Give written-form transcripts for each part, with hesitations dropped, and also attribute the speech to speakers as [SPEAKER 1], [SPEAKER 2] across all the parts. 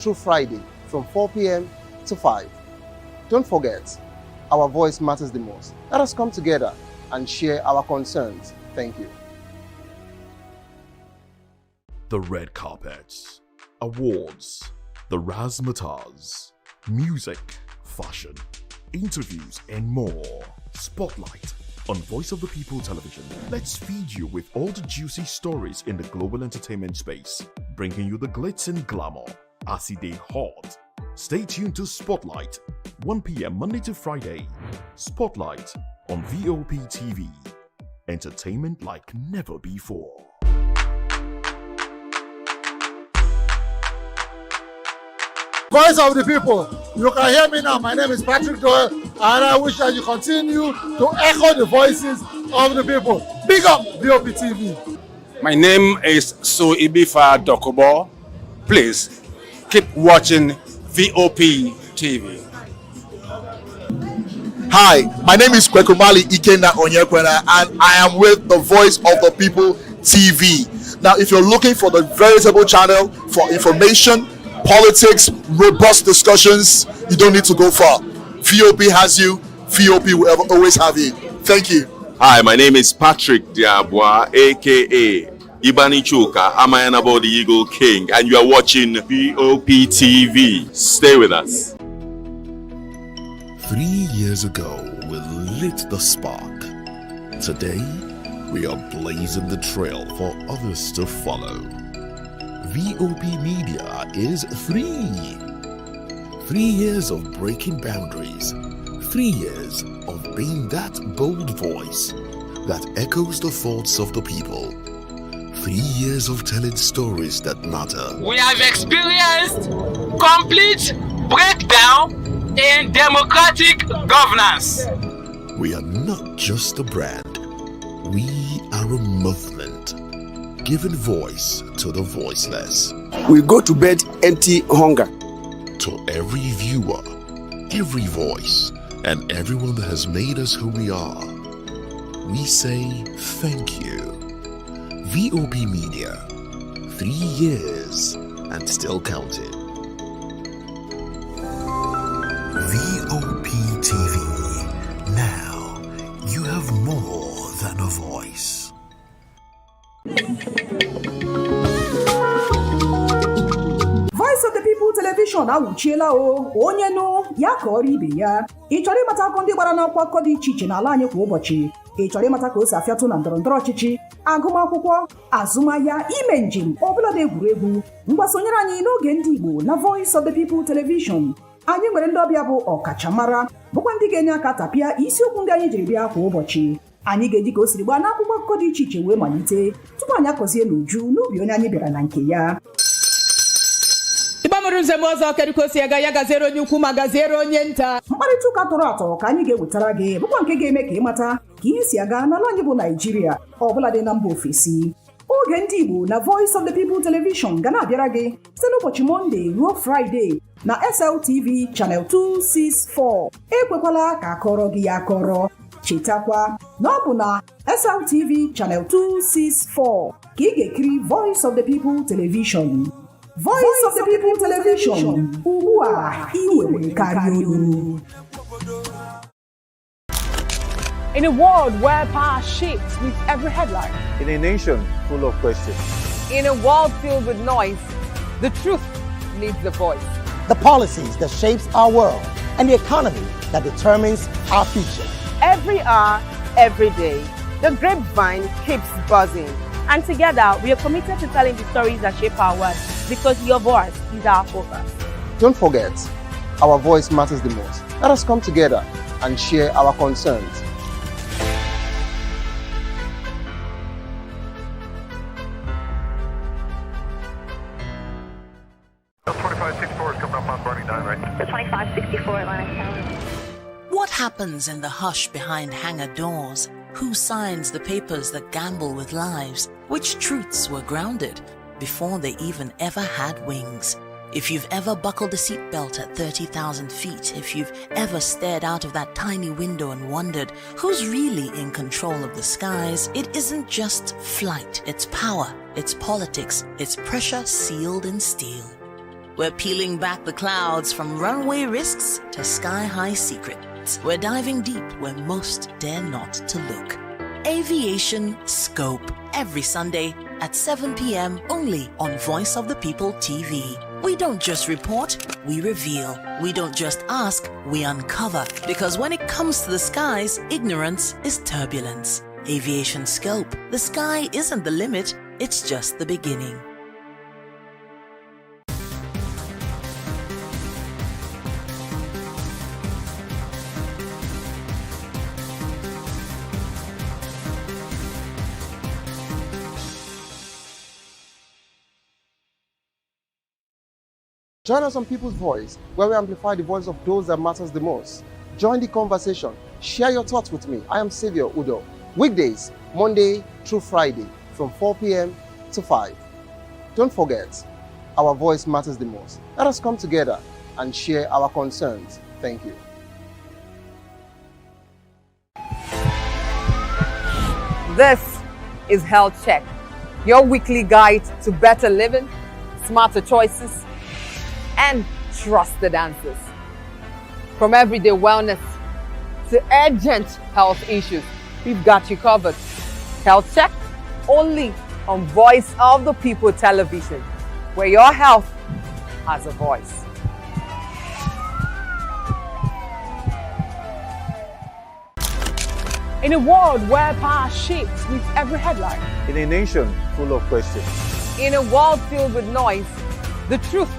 [SPEAKER 1] through Friday from 4 p.m. to 5. Don't forget, our voice matters the most. Let us come together and share our concerns. Thank you.
[SPEAKER 2] The red carpets, awards, the razzmatazz, music, fashion, interviews, and more. Spotlight on Voice of the People Television. Let's feed you with all the juicy stories in the global entertainment space, bringing you the glitz and glamour as they hot. Stay tuned to Spotlight, 1 p.m. Monday to Friday. Spotlight on VOP TV. Entertainment like never before.
[SPEAKER 3] Voice of the people, you can hear me now. My name is Patrick Doyle, and I wish that you continue to echo the voices of the people. Big up VOP TV.
[SPEAKER 4] My name is Suibifa Dokubo. Please keep watching VOP TV.
[SPEAKER 5] Hi, my name is Kwekumali Ikenda Onyekwena, and I am with the Voice of the People TV. Now, if you're looking for the veritable channel for information, politics, robust discussions, you don't need to go far. VOP has you. VOP will always have you. Thank you.
[SPEAKER 6] Hi, my name is Patrick Diabwa, aka Ibani Chuka, Amayanabo the Eagle King, and you are watching VOP TV. Stay with us.
[SPEAKER 2] 3 years ago, we lit the spark. Today, we are blazing the trail for others to follow. VOP Media is 3 years of breaking boundaries. 3 years of being that bold voice that echoes the thoughts of the people. 3 years of telling stories that matter.
[SPEAKER 7] We have experienced complete breakdown in democratic governance.
[SPEAKER 2] We are not just a brand. We are a movement, giving voice to the voiceless.
[SPEAKER 8] We go to bed empty hunger.
[SPEAKER 2] To every viewer, every voice, and everyone that has made us who we are, we say thank you. VOP Media, 3 years and still counting. VOP TV. Now you have more than a voice.
[SPEAKER 9] Voice of the People Television awuchiela o onye nụ ya ka ọrụ ibe ya. Ị chọrọ ịmata akụkọ ndị gbara n'akwụkwọ akụkọ dị iche iche n'ala anyị kwa ụbọchị. Ị chọrọ ịmata ka o si afịatụ na ndọrọndọrọ ọchịchị, agụmakwụkwọ, azụmahịa, ime njem, ọbụla dị egwuregwu. Mgbasonyere anyị n'oge ndị Igbo na Voice of the People Television. Anyị nwere ndị ọbịa bụ ọkachamara, bụkwa ndị ga-enye aka tapịa isiokwu ndị anyị jiri bịa kwa ụbọchị. Anyị ga-eji ka o siri gbaa n'akwụkwọ akụkọ dị iche iche wee malite tupu anyị akọzie n'uju n'ubi onye anyị bịara na nke ya. Ịgbamụrụ nzem ọzọ kedụkosi aga ya gaziere onye ukwu ma gaziere onye nta. Mkparịta ụka tọrọ atọ ka anyị ga-ewetara gị bụkwa nke ga-eme ka ịmata ka ihe si aga n'ala anyị bụ Naijiria ọbụla dị na mba ofesi. Oge ndị Igbo na Voice of the People Television ga na-abịara gị site n'ụbọchị Mọnde ruo Fraịde na SLTV Channel 264. Ekwekwala ka akọrọ gị ya akọrọ. Chetakwa na ọ bụ na SLTV Channel 264 ka ị ga-ekiri Voice of the People Television. Voice of the People Television. Ugbu a ị nwere karịa olu.
[SPEAKER 10] In a world where power shifts with every headline.
[SPEAKER 11] In a nation full of questions.
[SPEAKER 10] In a world filled with noise, the truth needs the voice.
[SPEAKER 12] The policies that shapes our world and the economy that determines our future.
[SPEAKER 13] Every hour, every day, the grapevine keeps buzzing. And together, we are committed to telling the stories that shape our world because your voice is our focus.
[SPEAKER 1] Don't forget, our voice matters the most. Let us come together and share our concerns.
[SPEAKER 14] The 2564 is coming up on Barney 9, right?
[SPEAKER 15] The 2564 Atlantic Tower.
[SPEAKER 16] What happens in the hush behind hangar doors? Who signs the papers that gamble with lives? Which truths were grounded before they even ever had wings? If you've ever buckled a seatbelt at 30,000 feet, if you've ever stared out of that tiny window and wondered who's really in control of the skies, it isn't just flight, it's power, it's politics, it's pressure sealed in steel. We're peeling back the clouds from runway risks to sky-high secrets. We're diving deep where most dare not to look. Aviation Scope, every Sunday at 7 p.m. only on Voice of the People TV. We don't just report, we reveal. We don't just ask, we uncover. Because when it comes to the skies, ignorance is turbulence. Aviation Scope, the sky isn't the limit, it's just the beginning.
[SPEAKER 1] Join us on People's Voice, where we amplify the voice of those that matters the most. Join the conversation. Share your thoughts with me. I am Savior Udo. Weekdays, Monday through Friday, from 4 p.m. to 5. Don't forget, our voice matters the most. Let us come together and share our concerns. Thank you.
[SPEAKER 10] This is Health Check, your weekly guide to better living, smarter choices, and trusted answers. From everyday wellness to urgent health issues, we've got you covered. Health Check, only on Voice of the People television, where your health has a voice. In a world where power shapes with every headline,
[SPEAKER 11] In a nation full of questions.
[SPEAKER 10] in a world filled with noise, the truth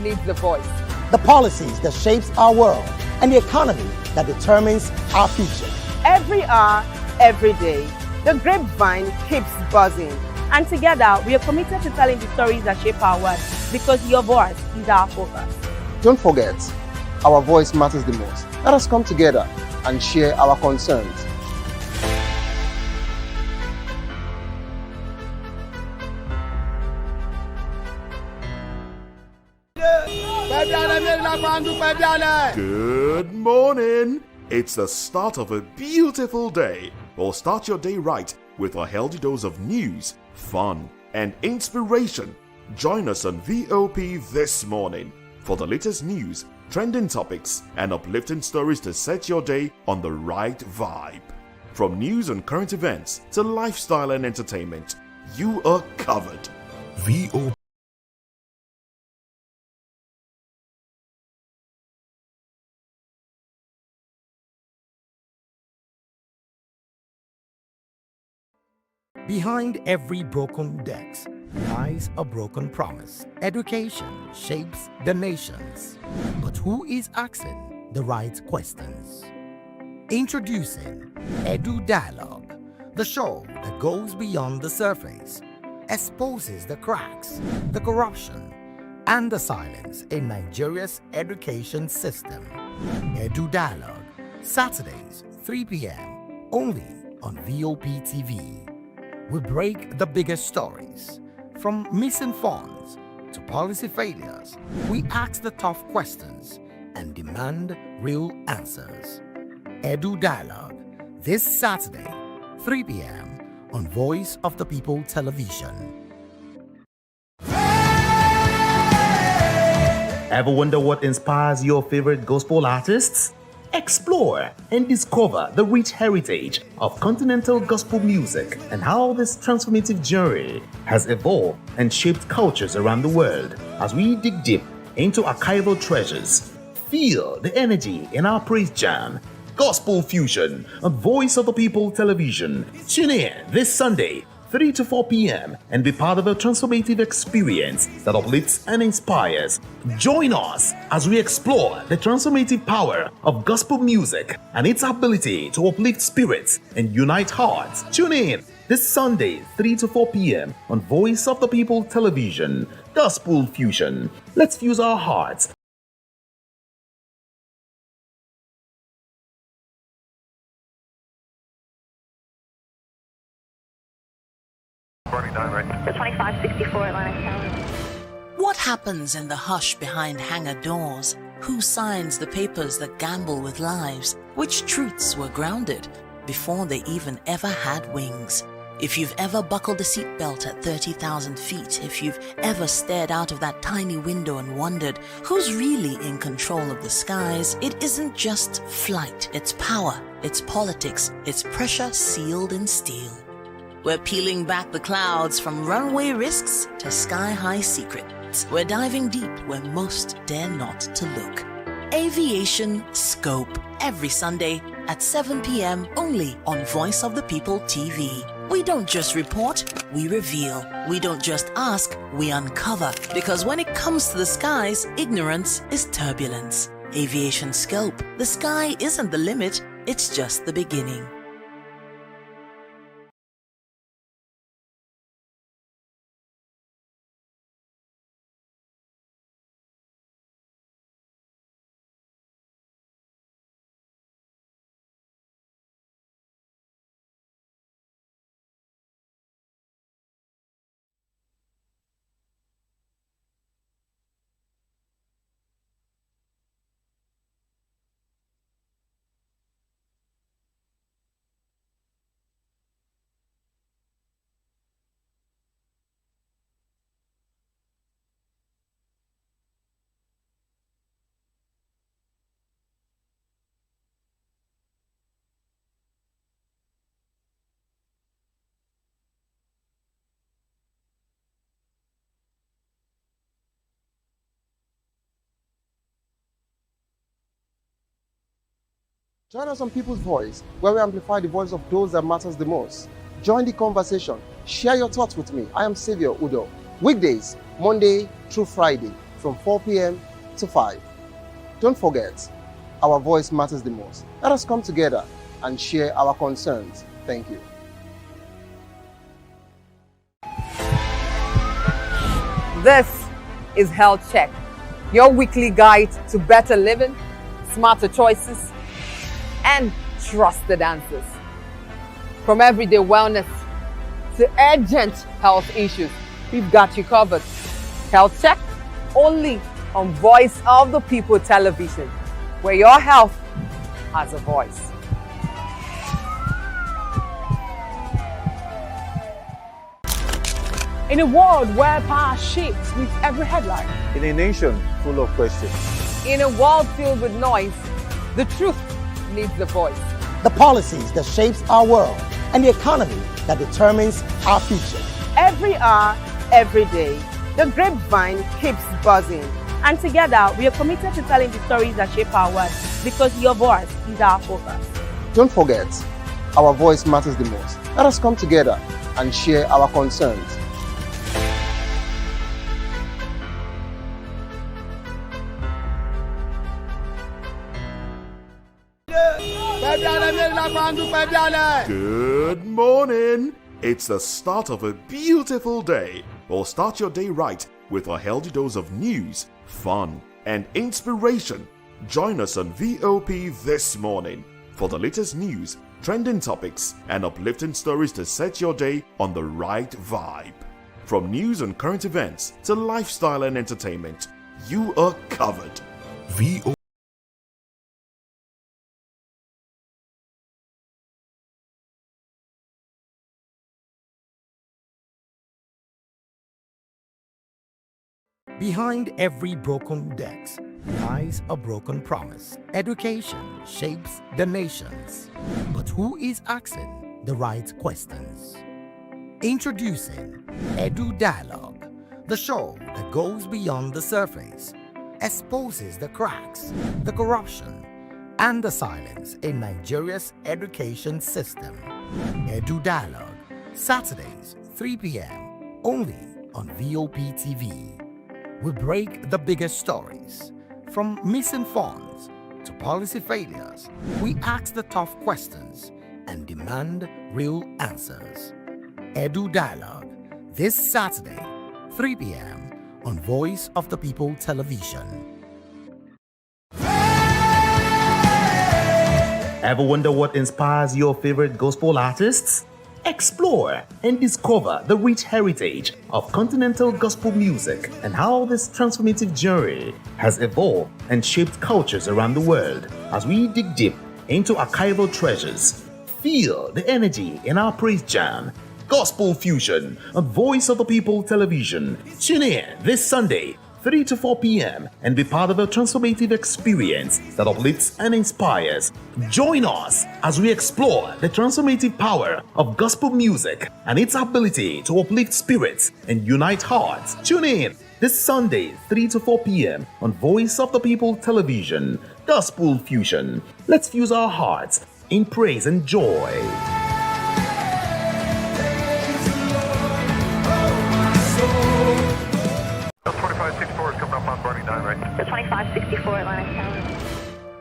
[SPEAKER 10] needs the voice.
[SPEAKER 12] The policies that shapes our world and the economy that determines our future.
[SPEAKER 13] Every hour, every day, the grapevine keeps buzzing. And together, we are committed to telling the stories that shape our world, because your voice is our focus.
[SPEAKER 1] Don't forget, our voice matters the most. Let us come together and share our concerns.
[SPEAKER 2] Good morning! It's the start of a beautiful day. Well, start your day right with a healthy dose of news, fun, and inspiration. Join us on VOP this morning for the latest news, trending topics, and uplifting stories to set your day on the right vibe. From news and current events to lifestyle and entertainment, you are covered. VOP.
[SPEAKER 17] Behind every broken desk lies a broken promise. Education shapes the nations. But who is asking the right questions? Introducing Edu Dialogue, the show that goes beyond the surface, exposes the cracks, the corruption, and the silence in Nigeria's education system. Edu Dialogue, Saturdays, 3 p.m., only on VOP TV. We break the biggest stories, from missing funds to policy failures. We ask the tough questions and demand real answers. Edu Dialogue, this Saturday, 3 p.m. on Voice of the People television.
[SPEAKER 18] Ever wonder what inspires your favorite gospel artists? Explore and discover the rich heritage of continental gospel music and how this transformative journey has evolved and shaped cultures around the world. As we dig deep into archival treasures, feel the energy in our praise jam, Gospel Fusion on Voice of the People television. Tune in this Sunday, 3 to 4 p.m. and be part of a transformative experience that uplifts and inspires. Join us as we explore the transformative power of gospel music and its ability to uplift spirits and unite hearts. Tune in this Sunday, 3 to 4 p.m. on Voice of the People television. Gospel Fusion. Let's fuse our hearts.
[SPEAKER 15] The 2564 Atlantic Tower.
[SPEAKER 16] What happens in the hush behind hangar doors? Who signs the papers that gamble with lives? Which truths were grounded before they even ever had wings? If you've ever buckled a seatbelt at 30,000 feet, if you've ever stared out of that tiny window and wondered who's really in control of the skies, it isn't just flight, it's power, it's politics, it's pressure sealed in steel. We're peeling back the clouds from runway risks to sky-high secrets. We're diving deep where most dare not to look. Aviation Scope, every Sunday at 7 p.m. only on Voice of the People TV. We don't just report, we reveal. We don't just ask, we uncover. Because when it comes to the skies, ignorance is turbulence. Aviation Scope, the sky isn't the limit, it's just the beginning.
[SPEAKER 1] Join us on People's Voice, where we amplify the voice of those that matters the most. Join the conversation. Share your thoughts with me. I am Xavier Udo. Weekdays, Monday through Friday, from 4 p.m. to 5. Don't forget, our voice matters the most. Let us come together and share our concerns. Thank you.
[SPEAKER 10] This is Health Check, your weekly guide to better living, smarter choices, and trusted answers. From everyday wellness to urgent health issues, we've got you covered. Health Check, only on Voice of the People television, where your health has a voice.
[SPEAKER 19] In a world where power shapes with every headline.
[SPEAKER 11] In a nation full of questions.
[SPEAKER 10] In a world filled with noise, the truth needs the voice.
[SPEAKER 12] The policies that shapes our world and the economy that determines our future.
[SPEAKER 13] Every hour, every day, the grapevine keeps buzzing. And together, we are committed to telling the stories that shape our world, because your voice is our focus.
[SPEAKER 1] Don't forget, our voice matters the most. Let us come together and share our concerns.
[SPEAKER 2] Good morning! It's the start of a beautiful day. Well, start your day right with a healthy dose of news, fun, and inspiration. Join us on VOP this morning for the latest news, trending topics, and uplifting stories to set your day on the right vibe. From news and current events to lifestyle and entertainment, you are covered. VOP.
[SPEAKER 17] Behind every broken desk lies a broken promise. Education shapes the nations. But who is asking the right questions? Introducing Edu Dialogue, the show that goes beyond the surface, exposes the cracks, the corruption, and the silence in Nigeria's education system. Edu Dialogue, Saturdays, 3 p.m., only on VOP TV. We break the biggest stories, from missing funds to policy failures. We ask the tough questions and demand real answers. Edu Dialogue, this Saturday, 3 p.m. on Voice of the People television.
[SPEAKER 18] Ever wonder what inspires your favorite gospel artists? Explore and discover the rich heritage of continental gospel music and how this transformative journey has evolved and shaped cultures around the world. As we dig deep into archival treasures, feel the energy in our praise jam Gospel Fusion on Voice of the People Television. Tune in this Sunday, 3 to 4 p.m. and be part of a transformative experience that uplifts and inspires. Join us as we explore the transformative power of gospel music and its ability to uplift spirits and unite hearts. Tune in this Sunday, 3 to 4 p.m. on Voice of the People Television. Gospel Fusion. Let's fuse our hearts in praise and joy.
[SPEAKER 15] The 2564 Atlantic Tower.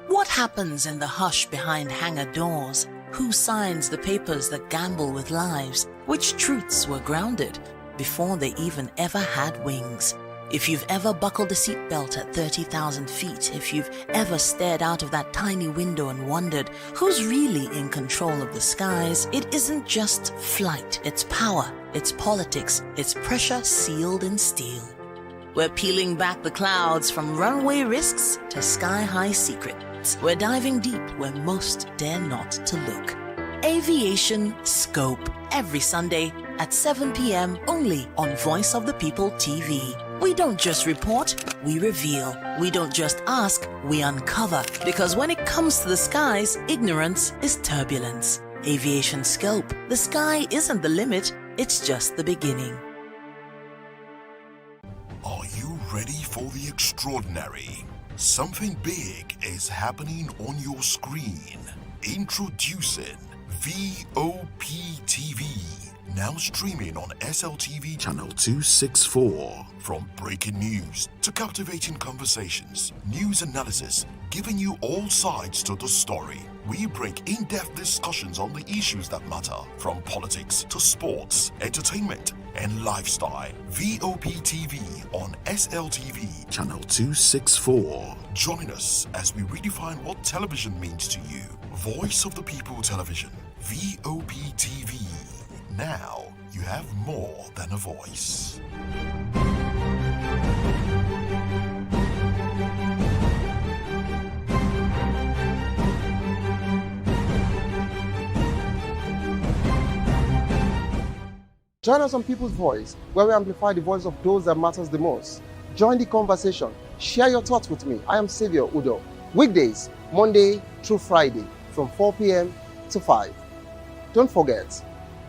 [SPEAKER 16] What happens in the hush behind hangar doors? Who signs the papers that gamble with lives? Which truths were grounded before they even ever had wings? If you've ever buckled a seatbelt at 30,000 feet, if you've ever stared out of that tiny window and wondered who's really in control of the skies, it isn't just flight, it's power, it's politics, it's pressure sealed in steel. We're peeling back the clouds from runway risks to sky-high secrets. We're diving deep where most dare not to look. Aviation Scope, every Sunday at 7 p.m. only on Voice of the People TV. We don't just report, we reveal. We don't just ask, we uncover. Because when it comes to the skies, ignorance is turbulence. Aviation Scope, the sky isn't the limit, it's just the beginning.
[SPEAKER 2] Are you ready for the extraordinary? Something big is happening on your screen. Introducing VOP TV. Now streaming on SLTV channel 264. From breaking news to captivating conversations, news analysis, giving you all sides to the story. We bring in-depth discussions on the issues that matter, from politics to sports, entertainment, and lifestyle. VOP TV on SLTV channel 264. Join us as we redefine what television means to you. Voice of the People Television, VOP TV. Now you have more than a voice.
[SPEAKER 1] Join us on People's Voice, where we amplify the voice of those that matters the most. Join the conversation. Share your thoughts with me. I am Savior Udo. Weekdays, Monday through Friday, from 4 p.m. to 5. Don't forget,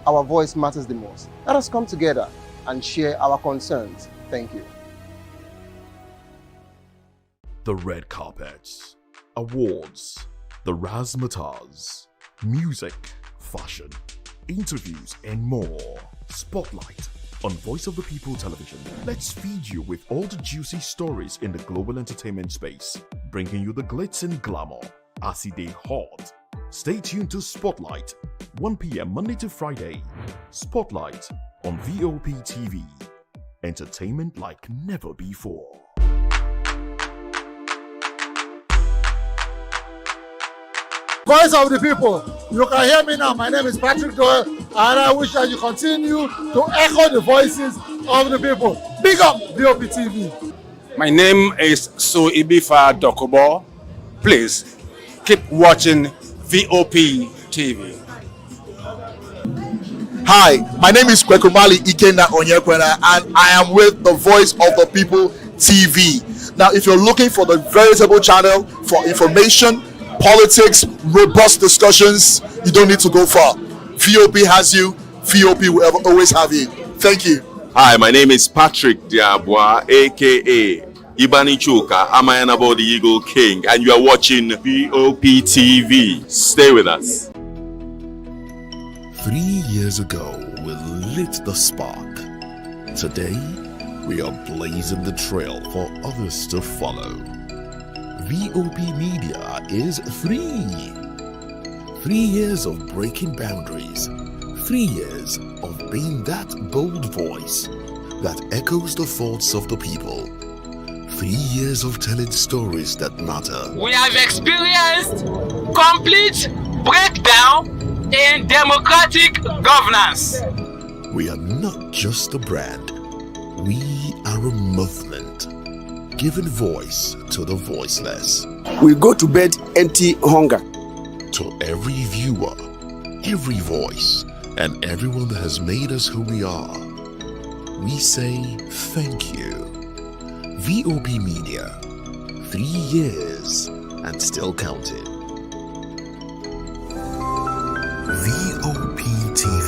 [SPEAKER 1] our voice matters the most. Let us come together and share our concerns. Thank you.
[SPEAKER 2] The red carpets, awards, the razzmatazz, music, fashion, interviews, and more. Spotlight on Voice of the People Television. Let's feed you with all the juicy stories in the global entertainment space, bringing you the glitz and glamour as they hot. Stay tuned to Spotlight, 1 p.m. Monday to Friday. Spotlight on VOP TV. Entertainment like never before.
[SPEAKER 3] Voice of the People, you can hear me now. My name is Patrick Doyle, and I wish that you continue to echo the voices of the people. Big up VOP TV.
[SPEAKER 4] My name is Ibifa Dokubo. Please keep watching VOP TV.
[SPEAKER 5] Hi, my name is Kwekumali Ikenna Onyekwena, and I am with the Voice of the People TV. Now, if you're looking for the veritable channel for information, politics, robust discussions, you don't need to go far. VOP has you. VOP will always have you. Thank you.
[SPEAKER 6] Hi, my name is Patrick Diabwa, aka Ibani Chuka, Amayanabo the Eagle King, and you are watching VOP TV. Stay with us.
[SPEAKER 2] 3 years ago, we lit the spark. Today, we are blazing the trail for others to follow. VOP Media is 3 years of breaking boundaries. 3 years of being that bold voice that echoes the thoughts of the people. 3 years of telling stories that matter.
[SPEAKER 7] We have experienced complete breakdown in democratic governance.
[SPEAKER 2] We are not just a brand. We are a movement, giving voice to the voiceless.
[SPEAKER 8] We go to bed empty hunger.
[SPEAKER 2] To every viewer, every voice, and everyone that has made us who we are. We say thank you. VOP Media, 3 years and still counting. VOP TV.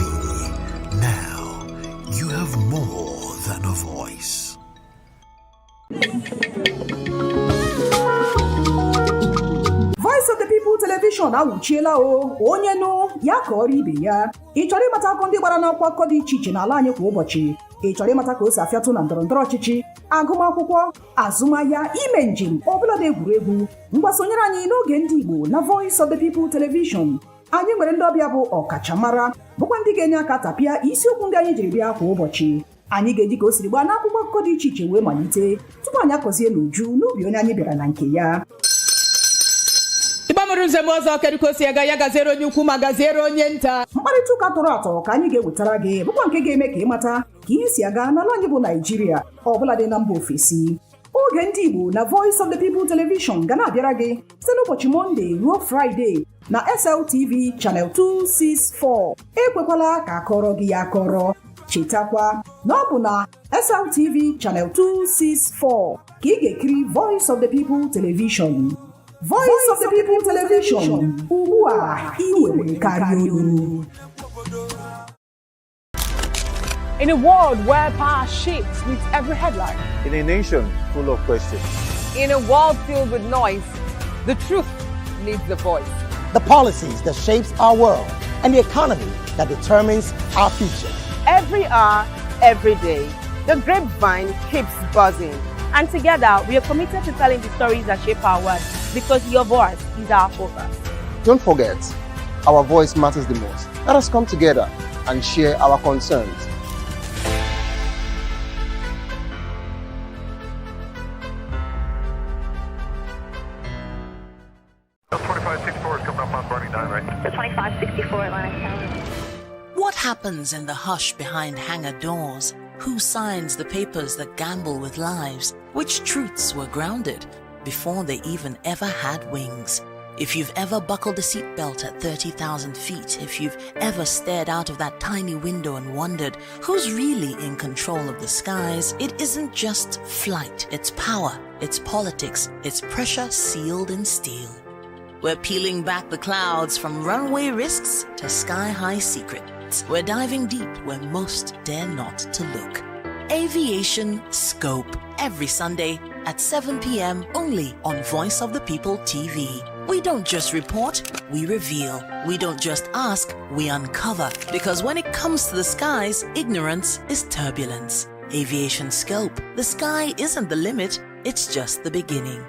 [SPEAKER 2] Now you have more than a voice.
[SPEAKER 9] Voice of the People Television awuchiela o onye nụ ya ka ọrụ ibe ya. Ị chọrọ ịmata akụkọ ndị gbara n'akwụkwọ akụkọ dị iche iche n'ala anyị kwa ụbọchị. Ị chọrọ ịmata ka o si afịatụ na ndọrọndọrọ ọchịchị, agụmakwụkwọ, azụmahịa, ime njem, ọbụla dị egwuregwu. Mgbasonyere anyị n'oge ndị Igbo na Voice of the People Television. Anyị nwere ndị ọbịa bụ ọkachamara bụkwa ndị ga-enye aka tapịa isiokwu ndị anyị jiri bịa kwa ụbọchị. Anyị ga-eji ka o siri gbaa n'akwụkwọ akụkọ dị iche iche wee malite tupu anyị akọzie n'uju n'ubi onye anyị bịara na nke ya. Ịgbamụrụ nzem ọzọ kedụkosi ya gaziere onye ukwu ma gaziere onye nta. Mkparịta ụka tọrọ atọ ka anyị ga-ewetara gị bụkwa nke ga-eme ka ịmata ka ihe si aga n'ala anyị bụ Naijiria ọbụla dị na mba ofesi. Oge ndị Igbo na Voice of the People Television ga na-abịara gị site n'ụbọchị Mọnde ruo Fraịde na SLTV Channel 264. Ekwekwala ka akọrọ gị ya akọrọ. Chetakwa na ọ bụ na SLTV Channel 264 ka ị ga-ekiri Voice of the People Television. Voice of the People Television. Ugbu a ị nwere karịa olu.
[SPEAKER 19] In a world where power shifts with every headline.
[SPEAKER 11] In a nation full of questions.
[SPEAKER 10] In a world filled with noise, the truth needs the voice.
[SPEAKER 12] The policies that shapes our world and the economy that determines our future.
[SPEAKER 13] Every hour, every day, the grapevine keeps buzzing. And together, we are committed to telling the stories that shape our world because your voice is our focus.
[SPEAKER 1] Don't forget, our voice matters the most. Let us come together and share our concerns.
[SPEAKER 14] The 2564 is coming up on Barney 9 right.
[SPEAKER 15] The 2564 Atlantic Tower.
[SPEAKER 16] What happens in the hush behind hangar doors? Who signs the papers that gamble with lives? Which truths were grounded before they even ever had wings? If you've ever buckled a seatbelt at 30,000 feet, if you've ever stared out of that tiny window and wondered who's really in control of the skies, it isn't just flight, it's power, it's politics, it's pressure sealed in steel. We're peeling back the clouds from runway risks to sky-high secrets. We're diving deep where most dare not to look. Aviation Scope, every Sunday at 7 p.m. only on Voice of the People TV. We don't just report, we reveal. We don't just ask, we uncover. Because when it comes to the skies, ignorance is turbulence. Aviation Scope, the sky isn't the limit, it's just the beginning.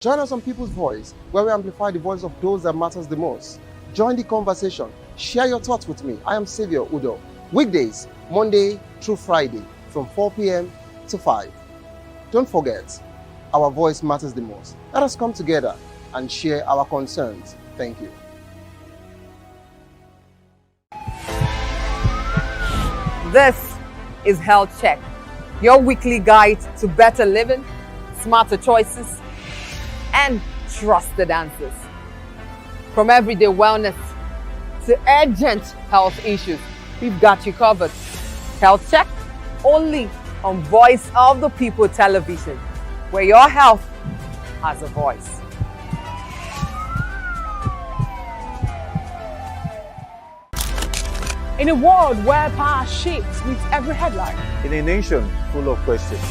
[SPEAKER 1] Join us on People's Voice, where we amplify the voice of those that matters the most. Join the conversation. Share your thoughts with me. I am Savior Udo. Weekdays, Monday through Friday, from 4 p.m. to 5. Don't forget, our voice matters the most. Let us come together and share our concerns. Thank you.
[SPEAKER 10] This is Health Check, your weekly guide to better living, smarter choices, and trusted answers. From everyday wellness to urgent health issues, we've got you covered. Health Check, only on Voice of the People Television, where your health has a voice.
[SPEAKER 19] In a world where power shifts with every headline.
[SPEAKER 11] In a nation full of questions.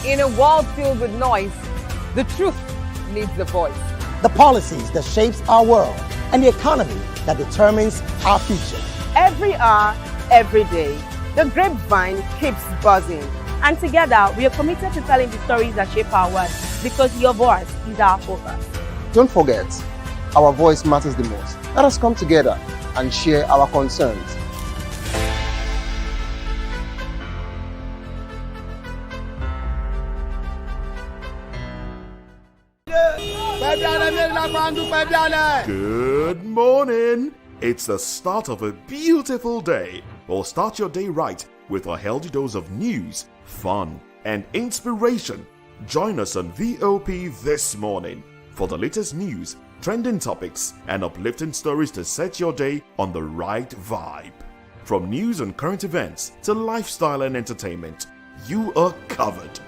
[SPEAKER 10] In a world filled with noise, the truth needs the voice.
[SPEAKER 12] The policies that shapes our world and the economy that determines our future.
[SPEAKER 13] Every hour, every day, the grapevine keeps buzzing. And together, we are committed to telling the stories that shape our world because your voice is our focus.
[SPEAKER 1] Don't forget, our voice matters the most. Let us come together and share our concerns.
[SPEAKER 2] Good morning. It's the start of a beautiful day. Or start your day right with a healthy dose of news, fun, and inspiration. Join us on VOP this morning for the latest news, trending topics, and uplifting stories to set your day on the right vibe. From news and current events to lifestyle and entertainment, you are covered.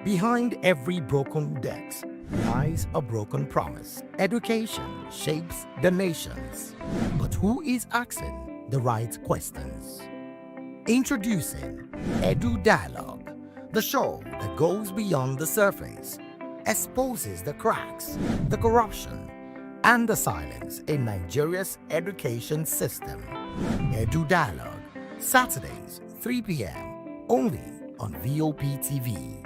[SPEAKER 17] Behind every broken debt lies a broken promise. Education shapes the nations. But who is asking the right questions? Introducing Edu Dialogue, the show that goes beyond the surface, exposes the cracks, the corruption, and the silence in Nigeria's education system. Edu Dialogue, Saturdays, 3 p.m., only on VOP TV.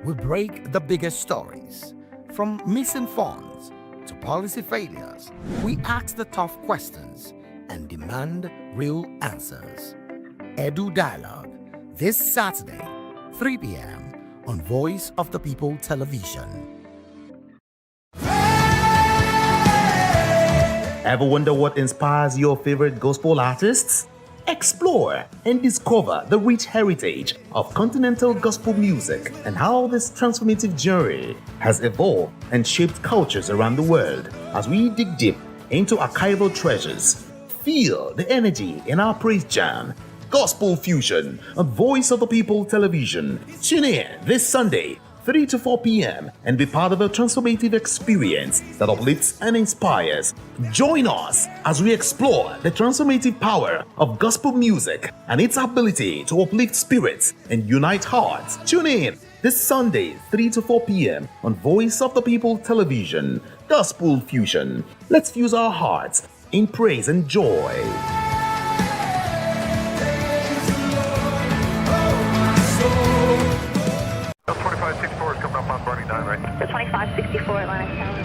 [SPEAKER 17] We break the biggest stories, from missing funds to policy failures. We ask the tough questions and demand real answers. Edu Dialogue, this Saturday, 3 p.m. on Voice of the People Television.
[SPEAKER 18] Ever wonder what inspires your favorite gospel artists? Explore and discover the rich heritage of continental gospel music and how this transformative journey has evolved and shaped cultures around the world. As we dig deep into archival treasures, feel the energy in our praise jam, Gospel Fusion on Voice of the People Television. Tune in this Sunday, 3 to 4 p.m. and be part of a transformative experience that uplifts and inspires. Join us as we explore the transformative power of gospel music and its ability to uplift spirits and unite hearts. Tune in this Sunday, 3 to 4 p.m. on Voice of the People Television. Gospel Fusion. Let's fuse our hearts in praise and joy.
[SPEAKER 15] The 2564 Atlantic Tower.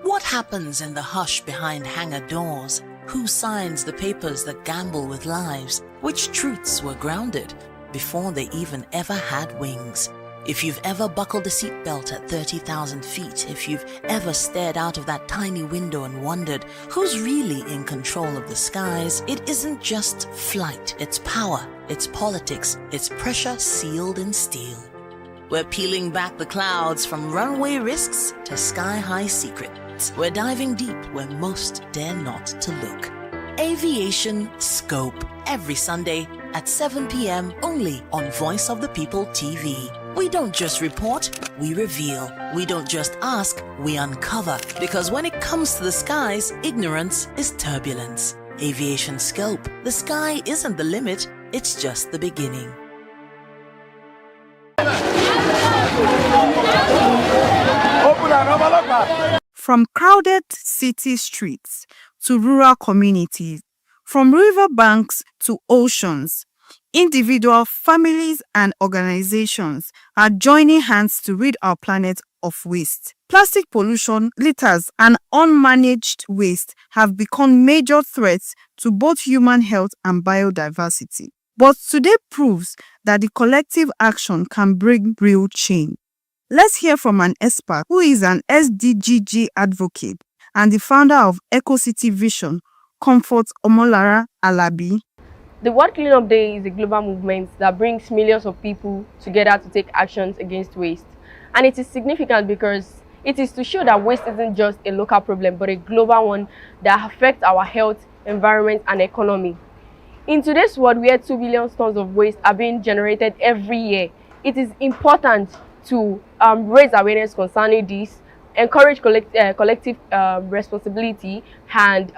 [SPEAKER 16] What happens in the hush behind hangar doors? Who signs the papers that gamble with lives? Which truths were grounded before they even ever had wings? If you've ever buckled a seatbelt at 30,000 feet, if you've ever stared out of that tiny window and wondered who's really in control of the skies, it isn't just flight, it's power, it's politics, it's pressure sealed in steel. We're peeling back the clouds from runway risks to sky-high secrets. We're diving deep where most dare not to look. Aviation Scope, every Sunday at 7 p.m. only on Voice of the People TV. We don't just report, we reveal. We don't just ask, we uncover. Because when it comes to the skies, ignorance is turbulence. Aviation Scope, the sky isn't the limit, it's just the beginning.
[SPEAKER 20] From crowded city streets to rural communities, from river banks to oceans, individual families and organizations are joining hands to rid our planet of waste. Plastic pollution, litters, and unmanaged waste have become major threats to both human health and biodiversity. But today proves that the collective action can bring real change. Let's hear from an expert who is an SDGG advocate and the founder of EcoCity Vision, Comfort Omolara Alabi.
[SPEAKER 13] The World Cleanup Day is a global movement that brings millions of people together to take actions against waste. And it is significant because it is to show that waste isn't just a local problem, but a global one that affects our health, environment, and economy. In today's world, where 2 billion tons of waste are being generated every year, it is important to raise awareness concerning this, encourage collective responsibility, and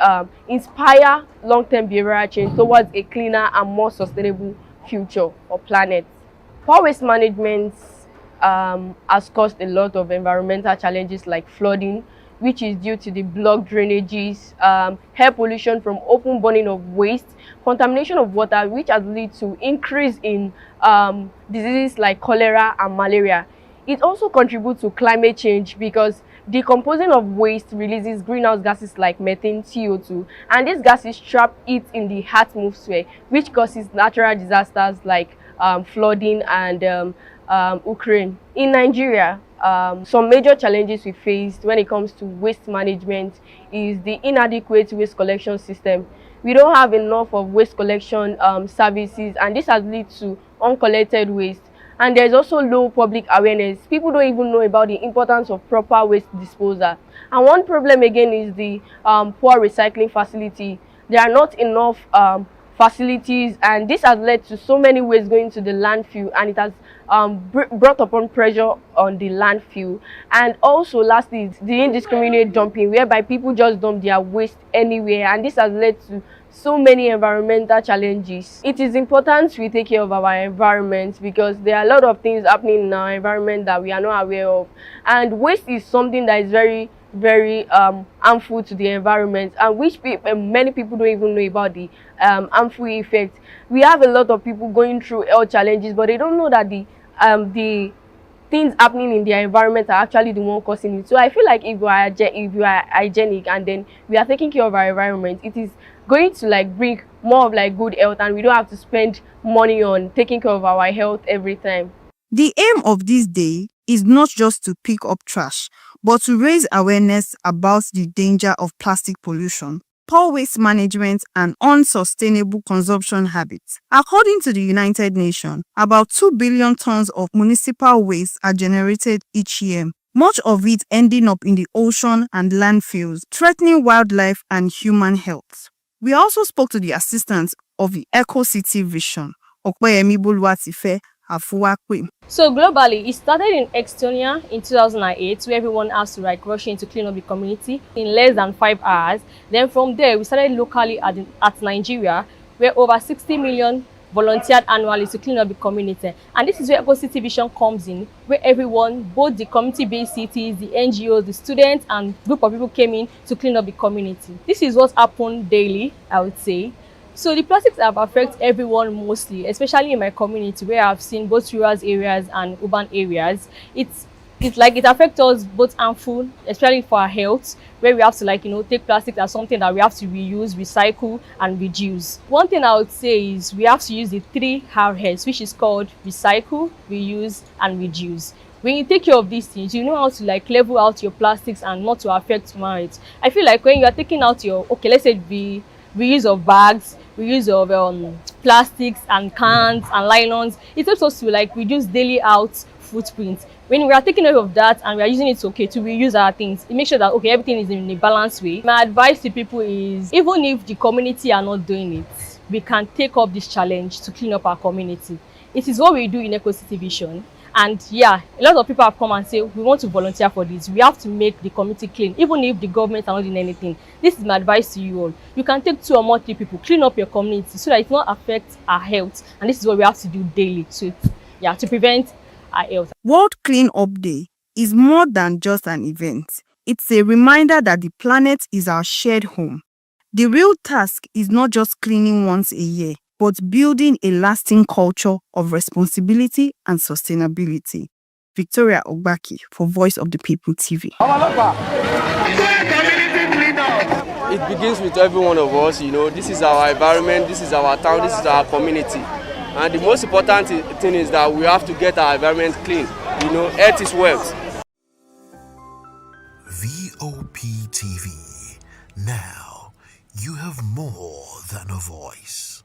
[SPEAKER 13] inspire long-term behavioral change towards a cleaner and more sustainable future or planet. Poor waste management has caused a lot of environmental challenges like flooding, which is due to the blocked drainages, air pollution from open burning of waste, contamination of water, which has led to increase in diseases like cholera and malaria. It also contributes to climate change because Decomposing of waste releases greenhouse gases like methane, CO2, and these gases trap it in the atmosphere, which causes natural disasters like flooding and Ukraine. In Nigeria, some major challenges we faced when it comes to waste management is the inadequate waste collection system. We don't have enough of waste collection services, and this has led to uncollected waste. And there's also low public awareness. People don't even know about the importance of proper waste disposal. And one problem again is the poor recycling facility. There are not enough facilities, and this has led to so many waste going to the landfill, and it has brought upon pressure on the landfill. And also lastly, the indiscriminate dumping, whereby people just dump their waste anywhere, and this has led to so many environmental challenges. It is important we take care of our environment because there are a lot of things happening in our environment that we are not aware of, and waste is something that is very harmful to the environment, and which many people don't even know about the harmful effects. We have a lot of people going through health challenges, but they don't know that the things happening in their environment are actually the one causing it. So I feel like if you are hygienic and then we are taking care of our environment, it is going to like bring more of like good health, and we don't have to spend money on taking care of our health every time.
[SPEAKER 20] The aim of this day is not just to pick up trash, but to raise awareness about the danger of plastic pollution, poor waste management, and unsustainable consumption habits. According to the United Nations, about 2 billion tons of municipal waste are generated each year, much of it ending up in the ocean and landfills, threatening wildlife and human health. We also spoke to the assistant of the Eco City Vision, Okweyemi Boluwatife Afuwakwe.
[SPEAKER 21] So globally, it started in Estonia in 2008, where everyone has to like rush in to clean up the community in less than 5 hours. Then from there, we started locally at Nigeria, where over 60 million volunteered annually to clean up the community. And this is where Eco City Vision comes in, where everyone, both the community-based cities, the NGOs, the students, and group of people came in to clean up the community. This is what happened daily, I would say. So the plastics have affected everyone mostly, especially in my community where I've seen both rural areas and urban areas. It's like it affects us both harmful, especially for our health, where we have to take plastic as something that we have to reuse, recycle, and reduce. One thing I would say is we have to use the 3 R's, which is called recycle, reuse, and reduce. When you take care of these things, you know how to level out your plastics and not to affect human rights. I feel like when you are taking out your, let's say the reuse of bags, reuse of plastics and cans and nylons, it helps us to reduce daily out footprint. When we are taking care of that and we are using it to reuse our things, it makes sure that everything is in a balanced way. My advice to people is, even if the community are not doing it, we can take up this challenge to clean up our community. It is what we do in Eco City Vision. And yeah, a lot of people have come and say, we want to volunteer for this. We have to make the community clean, even if the government are not doing anything. This is my advice to you all. You can take 2 or more 3 people, clean up your community so that it will not affect our health. And this is what we have to do daily to prevent our health.
[SPEAKER 20] World Clean Up Day is more than just an event. It's a reminder that the planet is our shared home. The real task is not just cleaning once a year, but building a lasting culture of responsibility and sustainability. Victoria Ogbaki for Voice of the People TV.
[SPEAKER 22] It begins with every one of us. This is our environment, this is our town, this is our community. And the most important thing is that we have to get our environment clean. Earth is wealth.
[SPEAKER 2] VOP TV. Now you have more than a voice.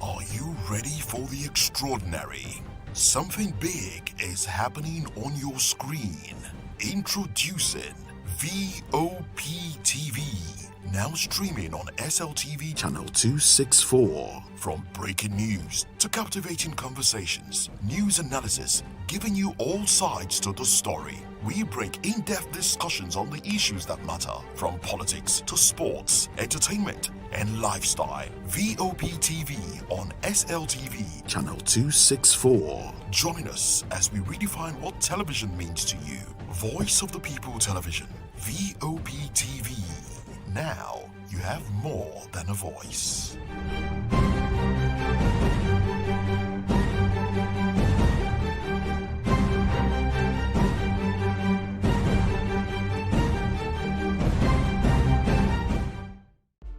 [SPEAKER 2] Are you ready for the extraordinary? Something big is happening on your screen. Introducing VOP TV. Now streaming on SLTV channel 264. From breaking news to captivating conversations, news analysis, giving you all sides to the story. We bring in-depth discussions on the issues that matter, from politics to sports, entertainment, and lifestyle. VOP TV on SLTV channel 264. Join us as we redefine what television means to you. Voice of the People Television, VOP TV. Now you have more than a voice.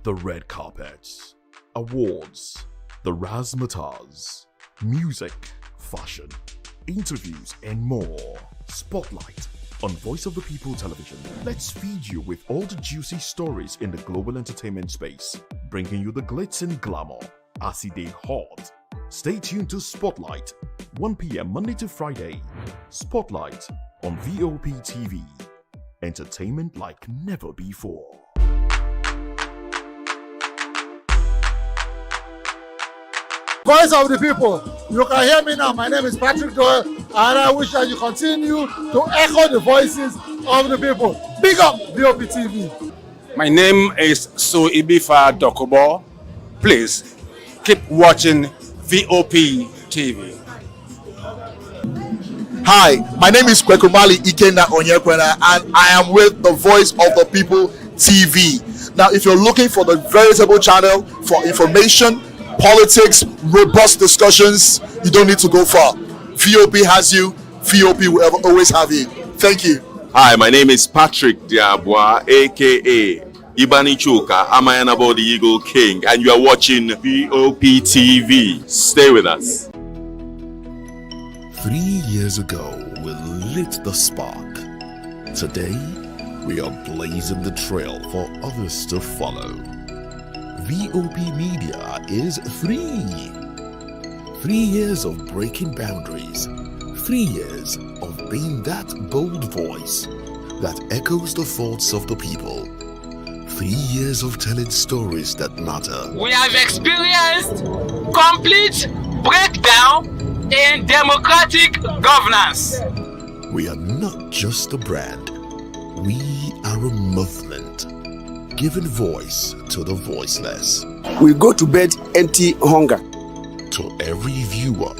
[SPEAKER 2] The red carpets, awards, the razzmatazz, music, fashion, interviews, and more. Spotlight on Voice of the People Television. Let's feed you with all the juicy stories in the global entertainment space, bringing you the glitz and glamour as it is hot. Stay tuned to Spotlight, 1 p.m. Monday to Friday. Spotlight on VOP TV. Entertainment like never before.
[SPEAKER 3] Voice of the people, you can hear me now. My name is Patrick Doyle, and I wish that you continue to echo the voices of the people. Big up VOP TV.
[SPEAKER 4] My name is Suibifa Dokubo. Please keep watching VOP TV.
[SPEAKER 5] Hi, my name is Kwekumali Ikenna Onyekwena, and I am with the Voice of the People TV. Now, if you're looking for the veritable channel for information, politics, robust discussions, you don't need to go far. VOP has you. VOP will always have you. Thank you.
[SPEAKER 6] Hi, my name is Patrick Diabwa, aka Ibani Chuka, Amayanabo the Eagle King, and you are watching VOP TV. Stay with us.
[SPEAKER 2] 3 years ago, we lit the spark. Today, we are blazing the trail for others to follow. VOP Media is 3 years of breaking boundaries. 3 years of being that bold voice that echoes the thoughts of the people. 3 years of telling stories that matter.
[SPEAKER 7] We have experienced complete breakdown in democratic governance.
[SPEAKER 2] We are not just a brand, we are a movement, giving voice to the voiceless.
[SPEAKER 8] We go to bed empty hunger.
[SPEAKER 2] To every viewer,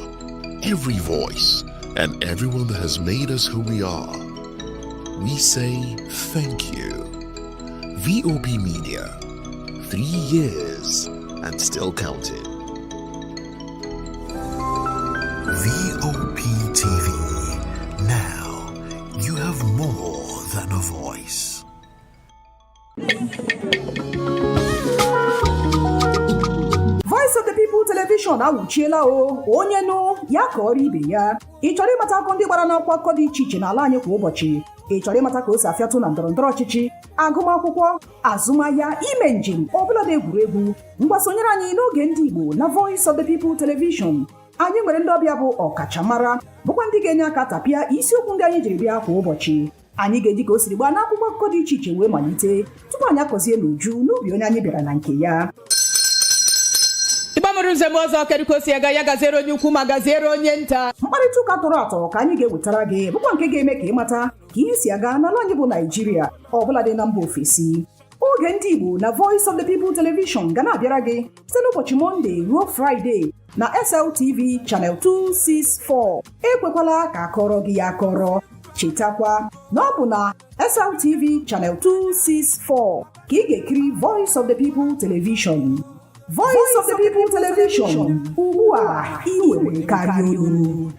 [SPEAKER 2] every voice, and everyone that has made us who we are, we say thank you. VOP Media, 3 years and still counting. VOP TV. Now you have more than a voice.
[SPEAKER 9] Voice of the People Television awuchiela o onye nụ ya ka ọrụ ibe ya. Ị chọrọ ịmata akụkọ ndị gbara n'akwụkwọ akụkọ dị iche iche n'ala anyị kwa ụbọchị. Ị chọrọ ịmata ka o si afịatụ na ndọrọndọrọ ọchịchị, agụmakwụkwọ, azụmahịa, ime njem, ọbụla dị egwuregwu. Mgbasonyere anyị n'oge ndị Igbo na Voice of the People Television. Anyị nwere ndị ọbịa bụ ọkachamara, bụkwa ndị ga-enye aka tapịa isiokwu ndị anyị jiri bịa kwa ụbọchị. Anyị ga-eji ka o siri gbaa n'akwụkwọ akụkọ dị iche iche wee malite tupu anyị akọzie n'uju n'ubi onye anyị bịara na nke ya. Ịgbamụrụ nzem ọzọ kedụkosi ya gazere onye ukwu ma gazere onye nta. Mkparịta ụka tọrọ atọ ka anyị ga-ewetara gị bụkwa nke ga-eme ka ịmata ka ihe si aga n'ala anyị bụ Naijiria, ọbụla dị na mba ofesi. Oge ndị Igbo na Voice of the People Television ga na-abịara gị site n'ụbọchị Mọnde ruo Fraịde na SLTV Channel 264. Ekwekwala ka akọrọ gị ya akọrọ. Chetakwa na ọ bụ na SLTV Channel 264 ka ị ga-ekiri Voice of the People Television. Voice of the People Television. Ugbu a ị nwere karịa olu.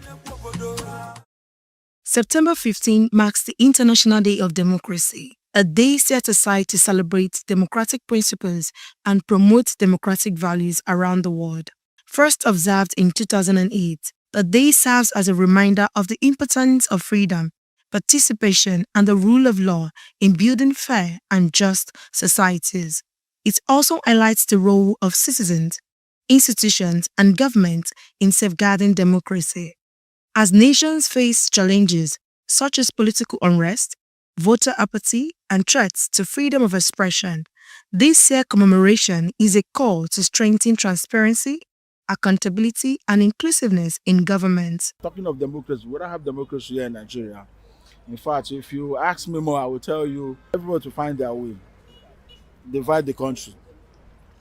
[SPEAKER 20] September 15 marks the International Day of Democracy, a day set aside to celebrate democratic principles and promote democratic values around the world. First observed in 2008, the day serves as a reminder of the importance of freedom, participation, and the rule of law in building fair and just societies. It also highlights the role of citizens, institutions, and governments in safeguarding democracy. As nations face challenges such as political unrest, voter apathy, and threats to freedom of expression, this year's commemoration is a call to strengthen transparency, accountability, and inclusiveness in government.
[SPEAKER 3] Talking of democracy, we don't have democracy here in Nigeria. In fact, if you ask me more, I will tell you everybody to find their way. Divide the country.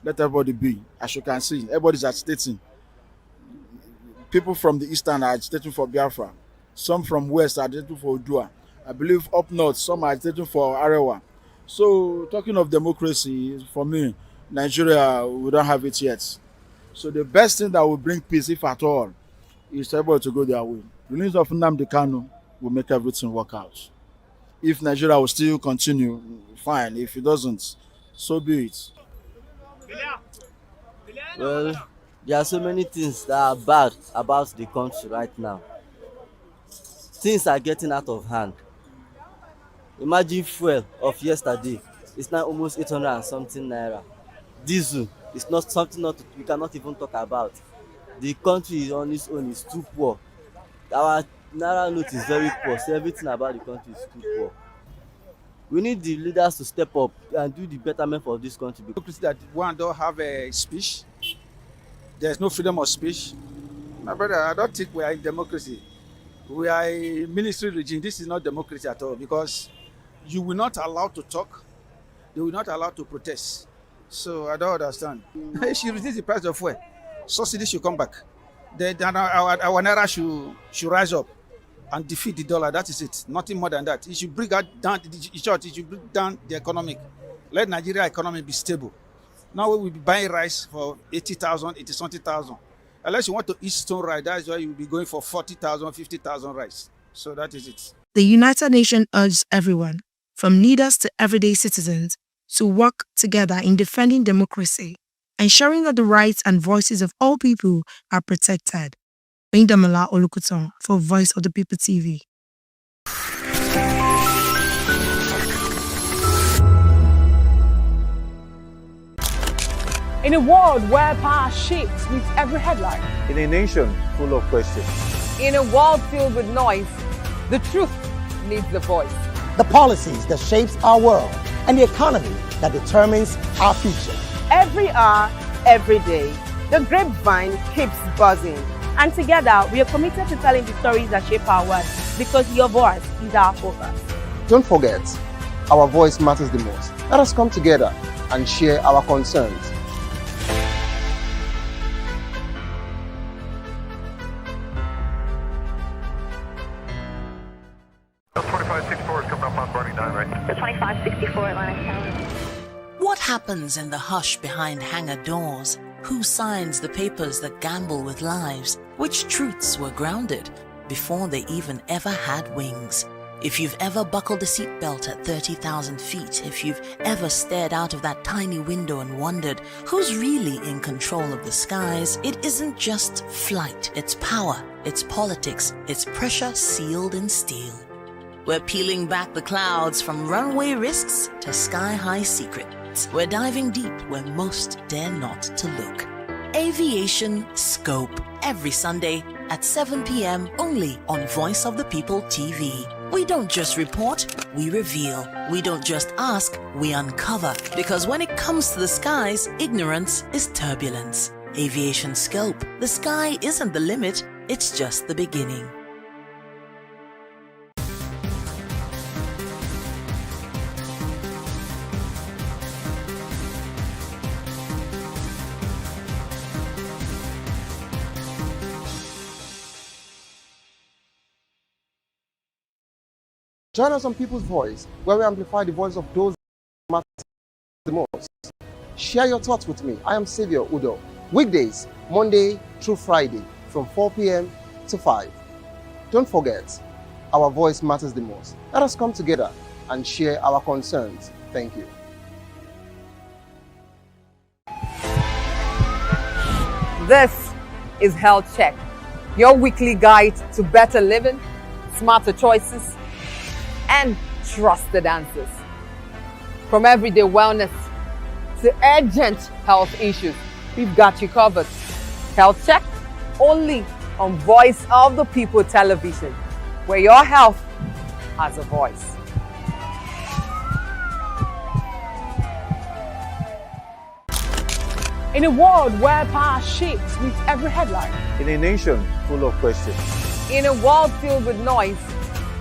[SPEAKER 3] Let everybody be. As you can see, everybody's agitating. People from the eastern are agitating for Biafra. Some from west are agitating for Odua. I believe up north, some are agitating for Arewa. So, talking of democracy, for me, Nigeria, we don't have it yet. So the best thing that will bring peace, if at all, is everybody to go their way. Release of Nnamdi Kanu will make everything work out. If Nigeria will still continue, fine. If it doesn't, so be it.
[SPEAKER 14] Well, there are so many things that are bad about the country right now. Things are getting out of hand. Imagine fuel of yesterday is now almost 800 and something naira. Diesel is not something we cannot even talk about. The country is on its own is too poor. Our naira note is very poor, so everything about the country is too poor. We need the leaders to step up and do the betterment for this country.
[SPEAKER 3] Democracy that one don't have a speech. There's no freedom of speech. My brother, I don't think we are in democracy. We are a military regime. This is not democracy at all because you will not allow to talk. They will not allow to protest. So I don't understand. They should reduce the price of fuel. Subsidy should come back. Then our naira should rise up and defeat the dollar. That is it. Nothing more than that. It should bring down the economic. Let Nigeria economy be stable. Now we will be buying rice for 80,000, 80-something. Unless you want to eat stone rice, that's why you will be going for 40,000, 50,000 rice. So that is it.
[SPEAKER 19] The United Nations urges everyone, from leaders to everyday citizens, to work together in defending democracy, ensuring that the rights and voices of all people are protected. Bendamola Olukuton for Voice of the People TV.
[SPEAKER 23] In a world where power shifts with every headline.
[SPEAKER 11] In a nation full of questions.
[SPEAKER 10] In a world filled with noise, the truth needs the voice.
[SPEAKER 12] The policies that shapes our world and the economy that determines our future.
[SPEAKER 24] Every hour, every day, the grapevine keeps buzzing. And together, we are committed to telling the stories that shape our world because your voice is our focus.
[SPEAKER 1] Don't forget, our voice matters the most. Let us come together and share our concerns.
[SPEAKER 15] The 2564 Atlantic Tower.
[SPEAKER 16] What happens in the hush behind hangar doors? Who signs the papers that gamble with lives? Which truths were grounded before they even ever had wings? If you've ever buckled a seatbelt at 30,000 feet, if you've ever stared out of that tiny window and wondered who's really in control of the skies, it isn't just flight, it's power, it's politics, it's pressure sealed in steel. We're peeling back the clouds from runway risks to sky-high secrets. We're diving deep where most dare not to look. Aviation Scope, every Sunday at 7 p.m. only on Voice of the People TV. We don't just report, we reveal. We don't just ask, we uncover. Because when it comes to the skies, ignorance is turbulence. Aviation Scope, the sky isn't the limit, it's just the beginning.
[SPEAKER 1] Join us on People's Voice, where we amplify the voice of those that matter the most. Share your thoughts with me. I am Xavier Udo. Weekdays, Monday through Friday, from 4 p.m. to 5. Don't forget, our voice matters the most. Let us come together and share our concerns. Thank you.
[SPEAKER 10] This is Health Check, your weekly guide to better living, smarter choices, and trusted answers. From everyday wellness to urgent health issues, we've got you covered. Health Check, only on Voice of the People television, where your health has a voice.
[SPEAKER 23] In a world where power shifts with every headline.
[SPEAKER 11] In a nation full of questions.
[SPEAKER 10] In a world filled with noise,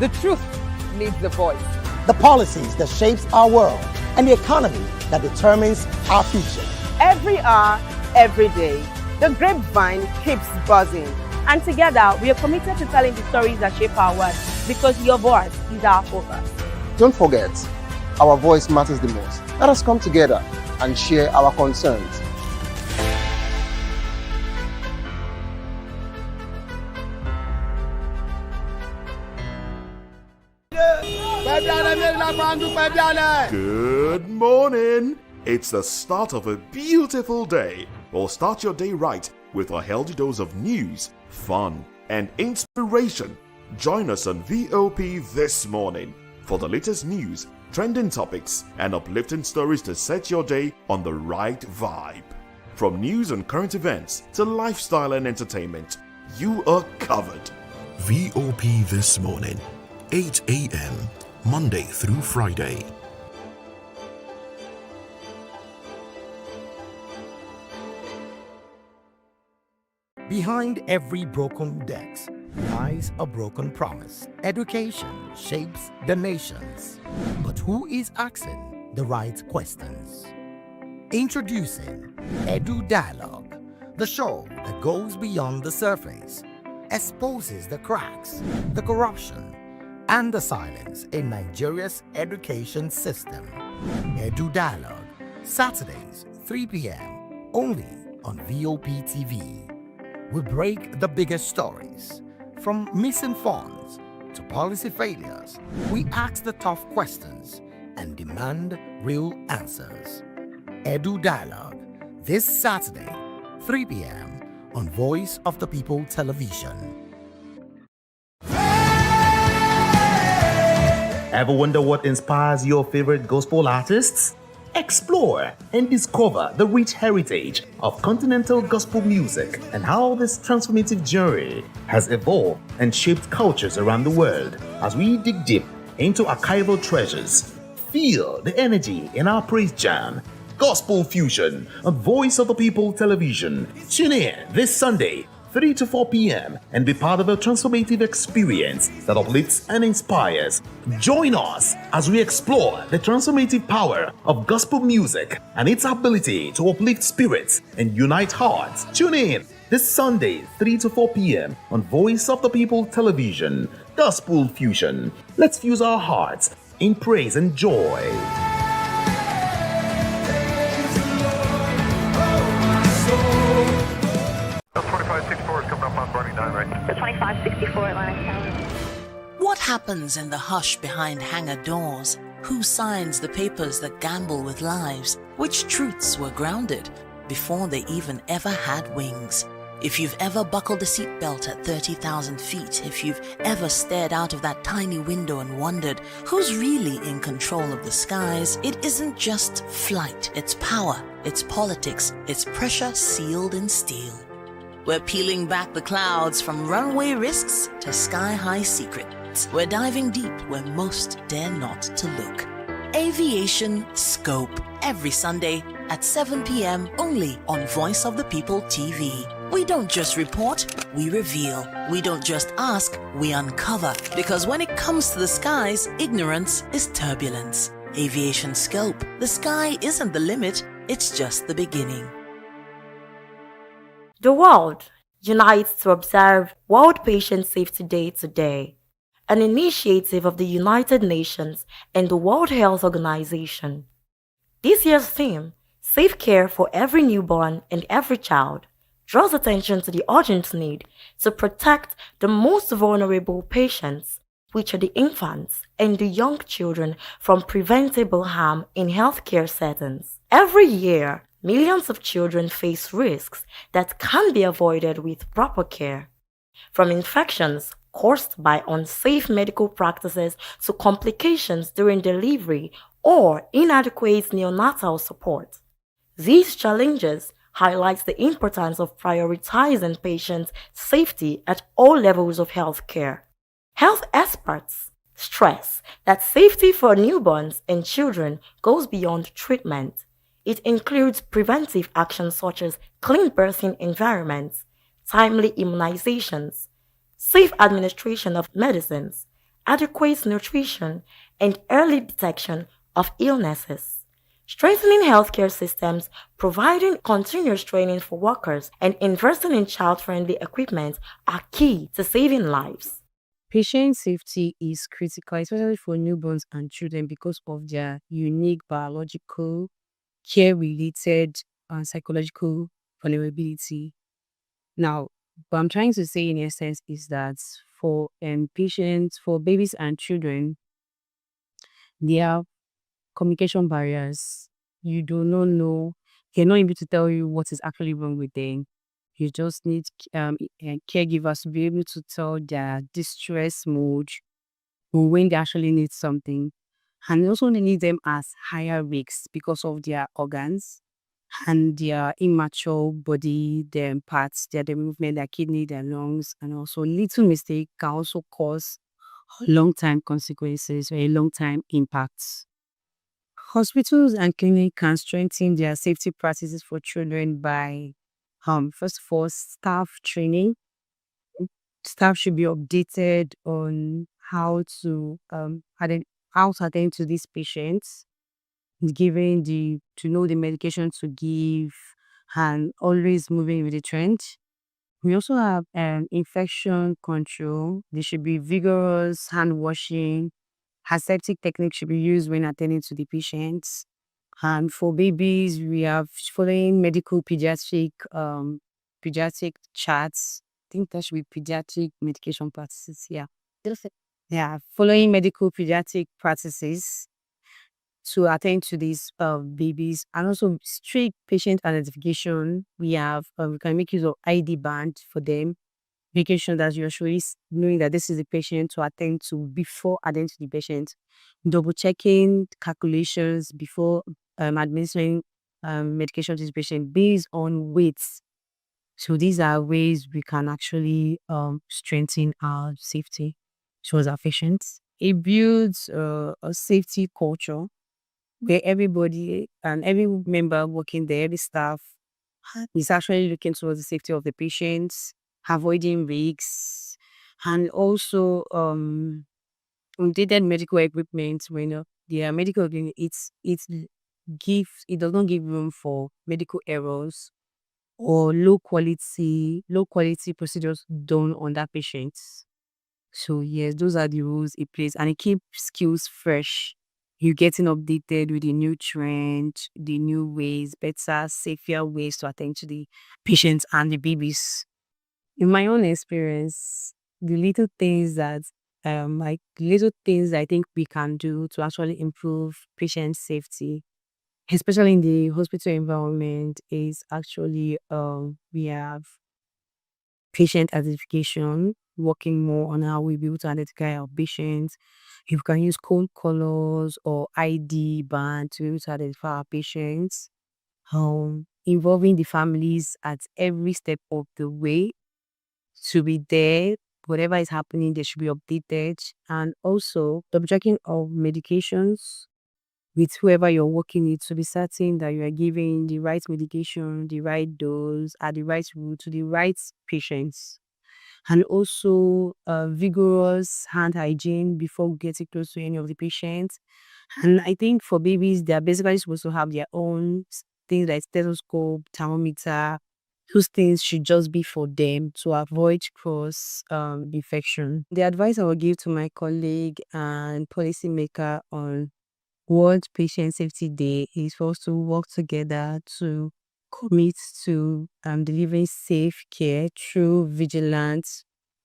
[SPEAKER 10] the truth needs the voice.
[SPEAKER 12] The policies that shapes our world and the economy that determines our future.
[SPEAKER 24] Every hour, every day, the grapevine keeps buzzing. And together, we are committed to telling the stories that shape our world because your voice is our focus.
[SPEAKER 1] Don't forget, our voice matters the most. Let us come together and share our concerns.
[SPEAKER 2] Good morning. It's the start of a beautiful day. Well, start your day right with a healthy dose of news, fun, and inspiration. Join us on VOP this morning for the latest news, trending topics, and uplifting stories to set your day on the right vibe. From news and current events to lifestyle and entertainment, you are covered.
[SPEAKER 13] VOP This Morning, 8 a.m., Monday through Friday.
[SPEAKER 17] Behind every broken desk lies a broken promise. Education shapes the nations. But who is asking the right questions? Introducing Edu Dialogue, the show that goes beyond the surface, exposes the cracks, the corruption, and the silence in Nigeria's education system. Edu Dialogue, Saturdays, 3 p.m., only on VOP TV. We break the biggest stories, from missing funds to policy failures. We ask the tough questions and demand real answers. Edu Dialogue, this Saturday, 3 p.m. on Voice of the People Television.
[SPEAKER 18] Ever wonder what inspires your favorite gospel artists? Explore and discover the rich heritage of continental gospel music and how this transformative journey has evolved and shaped cultures around the world. As we dig deep into archival treasures, feel the energy in our praise jam, Gospel Fusion on Voice of the People Television. Tune in this Sunday, 3 to 4 p.m. and be part of a transformative experience that uplifts and inspires. Join us as we explore the transformative power of gospel music and its ability to uplift spirits and unite hearts. Tune in this Sunday, 3 to 4 p.m. on Voice of the People Television. Gospel Fusion. Let's fuse our hearts in praise and joy.
[SPEAKER 15] The 2564 Atlantic Tower.
[SPEAKER 16] What happens in the hush behind hangar doors? Who signs the papers that gamble with lives? Which truths were grounded before they even ever had wings? If you've ever buckled a seatbelt at 30,000 feet, if you've ever stared out of that tiny window and wondered who's really in control of the skies, it isn't just flight, it's power, it's politics, it's pressure sealed in steel. We're peeling back the clouds from runway risks to sky-high secrets. We're diving deep where most dare not to look. Aviation Scope, every Sunday at 7 p.m. only on Voice of the People TV. We don't just report, we reveal. We don't just ask, we uncover. Because when it comes to the skies, ignorance is turbulence. Aviation Scope, the sky isn't the limit, it's just the beginning.
[SPEAKER 21] The world unites to observe World Patient Safety Day today, an initiative of the United Nations and the World Health Organization. This year's theme, Safe Care for Every Newborn and Every Child, draws attention to the urgent need to protect the most vulnerable patients, which are the infants and the young children, from preventable harm in healthcare settings. Every year, millions of children face risks that can be avoided with proper care, from infections caused by unsafe medical practices to complications during delivery or inadequate neonatal support. These challenges highlight the importance of prioritizing patient safety at all levels of healthcare. Health experts stress that safety for newborns and children goes beyond treatment. It includes preventive actions such as clean birthing environments, timely immunizations, safe administration of medicines, adequate nutrition, and early detection of illnesses. Strengthening healthcare systems, providing continuous training for workers, and investing in child-friendly equipment are key to saving lives.
[SPEAKER 25] Patient safety is critical, especially for newborns and children, because of their unique biological, care-related, and psychological vulnerability. Now, what I'm trying to say in essence is that for patients, for babies and children, there are communication barriers you do not know, they're not able to tell you what is actually wrong with them. You just need caregivers to be able to tell their distress mode when they actually need something. And also they need them as higher risks because of their organs and their immature body, their parts, their movement, their kidney, their lungs, and also little mistake can also cause long-time consequences or a long-time impacts. Hospitals and clinics can strengthen their safety practices for children by, first of all, staff training. Staff should be updated on how to attend to these patients, to know the medication to give, and always moving with the trend. We also have infection control. There should be vigorous hand washing. Aseptic technique should be used when attending to the patients. And for babies, we are following medical pediatric charts. I think that should be pediatric medication practices. Yeah. Yeah, following medical pediatric practices to attend to these babies, and also strict patient identification. We can make use of ID band for them, making sure that you're surely knowing that this is the patient to attend to before attending to the patient, double checking calculations before administering medication to the patient based on weights. So these are ways we can actually strengthen our safety towards our patients. It builds a safety culture where everybody and every member working there, every staff, is actually looking towards the safety of the patients, avoiding risks, and also updated medical equipment. When the medical equipment, it does not give room for medical errors or low quality procedures done on that patient. So yes, those are the rules it plays, and it keeps skills fresh. You're getting updated with the new trend, the new ways, better, safer ways to attend to the patients and the babies. In my own experience, the little things that I think we can do to actually improve patient safety, especially in the hospital environment, is actually we have patient identification, working more on how we be able to identify our patients. If we can use code colors or ID band to be able to identify our patients, involving the families at every step of the way to be there. Whatever is happening, they should be updated. And also, double checking of medications with whoever you're working with to be certain that you are giving the right medication, the right dose, at the right route to the right patients. And also vigorous hand hygiene before getting close to any of the patients. And I think for babies, they're basically supposed to have their own things like stethoscope, thermometer. Those things should just be for them to avoid cross infection. The advice I will give to my colleague and policymaker on World Patient Safety Day is for us to work together to commit to delivering safe care through vigilant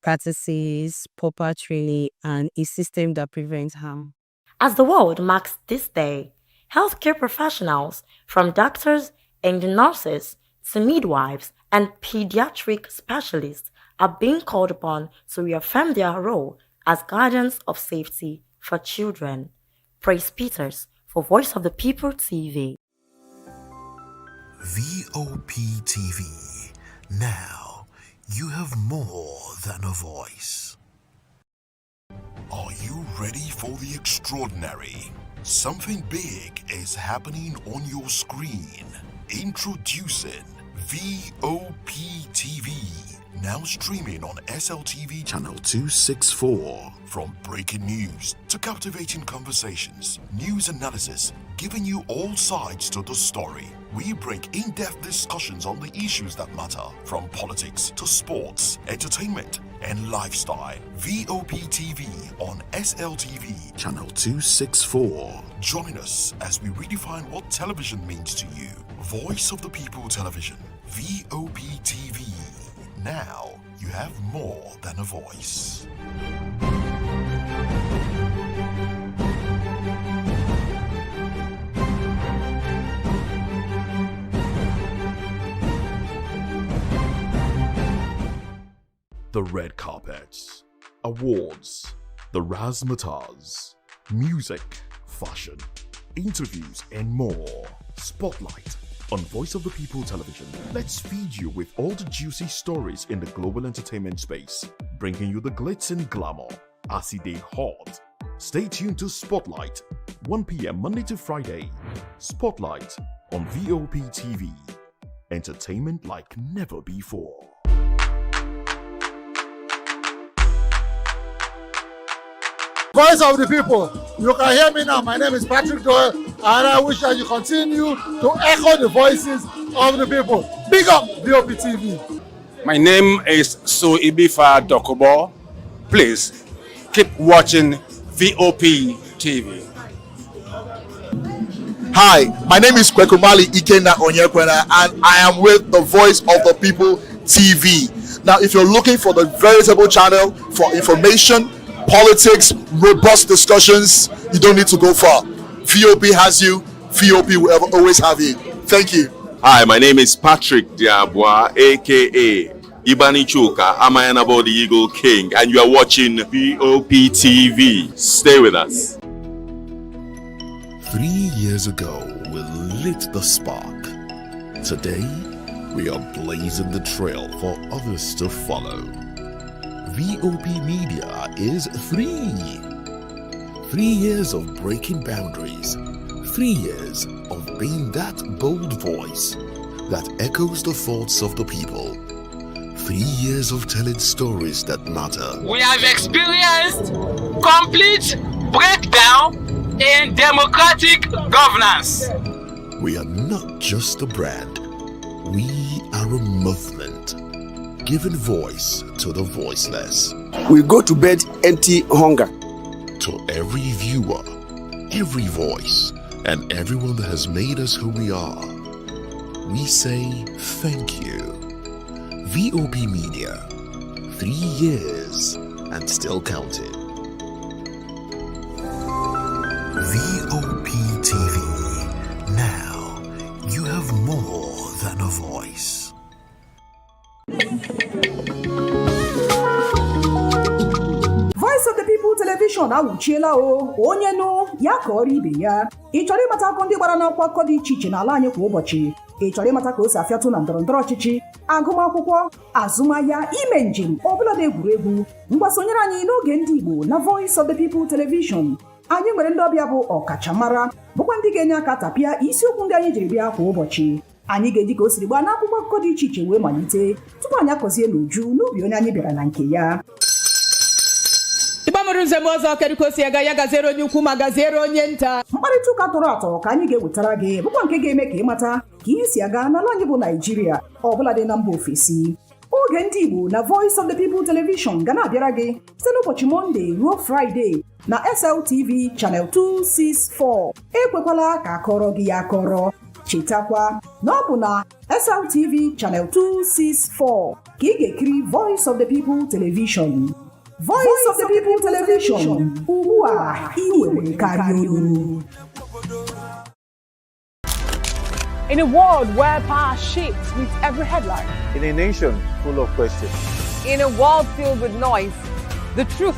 [SPEAKER 25] practices, proper training, and a system that prevents harm.
[SPEAKER 21] As the world marks this day, healthcare professionals, from doctors and nurses to midwives and pediatric specialists, are being called upon to reaffirm their role as guardians of safety for children. Praise Peters for Voice of the People TV.
[SPEAKER 13] VOP TV. Now, you have more than a voice. Are you ready for the extraordinary? Something big is happening on your screen. Introducing VOP TV. Now streaming on SLTV channel 264. From breaking news to captivating conversations, news analysis, giving you all sides to the story. We bring in-depth discussions on the issues that matter, from politics to sports, entertainment, and lifestyle. VOP TV on SLTV channel 264. Join us as we redefine what television means to you. Voice of the People Television, VOP TV. Now you have more than a voice.
[SPEAKER 2] the red carpets, awards, the razzmatazz, music, fashion, interviews, and more. Spotlight on Voice of the People Television. Let's feed you with all the juicy stories in the global entertainment space, bringing you the glitz and glamour as they hot. Stay tuned to Spotlight, 1 p.m. Monday to Friday. Spotlight on VOP TV. Entertainment like never before.
[SPEAKER 4] Voice of the people, you can hear me now. My name is Patrick Doyle, and I wish that you continue to echo the voices of the people. Big up VOP TV.
[SPEAKER 5] My name is Suibifa Dokubo. Please keep watching VOP TV.
[SPEAKER 6] Hi, my name is Kwekumali Ikenna Onyekwena, and I am with the Voice of the People TV. Now, if you're looking for the veritable channel for information, politics, robust discussions, you don't need to go far. VOP has you. VOP will always have you. Thank you.
[SPEAKER 7] Hi, my name is Patrick Diabwa, aka Ibani Chuka, Amayanabo the Eagle King, and you are watching VOP TV. Stay with us.
[SPEAKER 13] 3 years ago, we lit the spark. Today, we are blazing the trail for others to follow. VOP Media is 3 years of breaking boundaries. 3 years of being that bold voice that echoes the thoughts of the people. 3 years of telling stories that matter.
[SPEAKER 22] We have experienced complete breakdown in democratic governance.
[SPEAKER 13] We are not just a brand. We are a movement, giving voice to the voiceless.
[SPEAKER 8] We go to bed empty hunger.
[SPEAKER 13] To every viewer, every voice, and everyone that has made us who we are, we say thank you. VOP Media, 3 years and still counting. VOP TV. Now you have more than a voice.
[SPEAKER 9] Voice of the People Television awuchiela o onye nụ ya ka ọrụ ibe ya. Ị chọrọ ịmata akụkọ ndị gbara n'akwụkwọ akụkọ dị iche iche n'ala anyị kwa ụbọchị. Ị chọrọ ịmata ka o si afịatụ na ndọrọndọrọ ọchịchị, agụmakwụkwọ, azụmahịa, ime njem, ọbụladị egwuregwu. Mgbasonyere anyị n'oge ndị Igbo na Voice of the People Television. Anyị nwere ndị ọbịa bụ ọkachamara, bụkwa ndị ga-enye aka tapịa isiokwu ndị anyị jiri bịa kwa ụbọchị. Anyị ga-eji ka o siri gbaa n'akwụkwọ akụkọ dị iche iche wee malite tupu anyị akọzie n'uju n'ubi onye anyị bịara na nke ya. Ịgbamụrụ nzem ọzọ kedụkosi ya gazere onye ukwu ma gazere onye nta. Mkparịta ụka tọrọ atọ ka anyị ga-ewetara gị bụkwa nke ga-eme ka ịmata ka ihe si aga n'ala anyị bụ Naijiria, ọbụladị na mba ofesi. Oge ndị Igbo na Voice of the People Television ga na-abịara gị site n'ụbọchị Mọnde ruo Fraịde na SLTV Channel 264. Ekwekwala ka akọrọ gị ya akọrọ. Chetakwa na ọ bụ na SLTV Channel 264 ka ị ga-ekiri Voice of the People Television. Voice of the People Television. Ugbu a iwere karịa olu.
[SPEAKER 23] In a world where power shifts with every headline.
[SPEAKER 11] In a nation full of questions.
[SPEAKER 10] In a world filled with noise, the truth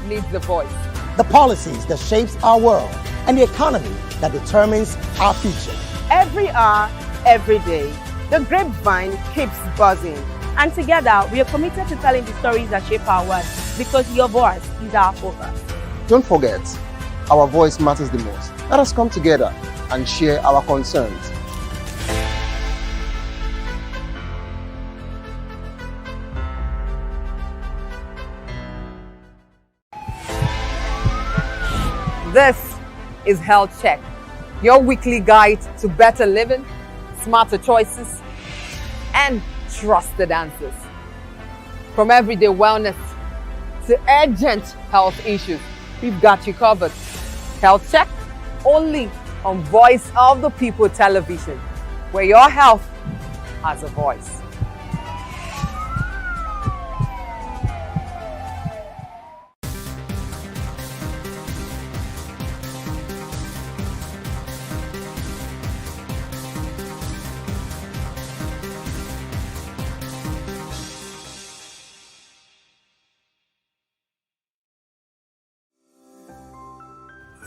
[SPEAKER 10] needs the voice.
[SPEAKER 12] The policies that shapes our world and the economy that determines our future.
[SPEAKER 24] Every hour, every day, the grapevine keeps buzzing. And together, we are committed to telling the stories that shape our world because your voice is our focus.
[SPEAKER 1] Don't forget, our voice matters the most. Let us come together and share our concerns.
[SPEAKER 10] This is Health Check, your weekly guide to better living, smarter choices, and trusted answers. From everyday wellness to urgent health issues, we've got you covered. Health Check only on Voice of the People Television, where your health has a voice.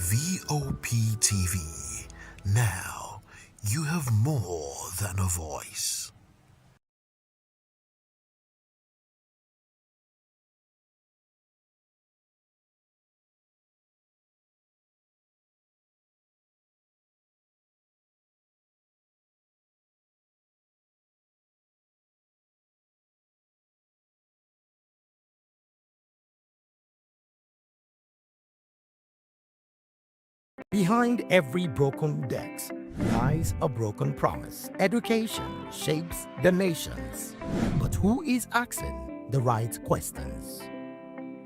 [SPEAKER 13] VOP TV. Now you have more than a voice.
[SPEAKER 3] Behind every broken desk lies a broken promise. Education shapes the nations. But who is asking the right questions?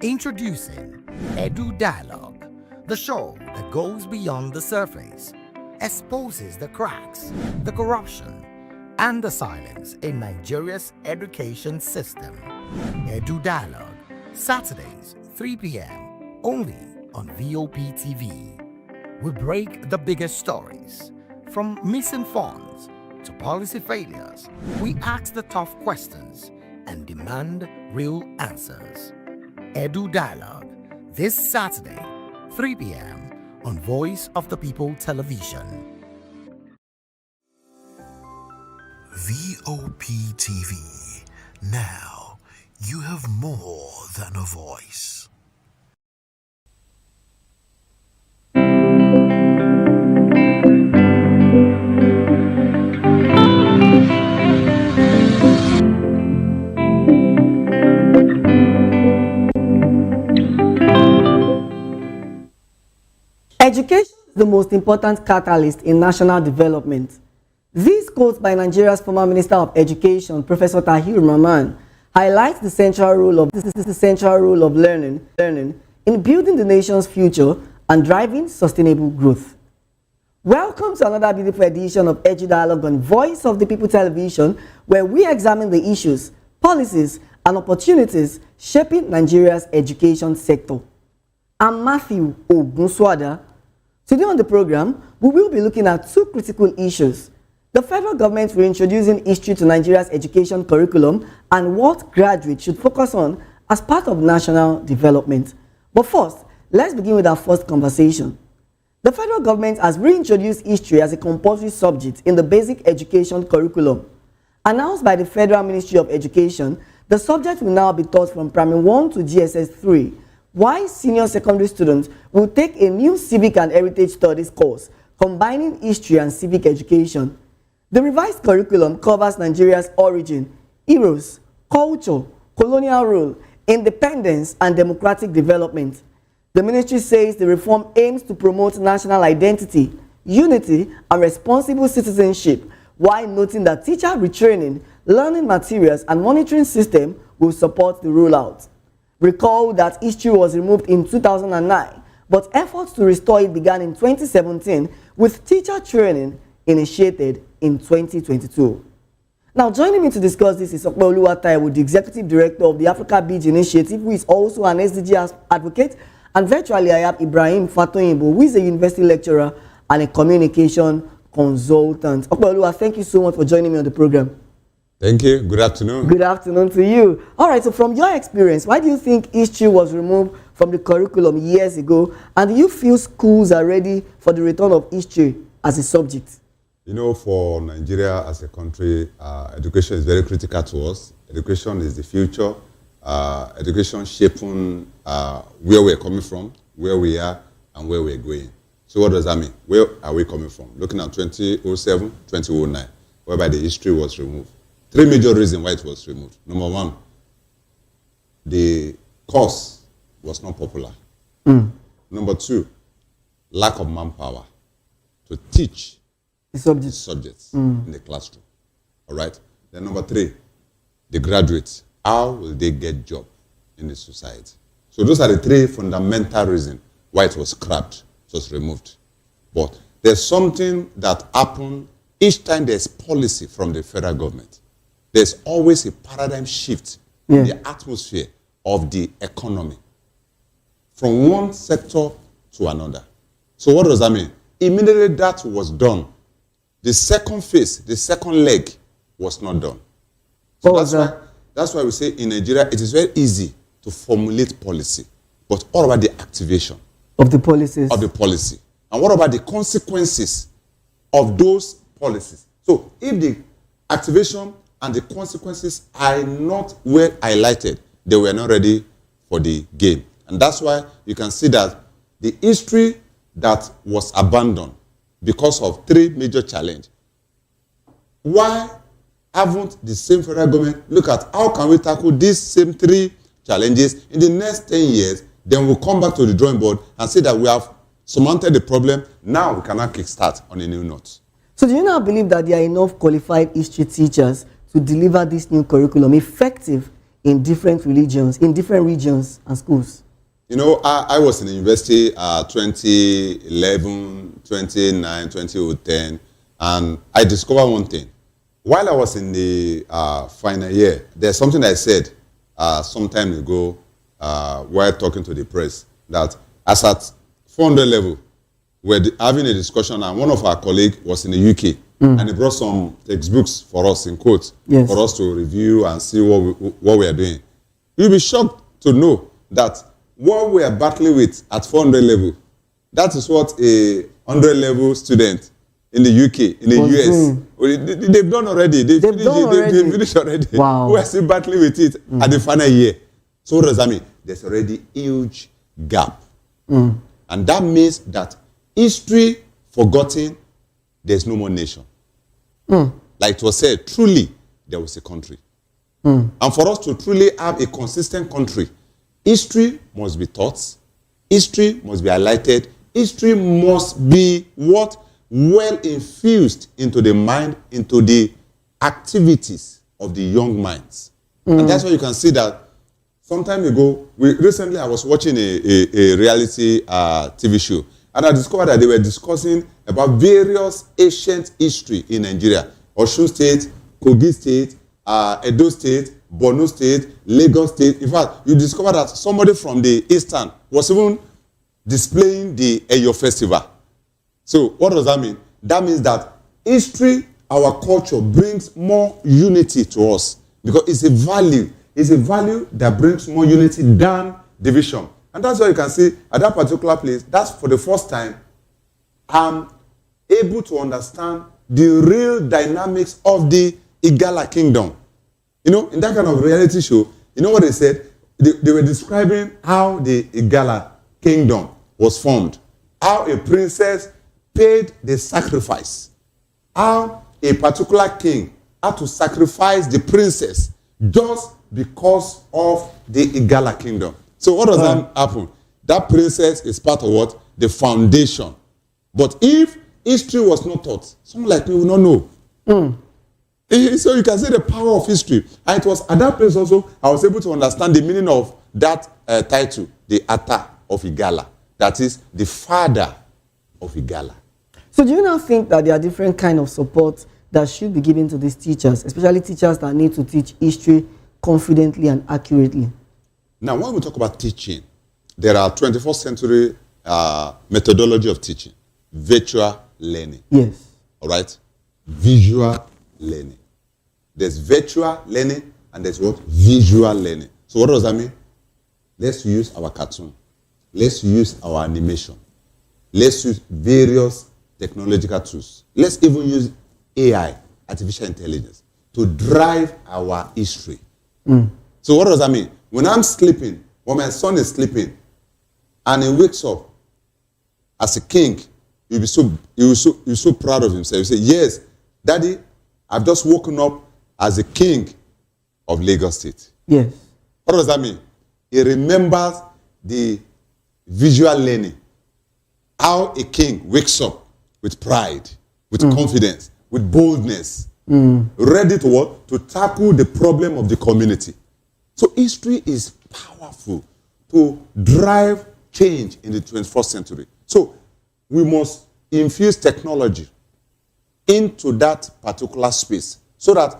[SPEAKER 3] Introducing Edu Dialogue, the show that goes beyond the surface, exposes the cracks, the corruption, and the silence in Nigeria's education system. Edu Dialogue, Saturdays, 3 p.m., only on VOP TV. We break the biggest stories, from missing funds to policy failures. We ask the tough questions and demand real answers. Edu Dialogue, this Saturday, 3 p.m. on Voice of the People Television.
[SPEAKER 13] VOP TV. Now you have more than a voice.
[SPEAKER 14] Education is the most important catalyst in national development. This quote by Nigeria's former Minister of Education, Professor Tahir Rahman, highlights the central role of learning in building the nation's future and driving sustainable growth. Welcome to another beautiful edition of Edu Dialogue on Voice of the People Television, where we examine the issues, policies, and opportunities shaping Nigeria's education sector. I'm Matthew Ogunswada. Today on the program, we will be looking at two critical issues: the federal government reintroducing history to Nigeria's education curriculum and what graduates should focus on as part of national development. But first, let's begin with our first conversation. The federal government has reintroduced history as a compulsory subject in the basic education curriculum. Announced by the Federal Ministry of Education, the subject will now be taught from Primary 1 to GSS 3, while senior secondary students will take a new civic and heritage studies course combining history and civic education. The revised curriculum covers Nigeria's origin, heroes, culture, colonial rule, independence, and democratic development. The ministry says the reform aims to promote national identity, unity, and responsible citizenship, while noting that teacher retraining, learning materials, and monitoring system will support the rollout. Recall that history was removed in 2009, but efforts to restore it began in 2017 with teacher training initiated in 2022. Now, joining me to discuss this is Okpeoluwa Taiwo, the Executive Director of the Africa Bridge Initiative, who is also an SDG advocate, and virtually I have Ibrahim Fatoyinbo, who is a university lecturer and a communication consultant. Okpeoluwa, thank you so much for joining me on the program.
[SPEAKER 17] Thank you. Good afternoon.
[SPEAKER 14] Good afternoon to you. All right, so from your experience, why do you think history was removed from the curriculum years ago? And do you feel schools are ready for the return of history as a subject?
[SPEAKER 17] You know, for Nigeria as a country, education is very critical to us. Education is the future. Education shaping where we're coming from, where we are, and where we're going. So what does that mean? Where are we coming from? Looking at 2007, 2009, whereby the history was removed. Three major reasons why it was removed. Number one, the course was not popular. Number two, lack of manpower to teach the subjects in the classroom. All right? Then number three, the graduates. How will they get job in the society? So those are the three fundamental reasons why it was scrapped, it was removed. But there's something that happened each time there's policy from the federal government. There's always a paradigm shift in the atmosphere of the economy from one sector to another. So what does that mean? Immediately that was done, the second phase, the second leg was not done. So that's why we say in Nigeria it is very easy to formulate policy, but all about the activation.
[SPEAKER 14] of the policies.
[SPEAKER 17] Of the policy. And what about the consequences of those policies? So if the activation and the consequences are not well highlighted, they were not ready for the game. And that's why you can see that the history that was abandoned because of three major challenges. Why haven't the same federal government look at how can we tackle these same three challenges in the next 10 years? Then we'll come back to the drawing board and say that we have surmounted the problem. Now we cannot kickstart on a new note.
[SPEAKER 14] So do you now believe that there are enough qualified history teachers to deliver this new curriculum effective in different religions, in different regions and schools?
[SPEAKER 17] You know, I was in the university 2011, 2009, 2010, and I discovered one thing. While I was in the final year, there's something I said some time ago while talking to the press, that as at 400 level, we're having a discussion, and one of our colleagues was in the UK, and he brought some textbooks for us, in quotes, for us to review and see what we are doing. You'll be shocked to know that what we are battling with at 400 level, that is what a 100 level student in the UK, in the US, they've done already. They've finished already.
[SPEAKER 14] Wow.
[SPEAKER 17] We are still battling with it at the final year. So what does that mean? There's already a huge gap. And that means that history forgotten, there's no more nation. Like it was said, truly, there was a country. And for us to truly have a consistent country, history must be taught, history must be highlighted, history must be what? Well infused into the mind, into the activities of the young minds. And that's why you can see that some time ago, recently I was watching a reality TV show, and I discovered that they were discussing about various ancient history in Nigeria. Osun State, Kogi State, Edo State, Borno State, Lagos State. In fact, you discover that somebody from the Eastern was even displaying the Eyo festival. So what does that mean? That means that history, our culture, brings more unity to us, because it's a value. It's a value that brings more unity than division. And that's why you can see at that particular place, that's for the first time, I'm able to understand the real dynamics of the Igala kingdom. You know, in that kind of reality show, you know what they said? They were describing how the Igala kingdom was formed, how a princess paid the sacrifice, how a particular king had to sacrifice the princess just because of the Igala kingdom. So what does that happen? That princess is part of what? The foundation. But if history was not taught, someone like me will not know. So you can see the power of history. And it was at that place also, I was able to understand the meaning of that title, the Ata of Igala. That is the father of Igala.
[SPEAKER 14] So do you now think that there are different kinds of support that should be given to these teachers, especially teachers that need to teach history confidently and accurately?
[SPEAKER 17] Now, when we talk about teaching, there are 21st century methodology of teaching. Virtual learning.
[SPEAKER 14] Yes.
[SPEAKER 17] All right? Visual learning. There's virtual learning and there's what? Visual learning. So what does that mean? Let's use our cartoon. Let's use our animation. Let's use various technological tools. Let's even use AI, artificial intelligence, to drive our history. So what does that mean? When I'm sleeping, when my son is sleeping, and he wakes up as a king, he'll be so proud of himself. He'll say, yes, Daddy, I've just woken up as a king of Lagos State.
[SPEAKER 14] Yes.
[SPEAKER 17] What does that mean? He remembers the visual learning. How a king wakes up with pride, with confidence, with boldness, ready to what? To tackle the problem of the community. So history is powerful to drive change in the 21st century. So we must infuse technology into that particular space so that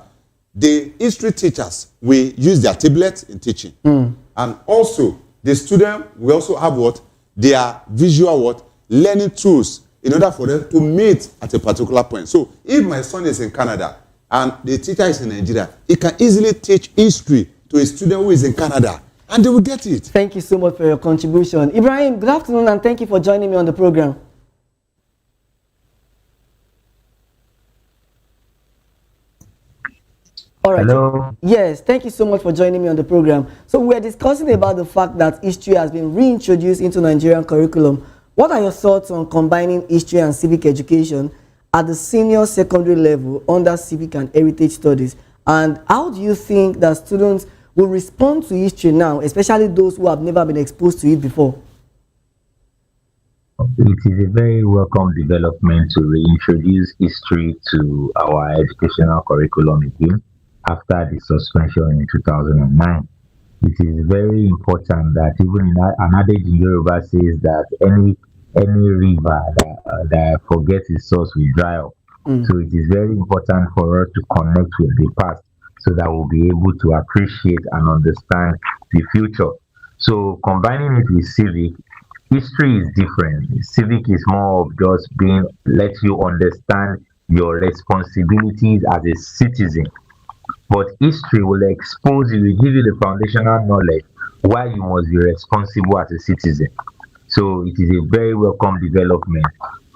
[SPEAKER 17] the history teachers will use their tablets in teaching. And also, the student will also have what? Their visual what? Learning tools in order for them to meet at a particular point. So if my son is in Canada and the teacher is in Nigeria, he can easily teach history to a student who is in Canada. and they will get it.
[SPEAKER 14] Thank you so much for your contribution. Ibrahim, good afternoon, and thank you for joining me on the program. All right.
[SPEAKER 15] Hello.
[SPEAKER 14] Yes, thank you so much for joining me on the program. So we're discussing about the fact that history has been reintroduced into Nigerian curriculum. What are your thoughts on combining history and civic education at the senior secondary level under civic and heritage studies? And how do you think that students will respond to history now, especially those who have never been exposed to it before?
[SPEAKER 15] It is a very welcome development to reintroduce history to our educational curriculum again after the suspension in 2009. It is very important that even in an adage in Yoruba says that any river that forgets its source will dry up. So it is very important for us to connect with the past so that we'll be able to appreciate and understand the future. So combining it with civic, history is different. Civic is more of just let you understand your responsibilities as a citizen. But history will expose you, will give you the foundational knowledge why you must be responsible as a citizen. So it is a very welcome development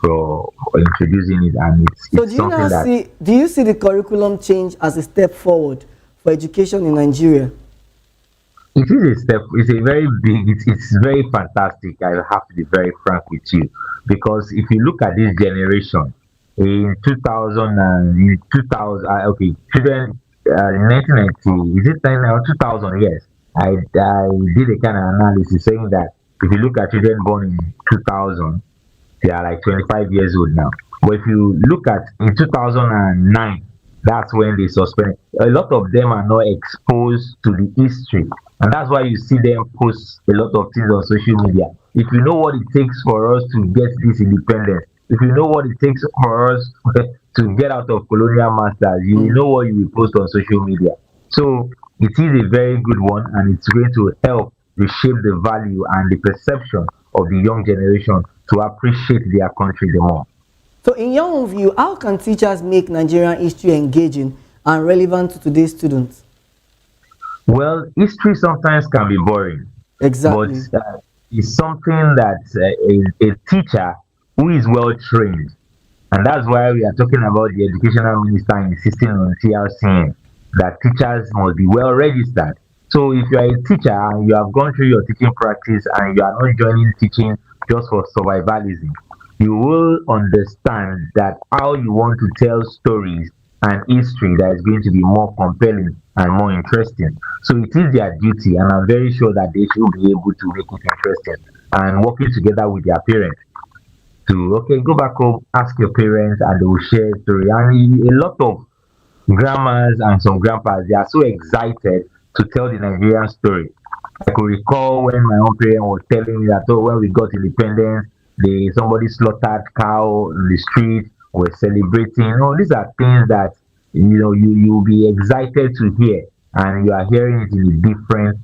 [SPEAKER 15] for introducing it, and it's something that...
[SPEAKER 14] Do you see the curriculum change as a step forward for education in Nigeria?
[SPEAKER 15] It is a step. It's a very big. It's very fantastic. I have to be very frank with you, because if you look at this generation in 2000 children in 1990, is it 2000? Yes, I did a kind of analysis saying that if you look at children born in 2000, they are like 25 years old now. But if you look at in 2009, that's when they suspended. A lot of them are not exposed to the history, and that's why you see them post a lot of things on social media. If you know what it takes for us to get this independence, if you know what it takes for us to get out of colonial masters, you know what you will post on social media. So it is a very good one, and it's going to help reshape the value and the perception of the young generation to appreciate their country the more.
[SPEAKER 14] So in your own view, how can teachers make Nigerian history engaging and relevant to today's students?
[SPEAKER 15] Well, history sometimes can be boring.
[SPEAKER 14] Exactly.
[SPEAKER 15] But it's something that a teacher who is well trained, and that's why we are talking about the educational minister insisting on TRCN, that teachers must be well registered. So if you are a teacher and you have gone through your teaching practice and you are not joining teaching just for survivalism, you will understand that how you want to tell stories and history that is going to be more compelling and more interesting. So it is their duty, and I'm very sure that they should be able to make it interesting and working together with their parents to, go back home, ask your parents, and they will share a story. And a lot of grandmas and some grandpas, they are so excited to tell the Nigerian story. I could recall when my own parent was telling me that, when we got independence, somebody slaughtered cow in the street, we're celebrating. These are things that you'll be excited to hear, and you are hearing it in a different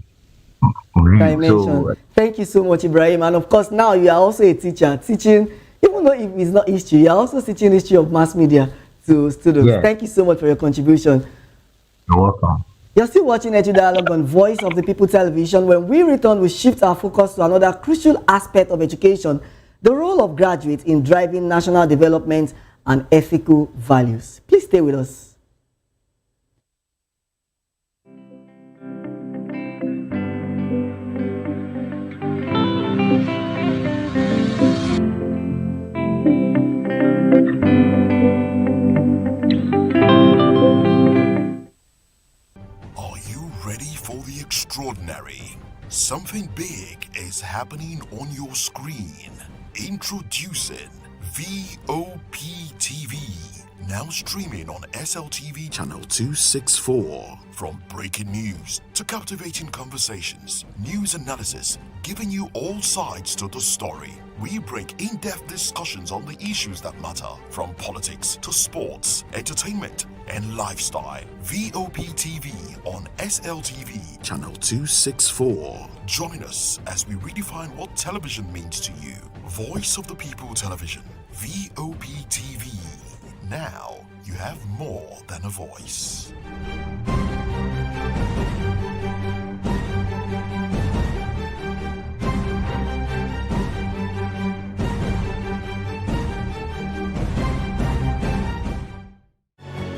[SPEAKER 14] dimension. So, thank you so much, Ibrahim. And of course, now you are also a teacher, teaching, even though if it's not history, you are also teaching history of mass media to students. Yes. Thank you so much for your contribution.
[SPEAKER 15] You're welcome.
[SPEAKER 14] You're still watching Edu Dialogue on Voice of the People Television. When we return, we shift our focus to another crucial aspect of education, the role of graduates in driving national development and ethical values. Please stay with us.
[SPEAKER 13] Are you ready for the extraordinary? Something big is happening on your screen. Introducing VOP TV, now streaming on SLTV channel 264. From breaking news to captivating conversations, news analysis, giving you all sides to the story. We break in-depth discussions on the issues that matter, from politics to sports, entertainment, and lifestyle. VOP TV on SLTV channel 264. Join us as we redefine what television means to you. Voice of the People Television, VOP TV. Now you have more than a voice.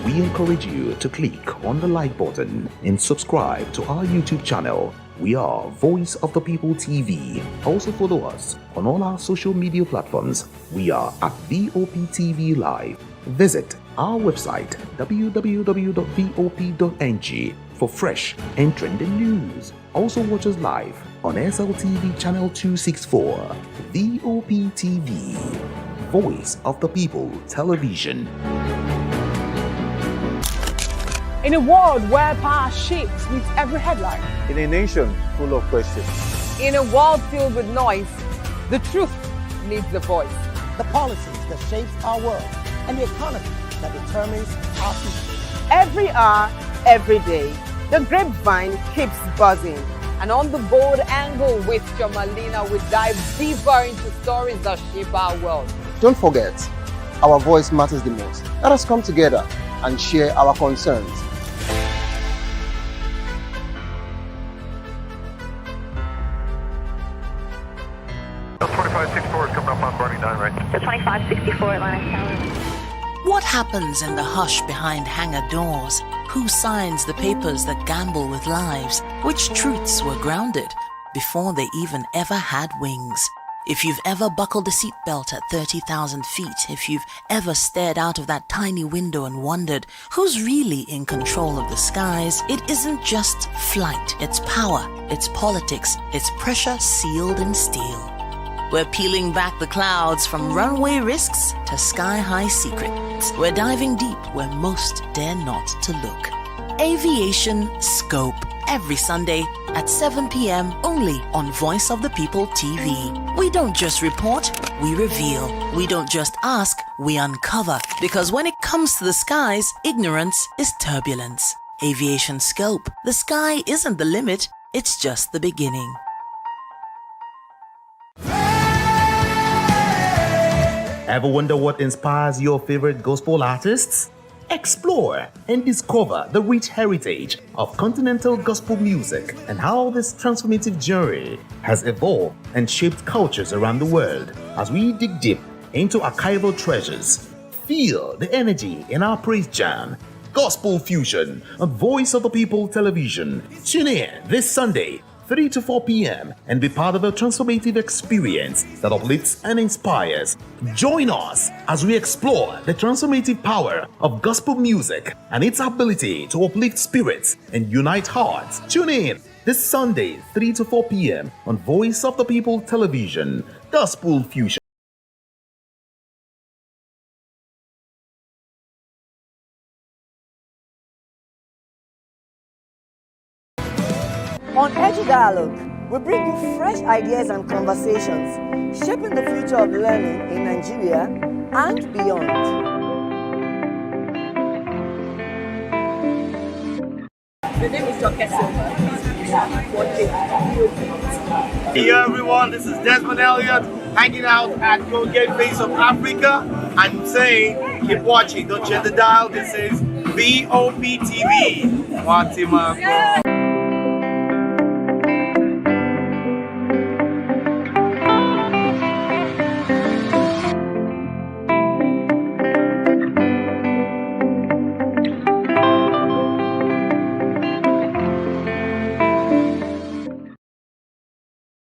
[SPEAKER 16] we encourage you to click on the like button and subscribe to our YouTube channel. We are Voice of the People TV. Also follow us on all our social media platforms. We are at VOP TV Live. Visit our website www.vop.ng for fresh and trending news. Also watch us live on SLTV channel 264. VOP TV, Voice of the People Television.
[SPEAKER 23] In a world where power shapes with every headline.
[SPEAKER 11] In a nation full of questions.
[SPEAKER 10] In a world filled with noise, the truth needs a voice.
[SPEAKER 12] The policies that shapes our world and the economy that determines our future.
[SPEAKER 24] Every hour, every day, the grapevine keeps buzzing.
[SPEAKER 10] And on the bold angle with Jomalina, we dive deeper into stories that shape our world.
[SPEAKER 1] Don't forget, our voice matters the most. Let us come together and share our concerns.
[SPEAKER 18] The 2564 is coming up on Barney 9, right?
[SPEAKER 19] The 2564 Atlantic Tower.
[SPEAKER 20] What happens in the hush behind hangar doors? Who signs the papers that gamble with lives? Which truths were grounded before they even ever had wings? If you've ever buckled a seatbelt at 30,000 feet, if you've ever stared out of that tiny window and wondered who's really in control of the skies, it isn't just flight, it's power, it's politics, it's pressure sealed in steel. We're peeling back the clouds from runway risks to sky-high secrets. We're diving deep where most dare not to look. Aviation Scope, every Sunday at 7 p.m. only on Voice of the People TV. We don't just report, we reveal. We don't just ask, we uncover. Because when it comes to the skies, ignorance is turbulence. Aviation Scope, the sky isn't the limit, it's just the beginning.
[SPEAKER 16] Ever wonder what inspires your favorite gospel artists? Explore and discover the rich heritage of continental gospel music and how this transformative journey has evolved and shaped cultures around the world. As we dig deep into archival treasures, feel the energy in our praise jam, Gospel Fusion on Voice of the People Television. Tune in this Sunday, 3 to 4 p.m. and be part of a transformative experience that uplifts and inspires. Join us as we explore the transformative power of gospel music and its ability to uplift spirits and unite hearts. Tune in this Sunday, 3 to 4 p.m. on Voice of the People Television. Gospel Fusion.
[SPEAKER 14] On Edu Dialogue, we bring you fresh ideas and conversations shaping the future of learning in Nigeria and beyond.
[SPEAKER 24] The name is Dr. Silva.
[SPEAKER 25] Hey everyone, this is Desmond Elliott hanging out at Go Get Face of Africa. I'm saying, keep watching, don't change the dial. This is VOP TV. Fatima.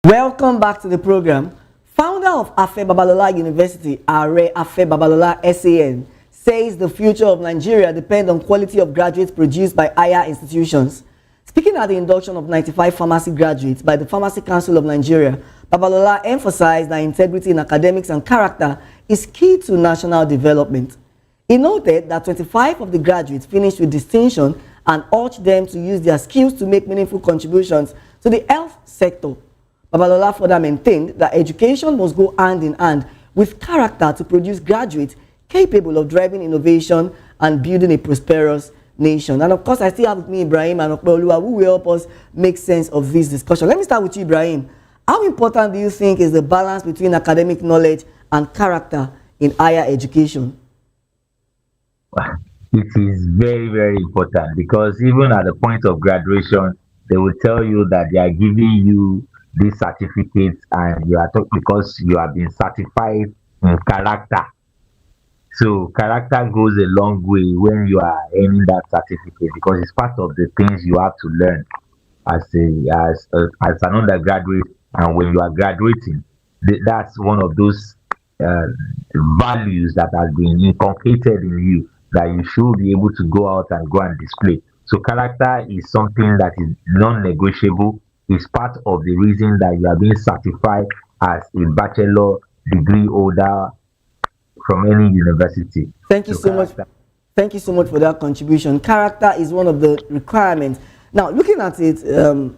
[SPEAKER 14] Welcome back to the program. Founder of Afe Babalola University, Are Afe Babalola SAN, says the future of Nigeria depends on quality of graduates produced by higher institutions. Speaking at the induction of 95 pharmacy graduates by the Pharmacy Council of Nigeria, Babalola emphasized that integrity in academics and character is key to national development. He noted that 25 of the graduates finished with distinction and urged them to use their skills to make meaningful contributions to the health sector. Babalola further maintained that education must go hand in hand with character to produce graduates capable of driving innovation and building a prosperous nation. And of course, I still have with me Ibrahim and Okpeoluwa, who will help us make sense of this discussion. Let me start with you, Ibrahim. How important do you think is the balance between academic knowledge and character in higher education?
[SPEAKER 15] It is very, very important because even at the point of graduation, they will tell you that they are giving you these certificates and you are because you have been certified in character. So character goes a long way when you are earning that certificate because it's part of the things you have to learn as an undergraduate, and when you are graduating, that's one of those uh, values that has been inculcated in you that you should be able to go out and go and display. So character is something that is non-negotiable. It's part of the reason that you are being certified as a bachelor degree holder from any university.
[SPEAKER 14] Thank you so much. Thank you so much for that contribution. Character is one of the requirements. Now, looking at it,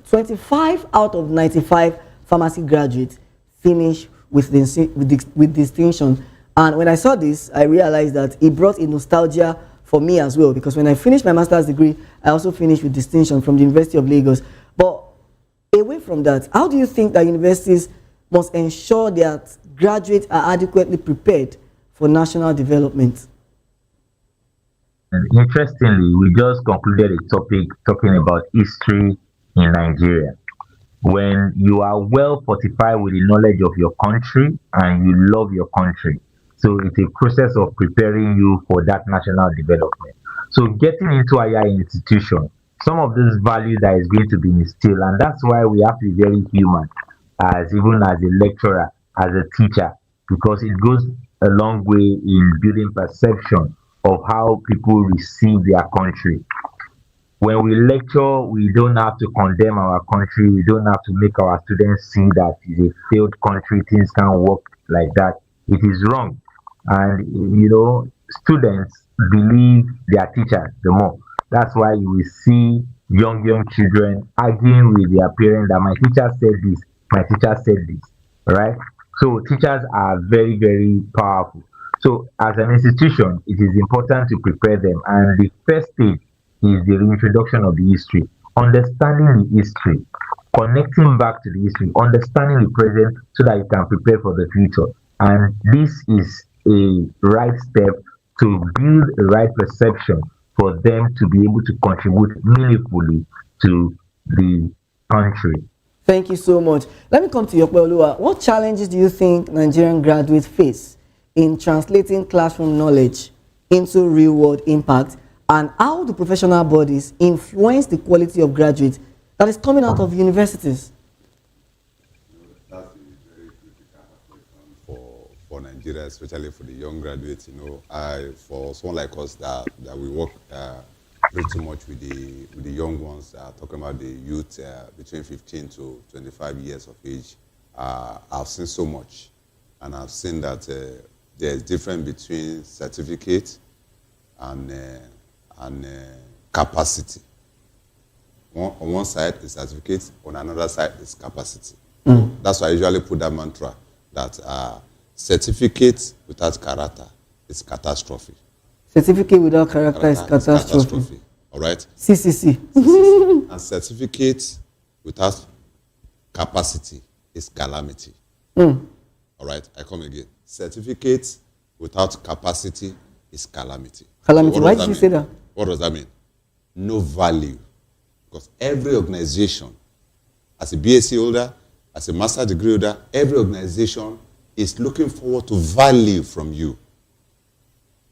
[SPEAKER 14] 25 out of 95 pharmacy graduates finish with distinction. And when I saw this, I realized that it brought a nostalgia for me as well, because when I finished my master's degree, I also finished with distinction from the University of Lagos. But away from that, how do you think that universities must ensure that graduates are adequately prepared for national development?
[SPEAKER 15] And interestingly, we just concluded a topic talking about history in Nigeria. When you are well fortified with the knowledge of your country and you love your country, so it's a process of preparing you for that national development. So getting into a higher institution, some of this value that is going to be instilled, and that's why we have to be very human, even as a lecturer, as a teacher, because it goes a long way in building perception of how people receive their country. When we lecture, we don't have to condemn our country. We don't have to make our students see that it's a failed country. Things can't work like that. It is wrong. And, students believe their teachers the more. That's why you will see young children arguing with their parents that my teacher said this, my teacher said this, right? So teachers are very, very powerful. So as an institution, it is important to prepare them. And the first stage is the reintroduction of the history, understanding the history, connecting back to the history, understanding the present so that you can prepare for the future. And this is a right step to build a right perception for them to be able to contribute meaningfully to the country.
[SPEAKER 14] Thank you so much. Let me come to Yokweoluwa. What challenges do you think Nigerian graduates face in translating classroom knowledge into real-world impact, and how do professional bodies influence the quality of graduates that is coming out of universities?
[SPEAKER 17] That's a very critical question for Nigeria, especially for the young graduates. For someone like us that we work pretty much with the young ones, talking about the youth between 15 to 25 years of age, I've seen so much, and I've seen that there's difference between certificate and capacity. On one side is certificate, on another side is capacity. That's why I usually put that mantra that certificate without character is catastrophe.
[SPEAKER 14] Certificate without character is catastrophe.
[SPEAKER 17] All right?
[SPEAKER 14] CCC.
[SPEAKER 17] And certificate without capacity is calamity. All right? I come again. Certificate without capacity is calamity.
[SPEAKER 14] Calamity. Why did you say that?
[SPEAKER 17] What does that mean? No value. Because every organization, as a BSc holder, as a master degree holder, every organization is looking forward to value from you.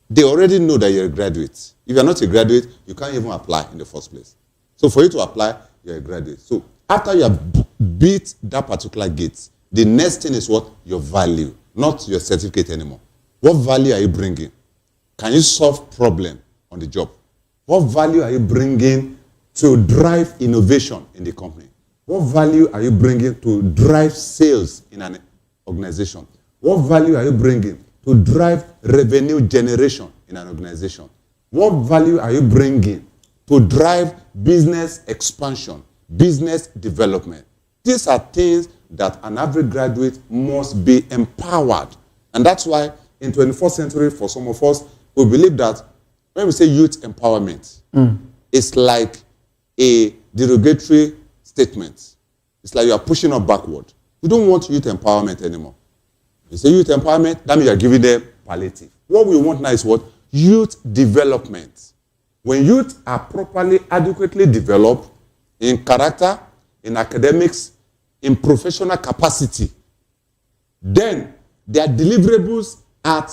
[SPEAKER 17] They already know that you're a graduate. If you're not a graduate, you can't even apply in the first place. So for you to apply, you're a graduate. So after you have beat that particular gate, the next thing is what? Your value, not your certificate anymore. What value are you bringing? Can you solve problem on the job? What value are you bringing to drive innovation in the company? What value are you bringing to drive sales in an organization? What value are you bringing to drive revenue generation in an organization? What value are you bringing to drive business expansion, business development? These are things that an average graduate must be empowered. And that's why in 21st century, for some of us, we believe that when we say youth empowerment, it's like a derogatory statement. It's like you are pushing us backward. We don't want youth empowerment anymore. You say youth empowerment, that means you are giving them palliative. What we want now is what? Youth development. When youth are properly, adequately developed in character, in academics, in professional capacity, then their deliverables at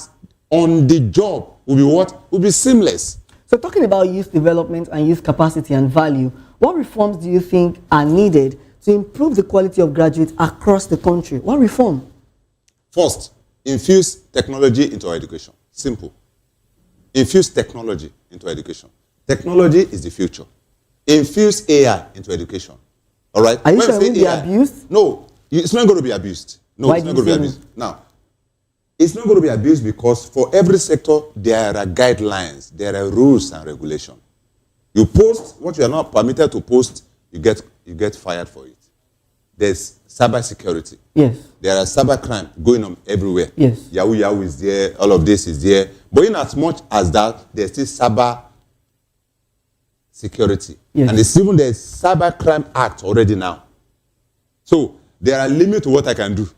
[SPEAKER 17] on the job will be what? Will be seamless.
[SPEAKER 14] So talking about youth development and youth capacity and value, what reforms do you think are needed to improve the quality of graduates across the country? What reform?
[SPEAKER 17] First, infuse technology into our education. Simple. Infuse technology into education. Technology is the future. Infuse AI into education. All right?
[SPEAKER 14] Are you sure it won't be abused?
[SPEAKER 17] No, it's not going to be abused. No,
[SPEAKER 14] Why
[SPEAKER 17] it's not going to be abused. Now, it's not going to be abused because for every sector, there are guidelines, there are rules and regulations. You post what you are not permitted to post, you get fired for it. There's cyber security.
[SPEAKER 14] Yes.
[SPEAKER 17] There are cyber crime going on everywhere.
[SPEAKER 14] Yes.
[SPEAKER 17] Yahoo is there, all of this is there. But in as much as that, there's still cyber security.
[SPEAKER 14] Yes.
[SPEAKER 17] And it's even the Cyber Crime Act already now. So there are limits to what I can do.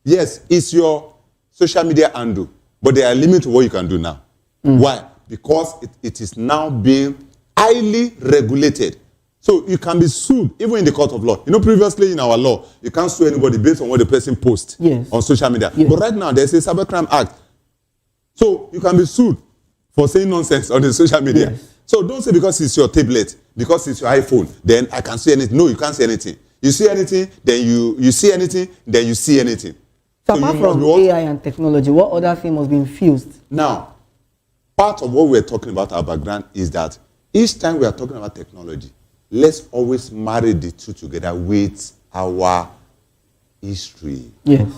[SPEAKER 17] Yes, it's your social media handle, but there are limits to what you can do now. Why? Because it is now being highly regulated. So you can be sued even in the court of law. You know, previously in our law, you can't sue anybody based on what the person posts on social media.
[SPEAKER 14] Yes.
[SPEAKER 17] But right now, there's a Cybercrime Act. So you can be sued for saying nonsense on the social media.
[SPEAKER 14] Yes.
[SPEAKER 17] So don't say because it's your tablet, because it's your iPhone, then I can see anything. No, you can't see anything. You see anything, then you see anything, then you see anything.
[SPEAKER 14] So apart from AI and technology, what other thing must be infused?
[SPEAKER 17] Now, part of what we're talking about, our background, is that each time we are talking about technology, let's always marry the two together with our history.
[SPEAKER 14] Yes.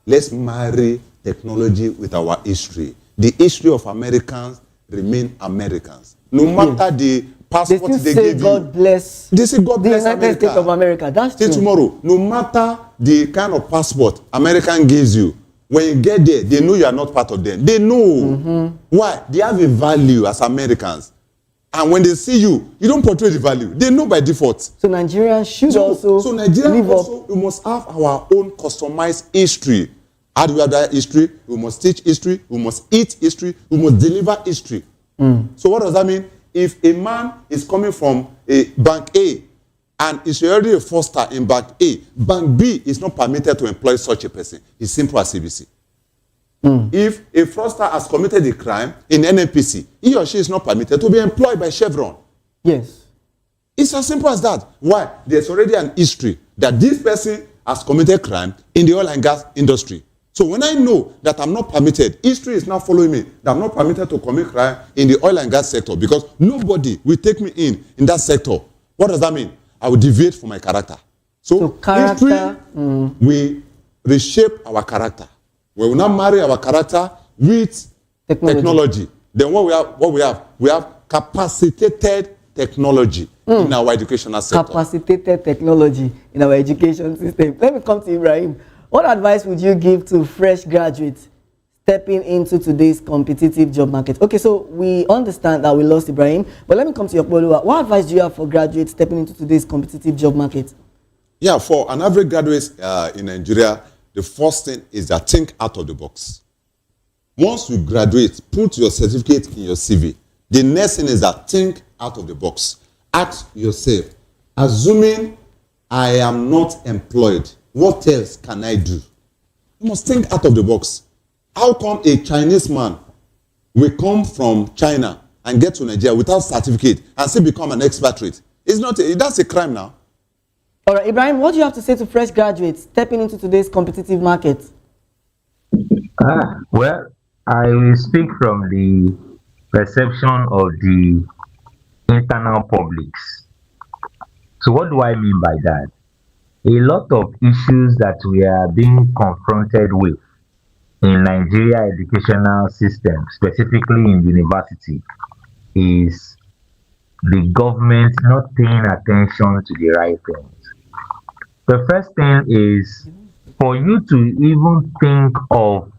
[SPEAKER 17] Let's marry technology with our history. The history of Americans remain Americans. No matter the passport they give you.
[SPEAKER 14] God bless.
[SPEAKER 17] They say God bless
[SPEAKER 14] United
[SPEAKER 17] America.
[SPEAKER 14] States of America. That's
[SPEAKER 17] Till
[SPEAKER 14] true.
[SPEAKER 17] tomorrow, no matter the kind of passport American gives you, when you get there, they know you are not part of them. They know. Why? They have a value as Americans. And when they see you, you don't portray the value. They know by default.
[SPEAKER 14] So Nigerians should also
[SPEAKER 17] So Nigerians also, we must have our own customized history. How do we have that history? We must teach history. We must eat history. We must deliver history. So what does that mean? If a man is coming from a bank A and is already a foster in bank A, bank B is not permitted to employ such a person. It's simple as CBC. If a fraudster has committed a crime in NNPC, he or she is not permitted to be employed by Chevron.
[SPEAKER 14] Yes.
[SPEAKER 17] It's as simple as that. Why? There's already an history that this person has committed crime in the oil and gas industry. So when I know that I'm not permitted, history is now following me, that I'm not permitted to commit crime in the oil and gas sector because nobody will take me in that sector. What does that mean? I will deviate from my character. So
[SPEAKER 14] character,
[SPEAKER 17] history will reshape our character. We will not marry our character with technology. Then we have capacitated technology in our educational sector.
[SPEAKER 14] Capacitated technology in our education system. Let me come to Ibrahim. What advice would you give to fresh graduates stepping into today's competitive job market? Okay, so we understand that we lost Ibrahim, but let me come to your Bolua. What advice do you have for graduates stepping into today's competitive job market?
[SPEAKER 17] Yeah, for an average graduate in Nigeria, the first thing is that think out of the box. Once you graduate, put your certificate in your CV. The next thing is that think out of the box. Ask yourself, assuming I am not employed, what else can I do? You must think out of the box. How come a Chinese man will come from China and get to Nigeria without certificate and still become an expatriate? It's not. That's a crime now.
[SPEAKER 14] All right, Ibrahim, what do you have to say to fresh graduates stepping into today's competitive market?
[SPEAKER 15] Well, I will speak from the perception of the internal publics. So what do I mean by that? A lot of issues that we are being confronted with in Nigeria educational system, specifically in university, is the government not paying attention to the right things. The first thing is for you to even think of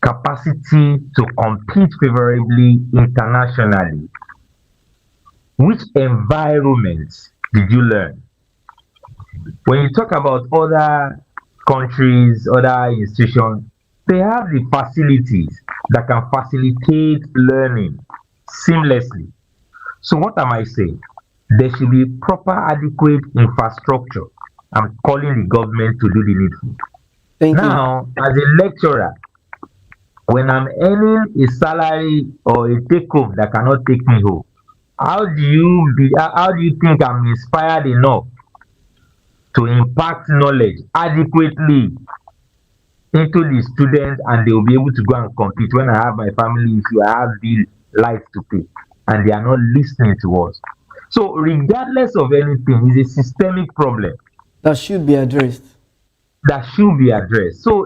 [SPEAKER 15] capacity to compete favorably internationally. Which environments did you learn? When you talk about other countries, other institutions, they have the facilities that can facilitate learning seamlessly. So what am I saying? There should be proper, adequate infrastructure. I'm calling the government to do the needful. Now, as a lecturer, when I'm earning a salary or a take home that cannot take me home, how do you think I'm inspired enough to impact knowledge adequately into the students and they will be able to go and compete when I have my family issue, I have the life to pay, and they are not listening to us? So regardless of anything, it's a systemic problem
[SPEAKER 14] that should be addressed.
[SPEAKER 15] So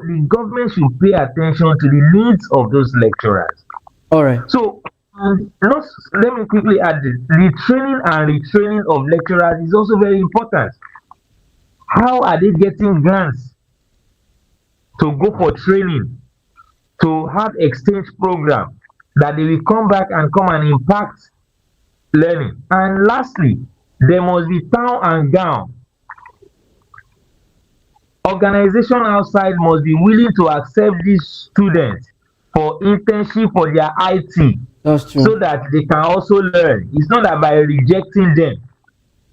[SPEAKER 15] the government should pay attention to the needs of those lecturers.
[SPEAKER 14] All right.
[SPEAKER 15] So let me quickly add this. The training and retraining of lecturers is also very important. How are they getting grants to go for training, to have exchange program that they will come back and impact learning? And lastly, there must be town and gown. Organization outside must be willing to accept these students for internship for their IT.
[SPEAKER 14] That's true.
[SPEAKER 15] So that they can also learn. It's not that by rejecting them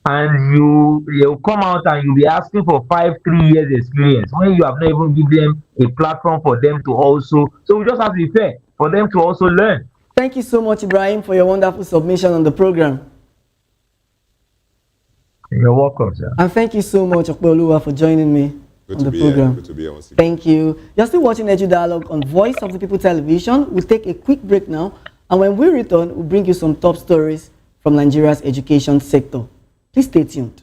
[SPEAKER 15] and you'll come out and you'll be asking for 3 years experience when you have not even given them a platform for them to also. So we just have to be fair for them to also learn.
[SPEAKER 14] Thank you so much, Ibrahim, for your wonderful submission on the program.
[SPEAKER 15] You're welcome, sir.
[SPEAKER 14] And thank you so much, Okpoluwa, for joining me on the program.
[SPEAKER 17] Good to be here.
[SPEAKER 14] Thank you. You're still watching Edu Dialogue on Voice of the People Television. We'll take a quick break now, and when we return, we'll bring you some top stories from Nigeria's education sector. Please stay tuned.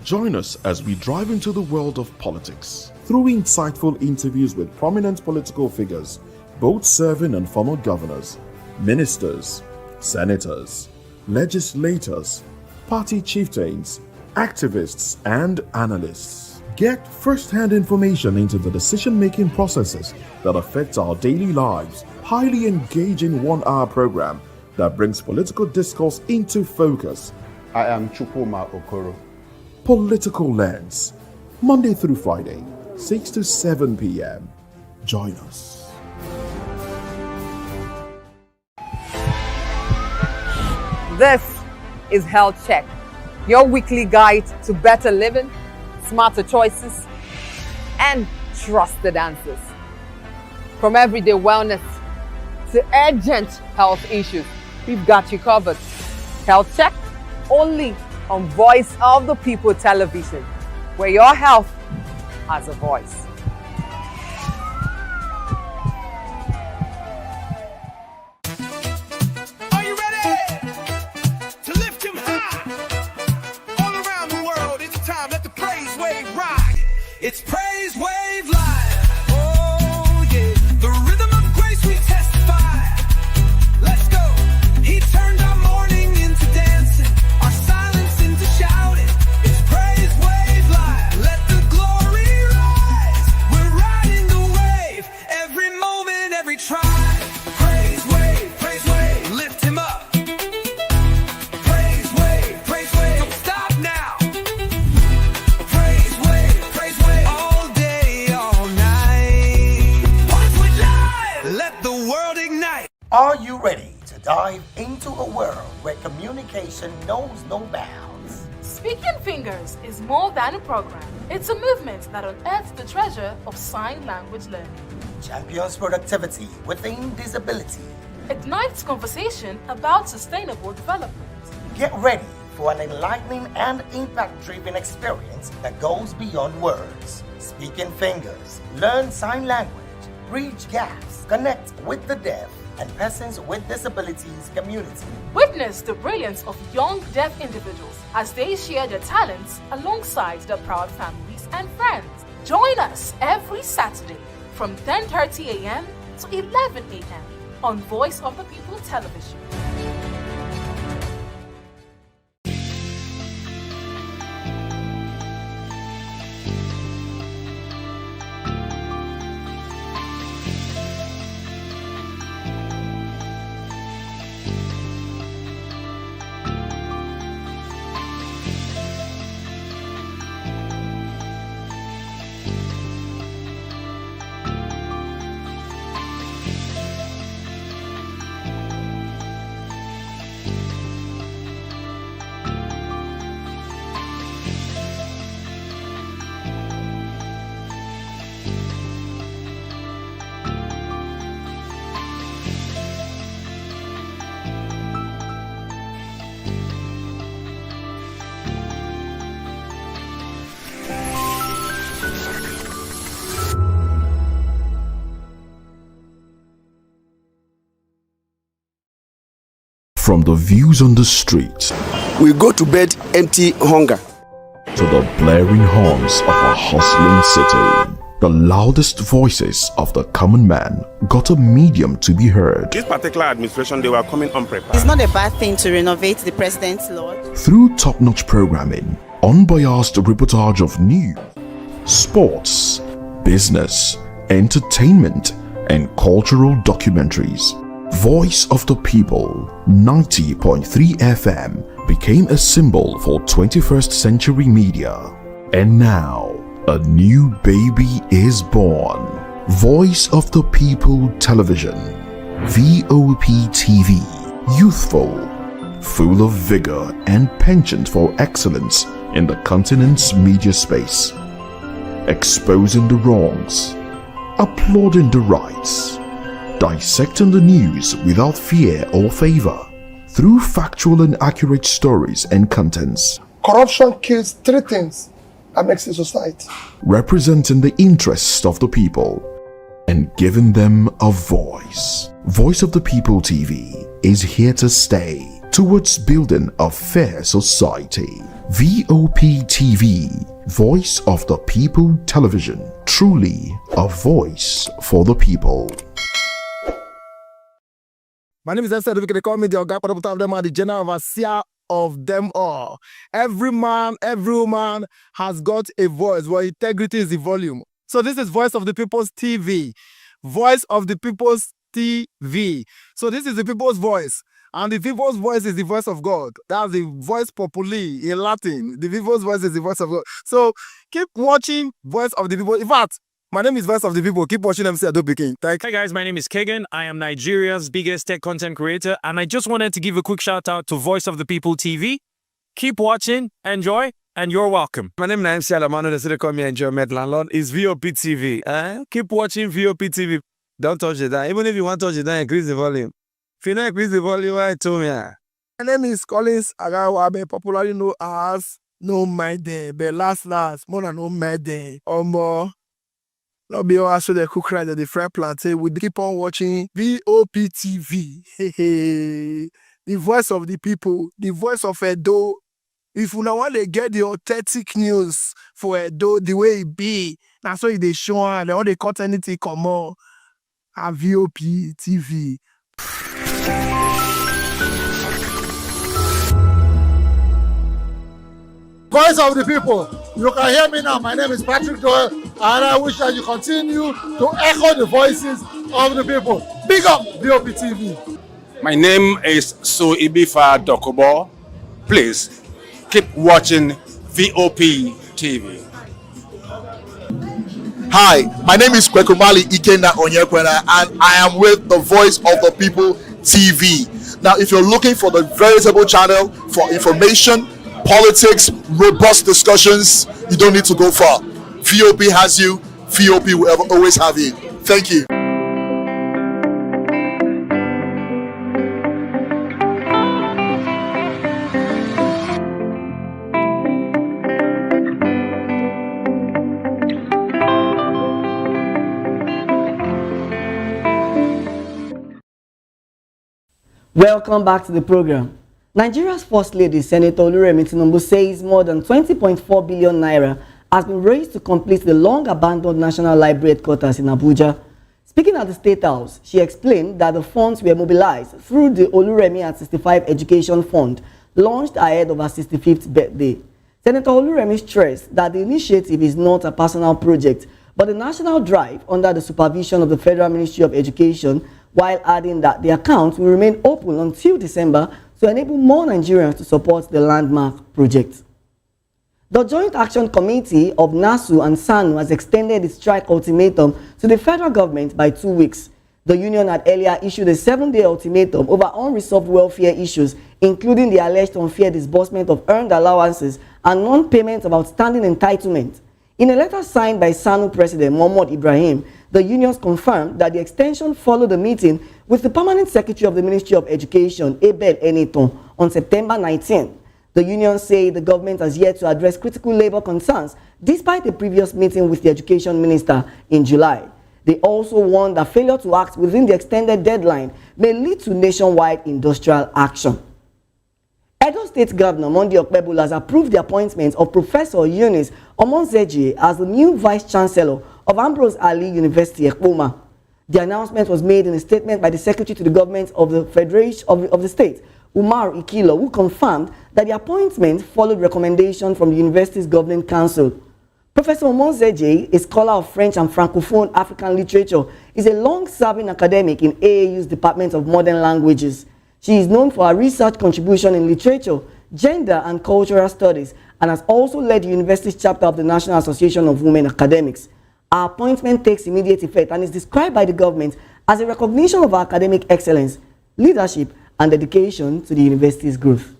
[SPEAKER 2] Join us as we drive into the world of politics through insightful interviews with prominent political figures, both serving and former governors, ministers, senators, legislators, party chieftains, activists, and analysts. Get first-hand information into the decision-making processes that affect our daily lives. Highly engaging 1-hour program that brings political discourse into focus.
[SPEAKER 4] I am Chukwuma Okoro.
[SPEAKER 2] Political Lens, Monday through Friday, 6 to 7 p.m. Join us.
[SPEAKER 10] This is Health Check, your weekly guide to better living, smarter choices, and trusted answers. From everyday wellness to urgent health issues, we've got you covered. Health Check, only on Voice of the People Television, where your health has a voice.
[SPEAKER 5] Are you ready to lift him high? All around the world, it's time. Let the praise wave ride. It's Praise Wave Live. Oh yeah, the rhythm of grace we testify. Let's go. He turned our mourning into dancing, our silence into shouting. It's Praise Wave Live. Let the glory rise. We're riding the wave. Every moment, every tribe. Praise wave, lift him up. Praise wave, don't stop now. Praise wave, all day, all night. Watch we live. Let the world ignite.
[SPEAKER 12] Are you ready to dive into a world where communication knows no bounds?
[SPEAKER 6] Speaking Fingers is more than a program. It's a movement that unearths the treasure of sign language learning.
[SPEAKER 12] Champions productivity within disability.
[SPEAKER 6] Ignites conversation about sustainable development.
[SPEAKER 12] Get ready for an enlightening and impact-driven experience that goes beyond words. Speaking Fingers. Learn sign language. Bridge gaps. Connect with the deaf and persons with disabilities community.
[SPEAKER 6] Witness the brilliance of young deaf individuals as they share their talents alongside their proud families and friends. Join us every Saturday from 10:30 a.m. to 11 a.m. on Voice of the People Television.
[SPEAKER 2] From the views on the street,
[SPEAKER 7] we go to bed empty hunger,
[SPEAKER 2] to the blaring horns of a hustling city, the loudest voices of the common man got a medium to be heard.
[SPEAKER 8] This particular administration, they were coming unprepared.
[SPEAKER 9] It's not a bad thing to renovate the president's lodge.
[SPEAKER 2] Through top-notch programming, unbiased reportage of news, sports, business, entertainment, and cultural documentaries, Voice of the People 90.3 FM became a symbol for 21st century media. And now, a new baby is born. Voice of the People Television, VOP TV, youthful, full of vigor and penchant for excellence in the continent's media space, exposing the wrongs, applauding the rights, dissecting the news without fear or favor, through factual and accurate stories and contents.
[SPEAKER 21] Corruption kills three things that makes a society.
[SPEAKER 2] Representing the interests of the people and giving them a voice. Voice of the People TV is here to stay towards building a fair society. VOP TV, Voice of the People Television, truly a voice for the people.
[SPEAKER 22] My name is Esther. They call me the Oga of them are the general overseer of them all. Every man, every woman has got a voice where integrity is the volume. So this is Voice of the People's TV. Voice of the People's TV. So this is the people's voice. And the people's voice is the voice of God. That's the voice populi in Latin. The people's voice is the voice of God. So keep watching Voice of the People. In fact, my name is Voice of the People. Keep watching MC Adobe King.
[SPEAKER 26] Hi guys, my name is Kagan. I am Nigeria's biggest tech content creator, and I just wanted to give a quick shout out to Voice of the People TV. Keep watching, enjoy, and you're welcome.
[SPEAKER 27] My name is MC Alamano. They call me Enjoyment Landlord. It's VOP TV. Keep watching VOP TV. Don't touch it down. Even if you want to touch it down, increase the volume. If you don't increase the volume, I told me.
[SPEAKER 21] My name is Collins Agawabe, popularly known as No Maiden, but last, more than No Maiden, or more. Not be all so the cook right at the fry plantain. We keep on watching VOP TV. The voice of the people, the voice of Edo. If you now want to get the authentic news for Edo, the way it be, that's why they show and all the content come on at VOP TV.
[SPEAKER 28] Voice of the People. You can hear me now. My name is Patrick Doyle, and I wish that you continue to echo the voices of the people. Big up VOP TV.
[SPEAKER 29] My name is Suibifa Dokobo. Please keep watching VOP TV.
[SPEAKER 30] Hi, my name is Kwekumali Ikenda Onyekwena, and I am with the Voice of the People TV. Now, if you're looking for the veritable channel for information, politics, robust discussions, you don't need to go far. VOP has you. VOP will always have you. Thank you.
[SPEAKER 14] Welcome back to the program. Nigeria's First Lady, Senator Oluremi Tinubu, says more than 20.4 billion naira has been raised to complete the long-abandoned National Library headquarters in Abuja. Speaking at the State House, she explained that the funds were mobilized through the Oluremi at 65 Education Fund, launched ahead of her 65th birthday. Senator Oluremi stressed that the initiative is not a personal project, but a national drive under the supervision of the Federal Ministry of Education, while adding that the account will remain open until December to enable more Nigerians to support the landmark project. The Joint Action Committee of NASU and SANU has extended its strike ultimatum to the federal government by 2 weeks. The union had earlier issued a 7-day ultimatum over unresolved welfare issues, including the alleged unfair disbursement of earned allowances and non-payment of outstanding entitlement. In a letter signed by SANU President Mohamed Ibrahim, the unions confirmed that the extension followed a meeting with the Permanent Secretary of the Ministry of Education, Abel Eniton, on September 19. The unions say the government has yet to address critical labor concerns, despite a previous meeting with the Education Minister in July. They also warned that failure to act within the extended deadline may lead to nationwide industrial action. Edo State Governor Monday Okpebholo has approved the appointment of Professor Eunice Omonzeje as the new Vice Chancellor of Ambrose Ali University, Ekpoma. The announcement was made in a statement by the Secretary to the Government of the Federation of the State, Umar Ikilo, who confirmed that the appointment followed recommendation from the university's governing council. Professor Omonzeje, a scholar of French and Francophone African literature, is a long-serving academic in AAU's Department of Modern Languages. She is known for her research contribution in literature, gender and cultural studies, and has also led the university's chapter of the National Association of Women Academics. Her appointment takes immediate effect and is described by the government as a recognition of her academic excellence, leadership, and dedication to the university's growth.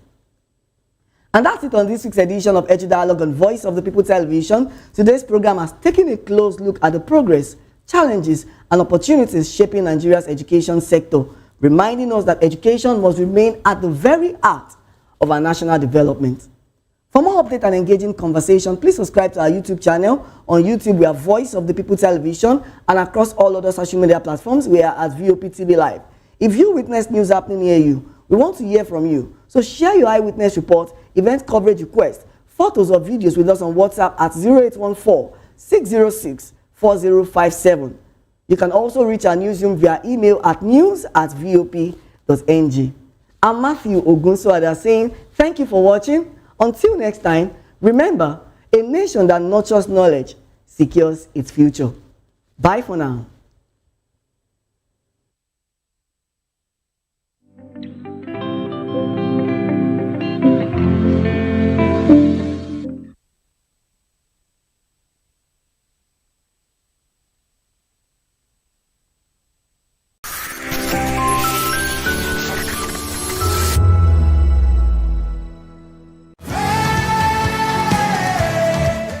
[SPEAKER 14] And that's it on this week's edition of Edu Dialogue on Voice of the People Television. Today's program has taken a close look at the progress, challenges, and opportunities shaping Nigeria's education sector, reminding us that education must remain at the very heart of our national development. For more update and engaging conversation, please subscribe to our YouTube channel. On YouTube, we are Voice of the People Television, and across all other social media platforms, we are at VOP TV Live. If you witness news happening near you, we want to hear from you. So share your eyewitness report, event coverage request, photos or videos with us on WhatsApp at 0814-606-4057. You can also reach our newsroom via email at news@vop.ng. I'm Matthew Ogunsoada saying thank you for watching. Until next time, remember, a nation that nurtures knowledge secures its future. Bye for now.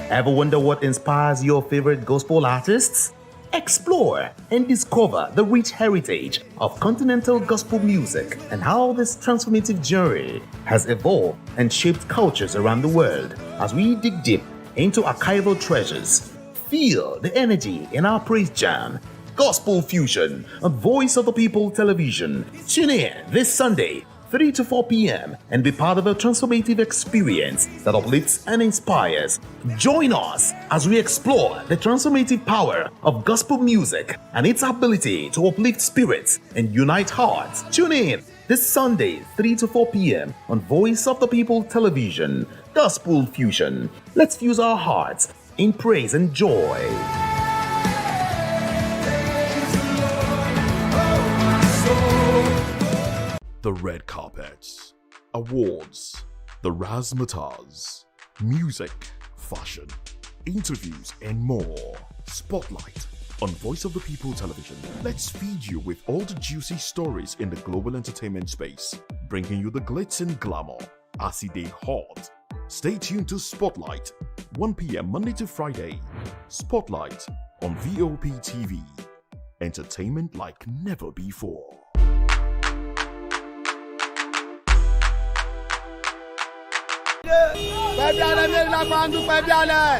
[SPEAKER 1] Ever wonder what inspires your favorite gospel artists? Explore and discover the rich heritage of continental gospel music and how this transformative journey has evolved and shaped cultures around the world. As we dig deep into archival treasures, feel the energy in our praise jam, Gospel Fusion on Voice of the People Television. Tune in this Sunday, 3 to 4 p.m. and be part of a transformative experience that uplifts and inspires. Join us as we explore the transformative power of gospel music and its ability to uplift spirits and unite hearts. Tune in this Sunday, 3 to 4 p.m. on Voice of the People Television. Gospel Fusion. Let's fuse our hearts in praise and joy.
[SPEAKER 2] The red carpets, awards, the razzmatazz, music, fashion, interviews, and more. Spotlight on Voice of the People Television. Let's feed you with all the juicy stories in the global entertainment space, bringing you the glitz and glamour as it dey hot. Stay tuned to Spotlight, 1 p.m. Monday to Friday. Spotlight on VOP TV. Entertainment like never before.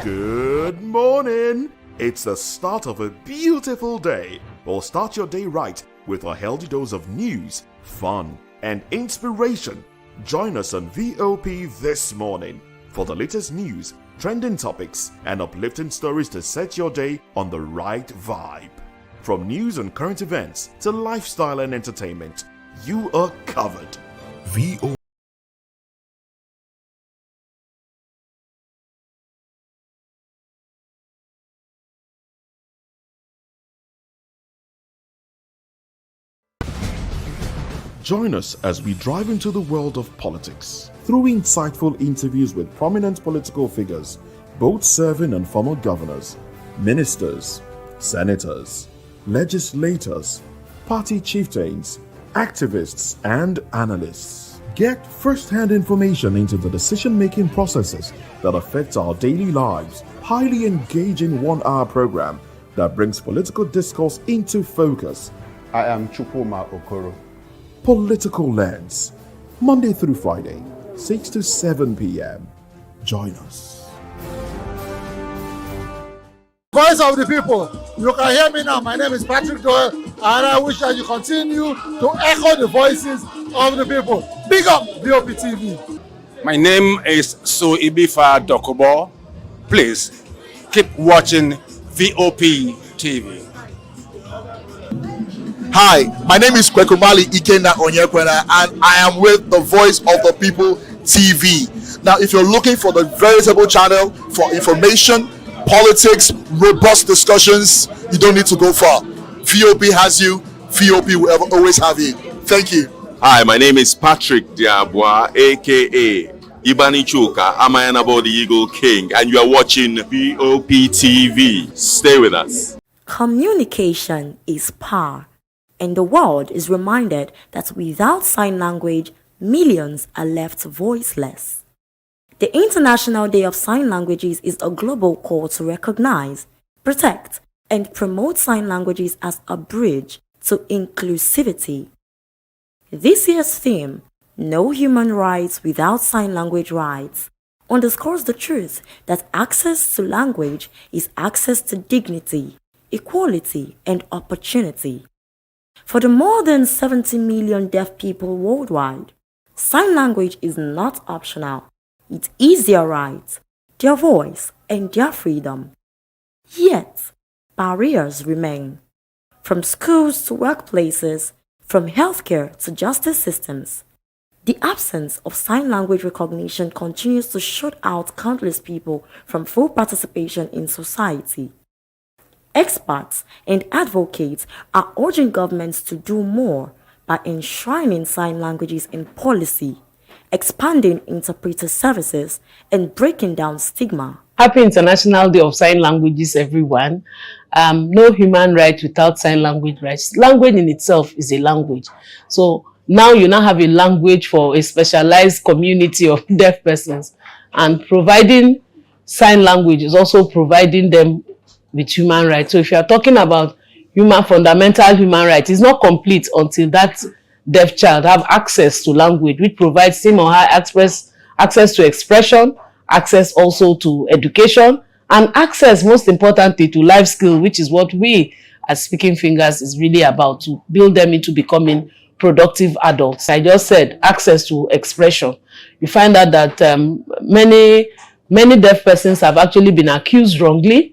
[SPEAKER 2] Good morning. It's the start of a beautiful day. Well, start your day right with a healthy dose of news, fun, and inspiration. Join us on VOP this morning for the latest news, trending topics, and uplifting stories to set your day on the right vibe. From news and current events to lifestyle and entertainment, you are covered. VOP. Join us as we drive into the world of politics through insightful interviews with prominent political figures, both serving and former governors, ministers, senators, legislators, party chieftains, activists, and analysts. Get first-hand information into the decision-making processes that affect our daily lives. Highly engaging one-hour program that brings political discourse into focus.
[SPEAKER 4] I am Chukwuma Okoro.
[SPEAKER 2] Political Lens, Monday through Friday, 6 to 7 p.m. Join us.
[SPEAKER 28] Voice of the People. You can hear me now. My name is Patrick Doyle, and I wish that you continue to echo the voices of the people. Big up VOP TV.
[SPEAKER 29] My name is So Ibifa Dokobo. Please keep watching VOP TV.
[SPEAKER 30] Hi, my name is Kwekumali Ikenna Onyekwena, and I am with the Voice of the People TV. Now, if you're looking for the veritable channel for information, politics, robust discussions, you don't need to go far. VOP has you. VOP will always have you. Thank you.
[SPEAKER 3] Hi, my name is Patrick Diabwa, aka Ibani Chuka, Amayanabo the Eagle King, and you are watching VOP TV. Stay with us.
[SPEAKER 11] Communication is power, and the world is reminded that without sign language, millions are left voiceless. The International Day of Sign Languages is a global call to recognize, protect, and promote sign languages as a bridge to inclusivity. This year's theme, No Human Rights Without Sign Language Rights, underscores the truth that access to language is access to dignity, equality, and opportunity. For the more than 70 million deaf people worldwide, sign language is not optional. It is their right, their voice, and their freedom. Yet, barriers remain. From schools to workplaces, from healthcare to justice systems, the absence of sign language recognition continues to shut out countless people from full participation in society. Experts and advocates are urging governments to do more by enshrining sign languages in policy, expanding interpreter services, and breaking down stigma.
[SPEAKER 13] Happy International Day of Sign Languages, everyone. No human right without sign language rights. Language in itself is a language. So now you now have a language for a specialized community of deaf persons, and providing sign language is also providing them with human rights. So if you are talking about fundamental human rights, it's not complete until that deaf child have access to language, which provides him or her access to expression, access also to education, and access, most importantly, to life skill, which is what we as Speaking Fingers is really about, to build them into becoming productive adults. I just said access to expression. You find out that many deaf persons have actually been accused wrongly,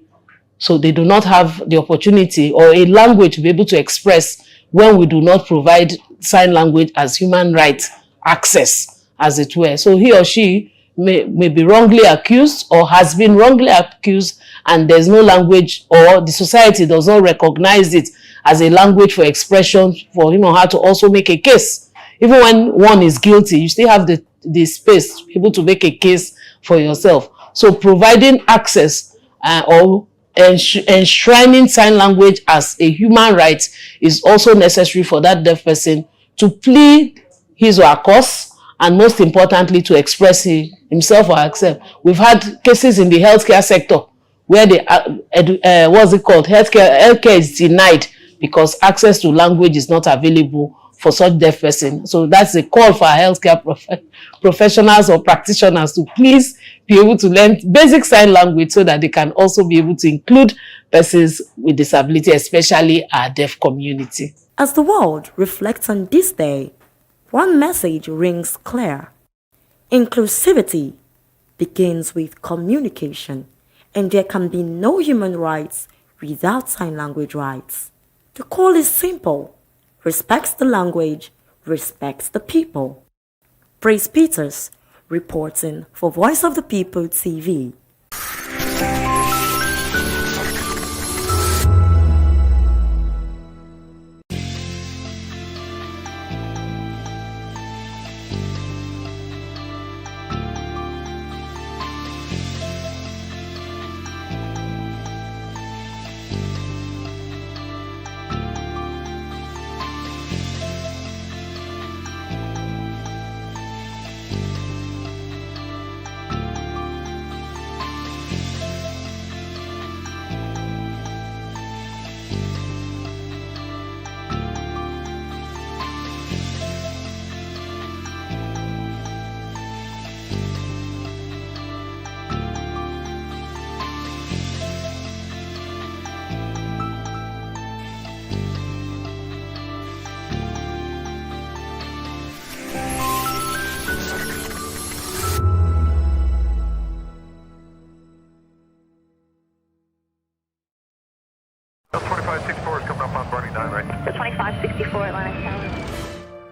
[SPEAKER 13] so they do not have the opportunity or a language to be able to express when we do not provide sign language as human right access, as it were. So he or she may be wrongly accused or has been wrongly accused, and there's no language, or the society does not recognize it as a language for expression for him or her to also make a case. Even when one is guilty, you still have the space to be able to make a case for yourself. So providing access or enshrining sign language as a human right is also necessary for that deaf person to plead his or her cause, and most importantly, to express himself or herself. We've had cases in the healthcare sector where healthcare is denied because access to language is not available for such deaf person. So that's a call for our healthcare professionals or practitioners to please be able to learn basic sign language so that they can also be able to include persons with disability, especially our deaf community.
[SPEAKER 11] As the world reflects on this day, one message rings clear. Inclusivity begins with communication, and there can be no human rights without sign language rights. The call is simple. Respects the language, respects the people. Praise Peters, reporting for Voice of the People TV.
[SPEAKER 10] 2564 is coming up on Barney 9, right?
[SPEAKER 15] The 2564 Atlantic Tower.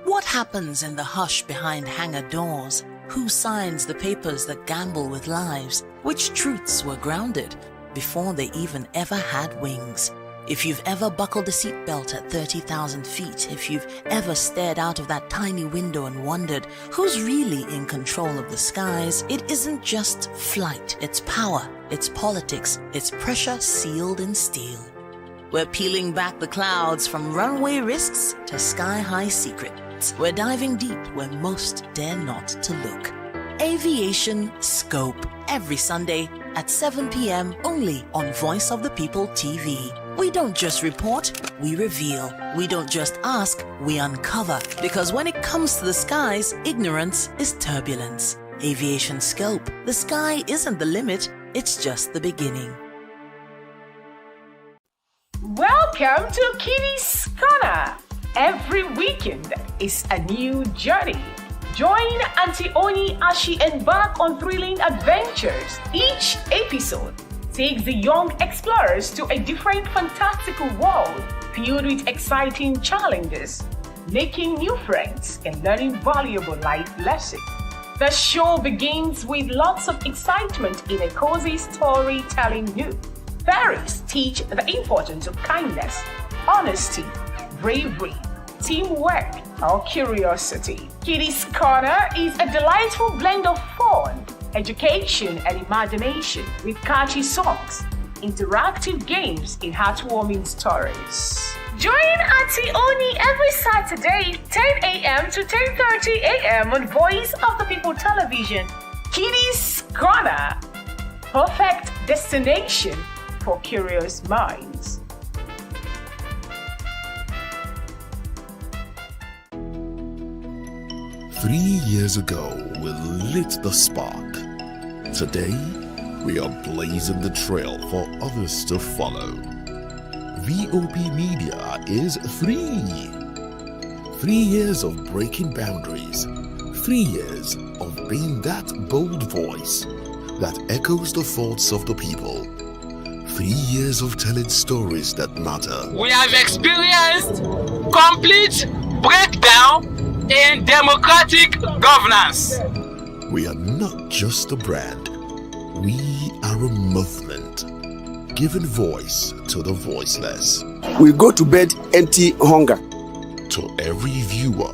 [SPEAKER 16] What happens in the hush behind hangar doors? Who signs the papers that gamble with lives? Which truths were grounded before they even ever had wings? If you've ever buckled a seatbelt at 30,000 feet, if you've ever stared out of that tiny window and wondered who's really in control of the skies, it isn't just flight, it's power, it's politics, it's pressure sealed in steel. We're peeling back the clouds from runway risks to sky-high secrets. We're diving deep where most dare not to look. Aviation Scope, every Sunday at 7 p.m. only on Voice of the People TV. We don't just report, we reveal. We don't just ask, we uncover. Because when it comes to the skies, ignorance is turbulence. Aviation Scope, the sky isn't the limit, it's just the beginning.
[SPEAKER 6] Welcome to Kitty's Corner. Every weekend is a new journey. Join Auntie Oni as she embarks on thrilling adventures. Each episode takes the young explorers to a different fantastical world filled with exciting challenges, making new friends and learning valuable life lessons. The show begins with lots of excitement in a cozy storytelling mood. Fairies teach the importance of kindness, honesty, bravery, teamwork, or curiosity. Kitty's Corner is a delightful blend of fun, education, and imagination with catchy songs, interactive games, and heartwarming stories. Join Auntie Oni every Saturday, 10 a.m. to 10:30 a.m. on Voice of the People Television. Kitty's Corner, perfect destination for curious minds.
[SPEAKER 2] Three years ago, we lit the spark. Today, we are blazing the trail for others to follow. VOP Media is free. 3 years of breaking boundaries. 3 years of being that bold voice that echoes the thoughts of the people. 3 years of telling stories that matter.
[SPEAKER 17] We have experienced complete breakdown in democratic governance.
[SPEAKER 2] We are not just a brand. We are a movement, giving voice to the voiceless.
[SPEAKER 7] We go to bed empty hunger.
[SPEAKER 2] To every viewer,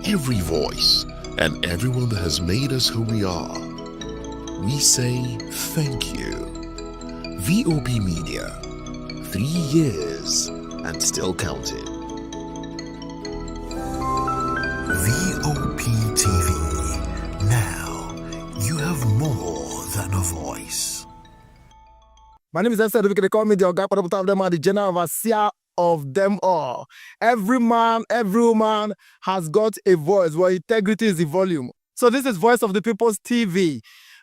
[SPEAKER 2] every voice, and everyone that has made us who we are, we say thank you. VOP Media, 3 years and still counting. VOP TV. Now you have more than a voice.
[SPEAKER 22] My name is Esther. They call me the Oga, but of them are the general overseer of them all. Every man, every woman has got a voice where integrity is the volume. So this is Voice of the People's TV.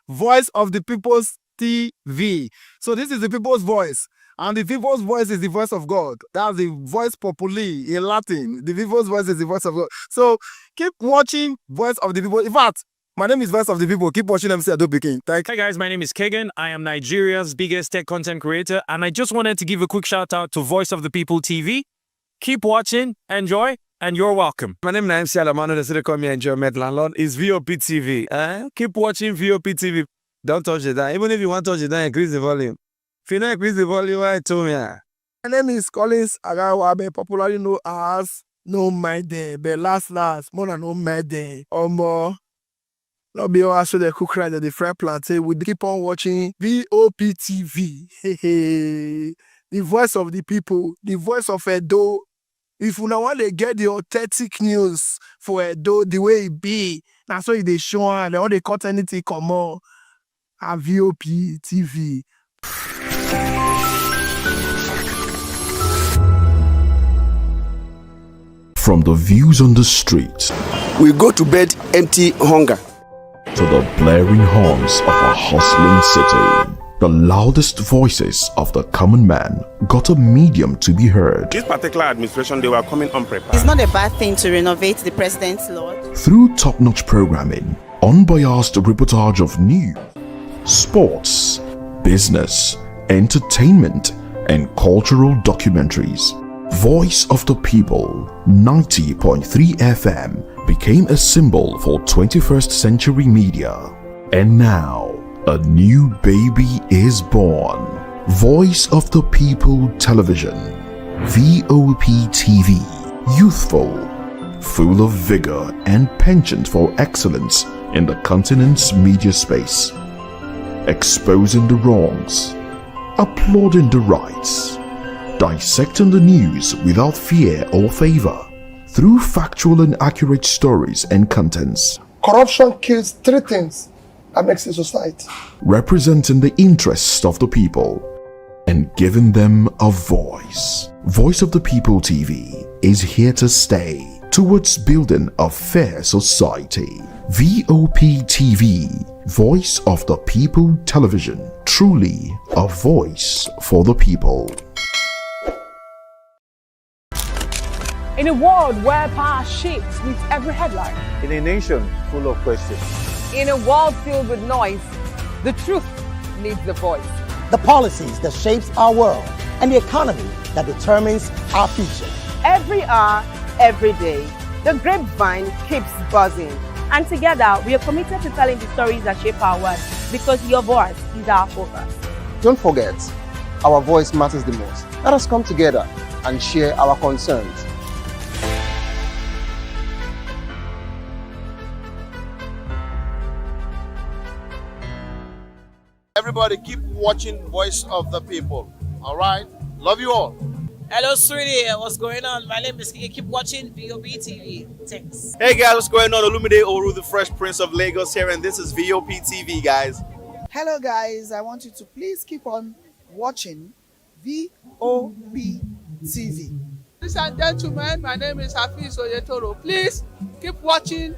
[SPEAKER 22] Voice of the People's TV. So this is the people's voice. And the people's voice is the voice of God. That's the voice populi in Latin. The people's voice is the voice of God. So keep watching Voice of the People. In fact, my name is Voice of the People. Keep watching MC Ado Pikin.
[SPEAKER 26] Hi guys, my name is Kegan. I am Nigeria's biggest tech content creator, and I just wanted to give a quick shout out to Voice of the People TV. Keep watching, enjoy, and you're welcome.
[SPEAKER 27] My name is MC Alamano. They say they call me Enjoy Landlord. It's VOP TV. Keep watching VOP TV. Don't touch the dial. Even if you want to touch the dial, increase the volume. If you don't increase the volume, I told me.
[SPEAKER 21] My name is Collins Agawabe, popularly known as No Maiden, but last, more than No Maiden. Or more. Not be also the cook right at the fry plantain. We keep on watching VOP TV. The voice of the people, the voice of Edo. If you now want to get the authentic news for Edo, the way it be, that's why they show and all they cut anything come on. At VOP TV.
[SPEAKER 2] From the views on the street,
[SPEAKER 7] we go to bed empty hunger,
[SPEAKER 2] to the blaring horns of a hustling city, the loudest voices of the common man got a medium to be heard.
[SPEAKER 8] This particular administration, they were coming unprepared.
[SPEAKER 9] It's not a bad thing to renovate the president's lodge.
[SPEAKER 2] Through top-notch programming, unbiased reportage of news, sports, business, entertainment, and cultural documentaries. Voice of the People 90.3 FM became a symbol for 21st century media. And now, a new baby is born. Voice of the People Television, VOP TV, youthful, full of vigor and penchant for excellence in the continent's media space, exposing the wrongs, applauding the rights, dissecting the news without fear or favor, through factual and accurate stories and contents.
[SPEAKER 28] Corruption kills three things that makes a society.
[SPEAKER 2] Representing the interests of the people and giving them a voice. Voice of the People TV is here to stay towards building a fair society. VOP TV, Voice of the People Television, truly a voice for the people.
[SPEAKER 1] In a world where power shapes with every headline.
[SPEAKER 5] In a nation full of questions.
[SPEAKER 1] In a world filled with noise, the truth needs a voice.
[SPEAKER 12] The policies that shapes our world and the economy that determines our future.
[SPEAKER 1] Every hour, every day, the grapevine keeps buzzing.
[SPEAKER 9] And together, we are committed to telling the stories that shape our world, because your voice is our focus.
[SPEAKER 5] Don't forget, our voice matters the most. Let us come together and share our concerns.
[SPEAKER 30] Everybody keep watching Voice of the People. All right? Love you all.
[SPEAKER 14] Hello, sweetie. What's going on? My name is Kiki. Keep watching VOP TV. Thanks.
[SPEAKER 18] Hey, guys. What's going on? Olumide Oru, the Fresh Prince of Lagos here, and this is VOP TV, guys.
[SPEAKER 19] Hello, guys. I want you to please keep on watching VOP TV.
[SPEAKER 20] Ladies and gentlemen, my name is Hafiz Oyetoro. Please keep watching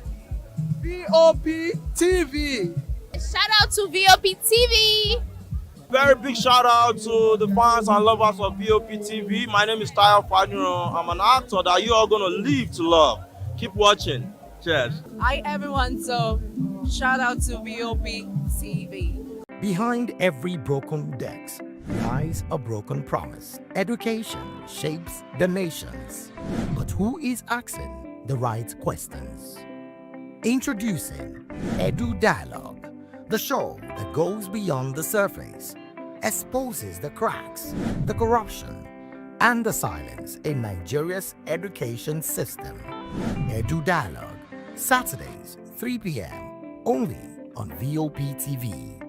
[SPEAKER 20] VOP TV.
[SPEAKER 23] Shout out to VOP TV.
[SPEAKER 27] Very big shout out to the fans and lovers of VOP TV. My name is Tayo Faduro. I'm an actor that you are going to live to love. Keep watching. Cheers.
[SPEAKER 23] Hi everyone, so shout out to VOP TV.
[SPEAKER 24] Behind every broken desk lies a broken promise. Education shapes the nations. But who is asking the right questions? Introducing Edu Dialogue, the show that goes beyond the surface, exposes the cracks, the corruption, and the silence in Nigeria's education system. Edu Dialogue, Saturdays, 3 p.m., only on VOP TV.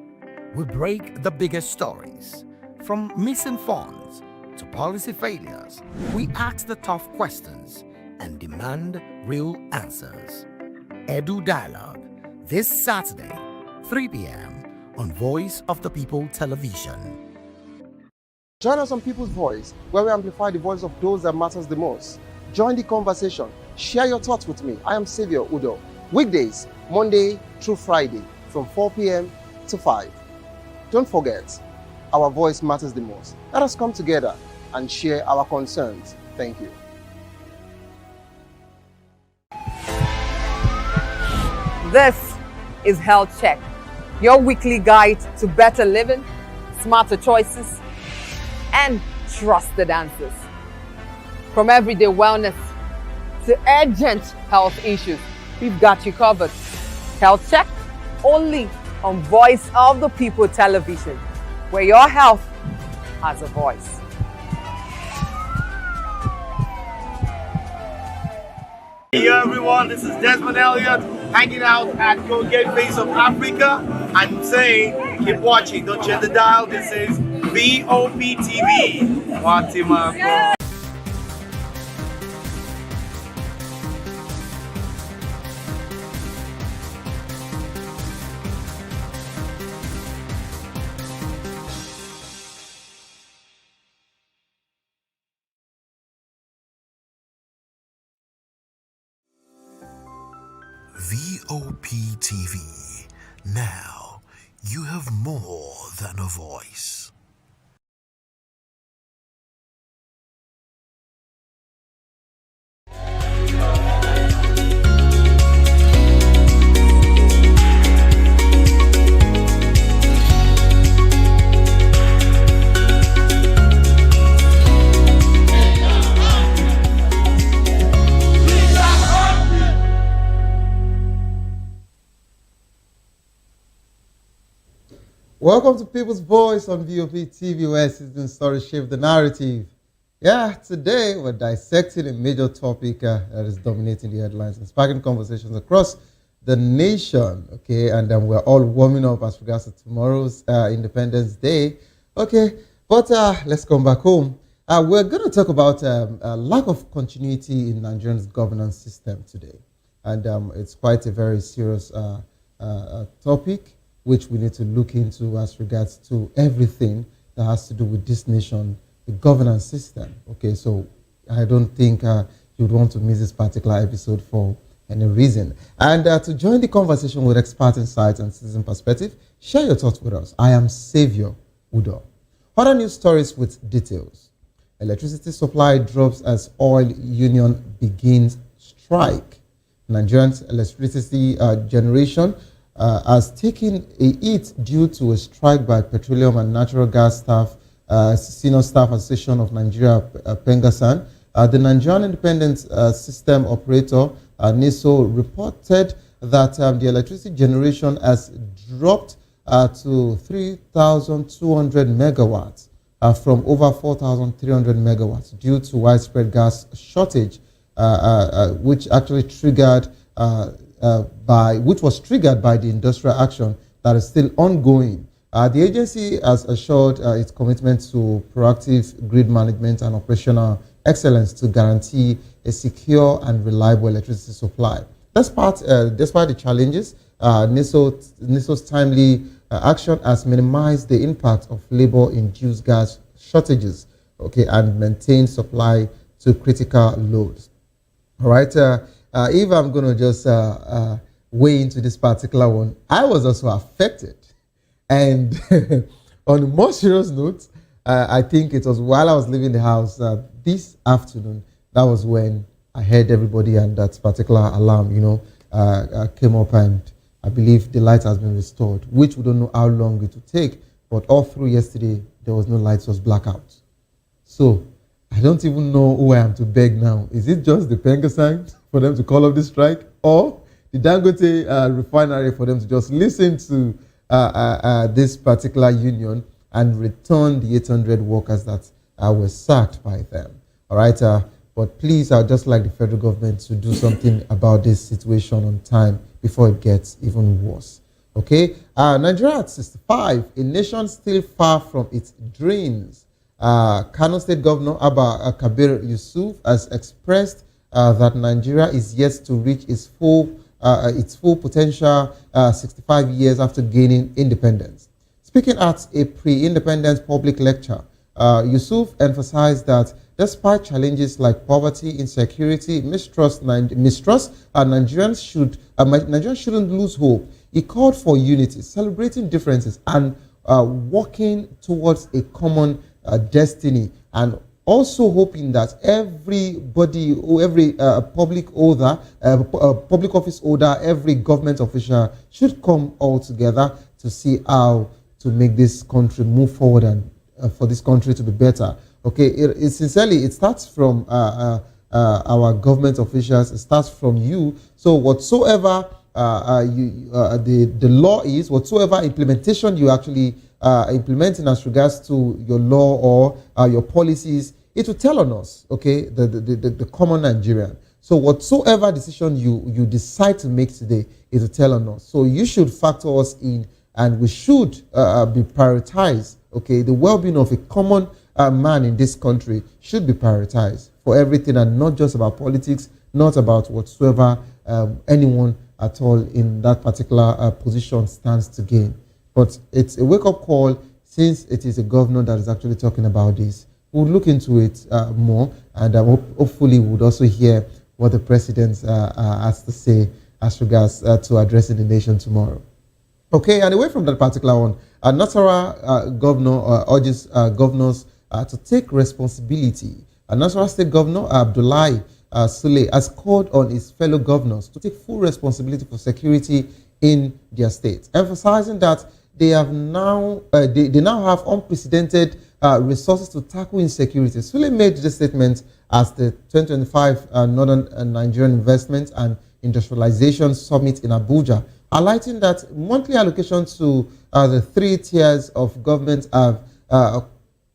[SPEAKER 24] We break the biggest stories, from missing funds to policy failures. We ask the tough questions and demand real answers. Edu Dialogue, this Saturday, 3 p.m. on Voice of the People Television.
[SPEAKER 5] Join us on People's Voice, where we amplify the voice of those that matters the most. Join the conversation. Share your thoughts with me. I am Savior Udo. Weekdays, Monday through Friday, from 4 p.m. to 5. Don't forget, our voice matters the most. Let us come together and share our concerns. Thank you.
[SPEAKER 1] This is Health Check, your weekly guide to better living, smarter choices, and trusted answers. From everyday wellness to urgent health issues, we've got you covered. Health Check, only on Voice of the People Television, where your health has a voice.
[SPEAKER 27] Hey everyone, this is Desmond Elliott hanging out at Go Get Face of Africa. I'm saying, keep watching, don't change the dial. This is VOP TV. Watima.
[SPEAKER 2] VOP TV. Now you have more than a voice.
[SPEAKER 5] Welcome to People's Voice on VOP TV, where citizen stories shape the narrative. Yeah, today we're dissecting a major topic that is dominating the headlines and sparking conversations across the nation. Okay, and we're all warming up as regards to tomorrow's Independence Day. Okay, but let's come back home. We're going to talk about a lack of continuity in Nigeria's governance system today. And it's quite a very serious topic, which we need to look into as regards to everything that has to do with this nation, the governance system. Okay, so I don't think you'd want to miss this particular episode for any reason. And to join the conversation with expert insights and citizen perspective, share your thoughts with us. I am Savior Udo. Other news stories with details. Electricity supply drops as oil union begins strike. Nigerians' electricity generation has taken a hit due to a strike by Petroleum and Natural Gas Staff, Senior Staff Association of Nigeria, Pengasan. The Nigerian Independent System Operator, NISO, reported that the electricity generation has dropped to 3,200 megawatts from over 4,300 megawatts due to widespread gas shortage, which actually triggered which was triggered by the industrial action that is still ongoing. The agency has assured its commitment to proactive grid management and operational excellence to guarantee a secure and reliable electricity supply. Despite the challenges, NISO's timely action has minimized the impact of labor-induced gas shortages, okay, and maintained supply to critical loads. All right, if I'm going to just weigh into this particular one, I was also affected. And on a more serious note, I think it was while I was leaving the house this afternoon, that was when I heard everybody and that particular alarm, came up, and I believe the light has been restored, which we don't know how long it will take, but all through yesterday, there was no light, it was blackout. So I don't even know who I am to beg now. Is it just the Pengasan for them to call off the strike, or the Dangote refinery for them to just listen to this particular union and return the 800 workers that were sacked by them? All right, but please, I'd just like the federal government to do something about this situation on time before it gets even worse. Okay, Nigeria at 65, a nation still far from its dreams. Kano State Governor Abba Kabir Yusuf has expressed that Nigeria is yet to reach its full potential 65 years after gaining independence. Speaking at a pre-independence public lecture, Yusuf emphasized that despite challenges like poverty, insecurity, mistrust, Nigerians shouldn't lose hope. He called for unity, celebrating differences, and working towards a common destiny, and also hoping that everybody, every public office holder, every government official should come all together to see how to make this country move forward and for this country to be better. Okay, it starts from our government officials. It starts from you. So whatsoever the law is, whatsoever implementation you actually implementing as regards to your law or your policies, it will tell on us, okay, the common Nigerian. So whatsoever decision you decide to make today, it will tell on us. So you should factor us in, and we should be prioritized, okay. The well-being of a common man in this country should be prioritized for everything, and not just about politics, not about whatsoever anyone at all in that particular position stands to gain. But it's a wake-up call, since it is a governor that is actually talking about this. We'll look into it more, and hopefully we'll also hear what the president has to say as regards to addressing the nation tomorrow. Okay, and away from that particular one, Nasarawa governor urges governors to take responsibility. Nasarawa State Governor Abdullahi Sule has called on his fellow governors to take full responsibility for security in their state, emphasizing that they now have unprecedented resources to tackle insecurity. Sule made this statement as the 2025 Northern Nigerian Investment and Industrialization Summit in Abuja highlighting that monthly allocation to the 3 tiers of government have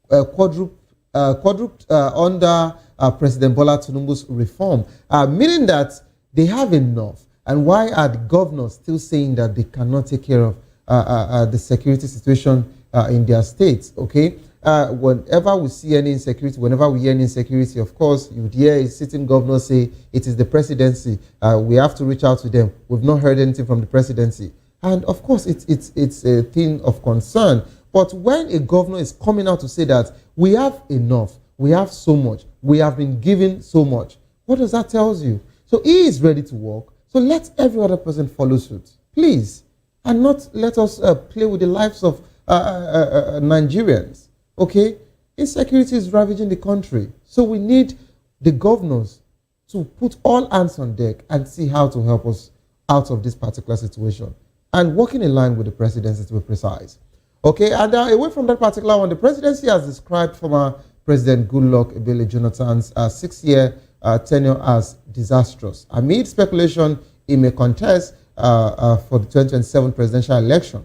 [SPEAKER 5] quadrupled under President Bola Tinubu's reform, meaning that they have enough. And why are the governors still saying that they cannot take care of the security situation in their states? Okay, whenever we see any insecurity, whenever we hear any insecurity, of course, you would hear a sitting governor say it is the presidency. We have to reach out to them. We've not heard anything from the presidency, and of course, it's a thing of concern. But when a governor is coming out to say that we have enough, we have so much, we have been given so much, what does that tell you? So he is ready to work. So let every other person follow suit, please, and not let us play with the lives of Nigerians. Okay, insecurity is ravaging the country, so we need the governors to put all hands on deck and see how to help us out of this particular situation, and working in line with the presidency, to be precise. Okay, and away from that particular one, the presidency has described former President Goodluck Ebele Jonathan's 6-year tenure as disastrous, amid speculation he may contest for the 2027 presidential election.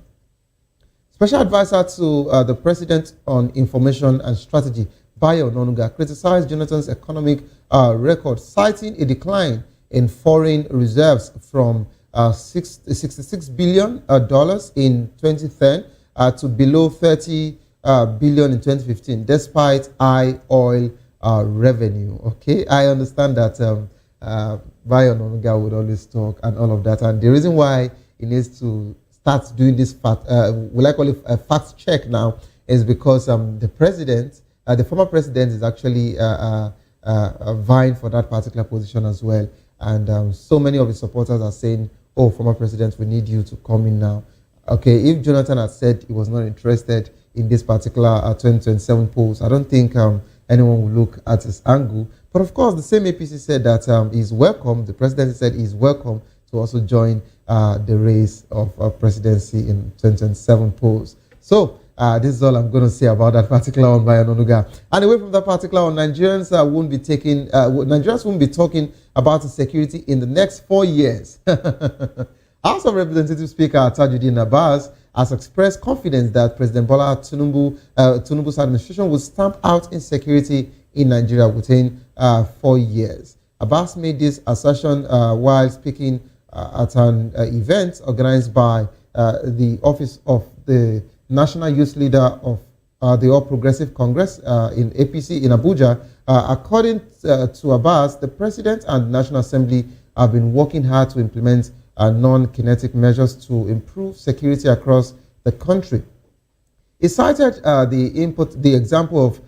[SPEAKER 5] Special advisor to the President on Information and Strategy, Bayo Onanuga, criticized Jonathan's economic record, citing a decline in foreign reserves from $66 billion in 2010 to below $30 billion in 2015, despite high oil revenue. Okay, I understand that Bayo Onanuga would always talk and all of that, and the reason why he needs to start doing this fact, will I call it a fact check now, is because the president, the former president, is actually vying for that particular position as well, and so many of his supporters are saying, "Oh, former president, we need you to come in now." Okay, if Jonathan had said he was not interested in this particular 2027 polls, I don't think anyone will look at his angle. But of course, the same APC said that he's welcome. The president said he's welcome to also join the race of presidency in 2027 polls. So this is all I'm going to say about that particular one by Onanuga. And away from that particular one, Nigerians won't be talking about security in the next 4 years. House of Representatives Speaker Tajuddin Abbas has expressed confidence that President Bola Tinubu's administration will stamp out insecurity in Nigeria within 4 years. Abbas made this assertion while speaking at an event organized by the Office of the National Youth Leader of the All Progressive Congress in APC in Abuja. According to Abbas, the President and the National Assembly have been working hard to implement non-kinetic measures to improve security across the country. He cited the example of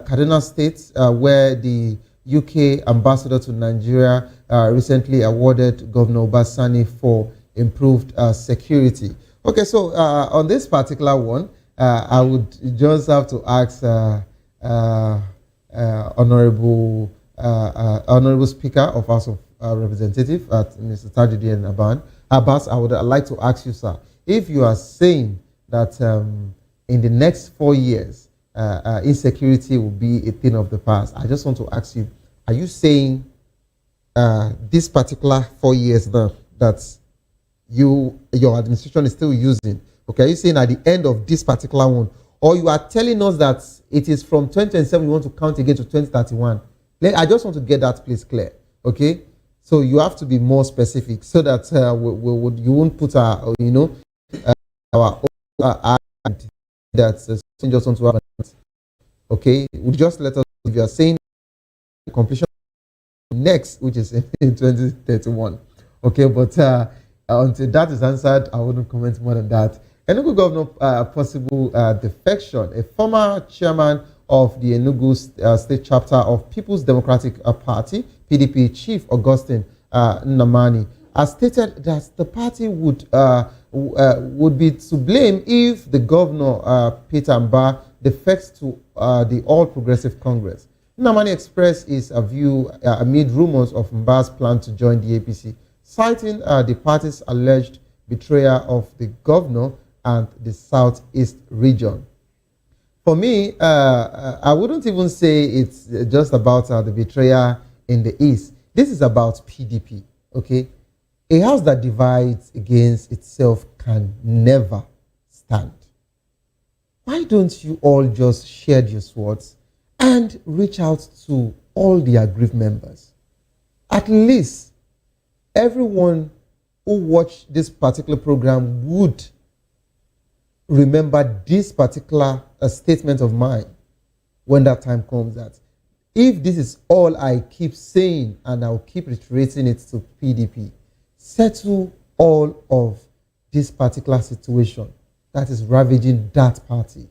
[SPEAKER 5] Kaduna State, where the UK ambassador to Nigeria recently awarded Governor Obasani for improved security. Okay, so on this particular one, I would just have to ask Honorable Speaker of House of Representative, Mr. Tajuddin Abbas, I would like to ask you, sir, if you are saying that in the next 4 years, insecurity will be a thing of the past, I just want to ask you, are you saying this particular 4 years now that your administration is still using, okay, are you saying at the end of this particular one, or you are telling us that it is from 2027 you want to count again to 2031? I just want to get that place clear, okay? So you have to be more specific so that you won't put our that's just want to have. Okay, would just let us, if you are saying completion next, which is in 2031. Okay, but until that is answered, I wouldn't comment more than that. Enugu Governor possible defection. A former chairman of the Enugu State Chapter of People's Democratic Party, PDP, Chief Augustine Nnamani, has stated that the party would be to blame if the governor, Peter Mbah, defects to the All Progressive Congress. Nnamani expressed his view amid rumors of Mbah's plan to join the APC, citing the party's alleged betrayal of the governor and the Southeast region. For me, I wouldn't even say it's just about the betrayal in the East. This is about PDP, okay? A house that divides against itself can never stand. Why don't you all just shed your swords and reach out to all the aggrieved members? At least everyone who watched this particular program would remember this particular statement of mine when that time comes, that if this is all I keep saying and I'll keep reiterating it to PDP, settle all of this particular situation that is ravaging that party.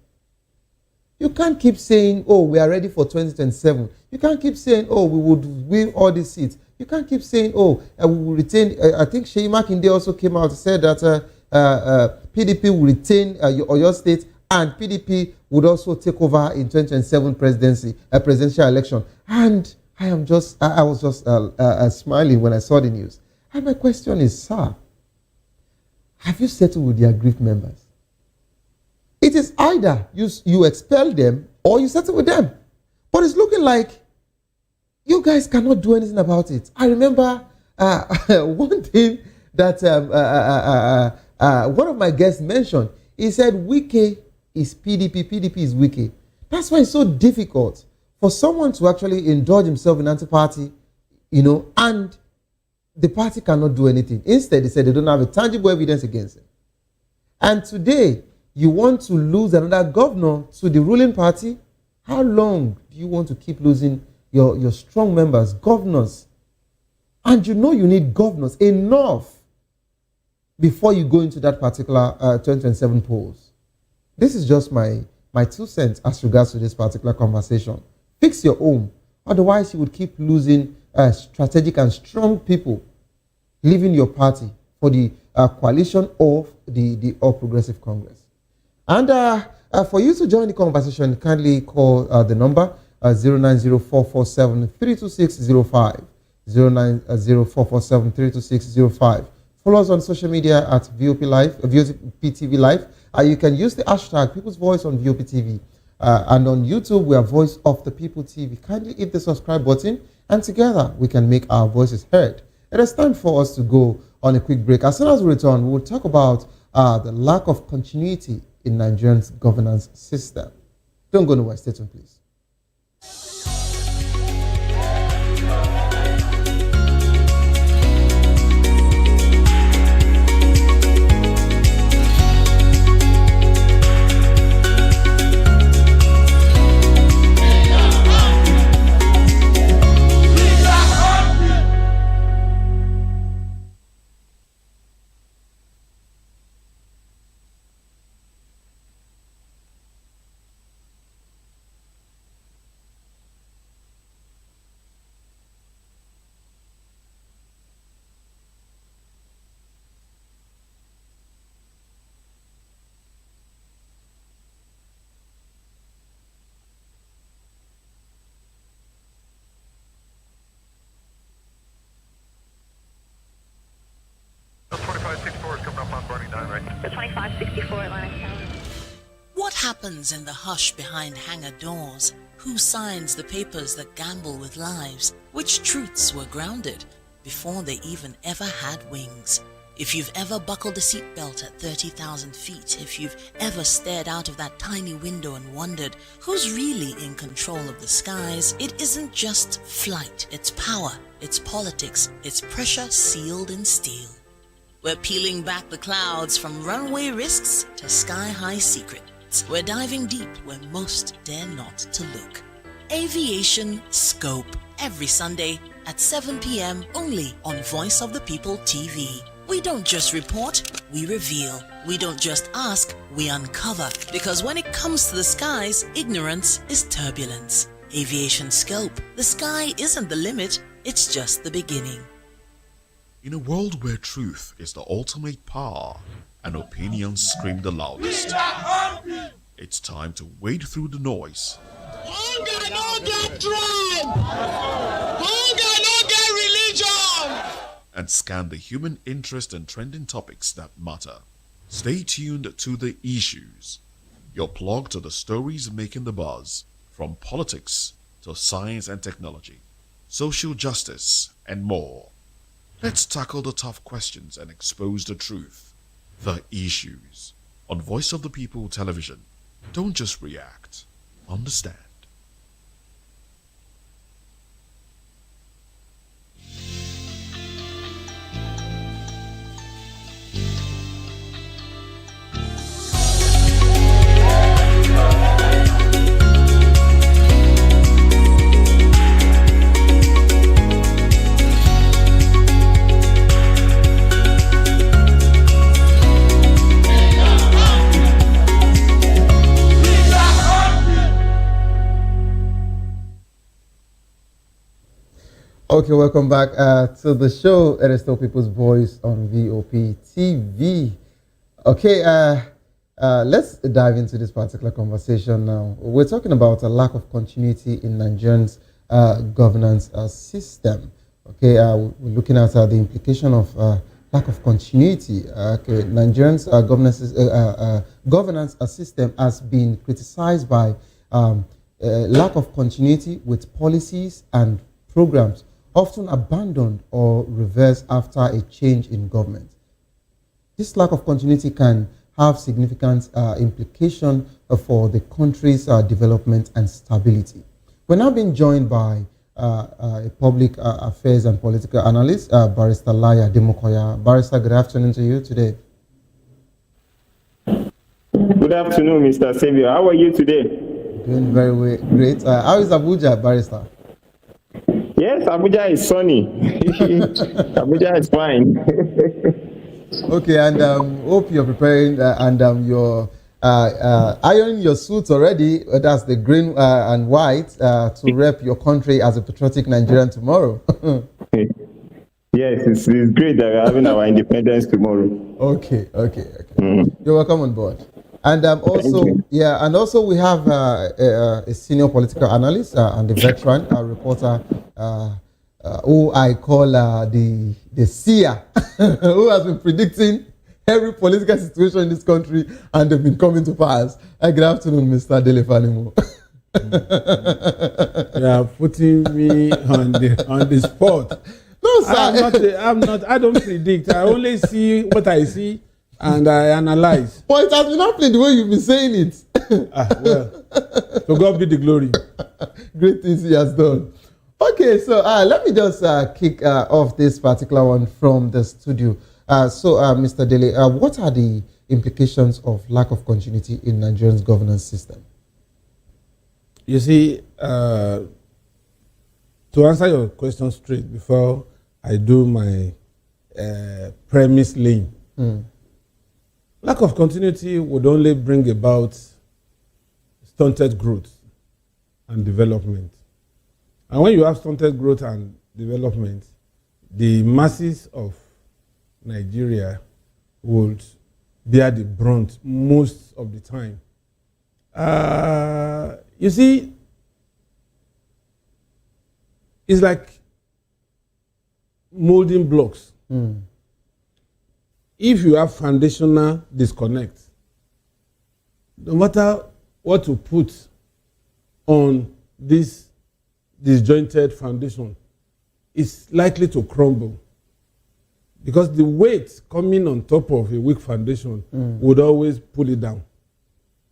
[SPEAKER 5] You can't keep saying, oh, we are ready for 2027. You can't keep saying, oh, we would win all these seats. You can't keep saying, oh, we will retain. I think Sheyi Makinde also came out and said that PDP will retain your state, and PDP would also take over in 2027 presidential election. And I was just smiling when I saw the news. And my question is, sir, have you settled with the aggrieved members? It is either you expel them or you settle with them. But it's looking like you guys cannot do anything about it. I remember one thing that one of my guests mentioned. He said, Wike is PDP, PDP is Wike. That's why it's so difficult for someone to actually indulge himself in anti-party, and the party cannot do anything. Instead, they said they don't have a tangible evidence against it. And today, you want to lose another governor to the ruling party? How long do you want to keep losing your strong members, governors? And you need governors enough before you go into that particular 2027 polls. This is just my 2 cents as regards to this particular conversation. Fix your own. Otherwise, you would keep losing strategic and strong people leaving your party for the coalition of the All Progressive Congress. And for you to join the conversation, kindly call the number 09044732605. 09044732605. Follow us on social media at VOP Live, VOP TV Live. You can use the hashtag People's Voice on VOP TV. And on YouTube, we are Voice of the People TV. Kindly hit the subscribe button, and together we can make our voices heard. It is time for us to go on a quick break. As soon as we return, we will talk about the lack of continuity in Nigerian's governance system. Don't go nowhere. Stay tuned, please.
[SPEAKER 3] What happens in the hush behind hangar doors? Who signs the papers that gamble with lives? Which truths were grounded before they even ever had wings? If you've ever buckled a seatbelt at 30,000 feet, if you've ever stared out of that tiny window and wondered who's really in control of the skies, it isn't just flight, it's power, it's politics, it's pressure sealed in steel. We're peeling back the clouds from runway risks to sky-high secrets. We're diving deep where most dare not to look. Aviation Scope, every Sunday at 7 p.m. only on Voice of the People TV. We don't just report, we reveal. We don't just ask, we uncover. Because when it comes to the skies, ignorance is turbulence. Aviation Scope, the sky isn't the limit, it's just the beginning.
[SPEAKER 2] In a world where truth is the ultimate power and opinions scream the loudest, it's time to wade through the noise.
[SPEAKER 17] Hunger no get tribe! Hunger no get religion!
[SPEAKER 2] And scan the human interest and trending topics that matter. Stay tuned to The Issues, your plug to the stories making the buzz, from politics to science and technology, social justice, and more. Let's tackle the tough questions and expose the truth, the issues. On Voice of the People television, don't just react, understand.
[SPEAKER 5] Okay, welcome back to the show. It is still People's Voice on VOP TV. Okay, let's dive into this particular conversation now. We're talking about a lack of continuity in Nigerians' governance system. Okay, we're looking at the implication of lack of continuity. Okay, Nigerians' governance system has been criticized by lack of continuity with policies and programs often abandoned or reversed after a change in government. This lack of continuity can have significant implication for the country's development and stability. We're now being joined by a public affairs and political analyst, Barrister Laya Demokoya. Barrister, good afternoon to you today.
[SPEAKER 4] Good afternoon, Mr. Xavier. How are you today?
[SPEAKER 5] Doing very great. How is Abuja, Barrister?
[SPEAKER 4] Yes, Abuja is sunny. Abuja is fine.
[SPEAKER 5] Okay, and hope you're preparing and you're ironing your suit already. That's the green and white to rep your country as a patriotic Nigerian tomorrow.
[SPEAKER 4] Yes, it's great that we're having our independence tomorrow.
[SPEAKER 5] Okay. You're welcome on board. And also we have a senior political analyst and a veteran reporter who I call the seer, who has been predicting every political situation in this country and they've been coming to pass. Good afternoon, Mr. Dele Fanimo.
[SPEAKER 6] You are putting me on the spot.
[SPEAKER 5] No, sir.
[SPEAKER 6] I don't predict. I only see what I see and I analyze.
[SPEAKER 5] But it has been happening the way you've been saying it.
[SPEAKER 6] Well, to God be the glory.
[SPEAKER 5] Great things he has done. Okay, so let me just kick off this particular one from the studio. Mr. Dele, what are the implications of lack of continuity in Nigeria's governance system?
[SPEAKER 6] You see, to answer your question straight before I do my premise laying, lack of continuity would only bring about stunted growth and development. And when you have stunted growth and development, the masses of Nigeria would bear the brunt most of the time. You see, it's like molding blocks. If you have foundational disconnect, no matter what you put on this disjointed foundation, it's likely to crumble. Because the weight coming on top of a weak foundation would always pull it down.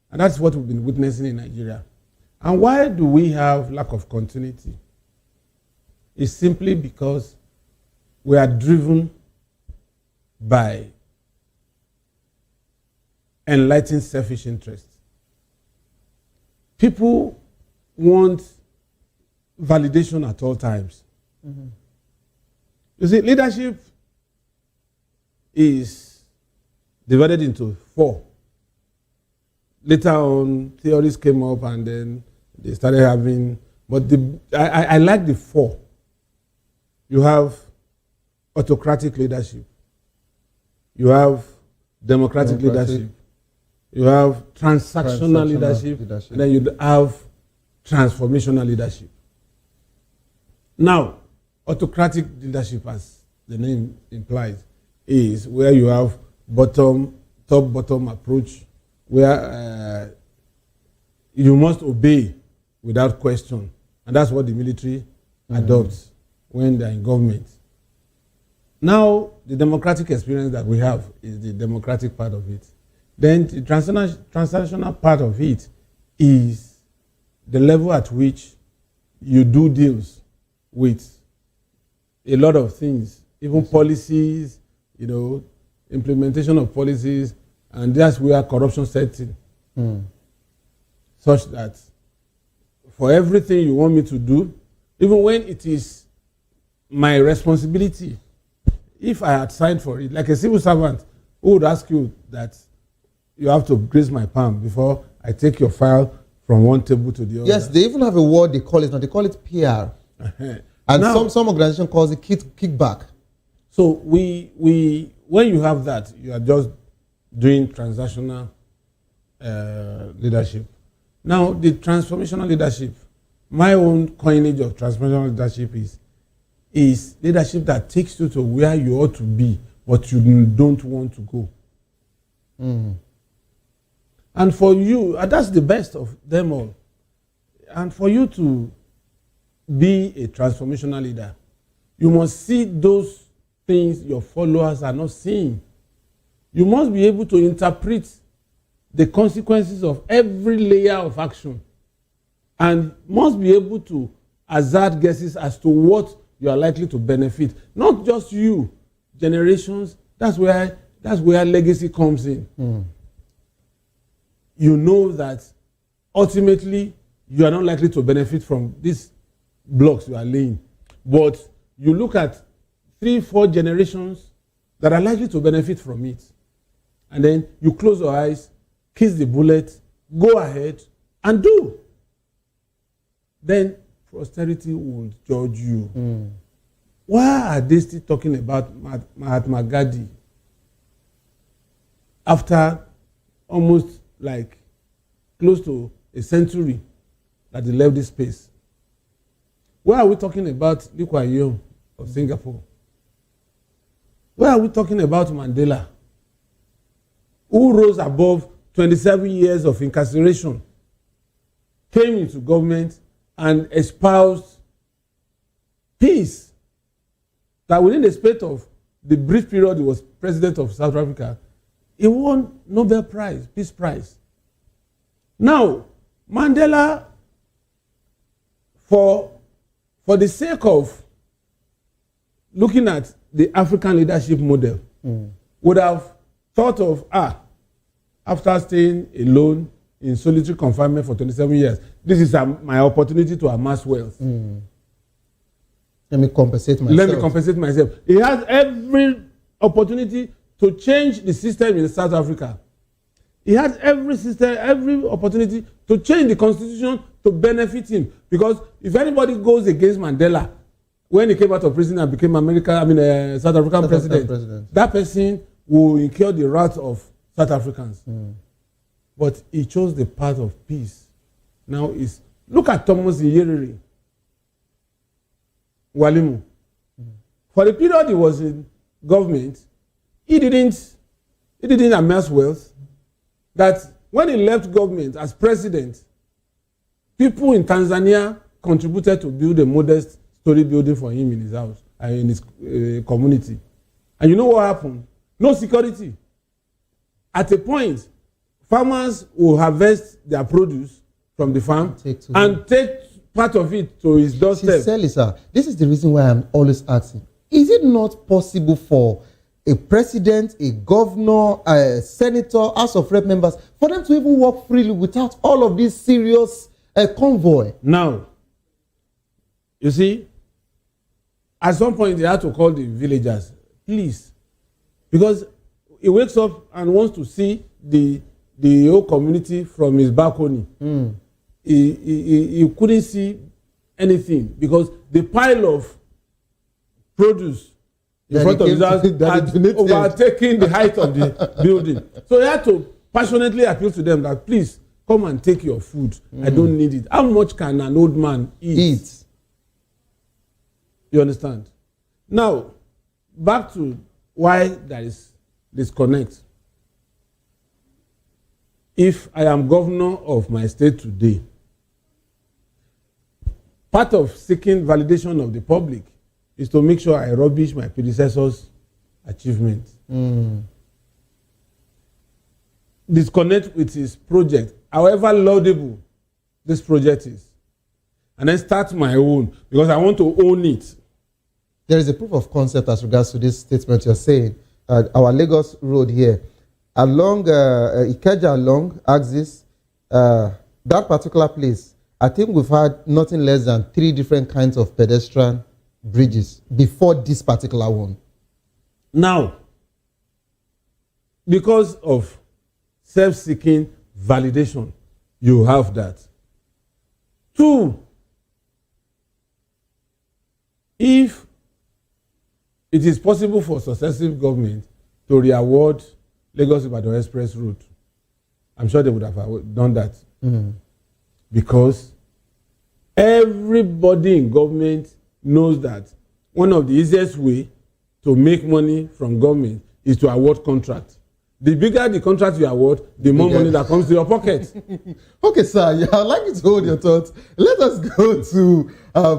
[SPEAKER 6] And that's what we've been witnessing in Nigeria. And why do we have lack of continuity? It's simply because we are driven by enlightened selfish interests. People want validation at all times. You see, leadership is divided into 4. Later on, theories came up and then they started having, but I like the 4. You have autocratic leadership. You have democratic leadership. You have transactional leadership. And then you have transformational leadership. Now, autocratic leadership, as the name implies, is where you have top-bottom approach, where you must obey without question. And that's what the military adopts when they're in government. Now, the democratic experience that we have is the democratic part of it. Then the transactional part of it is the level at which you do deals with a lot of things, even policies, implementation of policies, and that's where corruption sets in. Such that for everything you want me to do, even when it is my responsibility, if I had signed for it, like a civil servant who would ask you that you have to graze my palm before I take your file from one table to the other.
[SPEAKER 5] Yes, they even have a word they call it now. They call it PR. And now, some organization calls it kickback.
[SPEAKER 6] So when you have that, you are just doing transactional leadership. Now, the transformational leadership, my own coinage of transformational leadership is leadership that takes you to where you ought to be, but you don't want to go. And for you, that's the best of them all. And for you to be a transformational leader, you must see those things your followers are not seeing. You must be able to interpret the consequences of every layer of action and must be able to hazard guesses as to what you are likely to benefit. Not just you, generations. That's where legacy comes in. You know that ultimately you are not likely to benefit from these blocks you are laying. But you look at 3-4 generations that are likely to benefit from it. And then you close your eyes, kiss the bullet, go ahead and do. Then posterity will judge you. Why are they still talking about Mahatma Gandhi after almost like close to a century that he left this space? Why are we talking about Lee Kuan Yew of Singapore? Why are we talking about Mandela, who rose above 27 years of incarceration, came into government and espoused peace, that within the space of the brief period he was president of South Africa, he won Nobel Prize, Peace Prize. Now, Mandela, for the sake of looking at the African leadership model, would have thought of, after staying alone in solitary confinement for 27 years, this is my opportunity to amass wealth.
[SPEAKER 5] Let me compensate myself.
[SPEAKER 6] He has every opportunity to change the system in South Africa. He has every opportunity to change the constitution to benefit him. Because if anybody goes against Mandela, when he came out of prison and became South African president, that person will incur the wrath of South Africans. But he chose the path of peace. Now look at Thomas Nyerere, Walimu. For the period he was in government, he didn't amass wealth. That when he left government as president, people in Tanzania contributed to build a modest story building for him in his house, in his community. And you know what happened? No security. At a point, farmers will harvest their produce from the farm and take part of it to his doorstep.
[SPEAKER 5] Sincerely, sir, this is the reason why I'm always asking. Is it not possible for a president, a governor, a senator, House of Rep members, for them to even work freely without all of this serious convoy?
[SPEAKER 6] Now, you see, at some point they had to call the villagers, please, because he wakes up and wants to see the whole community from his balcony. He couldn't see anything because the pile of produce in front of his house had overtaken the height of the building. So he had to passionately appeal to them that please come and take your food. I don't need it. How much can an old man eat? You understand? Now, back to why there is disconnect. If I am governor of my state today, part of seeking validation of the public is to make sure I rubbish my predecessors' achievements. Disconnect with his project, however laudable this project is, and then start my own because I want to own it.
[SPEAKER 5] There is a proof of concept as regards to this statement you're saying. Our Lagos road here, along Ikeja along axis, that particular place, I think we've had nothing less than 3 different kinds of pedestrian bridges before this particular one.
[SPEAKER 6] Now, because of self-seeking validation, you have that. 2, if it is possible for successive governments to re-award Lagos-Ibadan Express route, I'm sure they would have done that. Because everybody in government knows that one of the easiest way to make money from government is to award contracts. The bigger the contract you award, the more money that comes to your pocket.
[SPEAKER 5] Okay, sir, yeah, I'd like you to hold your thoughts. Let us go to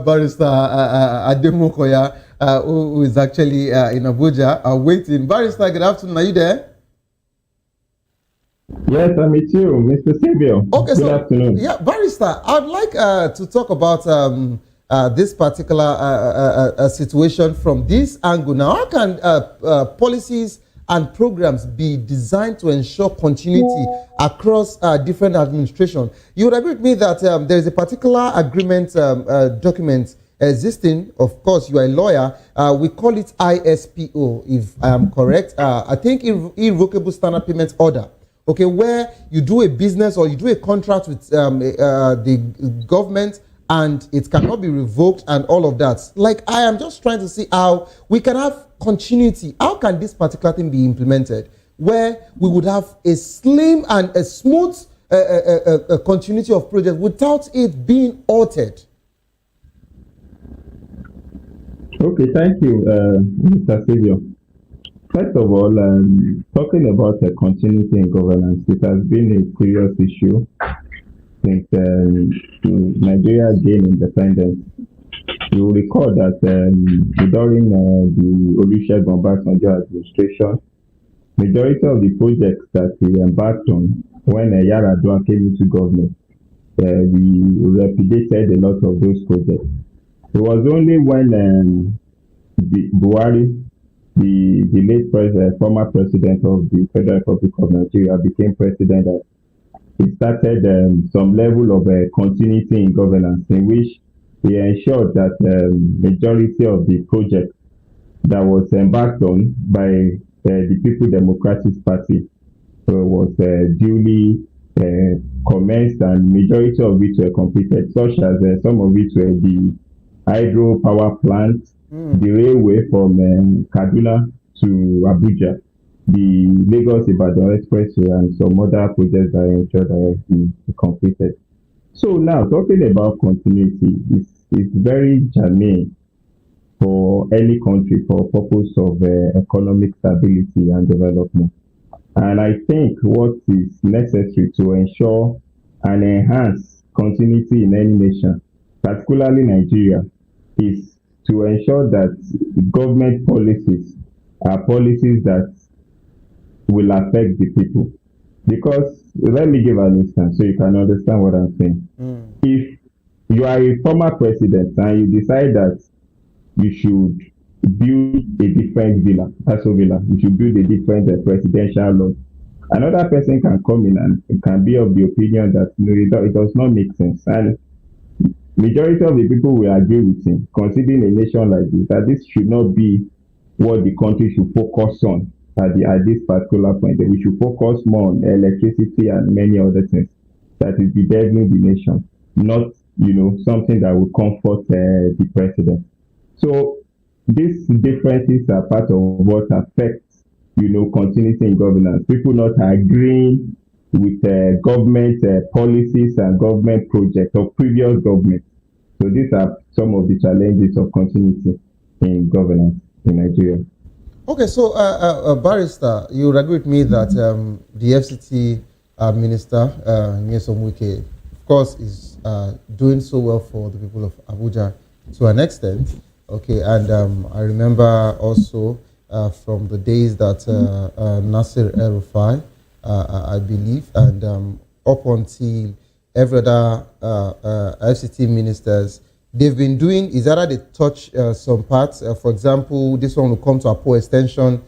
[SPEAKER 5] Barrister Ademokoya, who is actually in Abuja, waiting. Barrister, good afternoon. Are you there?
[SPEAKER 4] Yes, I'm with you, Mr. Silvio.
[SPEAKER 5] Okay,
[SPEAKER 4] good afternoon.
[SPEAKER 5] Yeah, Barrister, I'd like to talk about this particular situation from this angle. Now, how can policies and programs be designed to ensure continuity across different administrations? You would agree with me that there is a particular agreement document existing. Of course, you are a lawyer. We call it ISPO, if I am correct. I think irrevocable standard payment order. Okay, where you do a business or you do a contract with the government and it cannot be revoked and all of that. Like, I am just trying to see how we can have continuity. How can this particular thing be implemented where we would have a slim and a smooth continuity of project without it being altered?
[SPEAKER 4] Okay, thank you, Mr. Silvio. First of all, talking about continuity in governance, it has been a serious issue since Nigeria gained independence. You will recall that during the Olusegun Obasanjo administration, majority of the projects that we embarked on when Yar'Adua came into government, we repudiated a lot of those projects. It was only when Buhari, the late former president of the Federal Republic of Nigeria, became president, that it started some level of continuity in governance, in which he ensured that majority of the projects that was embarked on by the People Democratic Party was duly commenced, and majority of it were completed, such as some of it were the hydro power plants, the railway from Kaduna to Abuja, the Lagos-Ibadan Expressway, and some other projects that ensured that be completed. So now, talking about continuity, it's very germane for any country for purpose of economic stability and development. And I think what is necessary to ensure and enhance continuity in any nation, particularly Nigeria, is to ensure that government policies are policies that will affect the people. Because, let me give an instance so you can understand what I'm saying. If you are a former president and you decide that you should build a different villa, you should build a different presidential law, another person can come in and can be of the opinion that it does not make sense. And majority of the people will agree with him, considering a nation like this, that this should not be what the country should focus on at this particular point. That we should focus more on electricity and many other things that is bedeviling the nation, not something that will comfort the president. So these differences are part of what affects continuity in governance. People not agreeing with government policies and government projects of previous governments. So these are some of the challenges of continuity in governance in Nigeria.
[SPEAKER 5] Okay, so Barrister, you would agree with me that the FCT Minister, Nyesom Wike, of course, is doing so well for the people of Abuja to an extent. Okay, and I remember also from the days that Nasir Rufai, I believe, and up until every other FCT ministers, they've been doing is either they touch some parts. For example, this one will come to Apo Extension,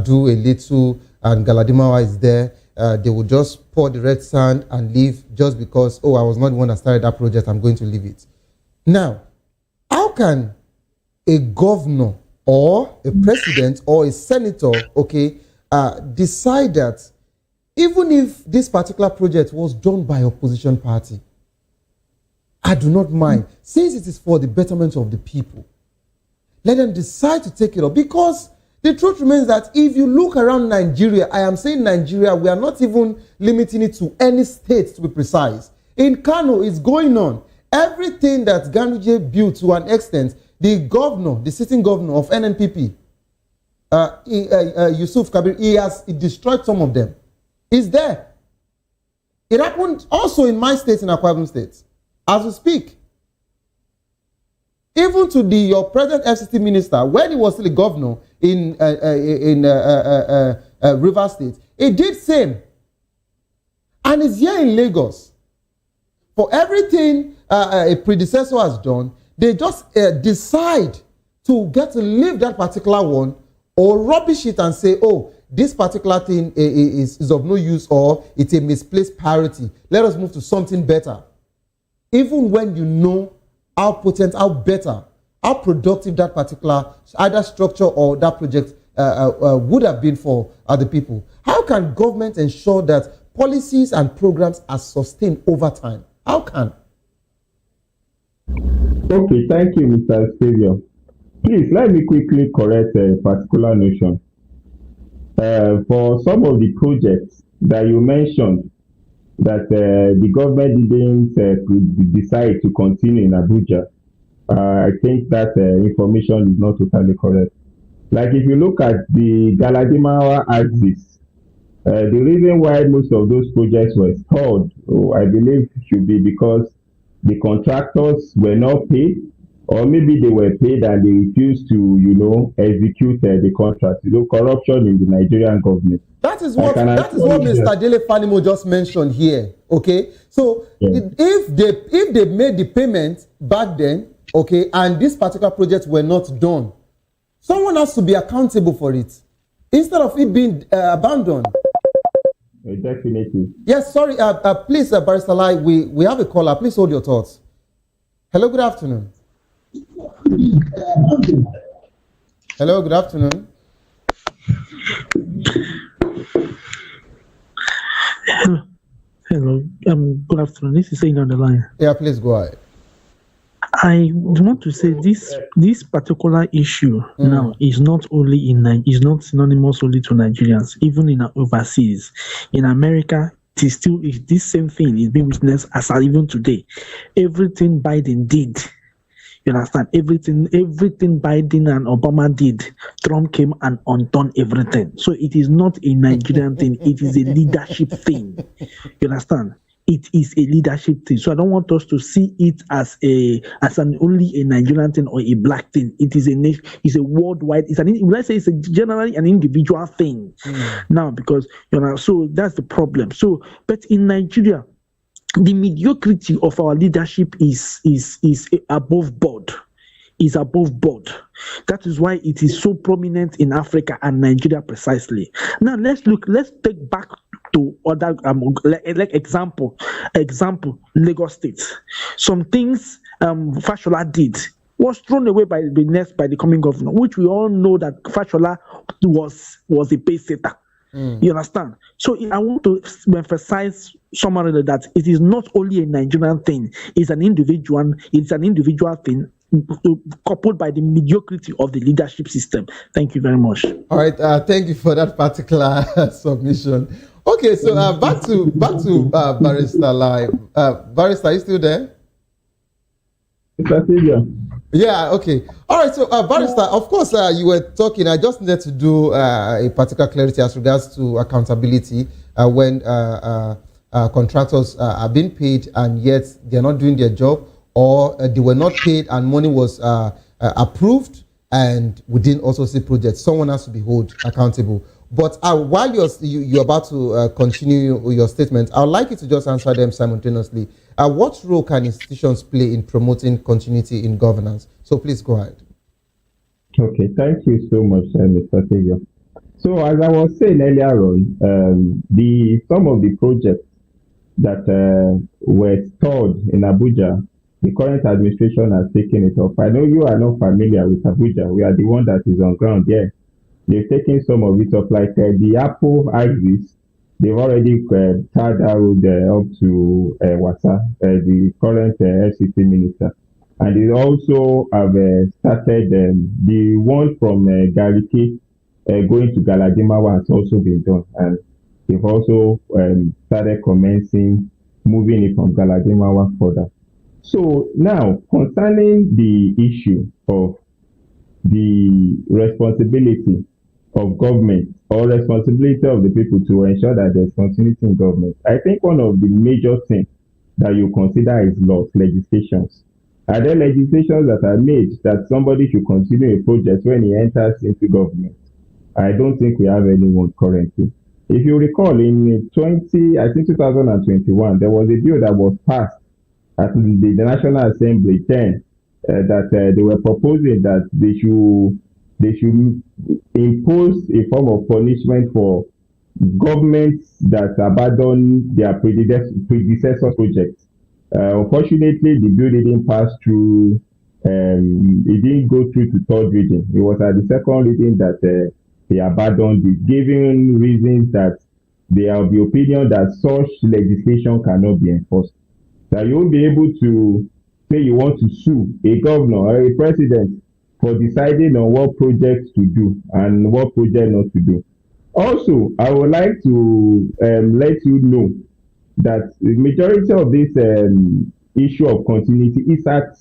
[SPEAKER 5] do a little, and Galadimawa is there. They will just pour the red sand and leave just because, oh, I was not the one that started that project, I'm going to leave it. Now, how can a governor or a president or a senator, okay, decide that even if this particular project was done by opposition party, I do not mind, since it is for the betterment of the people, let them decide to take it up. Because the truth remains that if you look around Nigeria, I am saying Nigeria, we are not even limiting it to any state, to be precise. In Kano, it's going on. Everything that Ganduje built to an extent, the governor, the sitting governor of NNPP, Yusuf Kabir, he destroyed some of them. It's there. It happened also in my state, in Akwa Ibom State. As we speak, even to your present FCT minister, when he was still a governor in Rivers State, he did same. And it's here in Lagos. For everything a predecessor has done, they just decide to get to leave that particular one or rubbish it and say, oh, this particular thing is of no use or it's a misplaced priority. Let us move to something better. Even when you know how potent, how better, how productive that particular either structure or that project would have been for other people. How can government ensure that policies and programs are sustained over time? How can?
[SPEAKER 4] Okay, thank you, Mr. Xavier. Please, let me quickly correct a particular notion. For some of the projects that you mentioned, that the government didn't decide to continue in Abuja, I think that information is not totally correct. Like if you look at the Galadimawa axis, the reason why most of those projects were stalled, I believe, should be because the contractors were not paid, or maybe they were paid and they refused to, execute the contract. Corruption in the Nigerian government.
[SPEAKER 5] That is what Mr. Dele Fanimo just mentioned here. Okay, so if they made the payment back then, okay, and this particular project were not done, someone has to be accountable for it instead of it being abandoned.
[SPEAKER 4] Definitely.
[SPEAKER 5] Yes, sorry. Please, Barrister Lai, we have a caller. Please hold your thoughts. Hello, good afternoon. Hello, good afternoon.
[SPEAKER 10] Hello. Good afternoon. This is saying on the line.
[SPEAKER 5] Yeah, please go ahead.
[SPEAKER 10] I want to say this particular issue now is not only is not synonymous only to Nigerians, even in overseas. In America, it is still this same thing is being witnessed as even today. Everything Biden did, you understand? Everything Biden and Obama did, Trump came and undone everything. So it is not a Nigerian thing, it is a leadership thing. You understand? It is a leadership thing. So I don't want us to see it as an only a Nigerian thing or a black thing. It is a worldwide, let's say it's generally an individual thing. Now, because so that's the problem. So, but in Nigeria, the mediocrity of our leadership is above board. Is above board. That is why it is so prominent in Africa and Nigeria precisely. Now let's take back to other like example, Lagos State. Some things Fashola did was thrown away by the coming governor, which we all know that Fashola was a pace setter. You understand? So I want to emphasize somewhere that it is not only a Nigerian thing; it's an individual thing, coupled by the mediocrity of the leadership system. Thank you very much.
[SPEAKER 5] All right, thank you for that particular submission. Okay, so back to Barrister Live. Barrister, are you still there? Yeah, okay. All right, so Barrister, of course, you were talking. I just needed to do a particular clarity as regards to accountability when contractors are being paid and yet they're not doing their job, or they were not paid and money was approved, and we didn't also see projects. Someone has to be held accountable. But while you're about to continue your statement, I would like you to just answer them simultaneously. What role can institutions play in promoting continuity in governance? So please go ahead.
[SPEAKER 4] Okay, thank you so much, Mr. Xavier. So as I was saying earlier on, some of the projects that were stored in Abuja, the current administration has taken it off. I know you are not familiar with Abuja. We are the one that is on ground here. They've taken some of it off, like the Apple axis. They've already tied that road up to Wasa, the current FCT minister. And they also have started the one from Gariki going to Galadimawa has also been done. And they've also started commencing moving it from Galadimawa further. So now, concerning the issue of the responsibility of government or responsibility of the people to ensure that there's continuity in government, I think one of the major things that you consider is laws, legislations. Are there legislations that are made that somebody should continue a project when he enters into government? I don't think we have anyone currently. If you recall, in 2021, there was a bill that was passed at the National Assembly then that they were proposing that they should impose a form of punishment for governments that abandon their predecessor projects. Unfortunately, the bill didn't pass through. It didn't go through to third reading. It was at the second reading that they abandoned it, giving reasons that they are of the opinion that such legislation cannot be enforced. That you won't be able to say you want to sue a governor or a president for deciding on what projects to do and what project not to do. Also, I would like to let you know that the majority of this issue of continuity is at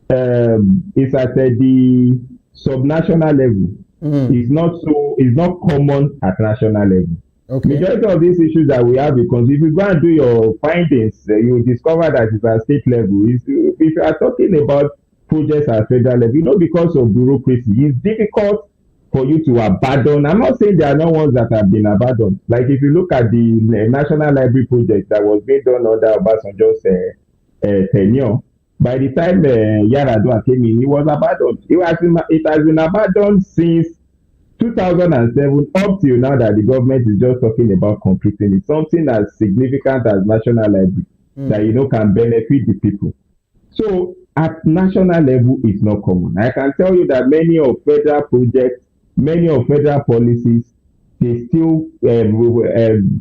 [SPEAKER 4] the subnational level. It's not common at national level. Okay. Majority of these issues that we have, because if you go and do your findings, you discover that it's at state level. If you are talking about projects at federal level, because of bureaucracy, it's difficult for you to abandon. I'm not saying there are no ones that have been abandoned. Like if you look at the National Library project that was being done under Obasanjo's tenure, by the time Yaradua came in, it was abandoned. It has been abandoned since 2007 up till now that the government is just talking about completing it. Something as significant as National Library that can benefit the people. So at national level, it's not common. I can tell you that many of federal projects, many of federal policies, they still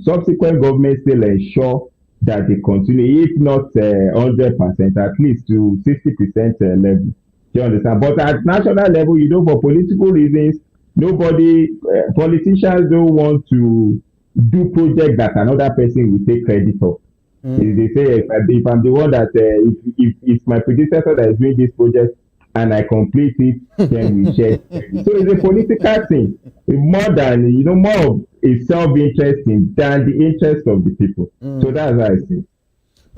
[SPEAKER 4] subsequent governments still ensure that they continue, if not 100%, at least to 60% level. Do you understand? But at national level, for political reasons, politicians don't want to do projects that another person will take credit of. They say if I'm the one that if it's my predecessor that is doing this project and I complete it, then we share. So it's a political thing, more than more of a self-interest than the interest of the people. So that's how I see it.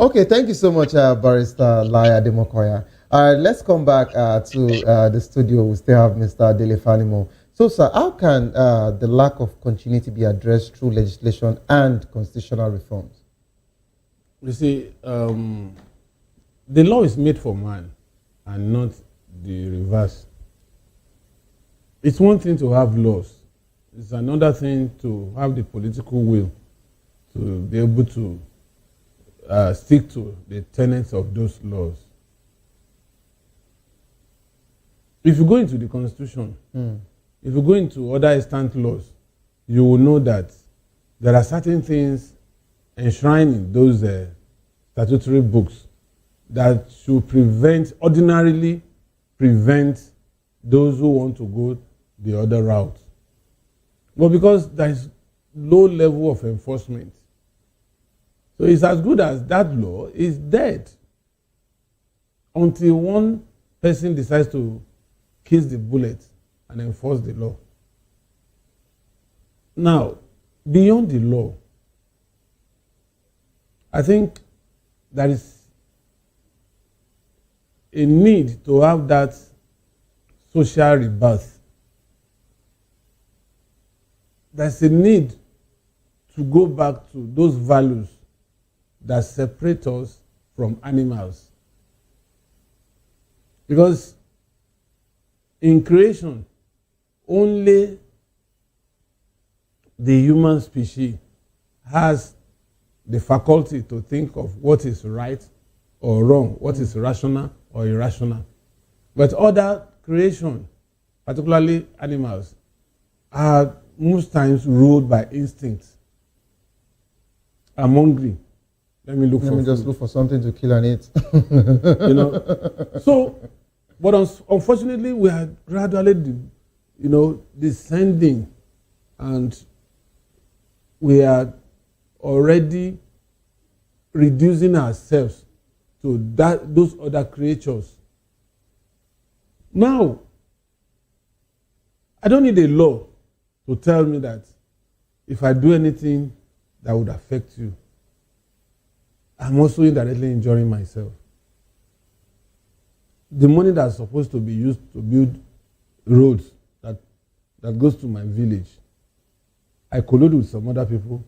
[SPEAKER 5] Okay, thank you so much, Barrister Lai Ademokoya. Let's come back to the studio. We still have Mr. Dele Fanimo. So, sir, how can the lack of continuity be addressed through legislation and constitutional reforms?
[SPEAKER 6] You see, the law is made for man and not the reverse. It's one thing to have laws. It's another thing to have the political will to be able to stick to the tenets of those laws. If you go into the Constitution, if you go into other extant laws, you will know that there are certain things enshrined in those statutory books that should ordinarily prevent those who want to go the other route. But because there is low level of enforcement, so it's as good as that law is dead until one person decides to kiss the bullet and enforce the law. Now, beyond the law, I think there is a need to have that social rebirth. There's a need to go back to those values that separate us from animals. Because in creation, only the human species has the faculty to think of what is right or wrong, what is rational or irrational. But other creation, particularly animals, are most times ruled by instinct. I'm hungry. Let me
[SPEAKER 28] just look for something to kill and eat.
[SPEAKER 6] So, but unfortunately, we are gradually, descending, and we are already reducing ourselves to those other creatures. Now, I don't need a law to tell me that if I do anything that would affect you, I'm also indirectly injuring myself. The money that's supposed to be used to build roads that goes to my village, I collude with some other people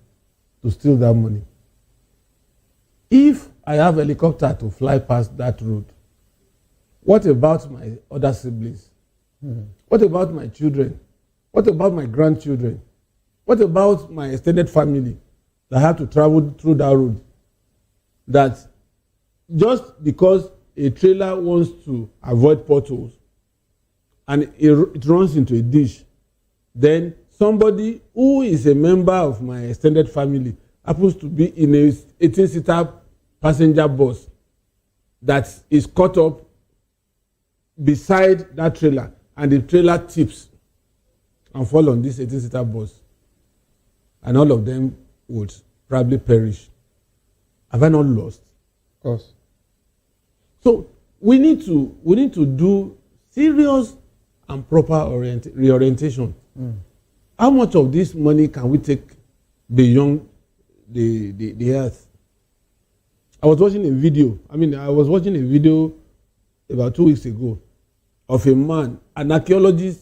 [SPEAKER 6] to steal that money. If I have a helicopter to fly past that road, what about my other siblings? What about my children? What about my grandchildren? What about my extended family that have to travel through that road? That just because a trailer wants to avoid potholes and it runs into a ditch, then somebody who is a member of my extended family happens to be in a 18-seater passenger bus that is caught up beside that trailer, and the trailer tips and fall on this 18-seater bus, and all of them would probably perish. Have I not lost?
[SPEAKER 28] Of course.
[SPEAKER 6] So we need to do serious and proper reorientation. How much of this money can we take beyond the earth? I was watching a video about 2 weeks ago of a man, an archaeologist,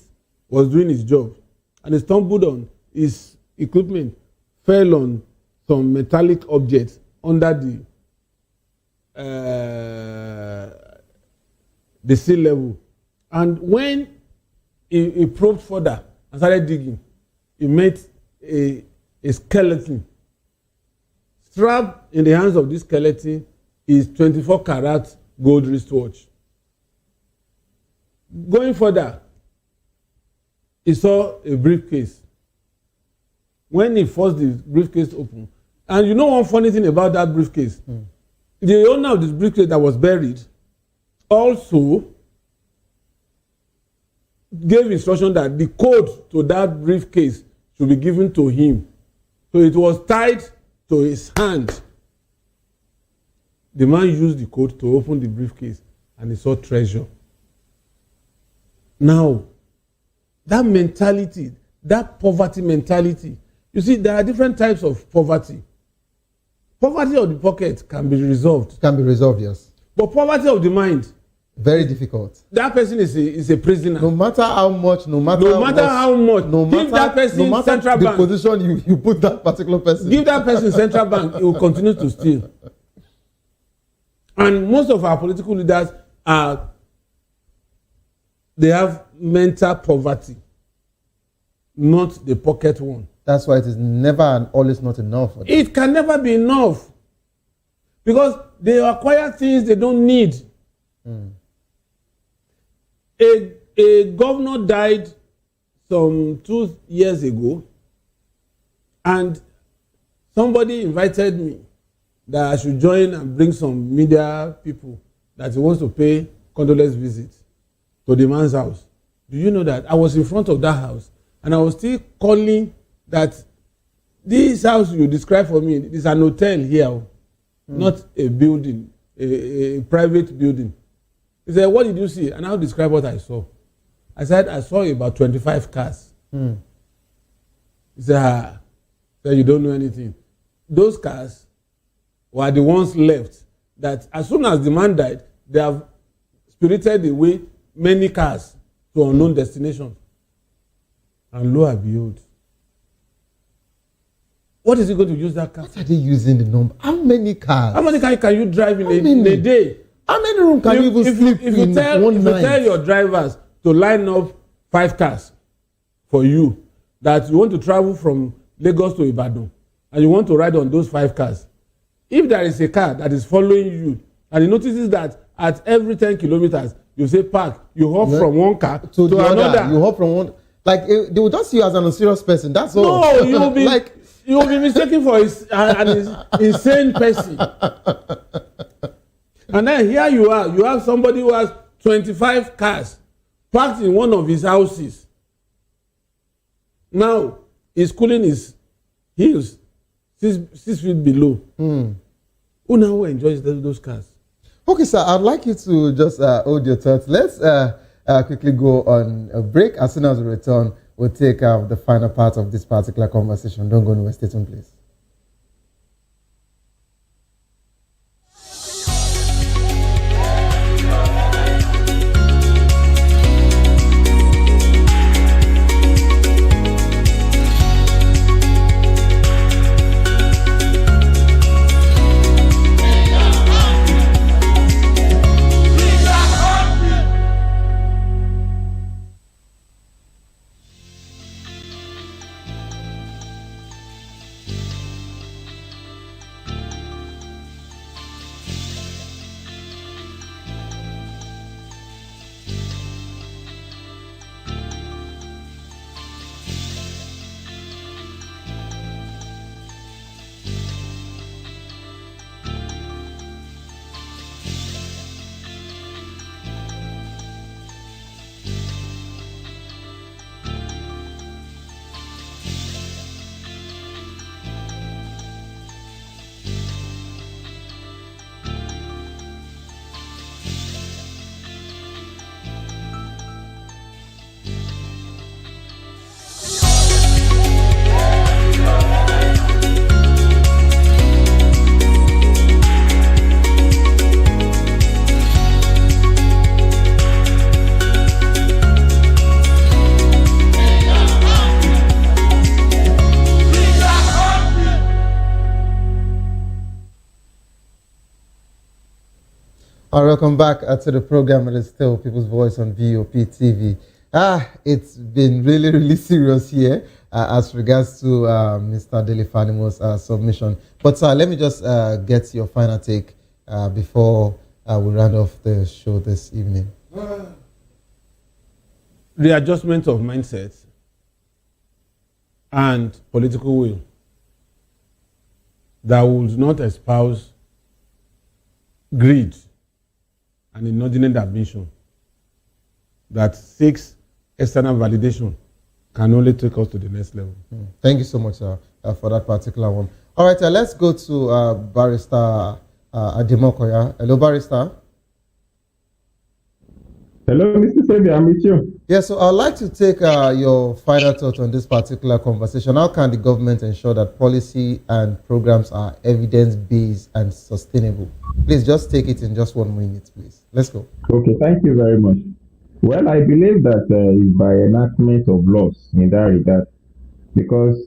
[SPEAKER 6] was doing his job, and he stumbled on his equipment, fell on some metallic objects under the sea level. And when he probed further and started digging, he met a skeleton. Strapped in the hands of this skeleton is 24-karat gold wristwatch. Going further, he saw a briefcase. When he forced the briefcase open, and you know one funny thing about that briefcase? The owner of this briefcase that was buried also gave instruction that the code to that briefcase should be given to him. So it was tied to his hand. The man used the code to open the briefcase, and he saw treasure. Now, that mentality, that poverty mentality, you see, there are different types of poverty. Poverty of the pocket can be resolved.
[SPEAKER 28] Can be resolved, yes.
[SPEAKER 6] But poverty of the mind,
[SPEAKER 28] very difficult.
[SPEAKER 6] That person is a prisoner.
[SPEAKER 28] No matter how much, give
[SPEAKER 6] that person central bank.
[SPEAKER 28] The position you put that particular person.
[SPEAKER 6] Give that person central bank, he will continue to steal. And most of our political leaders they have mental poverty, not the pocket one.
[SPEAKER 28] That's why it is never and always not enough for them.
[SPEAKER 6] It can never be enough, because they acquire things they don't need. A governor died some 2 years ago, and somebody invited me that I should join and bring some media people that he wants to pay condolence visit to the man's house. Do you know that I was in front of that house and I was still calling that this house you describe for me is an hotel here, not a building, a private building. He said, what did you see? And I'll describe what I saw. I said, I saw about 25 cars. He said, you don't know anything. Those cars were the ones left that as soon as the man died, they have spirited away many cars to unknown destinations. And lo and behold, what is he going to use that car?
[SPEAKER 7] What are they using the number? How many cars?
[SPEAKER 6] How many cars can you drive in a day?
[SPEAKER 7] How many rooms can you even sleep in one night?
[SPEAKER 6] If you tell your drivers to line up 5 cars for you, that you want to travel from Lagos to Ibadan, and you want to ride on those 5 cars, if there is a car that is following you, and he notices that at every 10 kilometers, you say park, you hop from one car to another.
[SPEAKER 7] You hop from one, like they will just see you as an unserious person. That's all.
[SPEAKER 6] No, you will be like, you will be mistaken for an insane person. And then here you are, you have somebody who has 25 cars parked in one of his houses. Now he's cooling his heels 6 feet below. Who now enjoys those cars?
[SPEAKER 7] Okay, sir, I'd like you to just hold your thoughts. Let's quickly go on a break. As soon as we return, we'll take the final part of this particular conversation. Don't go anywhere. Stay tuned, please. Welcome back to the program. It is still People's Voice on VOP TV. It's been really serious here as regards to Mr. Dele Fanimo's submission. But let me just get your final take before we round off the show this evening.
[SPEAKER 6] Readjustment of mindset and political will that would not espouse greed and inordinate ambition that seeks external validation can only take us to the next level.
[SPEAKER 7] Thank you so much for that particular one. All right, let's go to Barrister Ademokoya. Hello, Barrister.
[SPEAKER 4] Hello, Mr. Sebi, I'm with you.
[SPEAKER 7] Yeah, so I'd like to take your final thought on this particular conversation. How can the government ensure that policy and programs are evidence-based and sustainable? Please just take it in just 1 minute, please. Let's go.
[SPEAKER 4] Okay, thank you very much. Well, I believe that it's by enactment of laws in that regard. Because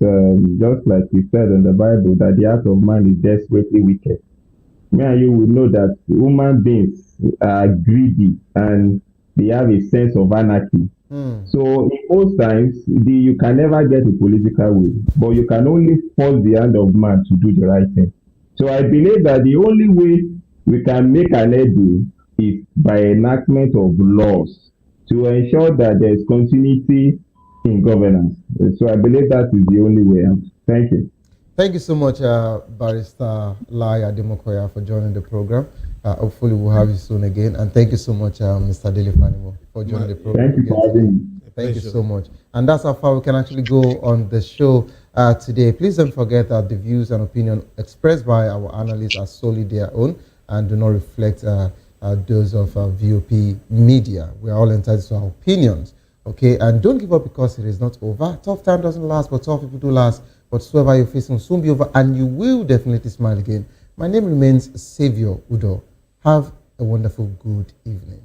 [SPEAKER 4] just like you said in the Bible, that the heart of man is desperately wicked. Me and you will know that human beings are greedy and they have a sense of anarchy. So in most times, you can never get a political will, but you can only force the hand of man to do the right thing. So I believe that the only way we can make an headway is by enactment of laws to ensure that there is continuity in governance. So I believe that is the only way out. Thank you.
[SPEAKER 7] Thank you so much, Barrister Lai Ademokoya, for joining the program. Hopefully we'll have you soon again. And thank you so much, Mr. Dele Fanimo, for joining the program.
[SPEAKER 4] Thank you for having me.
[SPEAKER 7] Thank you so much. And that's how far we can actually go on the show today. Please don't forget that the views and opinion expressed by our analysts are solely their own and do not reflect those of VOP media. We are all entitled to our opinions. Okay, and don't give up because it is not over. Tough time doesn't last, but tough people do last. Whatsoever you're facing will soon be over, and you will definitely smile again. My name remains Savior Udo. Have a wonderful, good evening.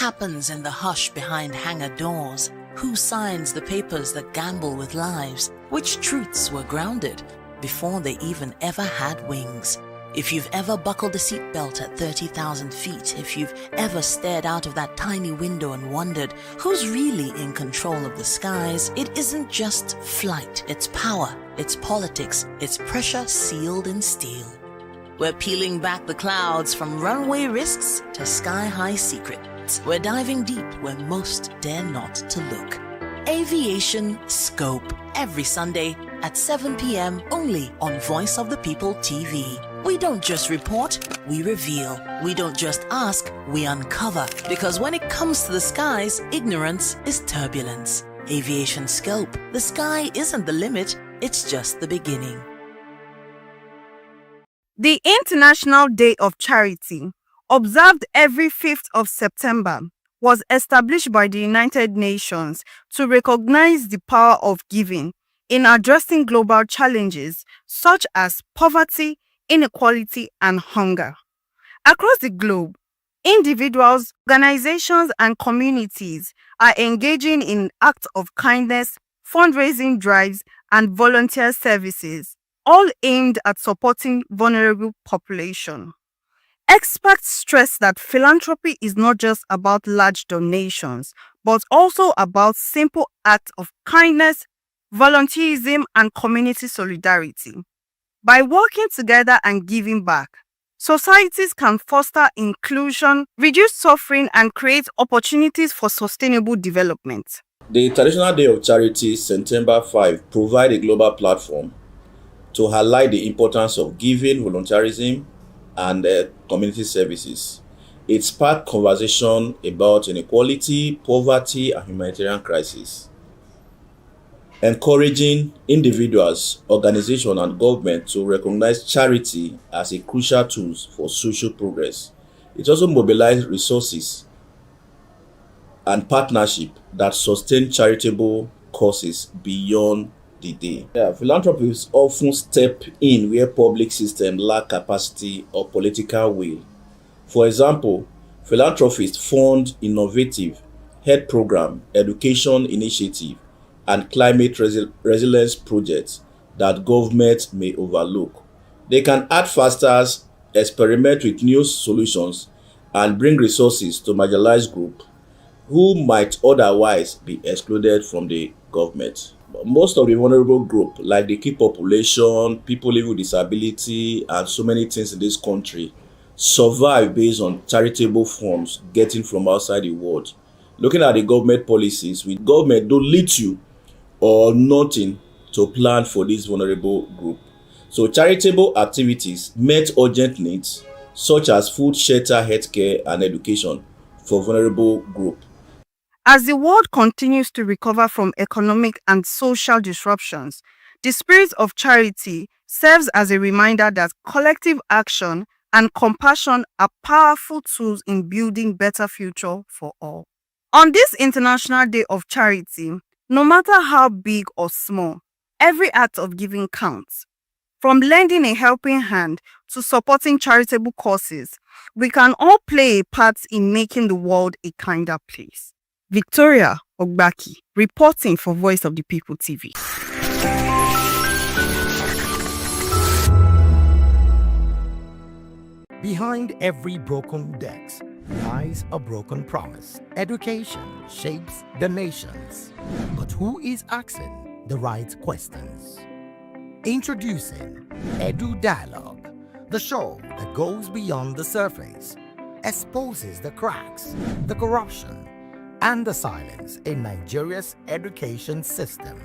[SPEAKER 3] happens in the hush behind hangar doors? Who signs the papers that gamble with lives? Which truths were grounded before they even ever had wings? If you've ever buckled a seatbelt at 30,000 feet, if you've ever stared out of that tiny window and wondered who's really in control of the skies, it isn't just flight, it's power, it's politics, it's pressure sealed in steel. We're peeling back the clouds from runway risks to sky-high secrets. We're diving deep where most dare not to look. Aviation Scope, every Sunday at 7 p.m. only on Voice of the People TV. We don't just report, we reveal. We don't just ask, we uncover. Because when it comes to the skies, ignorance is turbulence. Aviation Scope, the sky isn't the limit, it's just the beginning.
[SPEAKER 9] The International Day of Charity, observed every 5th of September, was established by the United Nations to recognize the power of giving in addressing global challenges such as poverty, inequality, and hunger. Across the globe, individuals, organizations, and communities are engaging in acts of kindness, fundraising drives, and volunteer services, all aimed at supporting vulnerable population. Experts stress that philanthropy is not just about large donations, but also about simple acts of kindness, volunteerism, and community solidarity. By working together and giving back, societies can foster inclusion, reduce suffering, and create opportunities for sustainable development.
[SPEAKER 8] The International Day of Charity, September 5, provides a global platform to highlight the importance of giving, volunteerism, and community services. It sparked conversation about inequality, poverty, and humanitarian crisis, encouraging individuals, organizations, and government to recognize charity as a crucial tool for social progress. It also mobilized resources and partnership that sustain charitable causes beyond the day. Philanthropists often step in where public systems lack capacity or political will. For example, philanthropists fund innovative health program, education initiative, and climate resilience projects that government may overlook. They can act faster, experiment with new solutions, and bring resources to marginalized groups who might otherwise be excluded from the government. Most of the vulnerable groups, like the key population, people living with disability, and so many things in this country, survive based on charitable funds getting from outside the world. Looking at the government policies, with government don't lead you or nothing to plan for this vulnerable group. So charitable activities met urgent needs such as food, shelter, healthcare, and education for vulnerable groups.
[SPEAKER 9] As the world continues to recover from economic and social disruptions, the spirit of charity serves as a reminder that collective action and compassion are powerful tools in building better future for all. On this International Day of Charity, no matter how big or small, every act of giving counts. From lending a helping hand to supporting charitable causes, we can all play a part in making the world a kinder place. Victoria Ogbaki, reporting for Voice of the People TV.
[SPEAKER 24] Behind every broken desk lies a broken promise. Education shapes the nations. But who is asking the right questions? Introducing Edu Dialogue, the show that goes beyond the surface, exposes the cracks, the corruption, and the silence in Nigeria's education system.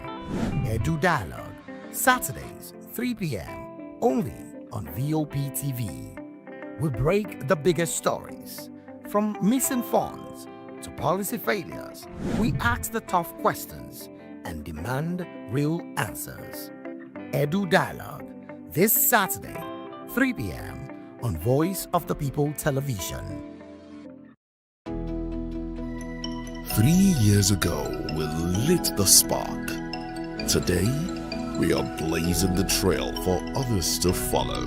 [SPEAKER 24] Edu Dialogue, Saturdays, 3 p.m., only on VOP TV. We break the biggest stories, from missing funds to policy failures. We ask the tough questions and demand real answers. Edu Dialogue, this Saturday, 3 p.m. on Voice of the People Television.
[SPEAKER 2] 3 years ago, we lit the spark. Today, we are blazing the trail for others to follow.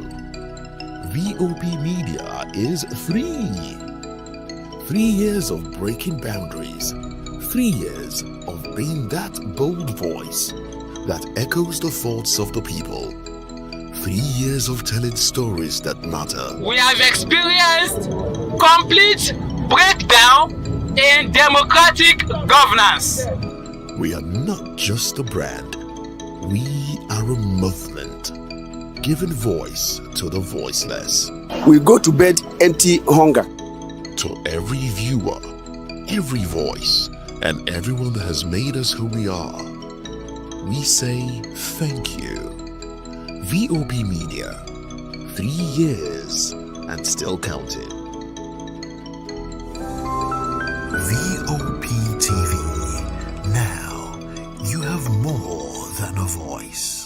[SPEAKER 2] VOP Media is free.
[SPEAKER 11] 3 years of breaking boundaries. 3 years of being that bold voice that echoes the thoughts of the people. 3 years of telling stories that matter.
[SPEAKER 12] We have experienced complete breakdown in democratic governance.
[SPEAKER 11] We are not just a brand. We are a movement, giving voice to the voiceless.
[SPEAKER 13] We go to bed empty hunger.
[SPEAKER 11] To every viewer, every voice, and everyone that has made us who we are, we say thank you. VOP Media, 3 years and still counting. VOP TV, now you have more than a voice.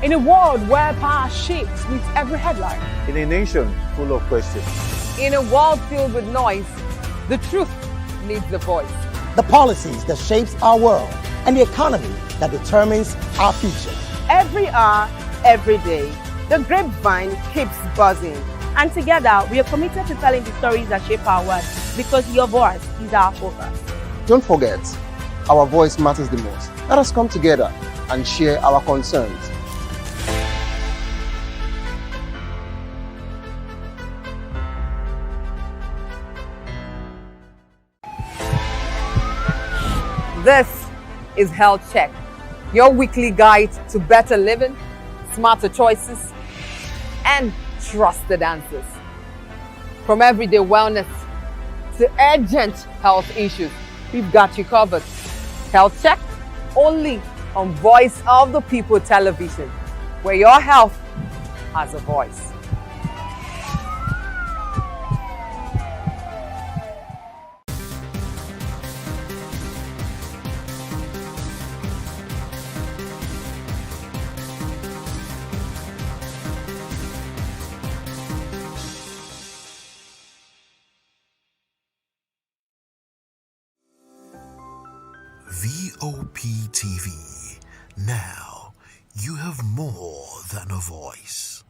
[SPEAKER 15] In a world where power shapes with every headline.
[SPEAKER 16] In a nation full of questions.
[SPEAKER 1] In a world filled with noise, the truth needs a voice.
[SPEAKER 21] The policies that shapes our world and the economy that determines our future.
[SPEAKER 22] Every hour, every day, the grapevine keeps buzzing.
[SPEAKER 25] And together, we are committed to telling the stories that shape our world, because your voice is our focus.
[SPEAKER 5] Don't forget, our voice matters the most. Let us come together and share our concerns.
[SPEAKER 1] This is Health Check, your weekly guide to better living, smarter choices, and trusted answers. From everyday wellness to urgent health issues, we've got you covered. Health Check, only on Voice of the People television, where your health has a voice.
[SPEAKER 11] VOP TV. Now, you have more than a voice.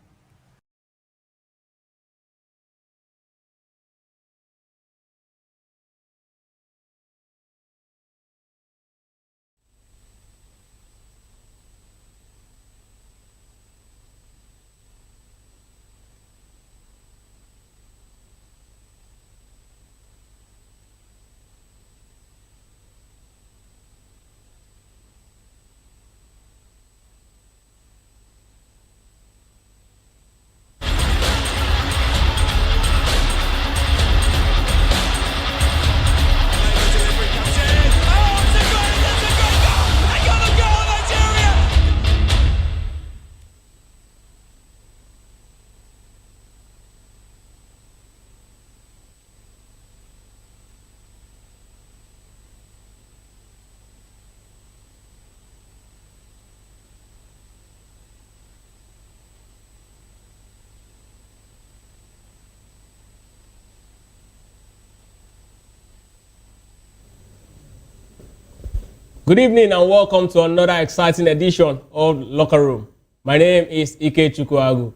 [SPEAKER 26] Good evening and welcome to another exciting edition of Locker Room. My name is Ike Chukwuagu.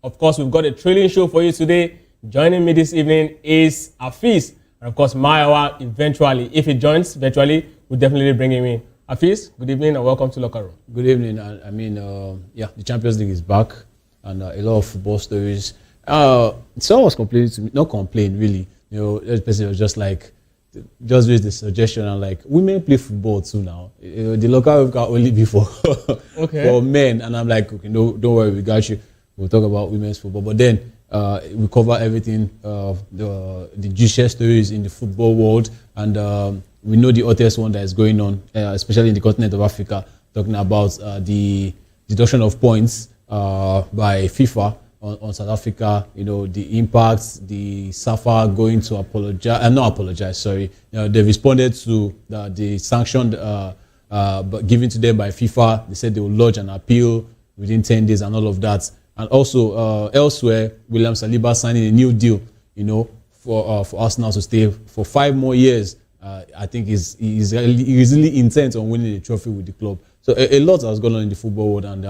[SPEAKER 26] Of course, we've got a thrilling show for you today. Joining me this evening is Afis. And of course, Maiwa eventually, if he joins virtually, we'll definitely bring him in. Afis, good evening and welcome to Locker Room.
[SPEAKER 29] Good evening. The Champions League is back and a lot of football stories. Someone was complaining to me, not complain really. You know, the person was just raised the suggestion and like, women play football too now. The local can only be for for men, and I'm like, okay, no, don't worry, we got you. We'll talk about women's football, but then we cover everything, the juiciest stories in the football world, and we know the hottest one that is going on, especially in the continent of Africa, talking about the deduction of points by FIFA on South Africa, you know, the impact, the SAFA going to they responded to the sanction given to them by FIFA. They said they will lodge an appeal within 10 days and all of that. And also elsewhere, William Saliba signing a new deal, you know, for Arsenal to stay for 5 more years. I think he's really intent on winning the trophy with the club. So a lot has gone on in the football world, and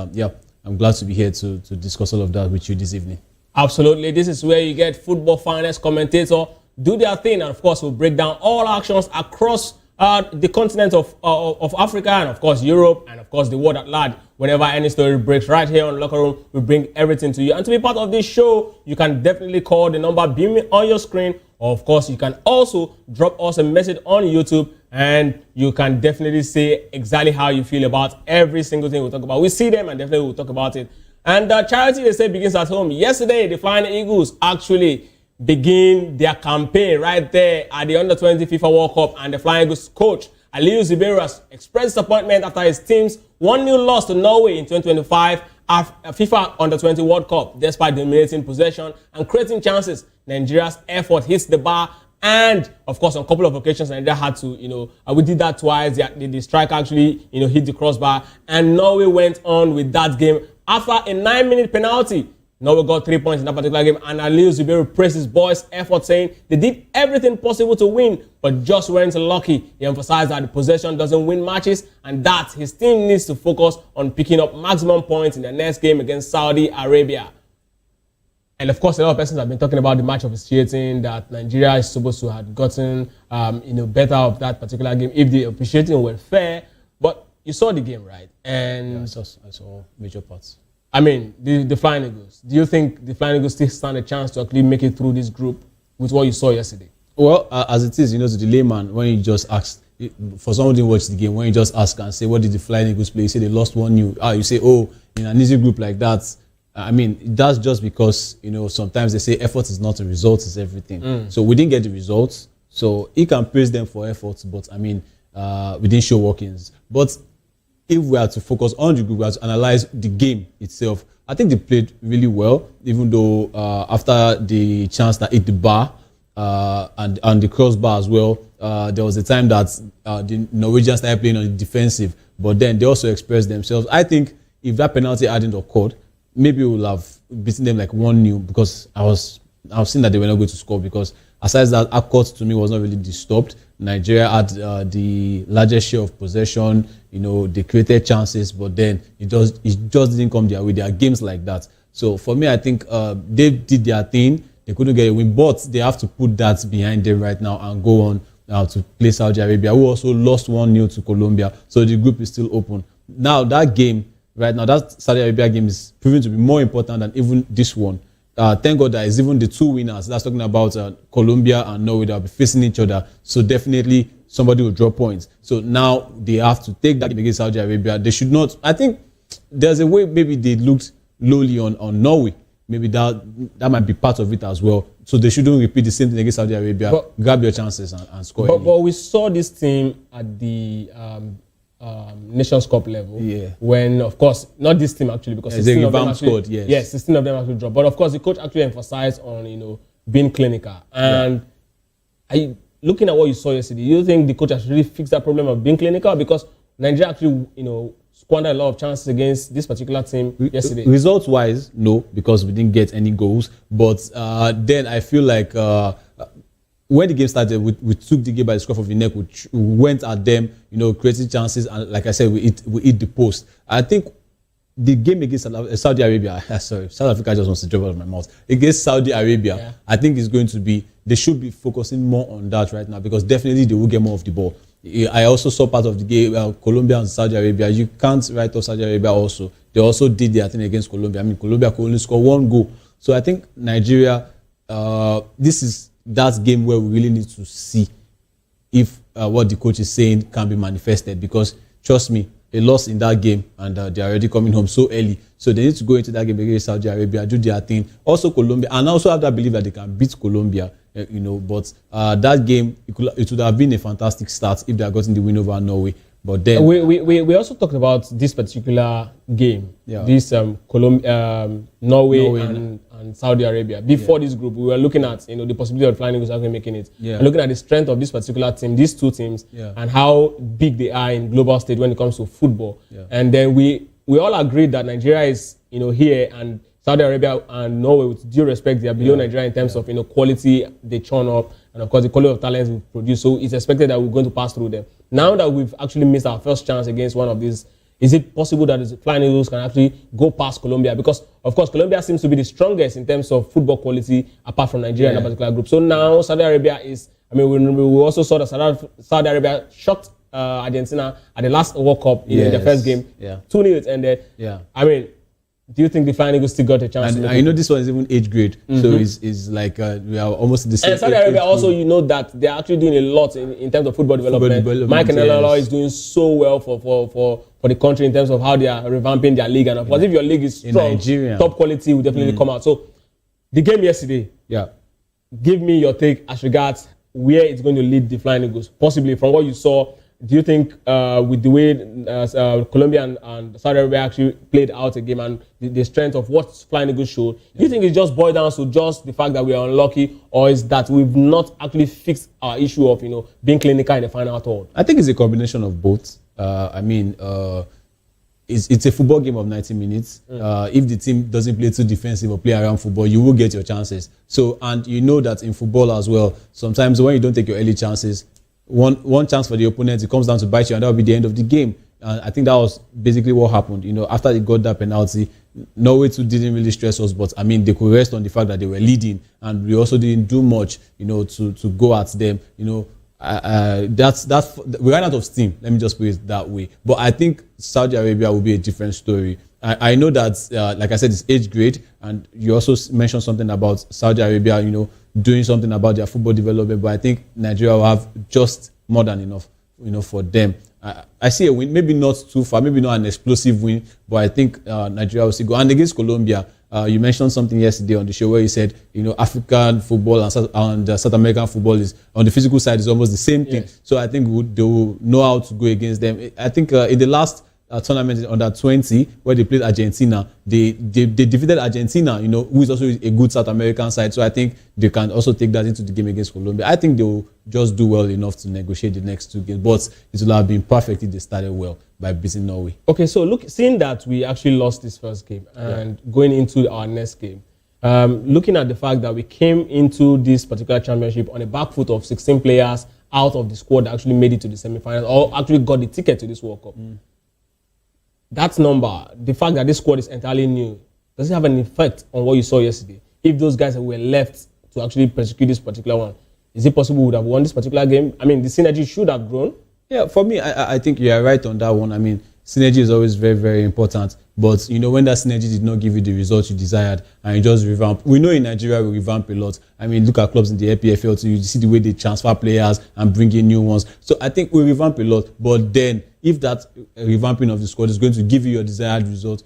[SPEAKER 29] I'm glad to be here to discuss all of that with you this evening.
[SPEAKER 26] Absolutely. This is where you get football finance commentator do their thing, and of course we'll break down all actions across the continent of Africa, and of course Europe, and of course the world at large. Whenever any story breaks right here on Locker Room, we bring everything to you. And to be part of this show, you can definitely call the number beaming on your screen, or of course you can also drop us a message on YouTube, and you can definitely say exactly how you feel about every single thing we talk about. We see them and definitely we'll talk about it. And charity, they say, begins at home. Yesterday, the Flying Eagles actually begin their campaign right there at the Under-20 FIFA World Cup, and the Flying Eagles coach Aliou Zubairu has expressed disappointment after his team's 1-0 loss to Norway in 2025 FIFA Under-20 World Cup. Despite dominating possession and creating chances, Nigeria's effort hits the bar, and of course on a couple of occasions Nigeria had to, we did that twice. The striker actually, hit the crossbar, and Norway went on with that game after a 9-minute penalty. Norway got 3 points in that particular game, and Aliou Zubairu praised his boys' effort, saying they did everything possible to win, but just weren't lucky. He emphasized that the possession doesn't win matches, and that his team needs to focus on picking up maximum points in the next game against Saudi Arabia. And of course, a lot of persons have been talking about the match officiating, that Nigeria is supposed to have gotten better of that particular game if the officiating were fair. But you saw the game, right? And
[SPEAKER 29] I saw major parts.
[SPEAKER 26] I mean, the Flying Eagles. Do you think the Flying Eagles still stand a chance to actually make it through this group with what you saw yesterday?
[SPEAKER 29] Well, as it is, to the layman, when you just ask, for someone who didn't watch the game, when you just ask and say, what did the Flying Eagles play? You say they lost 1-0. You say, in an easy group like that. I mean, that's just because, sometimes they say effort is not a result, it's everything. So we didn't get the results. So he can praise them for efforts, but I mean, we didn't show workings. But if we are to focus on the group, we have to analyze the game itself. I think they played really well, even though after the chance that hit the bar and the crossbar as well, there was a time that the Norwegians started playing on the defensive, but then they also expressed themselves. I think if that penalty hadn't occurred, maybe we would have beaten them like 1-0, because I've seen that they were not going to score, because aside that, Accord to me was not really disturbed. Nigeria had the largest share of possession. They created chances, but then it just didn't come their way. There are games like that. So for me, I think they did their thing. They couldn't get a win, but they have to put that behind them right now and go on to play Saudi Arabia, who also lost 1-0 to Colombia. So the group is still open. Now that game, right now, that Saudi Arabia game is proving to be more important than even this one. Thank God that it's even the two winners. That's talking about Colombia and Norway that will be facing each other. So definitely somebody will draw points. So now they have to take that game against Saudi Arabia. They should not. I think there's a way maybe they looked lowly on Norway. Maybe that might be part of it as well. So they shouldn't repeat the same thing against Saudi Arabia. Grab your chances and score.
[SPEAKER 26] But we saw this team at the Nations Cup level, when, of course, not this team actually, because 16 of them actually, 16 of them actually dropped. But of course, the coach actually emphasized on being clinical. And looking at what you saw yesterday, do you think the coach has really fixed that problem of being clinical? Because Nigeria actually, squandered a lot of chances against this particular team yesterday.
[SPEAKER 29] Results-wise, no, because we didn't get any goals. But then I feel like when the game started, we took the game by the scruff of the neck. We went at them, creating chances, and like I said, we hit the post. I think the game against Saudi Arabia, South Africa just wants to drop out of my mouth. Against Saudi Arabia, I think it's going to be, they should be focusing more on that right now, because definitely they will get more of the ball. I also saw part of the game, Colombia and Saudi Arabia. You can't write off Saudi Arabia also. They also did their thing against Colombia. I mean, Colombia could only score 1 goal. So I think Nigeria, this is that game where we really need to see if what the coach is saying can be manifested, because trust me, they lost in that game and they're already coming home so early. So they need to go into that game against Saudi Arabia, do their thing. Also Colombia, and also have that belief that they can beat Colombia, but that game, it would have been a fantastic start if they had gotten the win over Norway. But then
[SPEAKER 26] we also talked about this particular game, this Norway and Saudi Arabia. Before this group, we were looking at the possibility of Flying Eagles actually making it, and looking at the strength of this particular team, these two teams, and how big they are in global stage when it comes to football. And then we all agreed that Nigeria is here, and Saudi Arabia and Norway, with due respect, they are below Nigeria in terms of quality they churn up, and of course the quality of talents we produce. So it's expected that we're going to pass through them. Now that we've actually missed our first chance against one of these, is it possible that the Flying Eagles can actually go past Colombia? Because of course, Colombia seems to be the strongest in terms of football quality apart from Nigeria in that particular group. So now Saudi Arabia is, I mean, we also saw that Saudi Arabia shocked Argentina at the last World Cup in the first game. 2-0 it ended. I mean, do you think the Flying Eagles still got a chance?
[SPEAKER 29] And I know this one is even age grade, so it's like we are almost the same.
[SPEAKER 26] And Saudi Arabia also, you know that they're actually doing a lot in terms of football development. Mike and Elalo is doing so well for the country in terms of how they are revamping their league. And of course, if your league is strong, top quality will definitely come out. So the game yesterday, give me your take as regards where it's going to lead the Flying Eagles. Possibly from what you saw, do you think with the way Colombia and Saudi Arabia actually played out a game and the strength of what Flying Eagles showed, do you think it just boils down to just the fact that we are unlucky, or is that we've not actually fixed our issue of being clinical in the final third?
[SPEAKER 29] I think it's a combination of both. I mean, it's a football game of 90 minutes. If the team doesn't play too defensive or play around football, you will get your chances. So, and you know that in football as well, sometimes when you don't take your early chances, one chance for the opponent, it comes down to bite you, and that will be the end of the game. And I think that was basically what happened. After they got that penalty, Norway too didn't really stress us, but I mean, they could rest on the fact that they were leading, and we also didn't do much, to go at them. That's we ran out of steam. Let me just put it that way. But I think Saudi Arabia will be a different story. I know that, like I said, it's age grade, and you also mentioned something about Saudi Arabia, doing something about their football development. But I think Nigeria will have just more than enough, for them. I see a win, maybe not too far, maybe not an explosive win, but I think Nigeria will still go. And against Colombia, you mentioned something yesterday on the show where you said, African football and South American football is on the physical side is almost the same thing. Yes. So I think they will know how to go against them. I think in the last tournament under 20 where they played Argentina, they defeated Argentina, who is also a good South American side. So I think they can also take that into the game against Colombia. I think they will just do well enough to negotiate the next two games, but it will have been perfect if they started well by beating Norway.
[SPEAKER 26] Okay, so seeing that we actually lost this first game and going into our next game, looking at the fact that we came into this particular championship on a back foot of 16 players out of the squad that actually made it to the semi-finals or actually got the ticket to this World Cup. That number, the fact that this squad is entirely new, does it have an effect on what you saw yesterday? If those guys were left to actually prosecute this particular one, is it possible we would have won this particular game? I mean, the synergy should have grown.
[SPEAKER 29] Yeah, for me, I think you are right on that one. I mean, synergy is always very, very important. But, when that synergy did not give you the results you desired and you just revamp. We know in Nigeria we revamp a lot. I mean, look at clubs in the APFL too. You see the way they transfer players and bring in new ones. So I think we revamp a lot. But then, if that revamping of the squad is going to give you your desired result,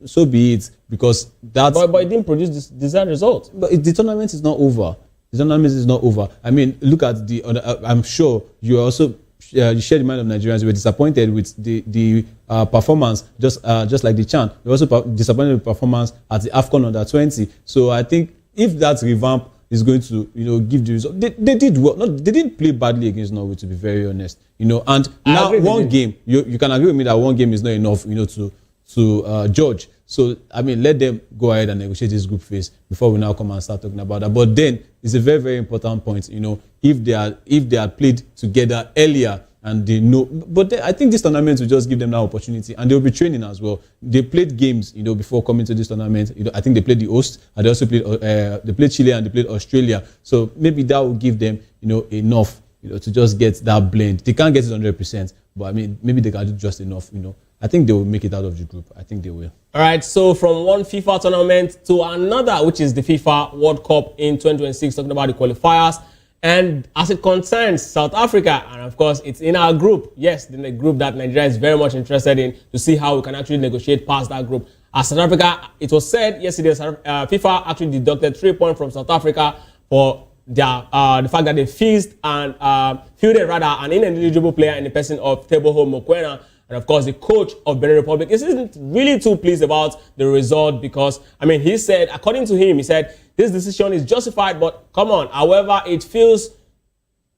[SPEAKER 29] so be it. Because that's...
[SPEAKER 26] But it didn't produce this desired result.
[SPEAKER 29] But the tournament is not over. The tournament is not over. I mean, look at the... I'm sure you also... you share the mind of Nigerians. We were disappointed with the performance, just like the Chan. We were also disappointed with performance at the AFCON under 20. So I think if that revamp is going to give the result, they did well. They didn't play badly against Norway, to be very honest. And now one game, you can agree with me that one game is not enough, to judge. So I mean, let them go ahead and negotiate this group phase before we now come and start talking about that. But then it's a very, very important point. If they are played together earlier and they know, but I think this tournament will just give them that opportunity, and they'll be training as well. They played games, before coming to this tournament. I think they played the host, and they also played Chile and they played Australia. So maybe that will give them, enough, to just get that blend. They can't get it 100%, but I mean, maybe they can do just enough, I think they will make it out of the group. I think they will.
[SPEAKER 26] All right, so from one FIFA tournament to another, which is the FIFA World Cup in 2026, talking about the qualifiers. And as it concerns South Africa, and of course, it's in our group. Yes, the group that Nigeria is very much interested in to see how we can actually negotiate past that group. As South Africa, it was said yesterday, FIFA actually deducted 3 points from South Africa for their the fact that they fielded an ineligible player in the person of Teboho Mokoena. And of course, the coach of Benin Republic isn't really too pleased about the result because, I mean, he said, according to him, he said, this decision is justified, but come on. However, it feels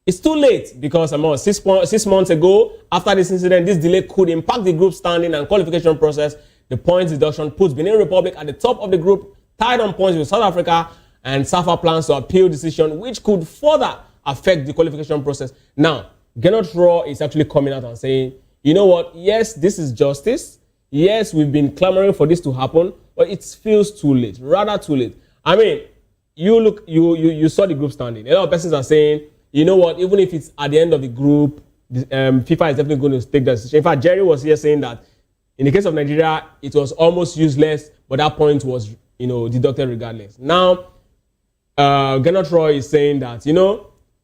[SPEAKER 26] it's too late because 6 months ago, after this incident, this delay could impact the group standing and qualification process. The points deduction puts Benin Republic at the top of the group, tied on points with South Africa, and SAFA plans to appeal decision, which could further affect the qualification process. Now, Gernot Rohr is actually coming out and saying, you know what? Yes, this is justice. Yes, we've been clamoring for this to happen. but it feels too late, rather too late. I mean, you saw the group standing. A lot of persons are saying, you know what, even if it's at the end of the group, FIFA is definitely going to take that decision. In fact, Jerry was here saying that in the case of Nigeria, it was almost useless, but that point was, deducted regardless. Now, Gernot Roy is saying that,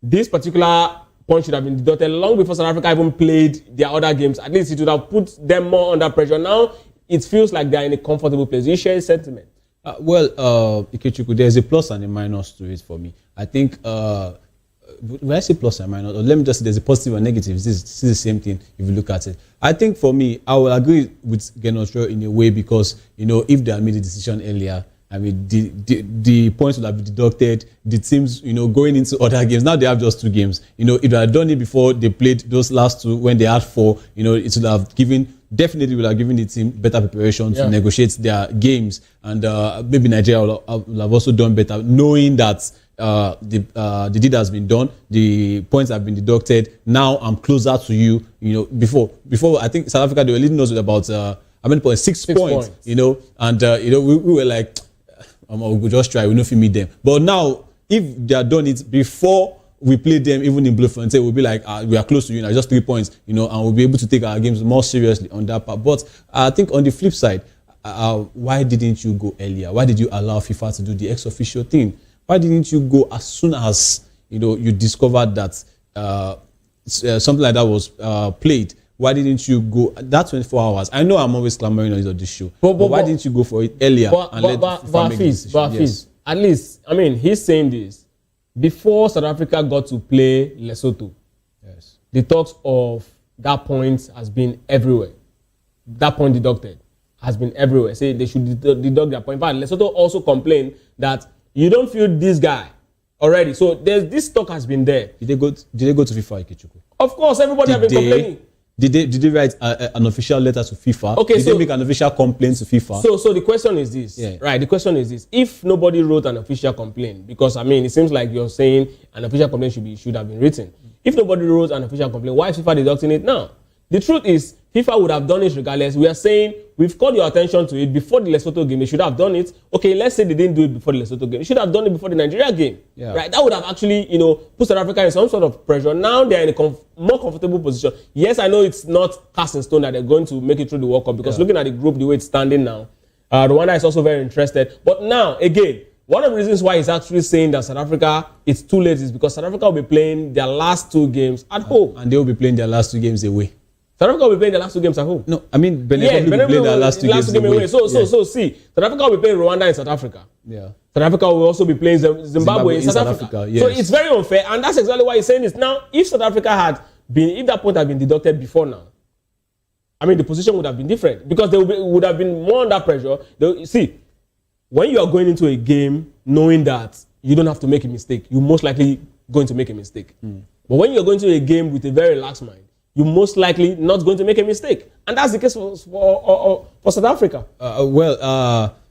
[SPEAKER 26] this particular point should have been deducted long before South Africa even played their other games. At least it would have put them more under pressure. Now, it feels like they're in a comfortable place. You share a sentiment?
[SPEAKER 29] Ikechukwu, there's a plus and a minus to it for me. I think, when I say plus and minus, or let me just say there's a positive and negative. This is the same thing if you look at it. I think for me, I will agree with Gernot Roy in a way because, if they had made a decision earlier, I mean, the points would have been deducted. The teams, going into other games. Now they have just 2 games. If they had done it before they played those last 2, when they had 4, it would have definitely would have given the team better preparation to negotiate their games. And maybe Nigeria will have also done better, knowing that the deed has been done, the points have been deducted. Now I'm closer to you. Before I think South Africa, they were leading us with about how many points? 6 points. And we were like, we'll just try. We know if we meet them. But now, if they are done it before we play them, even in Bloemfontein, we'll be like, we are close to you now, just 3 points, and we'll be able to take our games more seriously on that part. But I think on the flip side, why didn't you go earlier? Why did you allow FIFA to do the ex-official thing? Why didn't you go as soon as you discovered that something like that was played? Why didn't you go that 24 hours? I know I'm always clamoring on this show, but why didn't you go for it earlier and let FIFA make the decision?
[SPEAKER 26] Yes. At least, I mean, he's saying this before South Africa got to play Lesotho.
[SPEAKER 29] Yes,
[SPEAKER 26] the talks of that point has been everywhere. That point deducted has been everywhere. Say they should deduct that point. But Lesotho also complained that you don't feel this guy already. So this talk has been there.
[SPEAKER 29] Did they go to FIFA, Ikechukwu?
[SPEAKER 26] Of course, everybody has been complaining.
[SPEAKER 29] Did they write an official letter to FIFA?
[SPEAKER 26] Okay,
[SPEAKER 29] did they make an official complaint to FIFA?
[SPEAKER 26] So the question is this, right? The question is this: if nobody wrote an official complaint, because I mean, it seems like you're saying an official complaint should have been written. If nobody wrote an official complaint, why is FIFA deducting it now? The truth is, FIFA would have done it regardless. We are saying we've called your attention to it before the Lesotho game. They should have done it. Okay, let's say they didn't do it before the Lesotho game. They should have done it before the Nigeria game. Yeah. Right? That would have actually, put South Africa in some sort of pressure. Now they're in a more comfortable position. Yes, I know it's not cast in stone that they're going to make it through the World Cup because looking at the group, the way it's standing now, Rwanda is also very interested. But now, again, one of the reasons why he's actually saying that South Africa, it's too late is because South Africa will be playing their last 2 games at home.
[SPEAKER 29] And they will be playing their last 2 games away.
[SPEAKER 26] South Africa will be playing the last 2 games at home.
[SPEAKER 29] No, I mean, Benin will play their last 2 games away.
[SPEAKER 26] So see, South Africa will be playing Rwanda in South Africa.
[SPEAKER 29] Yeah.
[SPEAKER 26] South Africa will also be playing Zimbabwe in South Africa.
[SPEAKER 29] Yes.
[SPEAKER 26] So it's very unfair, and that's exactly why he's saying this. Now, if South Africa if that point had been deducted before now, I mean, the position would have been different because they would have been more under pressure. See, when you are going into a game knowing that you don't have to make a mistake, you're most likely going to make a mistake. But when you're going to a game with a very relaxed mind, you're most likely not going to make a mistake. And that's the case for South Africa.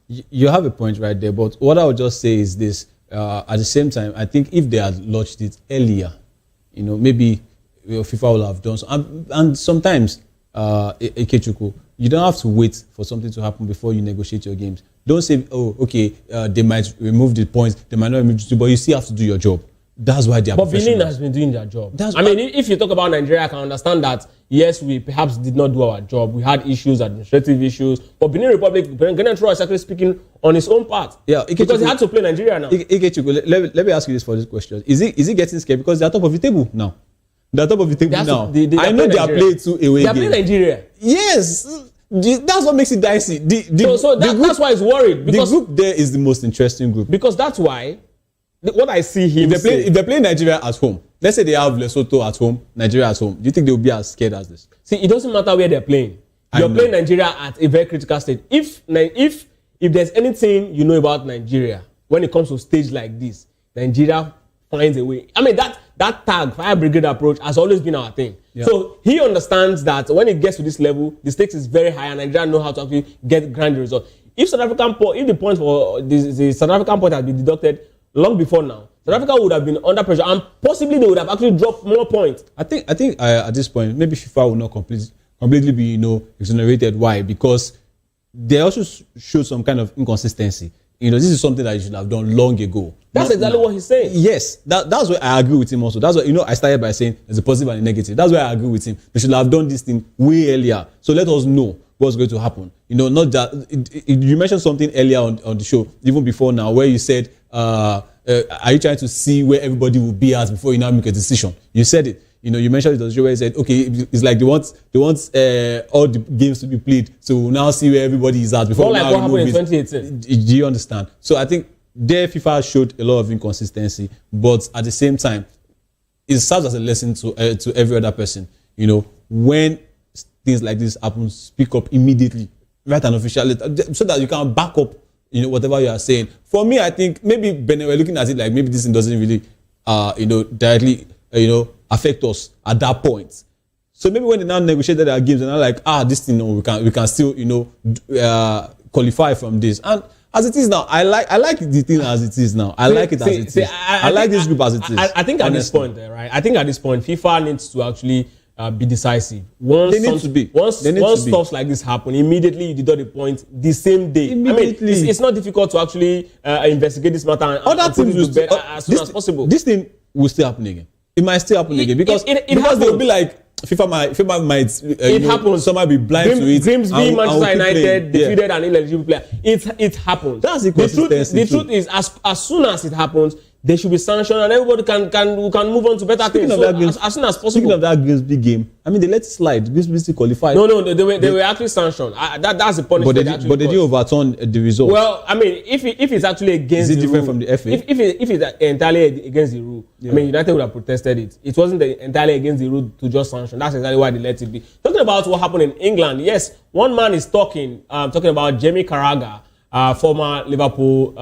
[SPEAKER 29] You have a point right there. But what I would just say is this. At the same time, I think if they had launched it earlier, maybe FIFA will have done so. And sometimes, Ikechukwu, you don't have to wait for something to happen before you negotiate your games. Don't say, they might remove the points, they might not remove the, but you still have to do your job. That's why they are professionals.
[SPEAKER 26] But Benin has been doing their job. If you talk about Nigeria, I can understand that, yes, we perhaps did not do our job. We had issues, administrative issues. But Benin Republic, Gernot Roy is actually speaking on his own part.
[SPEAKER 29] Yeah,
[SPEAKER 26] because he had to play Nigeria now.
[SPEAKER 29] Let me ask you this for this question. Is he getting scared because they're top of the table now? They're top of the table now. I know they are playing 2 away games.
[SPEAKER 26] They are playing Nigeria.
[SPEAKER 29] Yes. That's what makes it dicey.
[SPEAKER 26] That's why he's worried.
[SPEAKER 29] Because the group there is the most interesting group.
[SPEAKER 26] Because that's why... What I see him
[SPEAKER 29] if they're playing Nigeria at home, let's say they have Lesotho at home, Nigeria at home, do you think they will be as scared as this?
[SPEAKER 26] See, it doesn't matter where they're playing. You're playing Nigeria at a very critical stage. If there's anything you know about Nigeria when it comes to stage like this, Nigeria finds a way. I mean, that tag, fire brigade approach has always been our thing. Yeah. So he understands that when it gets to this level, the stakes is very high and Nigeria know how to actually get grand results. If the point for the South African point had been deducted long before now, South Africa would have been under pressure and possibly they would have actually dropped more points.
[SPEAKER 29] I think at this point, maybe FIFA will not completely be exonerated. Why? Because they also showed some kind of inconsistency. This is something that you should have done long ago.
[SPEAKER 26] That's exactly what he's saying.
[SPEAKER 29] Yes, that's why I agree with him also. That's why, I started by saying there's a positive and a negative. That's why I agree with him. They should have done this thing way earlier. So let us know what's going to happen. Not that you mentioned something earlier on the show, even before now, where you said, are you trying to see where everybody will be at before you now make a decision? You said it. You mentioned it on the show where you said, okay, it's like they want all the games to be played, so we'll now see where everybody is at before.
[SPEAKER 26] Not like what happened in 2018.
[SPEAKER 29] Do you understand? So I think there FIFA showed a lot of inconsistency, but at the same time, it serves as a lesson to every other person. When things like this happen, speak up immediately, write an official letter, so that you can back up, whatever you are saying. For me, I think maybe when we're looking at it like maybe this thing doesn't really, directly, affect us at that point. So maybe when they now negotiated their games and they're like, this thing, we can still, qualify from this. And as it is now, I like the thing as it is now. I like it as it is. I like this group as it is.
[SPEAKER 26] I think at this point, right? I think at this point, FIFA needs to actually be decisive. Once stuff like this happen, immediately you deduct the point the same day.
[SPEAKER 29] Immediately.
[SPEAKER 26] I mean, it's not difficult to actually investigate this matter and put it to bed as soon as possible.
[SPEAKER 29] This thing will still happen again. It might still happen again because they'll be like, FIFA might
[SPEAKER 26] it happens.
[SPEAKER 29] Someone be blind to it.
[SPEAKER 26] Grimsby, Manchester United defeated an ineligible player. It happens.
[SPEAKER 29] That's the consistency.
[SPEAKER 26] The truth is, as soon as it happens, they should be sanctioned and everybody can move on to better things as soon as possible.
[SPEAKER 29] Speaking of that Grimsby game, I mean, they let it slide. Grimsby still qualified.
[SPEAKER 26] No, they were actually sanctioned. That's the punishment.
[SPEAKER 29] But they didn't overturn the result.
[SPEAKER 26] Well, I mean, if it's actually against
[SPEAKER 29] the rule. Is it different
[SPEAKER 26] rule,
[SPEAKER 29] from the FA?
[SPEAKER 26] If it's entirely against the rule, I mean, United would have protested it. It wasn't entirely against the rule to just sanction. That's exactly why they let it be. Talking about what happened in England, yes, one man is talking about Jamie Carragher, former Liverpool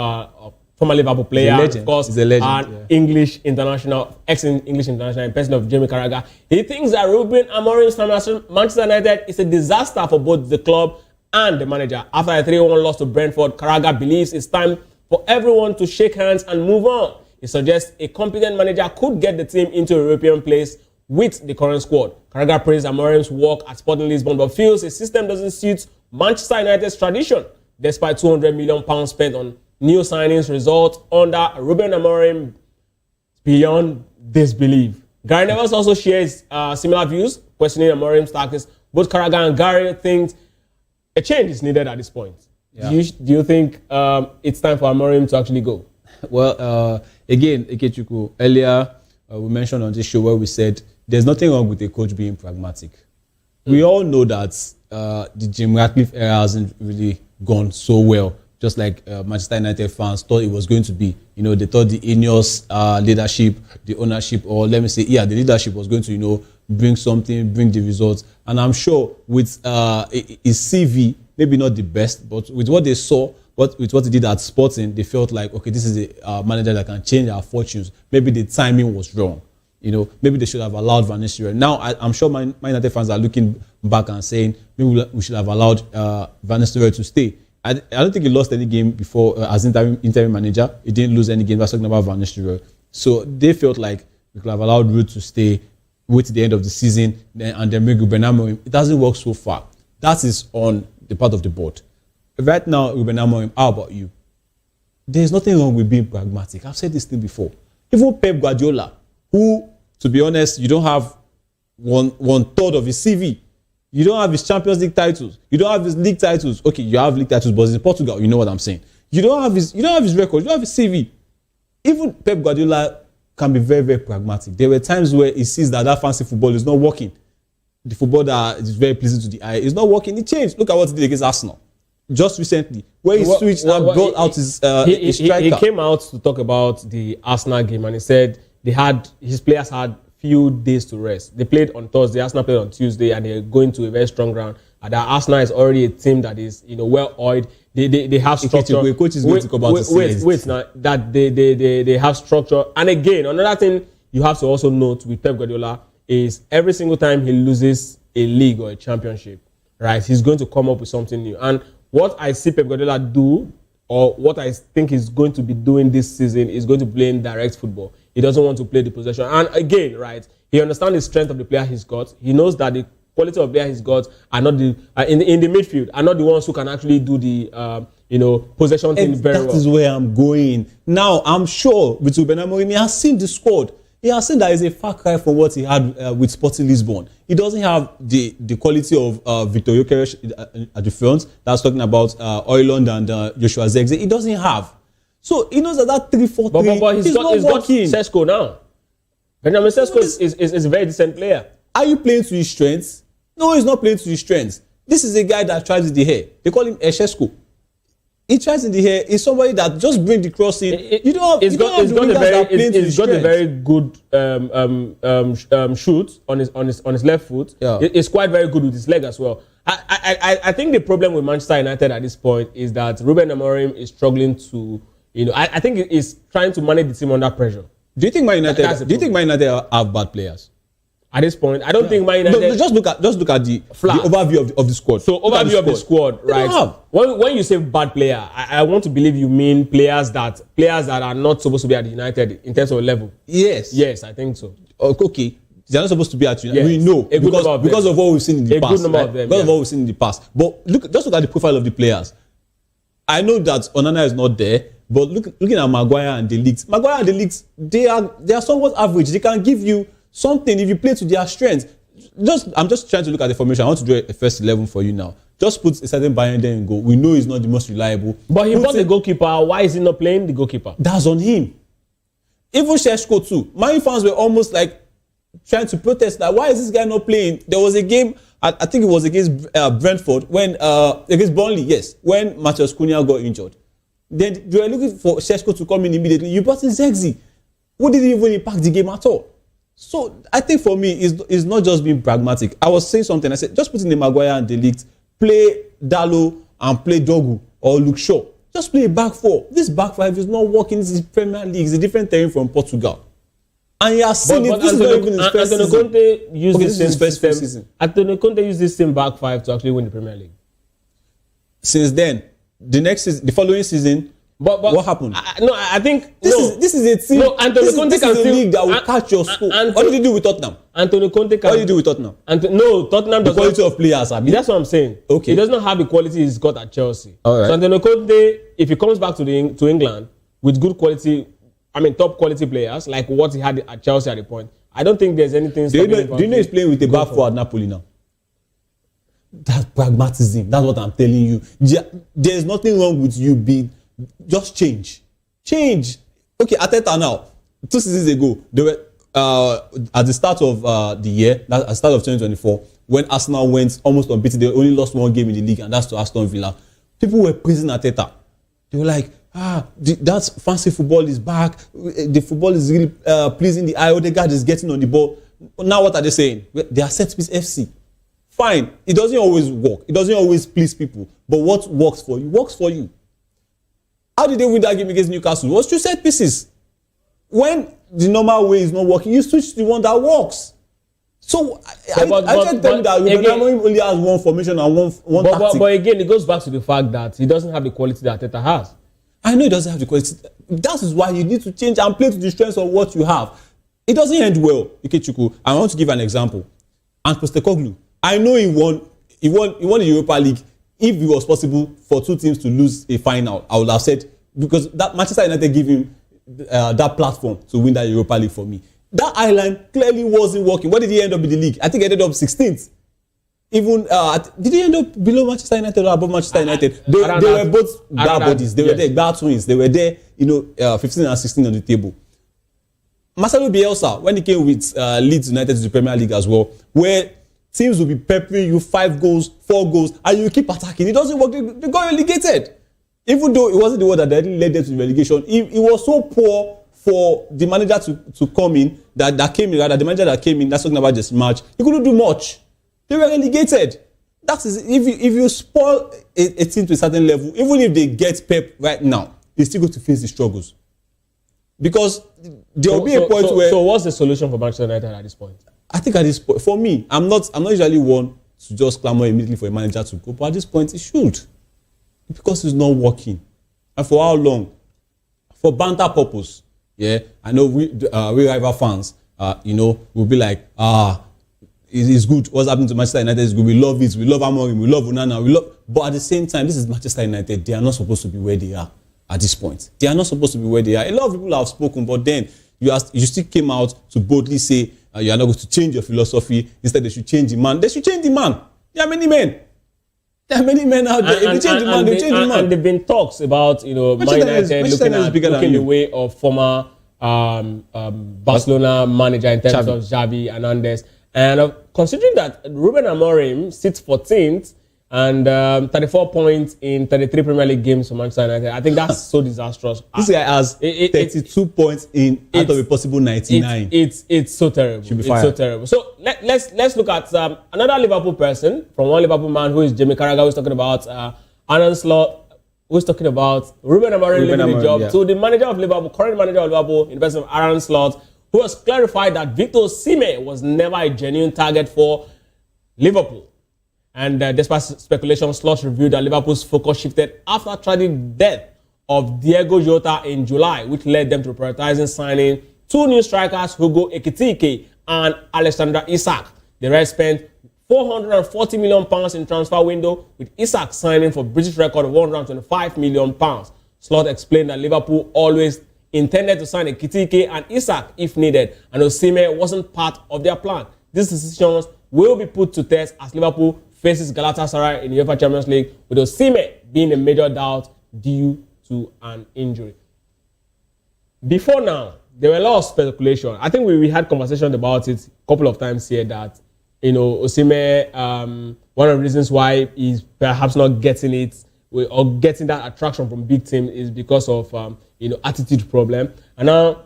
[SPEAKER 26] player, of course, and English international, ex-English international, in person of Jamie Carragher. He thinks that Ruben Amorim's time at Manchester United is a disaster for both the club and the manager. After a 3-1 loss to Brentford, Carragher believes it's time for everyone to shake hands and move on. He suggests a competent manager could get the team into a European place with the current squad. Carragher praised Amorim's work at Sporting Lisbon, but feels his system doesn't suit Manchester United's tradition, despite £200 million spent on new signings. Result under Ruben Amorim beyond disbelief. Gary Neville also shares similar views, questioning Amorim's tactics. Both Carragher and Gary think a change is needed at this point. Yeah. Do you think it's time for Amorim to actually go?
[SPEAKER 29] Well, again, Ikechukwu, earlier we mentioned on this show where we said there's nothing wrong with a coach being pragmatic. We all know that the Jim Ratcliffe era hasn't really gone so well. Just like Manchester United fans thought it was going to be. They thought the Ineos leadership, the ownership, or let me say, the leadership was going to, bring something, bring the results. And I'm sure with his CV, maybe not the best, but with what they saw, with what he did at Sporting, they felt like, okay, this is a manager that can change our fortunes. Maybe the timing was wrong. Maybe they should have allowed Van Nistelrooy. Now, I'm sure Man United fans are looking back and saying, maybe we should have allowed Van Nistelrooy to stay. I don't think he lost any game before as interim manager. He didn't lose any game. That's talking about Van Nistelrooy. So they felt like we could have allowed Ruud to stay, wait to the end of the season, and then bring Ruben Amorim. It doesn't work so far. That is on the part of the board. Right now, Ruben Amorim, how about you? There's nothing wrong with being pragmatic. I've said this thing before. Even Pep Guardiola, who, to be honest, you don't have one third of his CV. You don't have his Champions League titles. You don't have his league titles. Okay, you have league titles, but it's in Portugal. You know what I'm saying. You don't have his record. You don't have his CV. Even Pep Guardiola can be very, very pragmatic. There were times where he sees that fancy football is not working. The football that is very pleasing to the eye is not working. He changed. Look at what he did against Arsenal just recently, where he switched and brought out his striker.
[SPEAKER 26] He came out to talk about the Arsenal game, and he said his players had few days to rest. They played on Thursday, Arsenal played on Tuesday, and they're going to a very strong ground. And that Arsenal is already a team that is, well oiled. They have structure.
[SPEAKER 29] The coach is going to come out to say
[SPEAKER 26] wait now that they have structure. And again, another thing you have to also note with Pep Guardiola is every single time he loses a league or a championship, right, he's going to come up with something new. And what I see Pep Guardiola do, or what I think he's going to be doing this season, is going to play in direct football. He doesn't want to play the possession. And again, right, he understands the strength of the player he's got. He knows that the quality of players he's got are not the in the midfield are not the ones who can actually do the possession thing very well.
[SPEAKER 10] That is where I'm going. Now, I'm sure with Ruben Amorim, he has seen the squad. He has seen that it's a far cry from what he had with Sporting Lisbon. He doesn't have the quality of Victor Gyökeres at the front. That's talking about Højlund and Joshua Zirkzee. He doesn't have. So he knows that 3-4-3
[SPEAKER 26] but he's
[SPEAKER 10] not working.
[SPEAKER 26] Got Sesko now. Benjamin Sesko is a very decent player.
[SPEAKER 10] Are you playing to his strengths? No, he's not playing to his strengths. This is a guy that tries in the hair. They call him Eshesco. He tries in the hair. He's somebody that just bring the cross in. You don't have
[SPEAKER 26] He's got a very good shoot on his left foot.
[SPEAKER 10] Yeah.
[SPEAKER 26] It's quite very good with his leg as well. I think the problem with Manchester United at this point is that Ruben Amorim is struggling to, I think he's trying to manage the team under pressure.
[SPEAKER 10] Do you think Man United have bad players?
[SPEAKER 26] At this point, I don't think Man United.
[SPEAKER 10] No, just look at the overview of the squad.
[SPEAKER 26] So overview of the squad, right? When you say bad player, I want to believe you mean players that are not supposed to be at United in terms of level.
[SPEAKER 10] Yes,
[SPEAKER 26] I think so.
[SPEAKER 10] Okay, they're not supposed to be at United.
[SPEAKER 26] Yes.
[SPEAKER 10] We know because of what we've seen in the past.
[SPEAKER 26] A good number of them.
[SPEAKER 10] Because of what we've seen in the past. But look at the profile of the players. I know that Onana is not there, but looking at Maguire and the Leeds, they are somewhat average. They can give you something if you play to their strengths. I'm just trying to look at the formation. I want to do a first 11 for you now. Just put a certain Bayern there and go. We know he's not the most reliable.
[SPEAKER 26] But he brought the goalkeeper. Why is he not playing the goalkeeper?
[SPEAKER 10] That's on him. Even Šeško too. Man U fans were almost like trying to protest that why is this guy not playing? There was a game, I think it was against Brentford, against Burnley, yes, when Matheus Cunha got injured. Then they were looking for Šeško to come in immediately. You brought in Zirkzee, who didn't even impact the game at all. So I think for me, it's not just being pragmatic. I was saying something. I said, just put in the Maguire and the Ligt, play Dalot and play Dogu or Luke Shaw. Just play a back four. This back five is not working. This is Premier League. It's a different terrain from Portugal. And he has seen it. This is not even his first season.
[SPEAKER 26] Conte used
[SPEAKER 10] this is his first season.
[SPEAKER 26] Antonio Conte used this same back five to actually win the Premier League.
[SPEAKER 10] Since then, the following season, what happened?
[SPEAKER 26] I think
[SPEAKER 10] this is a team.
[SPEAKER 26] No, Antonio Conte
[SPEAKER 10] this is a league that will catch your score. What did he do with Tottenham?
[SPEAKER 26] Antonio Conte can.
[SPEAKER 10] What did he do with Tottenham?
[SPEAKER 26] Tottenham.
[SPEAKER 10] The quality of players.
[SPEAKER 26] That's what I'm saying.
[SPEAKER 10] Okay.
[SPEAKER 26] He does not have the quality he's got at Chelsea.
[SPEAKER 10] All right.
[SPEAKER 26] So Antonio Conte, if he comes back to England with good quality, top quality players like what he had at Chelsea at the point, I don't think there's anything.
[SPEAKER 10] Do you know he's playing with a back four at Napoli now? That's pragmatism. That's what I'm telling you. There's nothing wrong with you being. Just change. Okay, Arteta now. 2 seasons ago, they were at the start of the year, at the start of 2024, when Arsenal went almost unbeaten. They only lost one game in the league, and that's to Aston Villa. People were praising Arteta. They were like, that fancy football is back. The football is really pleasing the eye. Odegaard is getting on the ball. Now what are they saying? They are set piece FC. Fine. It doesn't always work. It doesn't always please people. But what works for you works for you. How did they win that game against Newcastle? It was 2 set pieces. When the normal way is not working, you switch to the one that works. So I can't tell you that Ruben Amorim only has one formation and one tactic.
[SPEAKER 26] But again, it goes back to the fact that he doesn't have the quality that Arteta has.
[SPEAKER 10] I know he doesn't have the quality. That is why you need to change and play to the strengths of what you have. It doesn't end well, Ikechukwu. I want to give an example. And Postecoglou, I know he won the Europa League. If it was possible for 2 teams to lose a final, I would have said, because that Manchester United gave him that platform to win that Europa League for me. That island clearly wasn't working. What did he end up in the league? I think he ended up 16th. Even did he end up below Manchester United or above Manchester United? They were both bad bodies. They were there, bad twins. They were there, 15 and 16 on the table. Marcelo Bielsa, when he came with Leeds United to the Premier League as well, where teams will be peppering you 5 goals, 4 goals, and you keep attacking. It doesn't work. They got relegated. Even though it wasn't the one that directly led them to the relegation, it was so poor for the manager to come in, the manager that came in, that's talking about this match, he couldn't do much. They were relegated. That is, if you spoil a team to a certain level, even if they get Pep right now, they still go to face the struggles. Because there will be a point where...
[SPEAKER 26] So what's the solution for Manchester United at this point?
[SPEAKER 10] I think at this point, for me, I'm not usually one to just clamor immediately for a manager to go, but at this point, it should. Because it's not working. And for how long? For banter purpose. Yeah, I know we rival fans, will be like, is good. What's happening to Manchester United is good. We love it. We love Amorim. We love Onana. But at the same time, this is Manchester United. They are not supposed to be where they are at this point. They are not supposed to be where they are. A lot of people have spoken, but then you still came out to boldly say you are not going to change your philosophy. Instead, they should change the man. They should change the man. There are many men. There are many men out there. If they change the man, they change the man.
[SPEAKER 26] And there have been talks about, Man United looking the way of former Barcelona manager in terms of Xavi Hernandez. And considering that Ruben Amorim sits 14th and 34 points in 33 Premier League games for Manchester United, I think that's so disastrous.
[SPEAKER 10] This guy has 32 points out of a possible 99.
[SPEAKER 26] It's so terrible. It's so terrible. So let's look at another Liverpool person, from one Liverpool man, who is Jamie Carragher, who's talking about Arne Slot, who's talking about Ruben Amorim leaving the job, to the manager of Liverpool, current manager of Liverpool, in the person of Arne Slot, who has clarified that Victor Osimhen was never a genuine target for Liverpool. And despite speculation, Slot revealed that Liverpool's focus shifted after tragic death of Diego Jota in July, which led them to prioritizing signing two new strikers, Hugo Ekitike and Alexander Isak. The Reds spent £440 million in transfer window, with Isak signing for British record of £125 million. Slot explained that Liverpool always intended to sign Ekitike and Isak if needed, and Osimhen wasn't part of their plan. These decisions will be put to test as Liverpool faces Galatasaray in the UEFA Champions League, with Osimhen being a major doubt due to an injury. Before now, there were a lot of speculation. I think we had conversations about it a couple of times here that, Osimhen, one of the reasons why he's perhaps not getting it or getting that attraction from big team is because of, attitude problem. And now,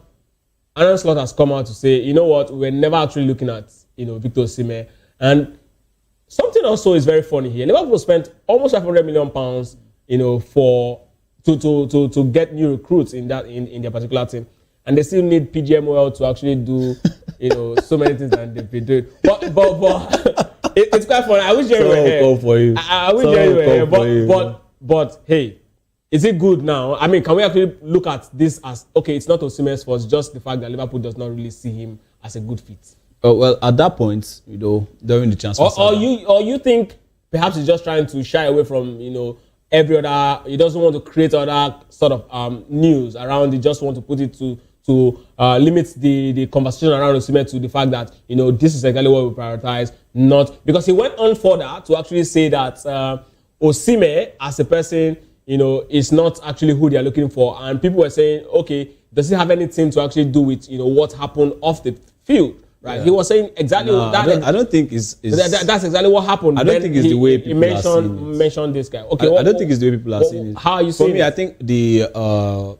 [SPEAKER 26] Arne Slot has come out to say, you know what, we're never actually looking at, Victor Osimhen. And something also is very funny here. Liverpool spent almost £500 million, to get new recruits in their particular team, and they still need PGMOL to actually do, so many things that they've been doing. But it's quite funny. I wish Jerry were here. I wish Jerry were here. But hey, is it good now? I mean, can we actually look at this as, okay, it's not Osimhen's fault, it's just the fact that Liverpool does not really see him as a good fit?
[SPEAKER 10] Well, at that point, during the transfer,
[SPEAKER 26] or you think perhaps he's just trying to shy away from, every other. He doesn't want to create other sort of news around. He just want to put it to limit the conversation around Osimhen to the fact that this is exactly what we prioritize. Not because he went on further to actually say that Osimhen as a person, is not actually who they are looking for, and people were saying, okay, does it have anything to actually do with what happened off the field? Right, yeah. He was saying exactly that. I
[SPEAKER 10] don't think that's
[SPEAKER 26] exactly what happened.
[SPEAKER 10] I don't think it's the way people are seeing it.
[SPEAKER 26] Mentioned this guy. Okay,
[SPEAKER 10] I don't think it's the way people are seeing it.
[SPEAKER 26] How are you seeing it?
[SPEAKER 10] For me, I think the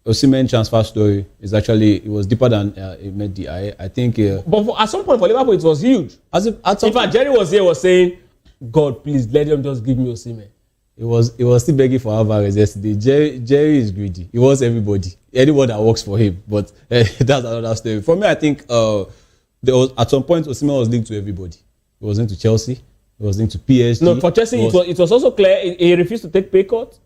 [SPEAKER 10] Osimhen transfer story is actually, it was deeper than it met the eye. I think.
[SPEAKER 26] But at some point for Liverpool, it was huge. In fact, Jerry was here was saying, "God, please let them just give me Osimhen."
[SPEAKER 10] It was still begging for Alvarez yesterday. Jerry is greedy. He wants everybody, anyone that works for him. But that's another story. For me, I think there was at some point Osimhen was linked to everybody. He was linked to Chelsea. He was linked to PSG.
[SPEAKER 26] No, for Chelsea, it was also clear he refused to take pay cut.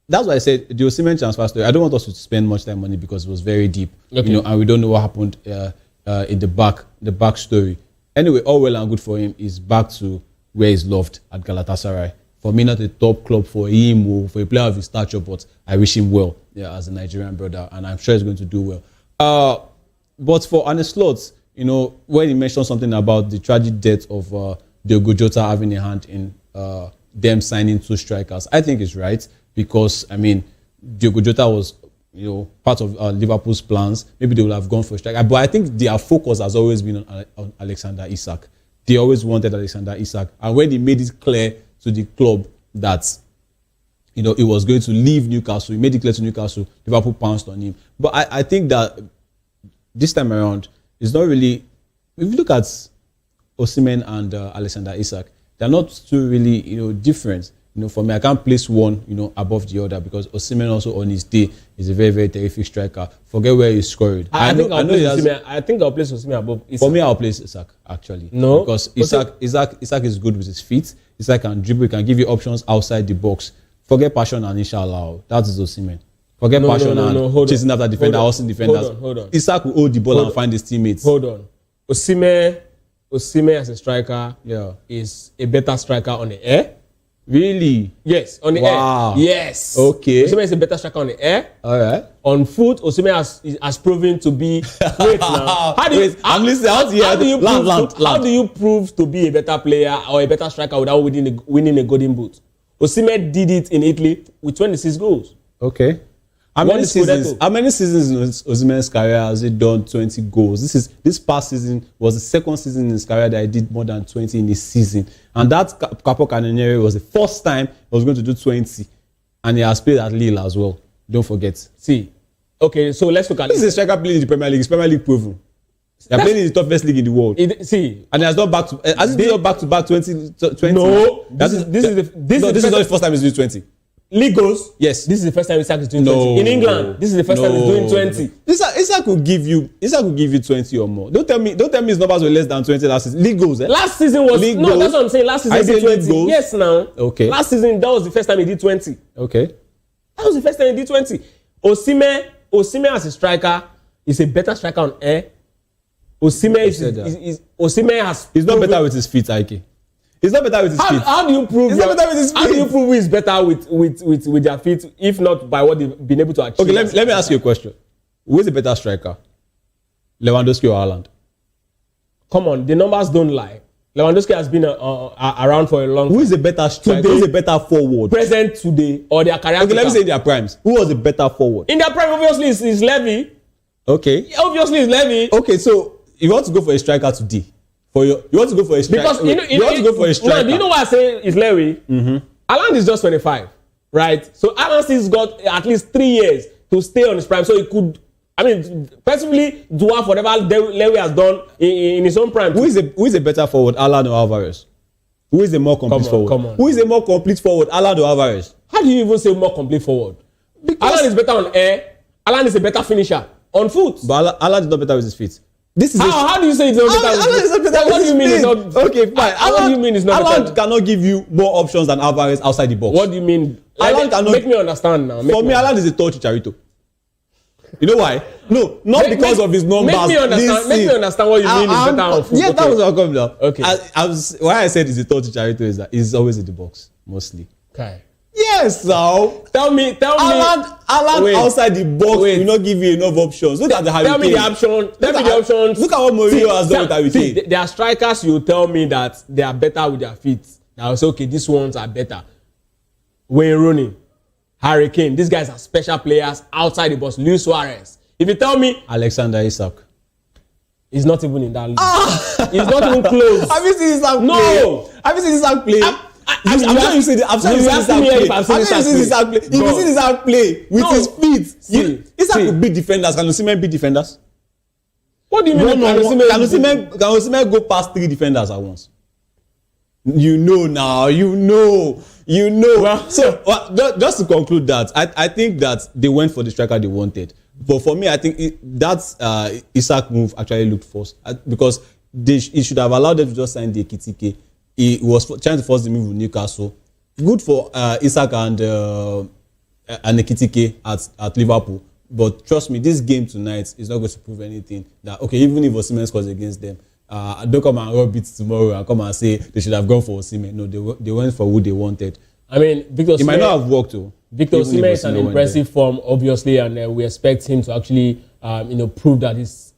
[SPEAKER 10] That's why I said the Osimhen transfer story. I don't want us to spend much time on it because it was very deep,
[SPEAKER 26] okay.
[SPEAKER 10] And we don't know what happened in the back story. Anyway, all well and good for him. He's back to where he's loved at Galatasaray. For me, not a top club for him or for a player of his stature, but I wish him well, as a Nigerian brother, and I'm sure he's going to do well. But for Arne Slot, when he mentioned something about the tragic death of Diogo Jota having a hand in them signing two strikers, I think it's right because, Diogo Jota was, part of Liverpool's plans. Maybe they would have gone for a striker, but I think their focus has always been on Alexander Isak. They always wanted Alexander Isak, and when they made it clear to the club that it was going to leave Newcastle, he made it clear to Newcastle, Liverpool pounced on him. But I think that this time around, it's not really. If you look at Osimhen and Alexander Isak, they're not too really different. For me, I can't place one above the other because Osimhen also on his day is a very, very terrific striker. Forget where he scored.
[SPEAKER 26] I think I'll place Osimhen above Isak.
[SPEAKER 10] For me, I'll place Isak actually.
[SPEAKER 26] No,
[SPEAKER 10] because Isak is good with his feet. Isak can dribble, he can give you options outside the box. Forget passion and inshallah. That is Osimhen. Forget passion and chasing after defender, hustling defenders.
[SPEAKER 26] Hold on.
[SPEAKER 10] Isak will hold the ball and find his teammates.
[SPEAKER 26] Hold on. Osimhen Osimhen as a striker is a better striker on the air.
[SPEAKER 29] Really?
[SPEAKER 26] Yes, on the air. Yes.
[SPEAKER 29] Okay.
[SPEAKER 26] Osimhen is a better striker on the air.
[SPEAKER 29] All right.
[SPEAKER 26] On foot, Osimhen has proven to be great now.
[SPEAKER 29] I'm listening.
[SPEAKER 26] How do you prove to be a better player or a better striker without winning a golden boot? Osimhen did it in Italy with 26 goals.
[SPEAKER 29] Okay. How many seasons in Osimhen's career has he done 20 goals? This past season was the second season in his career that he did more than 20 in a season. And that Capo Canoniere was the first time he was going to do 20. And he has played at Lille as well. Don't forget.
[SPEAKER 26] See. Okay, so let's look at
[SPEAKER 29] this. This is a striker playing in the Premier League. It's Premier League proven. They're playing in the toughest league in the world.
[SPEAKER 26] And
[SPEAKER 29] he has done back-to-back 20.
[SPEAKER 26] No.
[SPEAKER 29] This is not the first time he's doing 20.
[SPEAKER 26] League goals?
[SPEAKER 29] Yes.
[SPEAKER 26] This is the first time Isak is doing 20. In England, this is the first time he's doing 20.
[SPEAKER 29] Isak could give you 20 or more. Don't tell me his numbers were less than 20 last season. League goals, eh?
[SPEAKER 26] Last season was
[SPEAKER 29] league
[SPEAKER 26] no,
[SPEAKER 29] goals.
[SPEAKER 26] That's what I'm saying. Last season he did 20.
[SPEAKER 29] Goals?
[SPEAKER 26] Yes, now.
[SPEAKER 29] Okay.
[SPEAKER 26] Last season that was the first time he did 20.
[SPEAKER 29] Okay.
[SPEAKER 26] That was the first time he did 20. Osimhen as a striker is a better striker on air. Osimhen has.
[SPEAKER 29] He's not better with his feet, Ike. He's not better with his feet.
[SPEAKER 26] How do you prove?
[SPEAKER 29] He's not better with his feet.
[SPEAKER 26] How do you prove who is better with their feet, if not by what they've been able to achieve?
[SPEAKER 29] Okay, let me ask you a question. Who is a better striker, Lewandowski or Haaland?
[SPEAKER 26] Come on, the numbers don't lie. Lewandowski has been around for a long time.
[SPEAKER 29] Who is a better striker? Who is a better forward?
[SPEAKER 26] Present today or their career?
[SPEAKER 29] Okay, let me say in their primes. Who was a better forward?
[SPEAKER 26] In their prime, obviously, is Levy.
[SPEAKER 29] Okay.
[SPEAKER 26] Obviously, it's Levy.
[SPEAKER 29] Okay, so you want to go for a striker today? You want to go for a striker?
[SPEAKER 26] Because you want to go for a striker. Do you know why I say it's Levy? Haaland is just 25, right? So Haaland still got at least 3 years to stay on his prime, so he could. I mean, possibly dwarf whatever Levy has done in his own prime.
[SPEAKER 29] Who is a better forward, Haaland or Alvarez? Who is a more complete forward?
[SPEAKER 26] Come on.
[SPEAKER 29] Who is a more complete forward, Haaland or Alvarez?
[SPEAKER 26] How do you even say more complete forward? Because Haaland is better on air. Haaland is a better finisher on foot.
[SPEAKER 29] But Haaland is not better with his feet.
[SPEAKER 26] How do you say it's not better?
[SPEAKER 29] Haaland is not better.
[SPEAKER 26] What do you mean it's not?
[SPEAKER 29] Okay, fine.
[SPEAKER 26] What do you mean it's not better?
[SPEAKER 29] Haaland cannot give you more options than Alvarez outside the box.
[SPEAKER 26] What do you mean?
[SPEAKER 29] Haaland cannot.
[SPEAKER 26] Make me understand now.
[SPEAKER 29] For me, Haaland is a tall Chicharito. You know why? No, not because of his numbers.
[SPEAKER 26] Make me understand what you mean is better on foot.
[SPEAKER 29] Yeah, that was what I'm coming now.
[SPEAKER 26] Okay.
[SPEAKER 29] Why I said he's a tall Chicharito is that he's always in the box, mostly.
[SPEAKER 26] Okay.
[SPEAKER 29] Yes, so
[SPEAKER 26] tell me.
[SPEAKER 29] Haaland outside the box will not give you enough options. Look at the Hurricane.
[SPEAKER 26] Tell me the options.
[SPEAKER 29] Look at what Mourinho has done with Hurricane.
[SPEAKER 26] There are strikers you tell me that they are better with their feet. Now say okay, these ones are better. Wayne Rooney, Hurricane, these guys are special players outside the box. Luis Suarez. If you tell me
[SPEAKER 29] Alexander Isak,
[SPEAKER 26] he's not even in that league. He's not even close.
[SPEAKER 29] Have you seen Isak play?
[SPEAKER 26] No.
[SPEAKER 29] Have you seen Isak play? I'm sure you see Isak play. If you see Isak play with his feet, Isak could beat defenders. Can Osimhen beat defenders?
[SPEAKER 26] What do you mean?
[SPEAKER 29] Can Osimhen go past 3 defenders at once? You know now. Well, so just to conclude that, I think that they went for the striker they wanted. But for me, I think that Isak move actually looked forced because he should have allowed them to just sign the Ekitike. He was trying to force the move with Newcastle. Good for Isak and Ekitike at Liverpool. But trust me, this game tonight is not going to prove anything. That okay, even if Osimhen scores against them, don't come and rub it tomorrow and come and say they should have gone for Osimhen. No, they went for who they wanted.
[SPEAKER 26] I mean, Victor Osimhen
[SPEAKER 29] might not have worked too.
[SPEAKER 26] Victor Osimhen is an impressive form, obviously, and we expect him to actually, prove that he's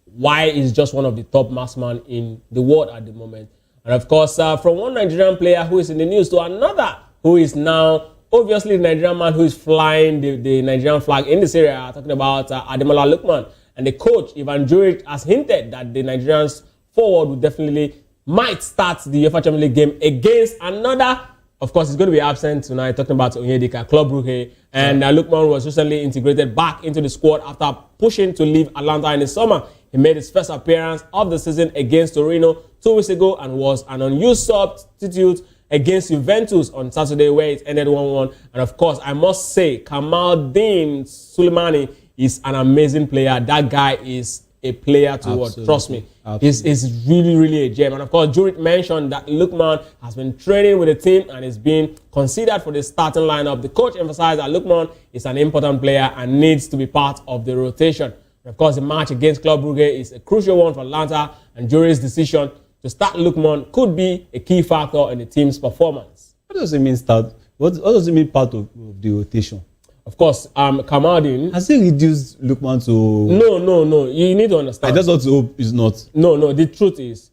[SPEAKER 26] just one of the top marksmen in the world at the moment. And of course, from one Nigerian player who is in the news to another who is now obviously the Nigerian man who is flying the Nigerian flag in this area, talking about Ademola Lookman. And the coach, Ivan Juric, has hinted that the Nigerians forward will definitely might start the UEFA Champions League game against another. Of course, he's going to be absent tonight, talking about Onyedika, Club Brugge. And Lookman was recently integrated back into the squad after pushing to leave Atlanta in the summer. He made his first appearance of the season against Torino 2 weeks ago and was an unused substitute against Juventus on Saturday, where it ended 1-1. And of course, I must say, Kamaldeen Sulemani is an amazing player. That guy is a player to watch. Trust me. He's really, really a gem. And of course, Juric mentioned that Lookman has been training with the team and is being considered for the starting lineup. The coach emphasized that Lookman is an important player and needs to be part of the rotation. And of course, the match against Club Brugge is a crucial one for Atlanta, and Juric's decision to start Lookman could be a key factor in the team's performance.
[SPEAKER 10] What does it mean start? What does it mean part of the rotation?
[SPEAKER 26] Of course, Kamaldeen
[SPEAKER 10] has he reduced Lookman to?
[SPEAKER 26] No. You need to understand.
[SPEAKER 10] I just want to hope it's not.
[SPEAKER 26] No. The truth is,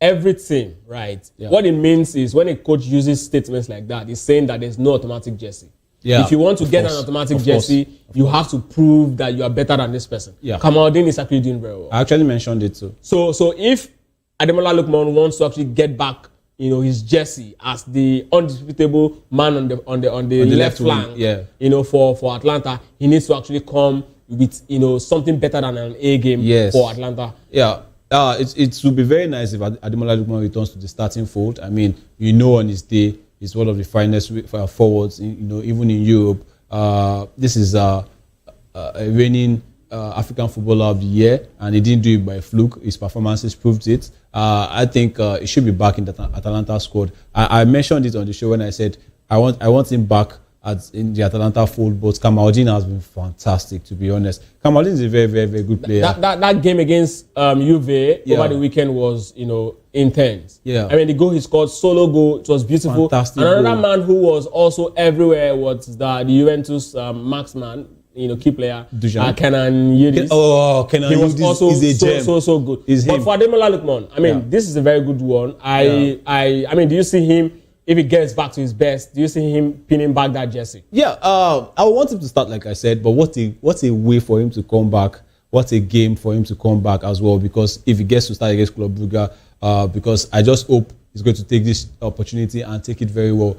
[SPEAKER 26] everything, right? Yeah. What it means is when a coach uses statements like that, he's saying that there's no automatic jersey. Yeah, if you want to get an automatic jersey, you have to prove that you are better than this person. Yeah. Kamaldeen is actually doing very well.
[SPEAKER 10] I actually mentioned it too.
[SPEAKER 26] So if Ademola Lookman wants to actually get back, his jersey as the undisputable man on the left flank, for Atlanta, he needs to actually come with something better than an A game for Atlanta.
[SPEAKER 10] Yeah. It would be very nice if Ademola Lookman returns to the starting fold. I mean, on his day, he's one of the finest forwards, even in Europe. This is a reigning African Footballer of the Year, and he didn't do it by fluke. His performances proved it. I think he should be back in the Atalanta squad. I mentioned it on the show when I said I want him back in the Atalanta fold, but Kamaldeen has been fantastic, to be honest. Kamaldeen is a very, very, very good player.
[SPEAKER 26] That game against Juve over the weekend was, intense. Yeah. I mean, the goal he scored, solo goal, it was beautiful. Fantastic. Another man who was also everywhere was the Juventus marksman, key player, Kenan Yildiz.
[SPEAKER 10] Kenan
[SPEAKER 26] Yildiz was also
[SPEAKER 10] is a gem.
[SPEAKER 26] so good. But for Ademola Lookman, I mean, this is a very good one. I mean, do you see him? If he gets back to his best, do you see him pinning back that jersey?
[SPEAKER 10] Yeah, I want him to start, like I said, but what a way for him to come back. What a game for him to come back as well, because if he gets to start against Club Brugge, because I just hope he's going to take this opportunity and take it very well.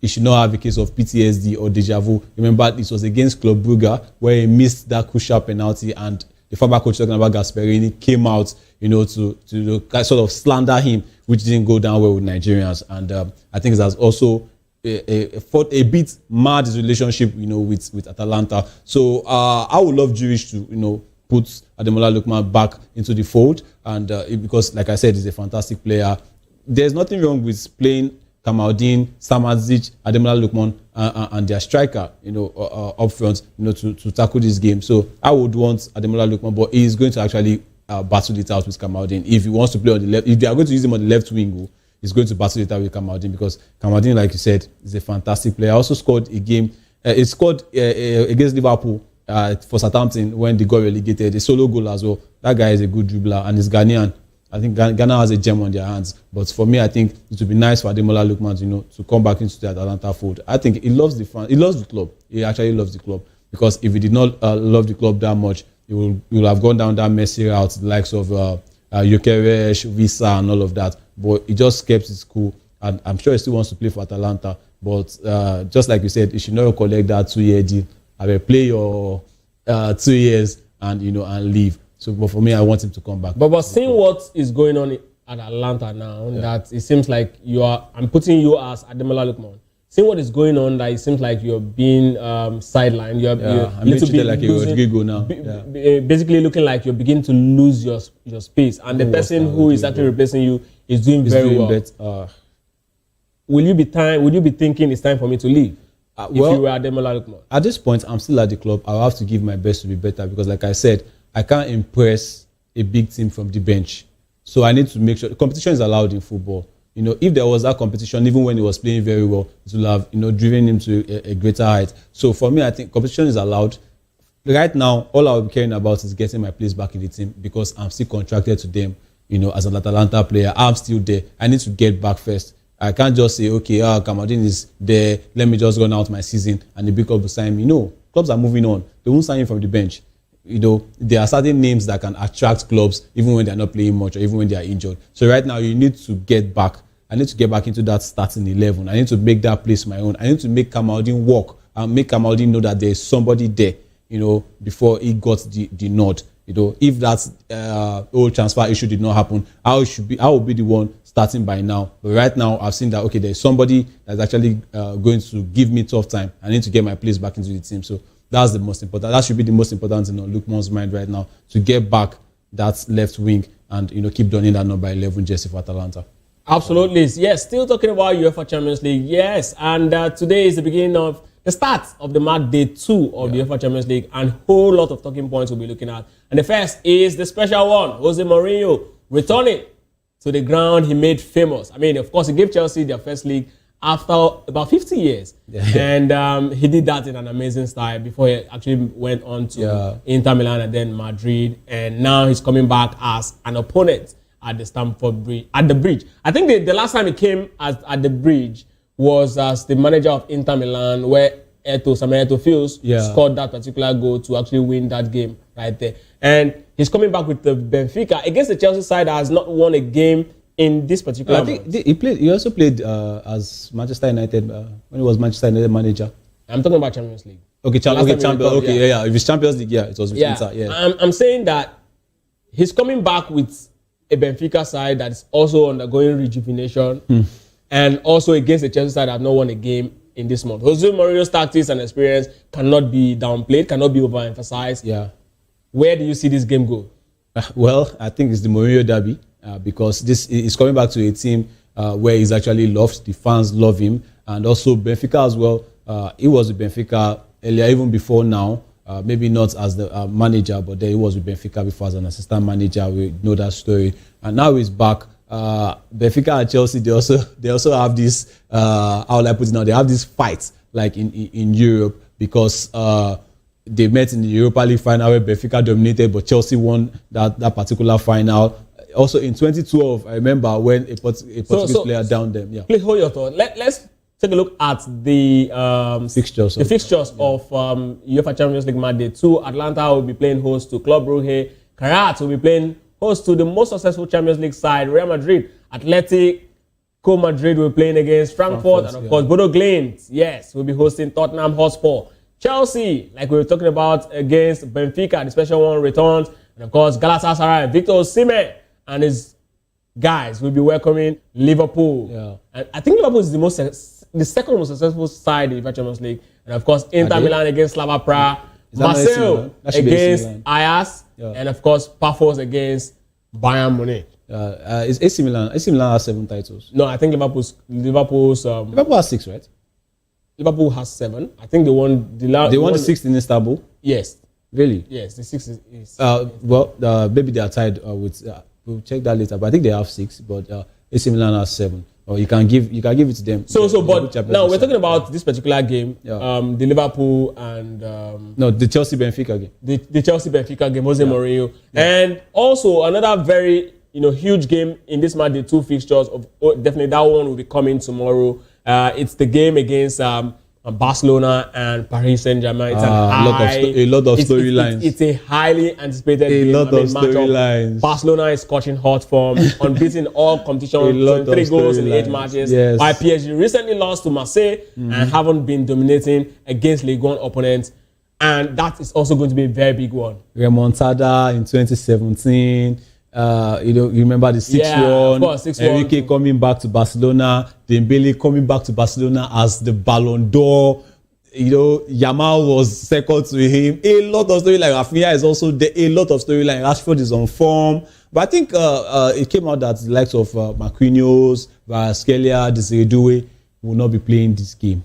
[SPEAKER 10] He should not have a case of PTSD or deja vu. Remember, this was against Club Brugge where he missed that crucial penalty, and the former coach talking about Gasperini came out, to sort of slander him, which didn't go down well with Nigerians. And I think it has also a bit marred his relationship, with Atalanta. So I would love Jewish to, put Ademola Lookman back into the fold, and because, like I said, he's a fantastic player. There's nothing wrong with playing Kamaldeen, Samadzic, Ademola Lookman, and their striker, up front, to tackle this game. So I would want Ademola Lookman, but he's going to actually battle it out with Kamaldeen. If he wants to play on the left, if they are going to use him on the left wing, he's going to battle it out with Kamaldeen, because Kamaldeen, like you said, is a fantastic player. Also scored a game. He scored against Liverpool for Southampton when they got relegated. A solo goal as well. That guy is a good dribbler and he's Ghanaian. I think Ghana has a gem on their hands. But for me, I think it would be nice for Ademola Lookman, to come back into the Atalanta fold. I think he loves the fans. He loves the club. He actually loves the club, because if he did not love the club that much, he will have gone down that messy route, the likes of Gyökeres, Visa, and all of that. But he just kept his cool, and I'm sure he still wants to play for Atalanta. But just like you said, he should not collect that 2-year deal. I will play your 2 years and and leave. So, but for me, I want him to come back.
[SPEAKER 26] But seeing what is going on at Atlanta now, that it seems like I'm putting you as Ademola Lookman. Seeing what is going on, that it seems like you're being sidelined.
[SPEAKER 10] I'm literally like a Rodrigo now.
[SPEAKER 26] Basically looking like you're beginning to lose your space. And the person who is actually replacing you is doing very well. Will you be thinking it's time for me to leave? If you were Ademola Lookman?
[SPEAKER 10] At this point, I'm still at the club. I'll have to give my best to be better, because like I said, I can't impress a big team from the bench. So I need to make sure competition is allowed in football. If there was that competition, even when he was playing very well, it would have, driven him to a greater height. So for me, I think competition is allowed. Right now, all I'll be caring about is getting my place back in the team, because I'm still contracted to them, as an Atalanta player. I'm still there. I need to get back first. I can't just say, okay, Kamaldeen is there, let me just run out my season and the big club will sign me. No, clubs are moving on. They won't sign you from the bench. There are certain names that can attract clubs even when they're not playing much or even when they are injured. So right now, you need to get back. I need to get back into that starting 11. I need to make that place my own. I need to make Kamaldeen work and make Kamaldeen know that there is somebody there, before he got the nod. If that old transfer issue did not happen, I will be the one starting by now. But right now, I've seen that, okay, there's somebody that's actually going to give me tough time. I need to get my place back into the team. So that's the most important. That should be the most important thing on Lookman's mind right now, to get back that left wing and keep donning that number 11 jersey for Atalanta.
[SPEAKER 26] Absolutely. Yes, still talking about UEFA Champions League. Yes, and today is the start of the match day 2 of the UEFA Champions League, and a whole lot of talking points we'll be looking at. And the first is the special one, Jose Mourinho returning to the ground. He made famous. I mean, of course, he gave Chelsea their first league after about 50 years. And he did that in an amazing style before he actually went on to Inter Milan and then Madrid. And now he's coming back as an opponent at the Stamford Bridge. At the Bridge. I think the last time he came at the Bridge was as the manager of Inter Milan, where Samuel Eto'o scored that particular goal to actually win that game right there. And he's coming back with the Benfica against the Chelsea side that has not won a game in this particular.
[SPEAKER 29] I think he also played as Manchester United when he was Manchester United manager.
[SPEAKER 26] I'm talking about Champions League.
[SPEAKER 29] Okay, Champions. Okay, yeah. If it's Champions League, it was with Inter. Yeah.
[SPEAKER 26] I'm saying that he's coming back with a Benfica side that is also undergoing rejuvenation, and also against the Chelsea side that have not won a game in this month. Jose Mourinho's tactics and experience cannot be downplayed, cannot be overemphasized.
[SPEAKER 29] Yeah.
[SPEAKER 26] Where do you see this game go?
[SPEAKER 29] Well, I think it's the Mourinho derby because this is coming back to a team where he's actually loved. The fans love him, and also Benfica as well. He was with Benfica earlier, even before now. Maybe not as the manager, but then he was with Benfica before as an assistant manager. We know that story, and now he's back. Benfica and Chelsea, they also have this. How will I put it now? They have this fight like in Europe because they met in the Europa League final where Benfica dominated, but Chelsea won that particular final. Also in 2012, I remember when a Portuguese player downed them. Yeah.
[SPEAKER 26] Please hold your thought. Let's take a look at the
[SPEAKER 29] fixtures.
[SPEAKER 26] The fixtures of UEFA Champions League match day 2. Atlanta will be playing host to Club Brugge. Karat will be playing host to the most successful Champions League side, Real Madrid. Atletico Madrid will be playing against Frankfurt. And of course, Bodo Glimt, will be hosting Tottenham Hotspur. Chelsea, like we were talking about, against Benfica, the special one returns. And of course, Galatasaray, Victor Osimhen and his guys will be welcoming Liverpool.
[SPEAKER 29] Yeah.
[SPEAKER 26] And I think Liverpool is the second most successful side in the Champions League. And of course, Inter Milan against Slava Prague. Marseille against Ajax. And of course, Pafos against Bayern Munich.
[SPEAKER 29] Is AC Milan has 7 titles?
[SPEAKER 26] No, I think Liverpool's
[SPEAKER 29] Liverpool has 6, right?
[SPEAKER 26] Liverpool has 7. I think they won
[SPEAKER 29] the 6th in Istanbul.
[SPEAKER 26] Yes.
[SPEAKER 29] Really?
[SPEAKER 26] Yes, the 6 is
[SPEAKER 29] maybe they are tied with. We'll check that later. But I think they have 6. But AC Milan has 7. Or you can give it to them.
[SPEAKER 26] But now we're talking about this particular game. The Liverpool and
[SPEAKER 29] the Chelsea Benfica game.
[SPEAKER 26] The Chelsea Benfica game, Jose Mourinho, and also another very huge game in this match. The 2 fixtures definitely that one will be coming tomorrow. It's the game against Barcelona and Paris Saint-Germain. It's
[SPEAKER 29] a lot of storylines.
[SPEAKER 26] It's a highly anticipated game.
[SPEAKER 29] A lot of storylines.
[SPEAKER 26] Barcelona is scorching hot form, unbeaten all competitions, 3 goals in 8 matches.
[SPEAKER 29] Yes.
[SPEAKER 26] While PSG recently lost to Marseille and haven't been dominating against Ligue 1 opponents. And that is also going to be a very big one.
[SPEAKER 29] Remontada in 2017. You remember the 6-1.
[SPEAKER 26] 6-1.
[SPEAKER 29] Enrique coming back to Barcelona. Dembele coming back to Barcelona as the Ballon d'Or. Yamal was second to him. A lot of storyline. Rafinha is also there. A lot of storyline. Rashford is on form. But I think it came out that the likes of Marquinhos, Kvaratskhelia, Desiree Doué will not be playing this game.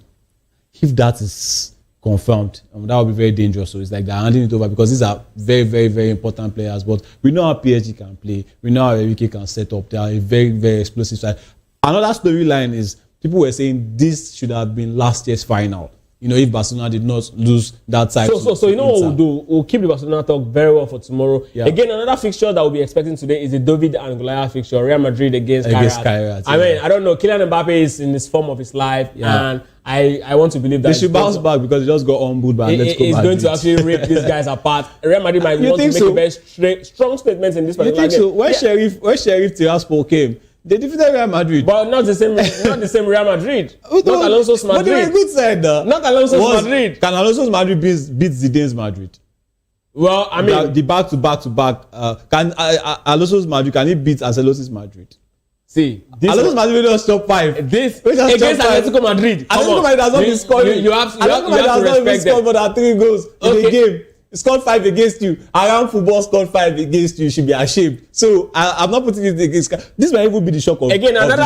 [SPEAKER 29] If that is confirmed, that would be very dangerous. So it's like they're handing it over because these are very, very, very important players. But we know how PSG can play. We know how Enrique can set up. They are a very, very explosive side. Another storyline is people were saying this should have been last year's final. If Barcelona did not lose that title.
[SPEAKER 26] So you know what we'll do? We'll keep the Barcelona talk very well for tomorrow. Yeah. Again, another fixture that we'll be expecting today is the David and Goliath fixture. Real Madrid against Kairat. I mean, I don't know. Kylian Mbappe is in this form of his life. Yeah. And I want to believe that
[SPEAKER 29] they should bounce back because he just got humbled by Atletico Madrid.
[SPEAKER 26] He's going to actually rip these guys apart. Real Madrid might want to make a very strong statement in this particular game.
[SPEAKER 29] So? When Sheriff Tiraspol came, they defeated Real Madrid.
[SPEAKER 26] But not the same Real Madrid. Not Alonso's Madrid.
[SPEAKER 29] But they were a good side.
[SPEAKER 26] Not Alonso's Madrid.
[SPEAKER 29] Can Alonso's Madrid beat Zidane's Madrid?
[SPEAKER 26] Well, I mean...
[SPEAKER 29] The back-to-back. Can Alonso's Madrid, can he beat Ancelotti's Madrid?
[SPEAKER 26] See,
[SPEAKER 29] Alonso's Madrid will stop 5.
[SPEAKER 26] This against Atletico Madrid.
[SPEAKER 29] Atletico Madrid has not been scoring.
[SPEAKER 26] You have to respect them.
[SPEAKER 29] Scored more than 3 goals in the game.
[SPEAKER 10] scored 5 against you. Around football scored 5 against you. You should be ashamed. So I'm not putting it against. This might even be the shock of
[SPEAKER 26] again
[SPEAKER 10] another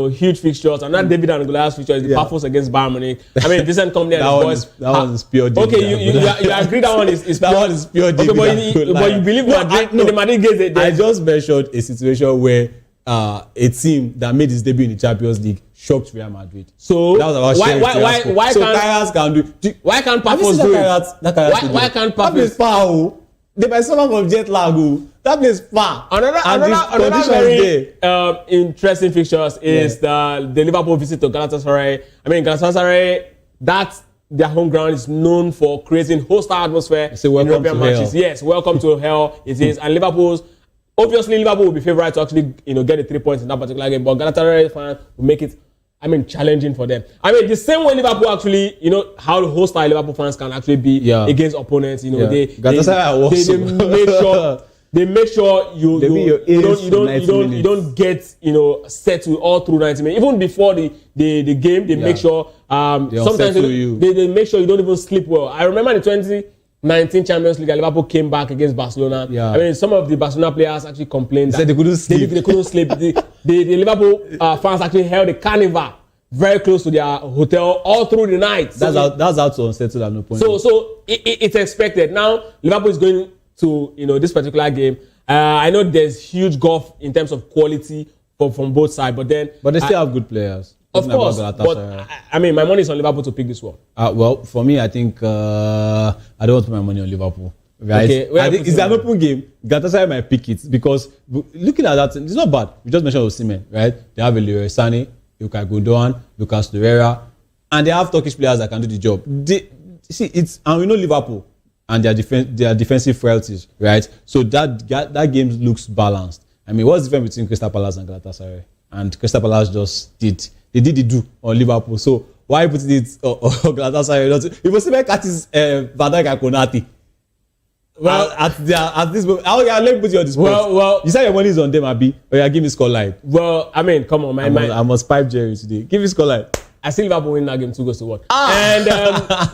[SPEAKER 26] huge fixtures. Another David and Goliath fixture is the Pafos against Bayern Munich. I mean, decent company and his boys.
[SPEAKER 10] That one is pure danger.
[SPEAKER 26] Okay, you agree that one is
[SPEAKER 10] that
[SPEAKER 26] pure.
[SPEAKER 10] One is pure danger.
[SPEAKER 26] Okay, but you believe Madrid? No, the Madrid games.
[SPEAKER 10] I just mentioned a situation where a team that made its debut in the Champions League shocked Real Madrid.
[SPEAKER 26] So
[SPEAKER 10] that was about
[SPEAKER 26] why
[SPEAKER 10] so
[SPEAKER 26] can't why can't Pafos do it? Why can't
[SPEAKER 10] Pafos? That place far. They might suffer from jet lag. That place far.
[SPEAKER 26] Another very interesting fixtures is the Liverpool visit to Galatasaray. I mean, Galatasaray, that's their home ground, is known for creating hostile atmosphere in European matches. Yes, welcome to hell. It is, and obviously Liverpool will be favourite to actually get the 3 points in that particular game, but Galatasaray fans will make it, challenging for them. The same way Liverpool actually, how hostile Liverpool fans can actually be against opponents. They make sure you don't get set to all through 90 minutes. Even before the game, they make sure sometimes they make sure you don't even sleep well. I remember in 2019 Champions League, Liverpool came back against Barcelona. Some of the Barcelona players actually complained that
[SPEAKER 10] they couldn't sleep.
[SPEAKER 26] They couldn't sleep. The Liverpool fans actually held a carnival very close to their hotel all through the night.
[SPEAKER 10] That's how to unsettle at no point.
[SPEAKER 26] So it's expected. Now Liverpool is going to this particular game. I know there's huge gulf in terms of quality from both sides, but they
[SPEAKER 10] still have good players.
[SPEAKER 26] Of course, but my money is on Liverpool to pick this one.
[SPEAKER 10] Well, for me, I think I don't want to put my money on Liverpool. Right? Okay, I think it's an open game. Galatasaray might pick it because looking at that, it's not bad. We just mentioned Osimhen, right? They have a Leroy Sané, Ilkay Gundogan, Lucas Torreira, and they have Turkish players that can do the job. And we know Liverpool and their defensive frailties, right? So that game looks balanced. What's the difference between Crystal Palace and Galatasaray? And Crystal Palace just did the do on Liverpool. So why put it on Galatasaray? If Osimhen catches Van Dijk and Konate, well, at this moment, let me put you on this spot. Well, you said your money is on them, Abi. Give me score line.
[SPEAKER 26] Well, come on,
[SPEAKER 10] I must pipe Jerry today. Give me score line.
[SPEAKER 26] I see Liverpool win that game 2-1. And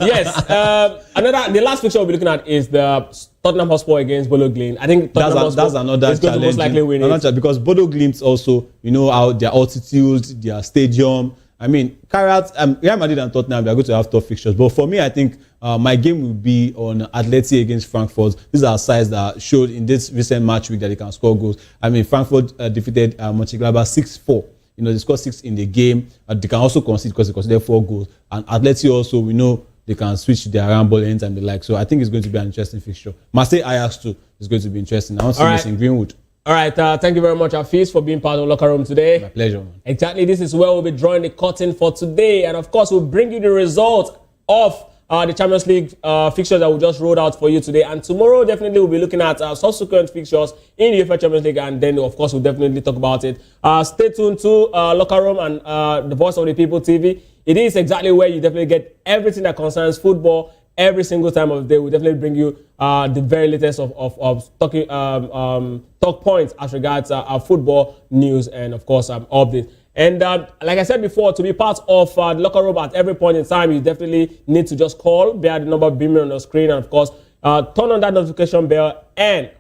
[SPEAKER 26] yes, the last picture we'll be looking at is the Tottenham Hotspur against Bodo Glimt. I think
[SPEAKER 10] that's another
[SPEAKER 26] is going to most likely win it.
[SPEAKER 10] Because Bodo Glimt also, how their altitude, their stadium. Carry out Real Madrid and Tottenham, they are going to have tough fixtures. But for me, I think my game will be on Atleti against Frankfurt. These are sides that showed in this recent match week that they can score goals. Frankfurt defeated Mönchengladbach 6-4. They scored 6 in the game. They can also concede because they considered 4 goals. And Atleti also, we know they can switch their around ball anytime they like. So I think it's going to be an interesting fixture. Marseille Ajax too is going to be interesting. I want to see this in Greenwood.
[SPEAKER 26] All right, thank you very much, Hafiz, for being part of the locker room today.
[SPEAKER 10] My pleasure, man.
[SPEAKER 26] Exactly, this is where we'll be drawing the curtain for today. And of course, we'll bring you the result of the Champions League fixtures that we just rolled out for you today. And tomorrow, definitely, we'll be looking at subsequent fixtures in the UEFA Champions League. And then, of course, we'll definitely talk about it. Stay tuned to Locker Room and the Voice of the People TV. It is exactly where you definitely get everything that concerns football every single time of the day. We'll definitely bring you the very latest of talking talk points as regards our football news and, of course, updates. And like I said before, to be part of the locker room at every point in time, you definitely need to just call, bear the number beaming on the screen, and of course, turn on that notification bell. And,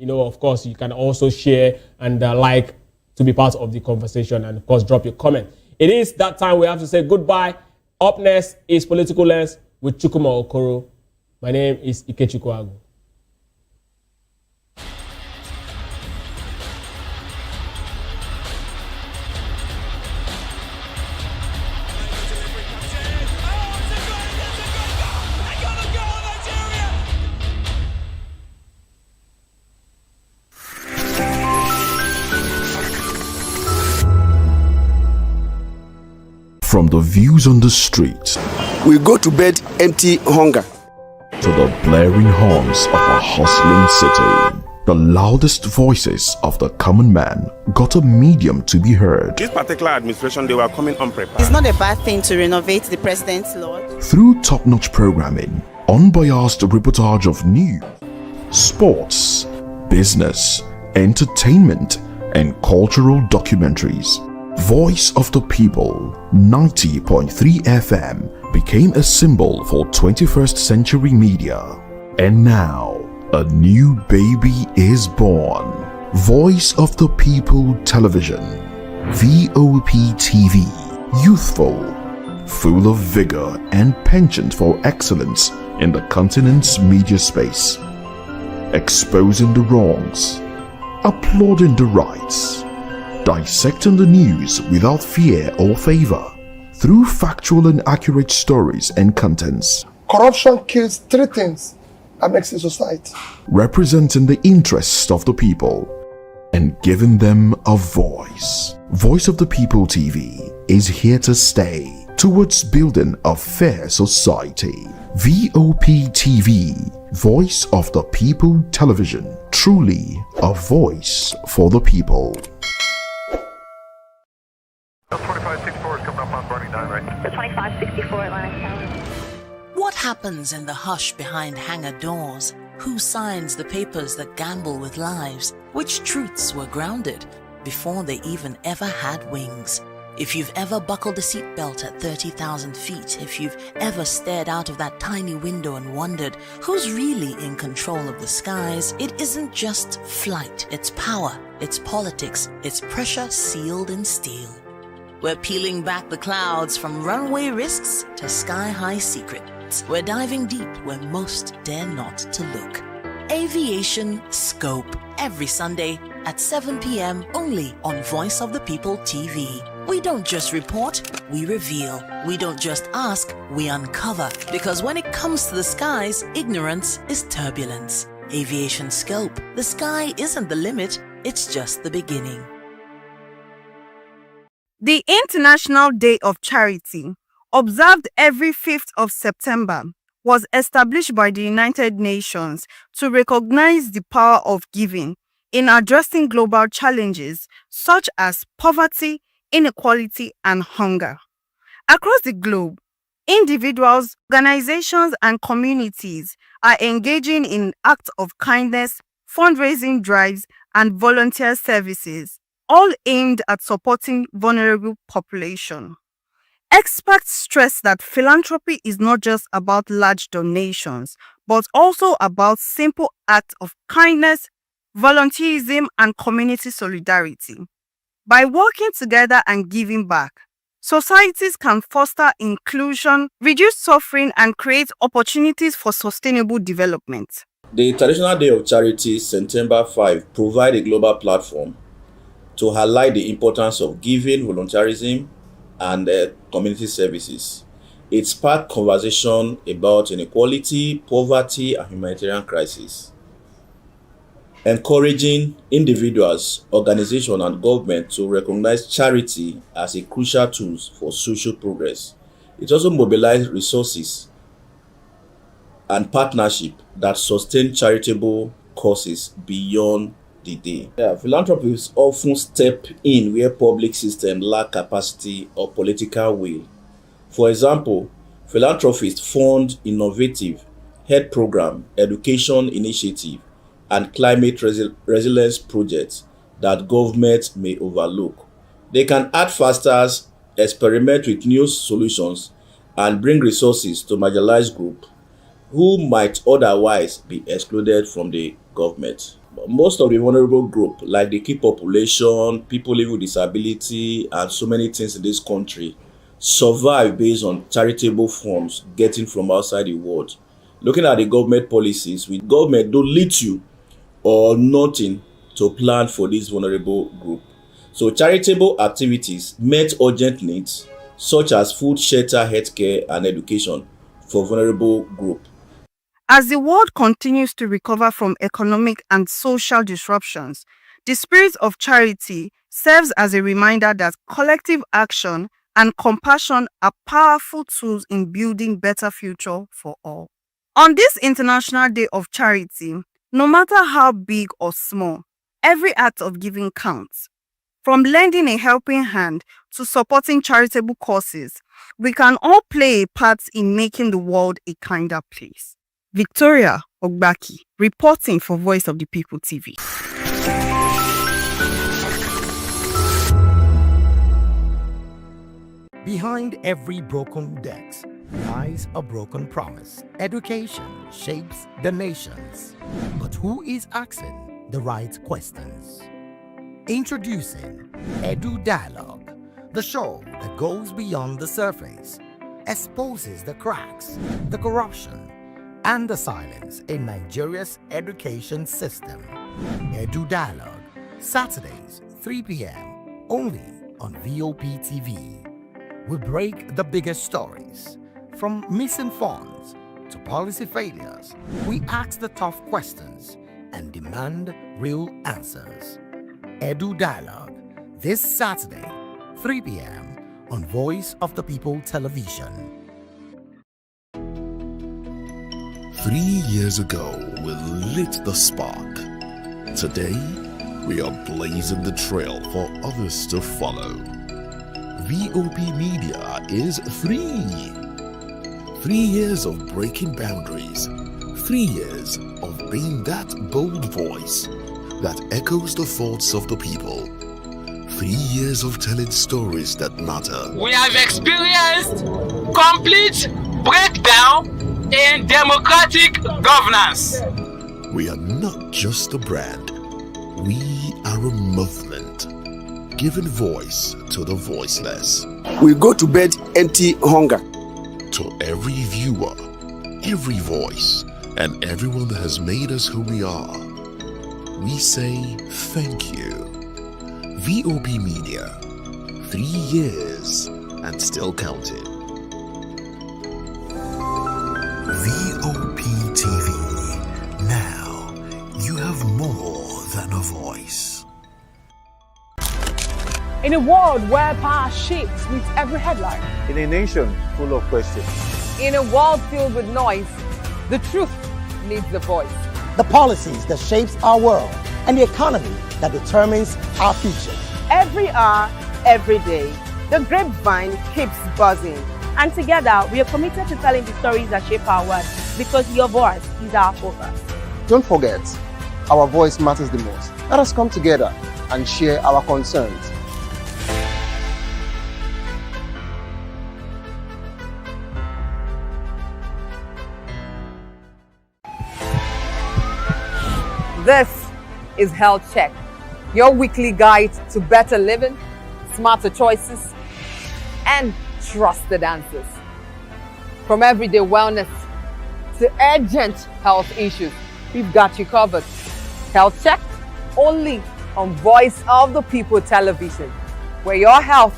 [SPEAKER 26] of course, you can also share and like to be part of the conversation, and of course, drop your comment. It is that time we have to say goodbye. Up next is Political Lens with Chukwuma Okoro. My name is Ikechukwu Agu.
[SPEAKER 2] From the views on the street,
[SPEAKER 13] we go to bed empty hunger,
[SPEAKER 2] to the blaring horns of a hustling city. The loudest voices of the common man got a medium to be heard.
[SPEAKER 6] This particular administration, they were coming unprepared.
[SPEAKER 14] It's not a bad thing to renovate the president's lodge.
[SPEAKER 2] Through top-notch programming, unbiased reportage of news, sports, business, entertainment, and cultural documentaries. Voice of the People, 90.3 FM became a symbol for 21st century media. And now, a new baby is born. Voice of the People Television, VOP TV, youthful, full of vigor and penchant for excellence in the continent's media space, exposing the wrongs, applauding the rights, dissecting the news without fear or favor, through factual and accurate stories and contents.
[SPEAKER 4] Corruption kills three things that makes a society.
[SPEAKER 2] Representing the interests of the people and giving them a voice. Voice of the People TV is here to stay towards building a fair society. VOP TV, Voice of the People Television, truly a voice for the people.
[SPEAKER 7] 2564 is coming up on Barney 9, right?
[SPEAKER 17] The 2564 Atlantic Tower.
[SPEAKER 3] What happens in the hush behind hangar doors? Who signs the papers that gamble with lives? Which truths were grounded before they even ever had wings? If you've ever buckled a seatbelt at 30,000 feet, if you've ever stared out of that tiny window and wondered who's really in control of the skies, it isn't just flight, it's power, it's politics, it's pressure sealed in steel. We're peeling back the clouds from runway risks to sky-high secrets. We're diving deep where most dare not to look. Aviation Scope, every Sunday at 7 p.m. only on Voice of the People TV. We don't just report, we reveal. We don't just ask, we uncover. Because when it comes to the skies, ignorance is turbulence. Aviation Scope, the sky isn't the limit, it's just the beginning.
[SPEAKER 9] The International Day of Charity, observed every 5th of September, was established by the United Nations to recognize the power of giving in addressing global challenges such as poverty, inequality, and hunger. Across the globe, individuals, organizations, and communities are engaging in acts of kindness, fundraising drives, and volunteer services, all aimed at supporting vulnerable population. Experts stress that philanthropy is not just about large donations, but also about simple acts of kindness, volunteerism, and community solidarity. By working together and giving back, societies can foster inclusion, reduce suffering, and create opportunities for sustainable development.
[SPEAKER 8] The International Day of Charity, September 5, provides a global platform to highlight the importance of giving, volunteerism, and community services. It sparked conversation about inequality, poverty, and humanitarian crisis, encouraging individuals, organizations, and government to recognize charity as a crucial tool for social progress. It also mobilized resources and partnership that sustain charitable causes beyond the day. Philanthropists often step in where public systems lack capacity or political will. For example, philanthropists fund innovative health program, education initiative, and climate resilience projects that governments may overlook. They can act faster, experiment with new solutions, and bring resources to marginalized groups who might otherwise be excluded from the government. Most of the vulnerable groups, like the key population, people living with disability, and so many things in this country, survive based on charitable funds getting from outside the world. Looking at the government policies, with government do little or nothing to plan for this vulnerable group. So charitable activities met urgent needs such as food, shelter, healthcare, and education for vulnerable groups.
[SPEAKER 9] As the world continues to recover from economic and social disruptions, the spirit of charity serves as a reminder that collective action and compassion are powerful tools in building a better future for all. On this International Day of Charity, no matter how big or small, every act of giving counts. From lending a helping hand to supporting charitable causes, we can all play a part in making the world a kinder place. Victoria Ogbaki, reporting for Voice of the People TV.
[SPEAKER 24] Behind every broken desk lies a broken promise. Education shapes the nations. But who is asking the right questions? Introducing Edu Dialogue, the show that goes beyond the surface, exposes the cracks, the corruption, and the silence in Nigeria's education system. Edu Dialogue, Saturdays, 3 p.m., only on VOP TV. We break the biggest stories, from missing funds to policy failures. We ask the tough questions and demand real answers. Edu Dialogue, this Saturday, 3 p.m. on Voice of the People Television.
[SPEAKER 11] 3 years ago, we lit the spark. Today, we are blazing the trail for others to follow. VOP Media is free. 3 years of breaking boundaries. 3 years of being that bold voice that echoes the thoughts of the people. 3 years of telling stories that matter.
[SPEAKER 12] We have experienced complete breakdown in democratic governance.
[SPEAKER 11] We are not just a brand. We are a movement, giving voice to the voiceless.
[SPEAKER 13] We go to bed empty hunger.
[SPEAKER 11] To every viewer, every voice, and everyone that has made us who we are, we say thank you. VOP Media, 3 years and still counting. VOP TV, now you have more than a voice.
[SPEAKER 22] In a world where power shapes with every headline,
[SPEAKER 5] In a nation full of questions,
[SPEAKER 1] In a world filled with noise, the truth needs a voice.
[SPEAKER 21] The policies that shapes our world and the economy that determines our future.
[SPEAKER 22] every hour, every day, the grapevine keeps buzzing. And together, we are committed to telling the stories that shape our world because your voice is our focus.
[SPEAKER 5] don't forget, our voice matters the most. Let us come together and share our concerns.
[SPEAKER 1] This is Health Check, your weekly guide to better living, smarter choices, and trusted answers. From everyday wellness to urgent health issues, we've got you covered. Health Check, only on Voice of the People Television, where your health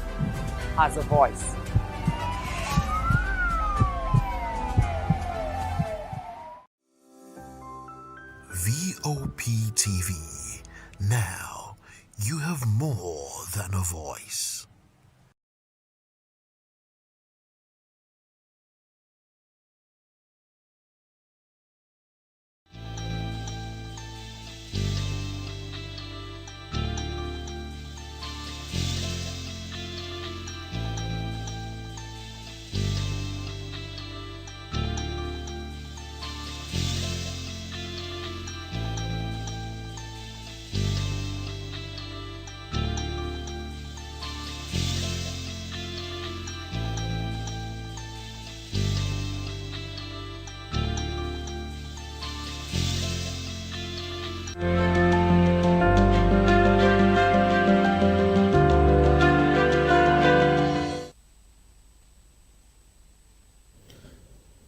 [SPEAKER 1] has a voice.
[SPEAKER 11] VOP TV, now you have more than a voice.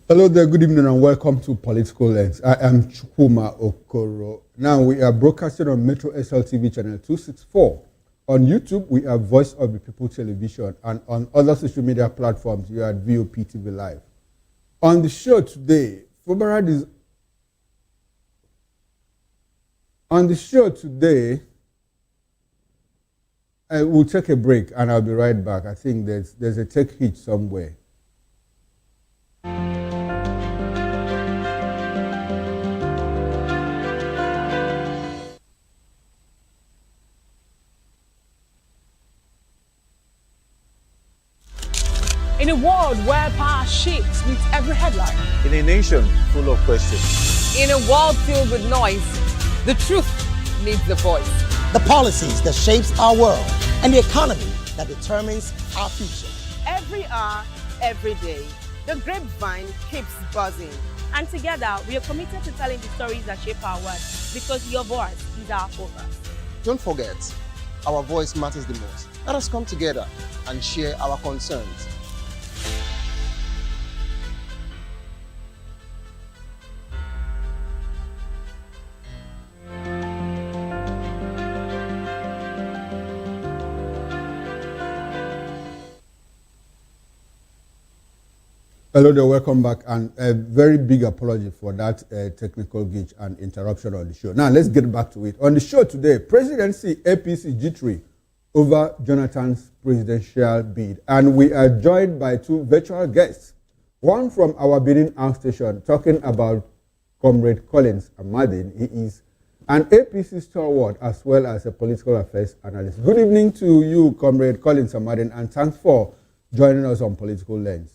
[SPEAKER 15] Hello there, good evening and welcome to Political Lens. I am Chukwuma Okoro. Now we are broadcasting on Metro SLTV channel 264. On YouTube, we are Voice of the People Television, and on other social media platforms, we are at VOP TV Live. On the show today, we'll take a break and I'll be right back. I think there's a tech hit somewhere.
[SPEAKER 22] In a world where power shapes with every headline,
[SPEAKER 5] In a nation full of questions,
[SPEAKER 1] In a world filled with noise, the truth needs a voice.
[SPEAKER 21] The policies that shapes our world and the economy that determines our future.
[SPEAKER 22] every hour, every day, The grapevine keeps buzzing. And together, we are committed to telling the stories that shape our world because your voice is our focus.
[SPEAKER 5] Don't forget, our voice matters the most. Let us come together and share our concerns.
[SPEAKER 15] Hello there, welcome back, and a very big apology for that technical glitch and interruption on the show. Now, let's get back to it. On the show today, presidency APC jittery over Jonathan's presidential bid, and we are joined by two virtual guests. One from our bidding outstation talking about Comrade Collins Amadin. He is an APC stalwart as well as a political affairs analyst. Good evening to you, Comrade Collins Amadin, and thanks for joining us on Political Lens.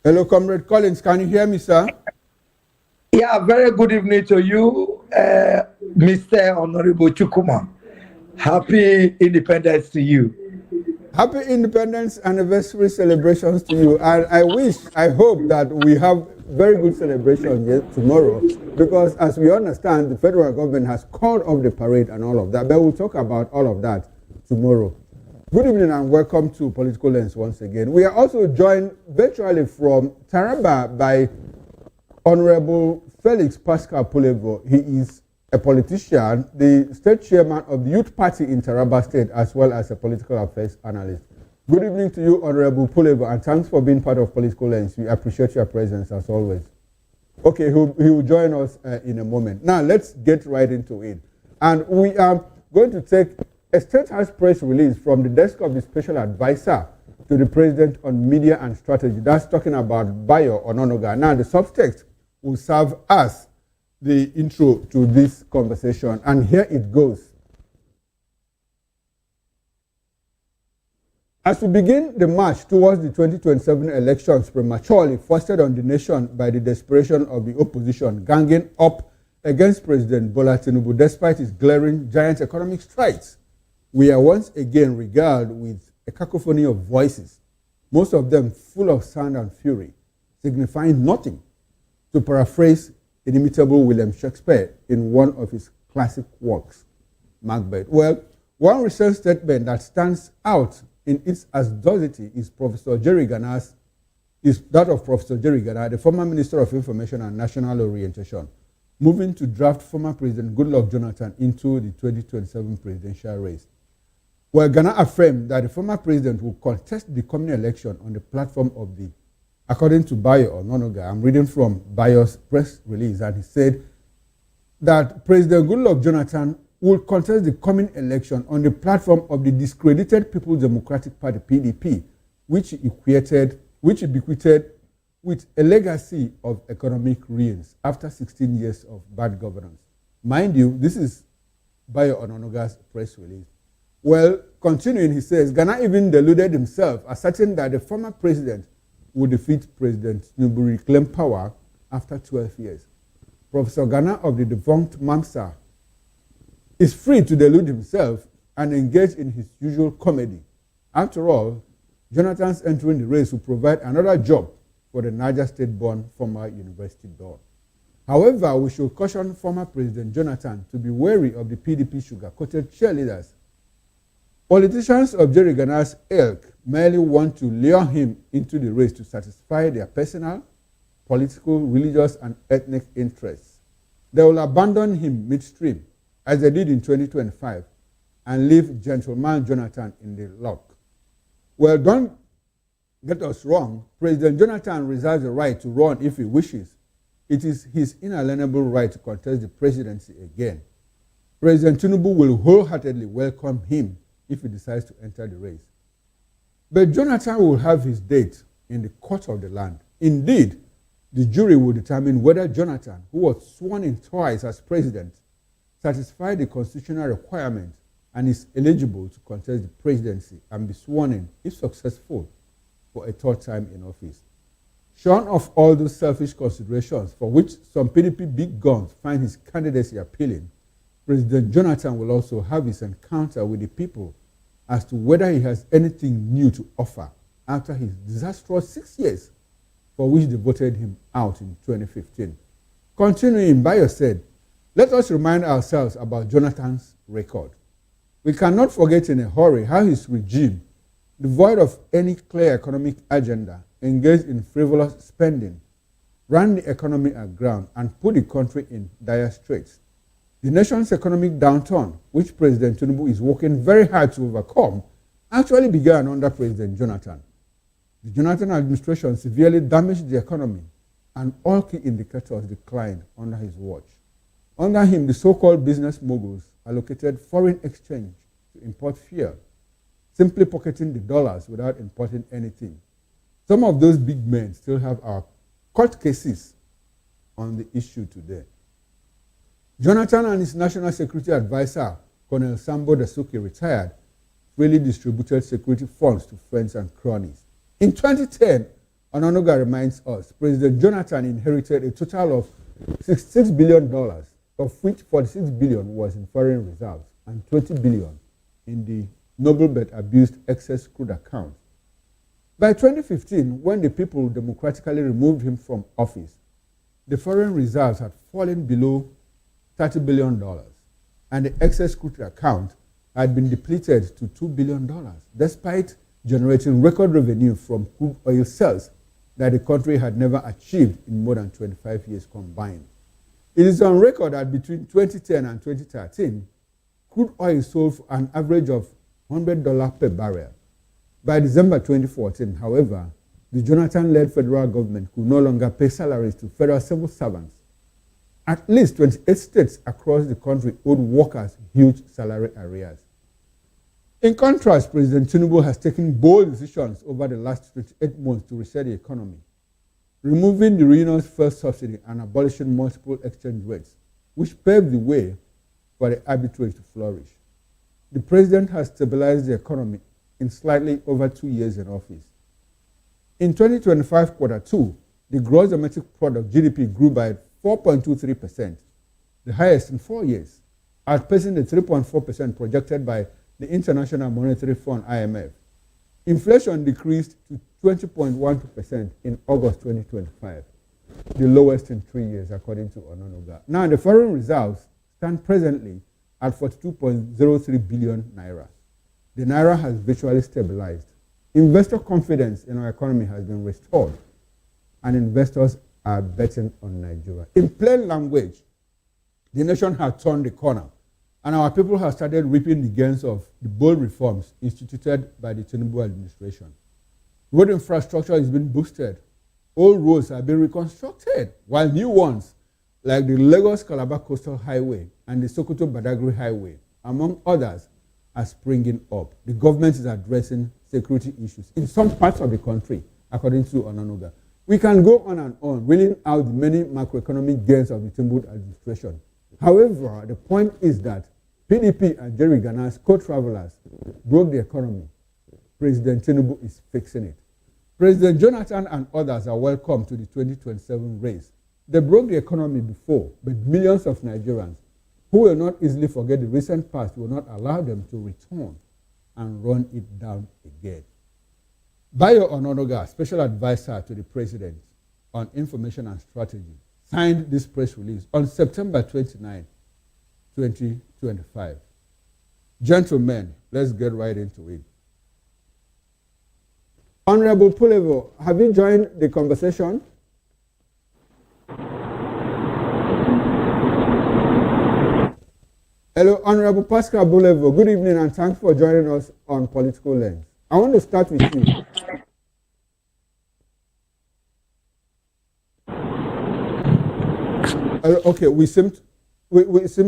[SPEAKER 15] Hello, Comrade Collins. Can you hear me, sir?
[SPEAKER 16] Yeah, very good evening to you, Mr. Honorable Chukuma. Happy Independence to you.
[SPEAKER 15] Happy Independence Anniversary celebrations to you. And I hope that we have very good celebration tomorrow, because as we understand, the federal government has called off the parade and all of that. But we'll talk about all of that tomorrow. Good evening and welcome to Political Lens once again. We are also joined virtually from Taraba by Honorable Felix Pascal Pulevo. He is a politician, the state chairman of the Youth Party in Taraba State, as well as a political affairs analyst. Good evening to you, Honorable Pulevo, and thanks for being part of Political Lens. We appreciate your presence as always. Okay, he will join us in a moment. Now, let's get right into it. And we are going to take a State House press release from the desk of the Special Advisor to the President on Media and Strategy. That's talking about Bayo Ononoga. Now, the subtext will serve as the intro to this conversation. And here it goes. As we begin the march towards the 2027 elections prematurely foisted on the nation by the desperation of the opposition ganging up against President Bola Tinubu despite his glaring giant economic strides, we are once again regaled with a cacophony of voices, most of them full of sound and fury, signifying nothing, to paraphrase inimitable William Shakespeare in one of his classic works, Macbeth. Well, one recent statement that stands out in its audacity is that of Professor Jerry Gana, the former Minister of Information and National Orientation, moving to draft former President Goodluck Jonathan into the 2027 presidential race. Well, Ghana affirmed that the former president will contest the coming election on the platform of the, according to Bayo Ononoga, I'm reading from Bayo's press release, and he said that President Goodluck Jonathan will contest the coming election on the platform of the discredited People's Democratic Party, PDP, which he bequeathed with a legacy of economic ruins after 16 years of bad governance. Mind you, this is Bayo Ononoga's press release. Well, continuing, he says, Ghana even deluded himself, asserting that the former president would defeat President Tinubu, reclaim power after 12 years. Professor Ghana of the defunct MAMSA is free to delude himself and engage in his usual comedy. After all, Jonathan's entering the race will provide another job for the Niger State-born former university don. However, we should caution former President Jonathan to be wary of the PDP sugar-coated cheerleaders. Politicians of Jerry Gana's ilk merely want to lure him into the race to satisfy their personal, political, religious, and ethnic interests. They will abandon him midstream, as they did in 2025, and leave gentleman Jonathan in the lock. Well, don't get us wrong. President Jonathan reserves the right to run if he wishes. It is his inalienable right to contest the presidency again. President Tinubu will wholeheartedly welcome him if he decides to enter the race. But Jonathan will have his date in the court of the land. Indeed, the jury will determine whether Jonathan, who was sworn in twice as president, satisfied the constitutional requirement and is eligible to contest the presidency and be sworn in, if successful, for a third time in office. Shorn of all those selfish considerations for which some PDP big guns find his candidacy appealing, President Jonathan will also have his encounter with the people as to whether he has anything new to offer after his disastrous 6 years for which they voted him out in 2015. Continuing, Bayo said, let us remind ourselves about Jonathan's record. We cannot forget in a hurry how his regime, devoid of any clear economic agenda, engaged in frivolous spending, ran the economy aground, and put the country in dire straits. The nation's economic downturn, which President Tinubu is working very hard to overcome, actually began under President Jonathan. The Jonathan administration severely damaged the economy, and all key indicators declined under his watch. Under him, the so-called business moguls allocated foreign exchange to import fuel, simply pocketing the dollars without importing anything. Some of those big men still have our court cases on the issue today. Jonathan and his national security advisor, Colonel Sambo Dasuki, retired, freely distributed security funds to friends and cronies. In 2010, Ononuga reminds us, President Jonathan inherited a total of $66 billion, of which $46 billion was in foreign reserves and $20 billion in the noble but abused excess crude account. By 2015, when the people democratically removed him from office, the foreign reserves had fallen below $30 billion, and the excess crude account had been depleted to $2 billion, despite generating record revenue from crude oil sales that the country had never achieved in more than 25 years combined. It is on record that between 2010 and 2013, crude oil sold for an average of $100 per barrel. By December 2014, however, the Jonathan-led federal government could no longer pay salaries to federal civil servants. At least 28 states across the country owed workers huge salary arrears. In contrast, President Tinubu has taken bold decisions over the last 28 months to reset the economy, removing the ruinous fuel subsidy and abolishing multiple exchange rates, which paved the way for the arbitrage to flourish. The president has stabilized the economy in slightly over 2 years in office. In 2025 Q2, the gross domestic product GDP grew by 4.23%, the highest in 4 years, outpacing the 3.4% projected by the International Monetary Fund (IMF). Inflation decreased to 20.12% in August 2025, the lowest in 3 years, according to Ononuga. Now, the foreign reserves stand presently at 42.03 billion naira. The naira has virtually stabilized. Investor confidence in our economy has been restored, and investors are betting on Nigeria. In plain language, the nation has turned the corner, and our people have started reaping the gains of the bold reforms instituted by the Tinubu administration. Road infrastructure is being boosted. Old roads are being reconstructed, while new ones, like the Lagos-Calabar Coastal Highway and the Sokoto-Badagry Highway, among others, are springing up. The government is addressing security issues in some parts of the country, according to Ononuga. We can go on and on, reeling out the many macroeconomic gains of the Tinubu administration. However, the point is that PDP and Jerry Gana's co-travelers broke the economy. President Tinubu is fixing it. President Jonathan and others are welcome to the 2027 race. They broke the economy before, but millions of Nigerians who will not easily forget the recent past will not allow them to return and run it down again. Bayo Ononuga, special advisor to the president on information and strategy, signed this press release on September 29, 2025. Gentlemen, let's get right into it. Honorable Pulevo, have you joined the conversation? Hello, Honorable Pascal Bulevo. Good evening and thanks for joining us on Political Lens. I want to start with you. Okay, we seem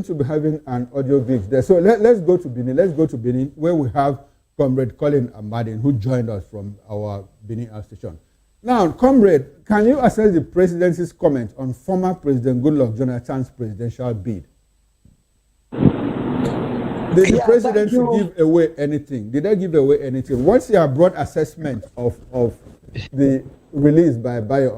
[SPEAKER 15] to be having an audio glitch there. So let's go to Benin. Let's go to Benin, where we have Comrade Colin Amadin, who joined us from our Benin station. Now, Comrade, can you assess the presidency's comment on former President Goodluck Jonathan's presidential bid? Did the presidency give away anything? Did they give away anything? What's your broad assessment of the release by Bayo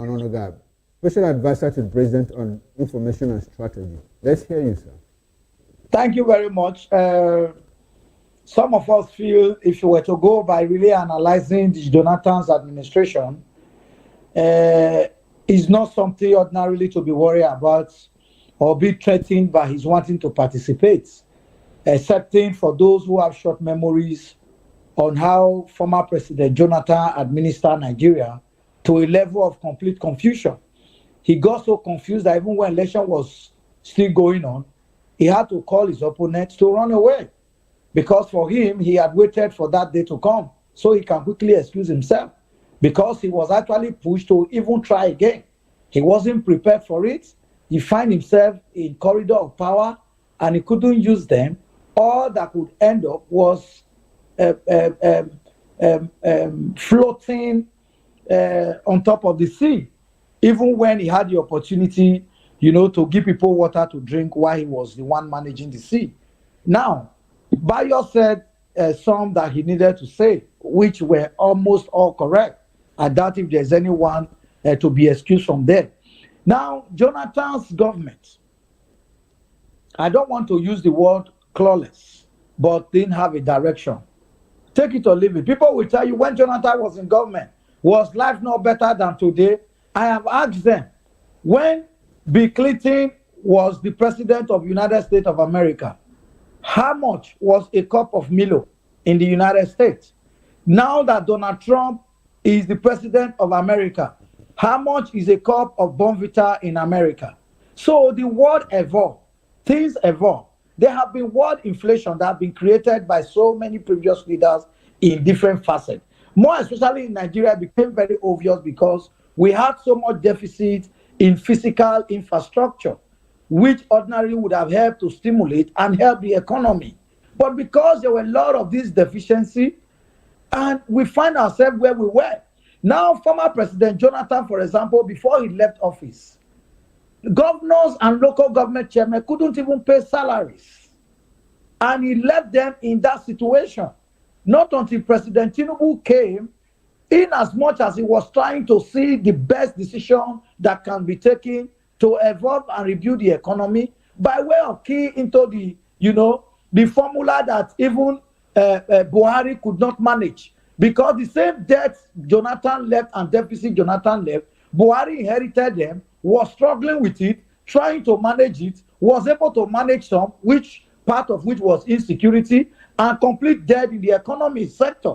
[SPEAKER 16] Thank you very much. Some of us feel if you were to go by really analyzing the Jonathan's administration, is not something ordinarily to be worried about or be threatened by his wanting to participate, excepting for those who have short memories on how former President Jonathan administered Nigeria to a level of complete confusion. He got so confused that even when election was still going on, he had to call his opponents to run away. Because for him, he had waited for that day to come so he can quickly excuse himself. Because he was actually pushed to even try again. He wasn't prepared for it. He found himself in corridor of power and he couldn't use them. All that could end up was floating on top of the sea, even when he had the opportunity, to give people water to drink while he was the one managing the sea. Now, Bayo said some that he needed to say, which were almost all correct. I doubt if there's anyone to be excused from there. Now, Jonathan's government, I don't want to use the word clawless, but didn't have a direction. Take it or leave it. People will tell you when Jonathan was in government, was life no better than today? I have asked them, when Bill Clinton was the president of the United States of America, how much was a cup of Milo in the United States? Now that Donald Trump is the president of America, how much is a cup of Bonvita in America? So the world evolved. Things evolve. There have been world inflation that have been created by so many previous leaders in different facets. More especially in Nigeria, it became very obvious because we had so much deficit in physical infrastructure, which ordinarily would have helped to stimulate and help the economy. But because there were a lot of this deficiency, and we find ourselves where we were. Now, former President Jonathan, for example, before he left office, governors and local government chairmen couldn't even pay salaries. And he left them in that situation. Not until President Tinubu came, in as much as he was trying to see the best decision that can be taken to evolve and rebuild the economy by way of key into the formula that even Buhari could not manage. Because the same debt Jonathan left and deficit Jonathan left, Buhari inherited them, was struggling with it, trying to manage it, was able to manage some, which part of which was insecurity and complete debt in the economy sector.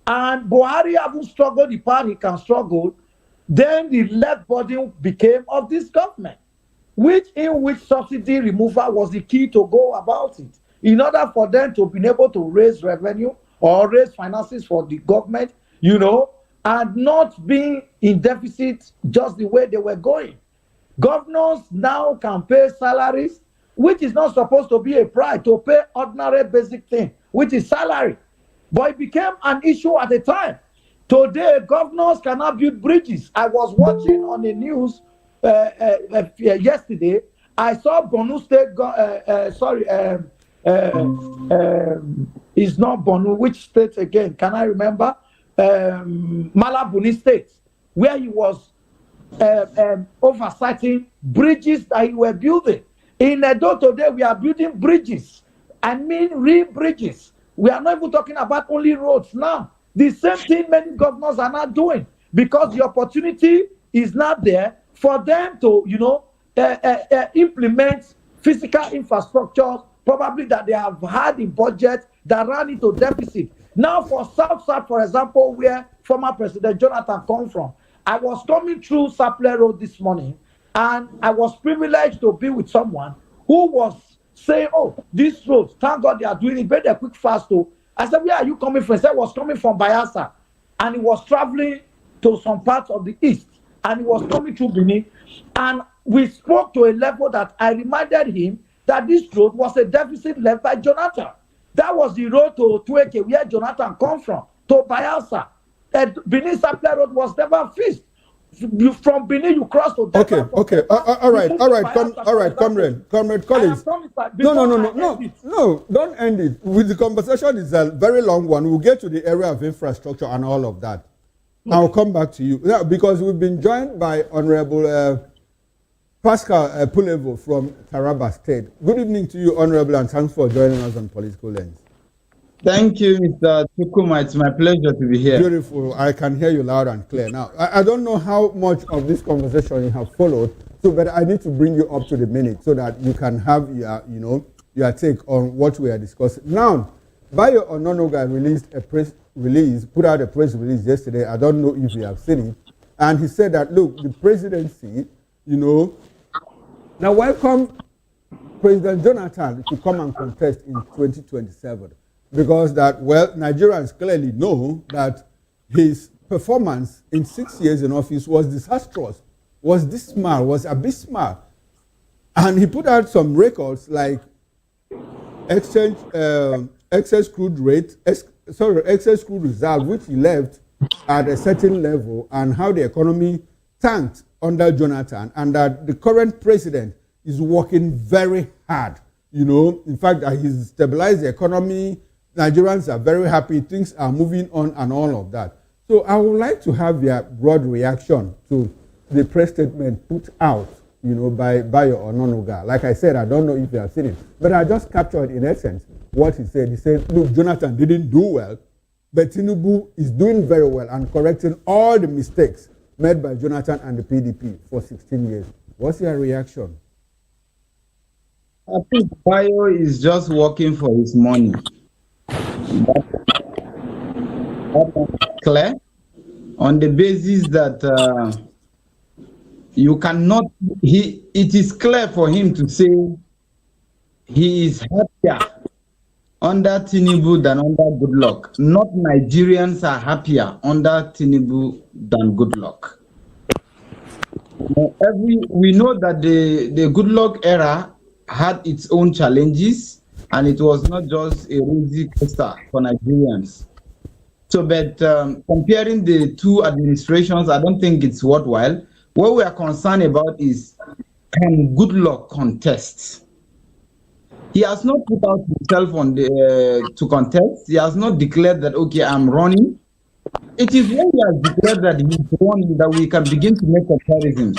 [SPEAKER 16] And Buhari having struggled the part he can struggle, then the left body became of this government, which subsidy removal was the key to go about it. In order for them to be able to raise revenue or raise finances for the government, and not being in deficit just the way they were going. Governors now can pay salaries, which is not supposed to be a pride, to pay ordinary basic thing, which is salary. But it became an issue at the time. Today, governors cannot build bridges. I was watching on the news yesterday. I saw Borno State, it's not Borno, which state again? Can I remember? Malabuni State, where he was oversighting bridges that he were building. In Edo today, we are building bridges. I mean real bridges. We are not even talking about only roads now. The same thing many governors are not doing because the opportunity is not there for them to, implement physical infrastructure, probably that they have had in budget that ran into deficit. Now for South, for example, where former President Jonathan come from, I was coming through Sapele Road this morning and I was privileged to be with someone who was saying, oh, this road, thank God they are doing it very quick, fast. I said, where are you coming from? He said, I was coming from Bayelsa. And he was traveling to some parts of the east. And he was coming through Benin. And we spoke to a level that I reminded him that this road was a deficit left by Jonathan. That was the road to Tueke, where Jonathan come from, to Bayelsa. Benin Sapele Road was never fixed. From Benin, you cross to Delta.
[SPEAKER 15] Okay. All right, comrade Collins. No, don't end it. The conversation is a very long one. We'll get to the area of infrastructure and all of that. Okay. I'll come back to you. Yeah, because we've been joined by Honorable Pascal Pulevo from Taraba State. Good evening to you, Honorable, and thanks for joining us on Political Lens.
[SPEAKER 10] Thank you, Mr. Chukuma. It's my pleasure to be here.
[SPEAKER 15] Beautiful. I can hear you loud and clear. Now, I don't know how much of this conversation you have followed, but I need to bring you up to the minute so that you can have your take on what we are discussing. Now, Bayo Ononuga put out a press release yesterday. I don't know if you have seen it. And he said that, look, the presidency, now welcome President Jonathan to come and contest in 2027. Because Nigerians clearly know that his performance in 6 years in office was disastrous, was dismal, was abysmal. And he put out some records like excess crude reserve, which he left at a certain level, and how the economy tanked under Jonathan, and that the current president is working very hard. In fact, he's stabilized the economy. Nigerians are very happy. Things are moving on and all of that. So I would like to have your broad reaction to the press statement put out, by Bayo Ononuga. Like I said, I don't know if you have seen it, but I just captured in essence what he said. He said, look, Jonathan didn't do well, but Tinubu is doing very well and correcting all the mistakes made by Jonathan and the PDP for 16 years. What's your reaction?
[SPEAKER 10] I think Bayo is just working for his money. That's clear on the basis that you cannot. It is clear for him to say he is happier under Tinubu than under Goodluck. Not Nigerians are happier under Tinubu than Goodluck. We know that the Goodluck era had its own challenges, and it was not just a rosy coaster for Nigerians. So, but comparing the two administrations, I don't think it's worthwhile. What we are concerned about is, can Goodluck contest? He has not put out himself to contest. He has not declared that, okay, I'm running. It is when he has declared that he's running that we can begin to make comparisons.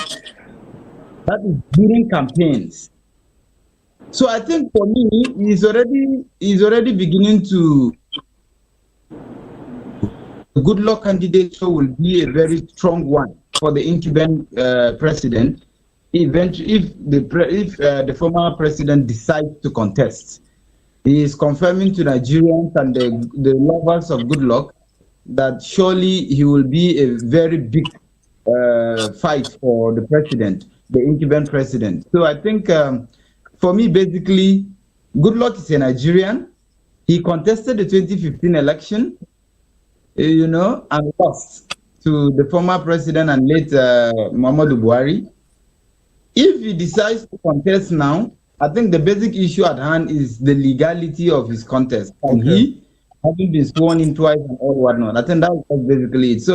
[SPEAKER 10] That is during campaigns. So I think for me, he's already beginning to. The Goodluck candidature will be a very strong one for the incumbent president. If the former president decides to contest, he is confirming to Nigerians and the lovers of Goodluck that surely he will be a very big fight for the president, the incumbent president. So I think for me, basically, Goodluck is a Nigerian. He contested the 2015 election, and lost to the former president and late Muhammadu Buhari. If he decides to contest now, I think the basic issue at hand is the legality of his contest. And he having been sworn in twice and all whatnot. I think that was basically it. So,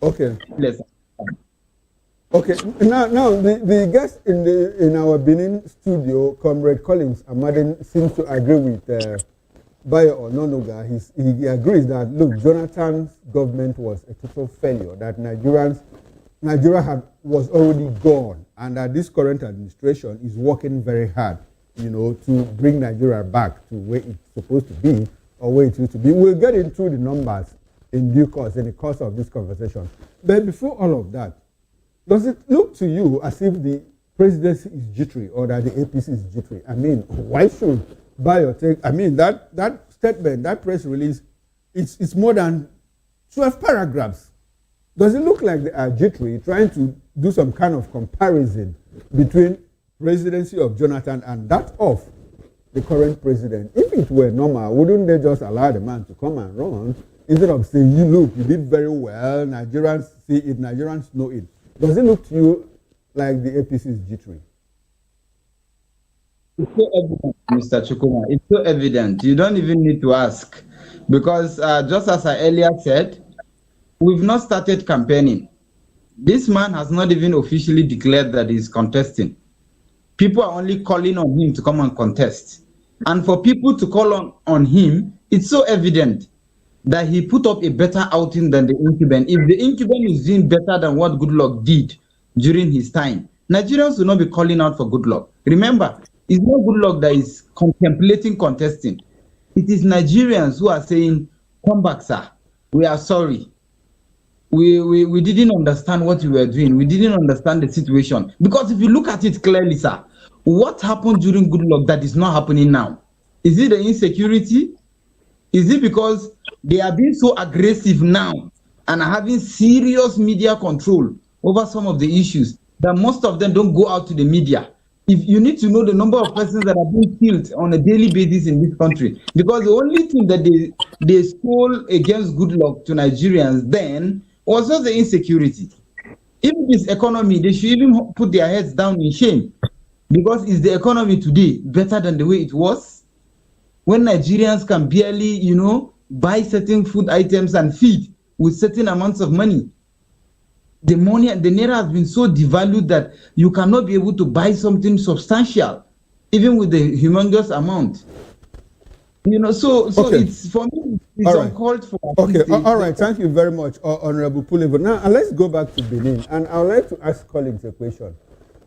[SPEAKER 15] okay, Now the guest in our Benin studio, Comrade Collins Amadin, seems to agree with Bayo Ononuga. He agrees that, look, Jonathan's government was a total failure, that Nigeria was already gone, and that this current administration is working very hard, to bring Nigeria back to where it's supposed to be or where it used to be. We'll get into the numbers in due course, in the course of this conversation. But before all of that, does it look to you as if the presidency is jittery or that the APC is jittery? I mean, why should Bayo take? I mean, that statement, that press release, it's more than 12 paragraphs. Does it look like they are jittery, trying to do some kind of comparison between presidency of Jonathan and that of the current president? If it were normal, wouldn't they just allow the man to come and run instead of saying, you did very well, Nigerians see it, Nigerians know it? Does it look to you like the APC is jittery?
[SPEAKER 10] It's so evident, Mr. Chukuma. It's so evident. You don't even need to ask. Because just as I earlier said, we've not started campaigning. This man has not even officially declared that he's contesting. People are only calling on him to come and contest. And for people to call on him, it's so evident that he put up a better outing than the incumbent. If the incumbent is doing better than what Goodluck did during his time, Nigerians will not be calling out for good luck. Remember, it's not good luck that is contemplating contesting. It is Nigerians who are saying, come back, sir. We are sorry. We didn't understand what we were doing. We didn't understand the situation. Because if you look at it clearly, sir, what happened during good luck that is not happening now? Is it the insecurity? Is it because they are being so aggressive now and are having serious media control over some of the issues that most of them don't go out to the media? If you need to know the number of persons that are being killed on a daily basis in this country, because the only thing that they stole against good luck to Nigerians then was just the insecurity. If it's economy, they should even put their heads down in shame, because is the economy today better than the way it was when Nigerians can barely, buy certain food items and feed with certain amounts of money? The naira has been so devalued that you cannot be able to buy something substantial, even with the humongous amount. So
[SPEAKER 15] Okay.
[SPEAKER 10] it's, for me, it's
[SPEAKER 15] All right.
[SPEAKER 10] uncalled for.
[SPEAKER 15] Okay, all right. Thank you very much, Honorable Pulevo. Now, let's go back to Benin, and I would like to ask Collins a question.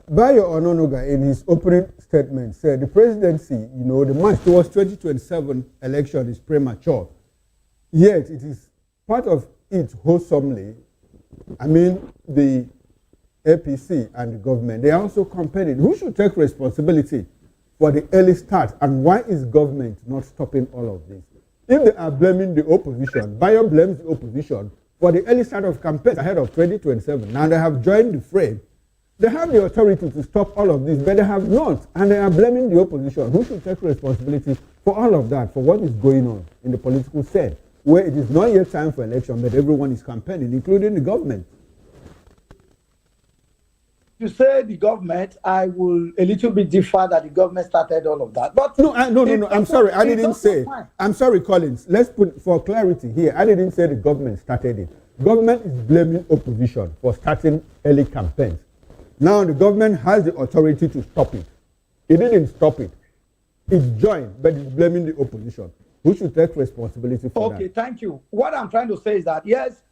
[SPEAKER 15] Bayo Ononuga, in his opening statement, said the presidency, the march towards 2027 election is premature. Yet, it is part of it wholesomely. I mean, the APC and the government, they are also campaigning. Who should take responsibility for the early start, and why is government not stopping all of this? If they are blaming the opposition, Bayo blames the opposition for the early start of campaigns ahead of 2027. Now they have joined the fray. They have the authority to stop all of this, but they have not, and they are blaming the opposition. Who should take responsibility for all of that, for what is going on in the political scene, where it is not yet time for election, but everyone is campaigning, including the government?
[SPEAKER 16] To say the government, I will a little bit differ that the government started all of that. But
[SPEAKER 15] no. I'm sorry. I didn't say. I'm sorry, Collins. Let's put for clarity here. I didn't say the government started it. Government is blaming opposition for starting early campaigns. Now the government has the authority to stop it. It didn't stop it. It's joined, but it's blaming the opposition. Who should take responsibility for that?
[SPEAKER 16] Okay, thank you. What I'm trying to say is that, yes,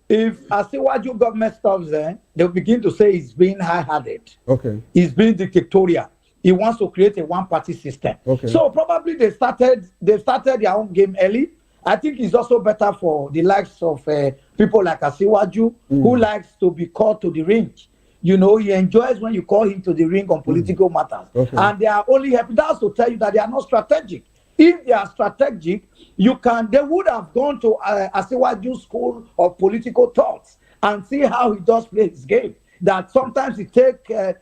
[SPEAKER 16] if Asiwaju government stops there, they'll begin to say it's being high-handed.
[SPEAKER 15] Okay.
[SPEAKER 16] It's being dictatorial. He wants to create a one-party system.
[SPEAKER 15] Okay.
[SPEAKER 16] So probably they started their own game early. I think it's also better for the likes of people like Asiwaju, who likes to be called to the ring. He enjoys when you call him to the ring on political matters.
[SPEAKER 15] Okay.
[SPEAKER 16] And they are only happy. That's to tell you that they are not strategic. If they are strategic, they would have gone to Asiwaju's school of political thoughts and see how he does play his game. That sometimes he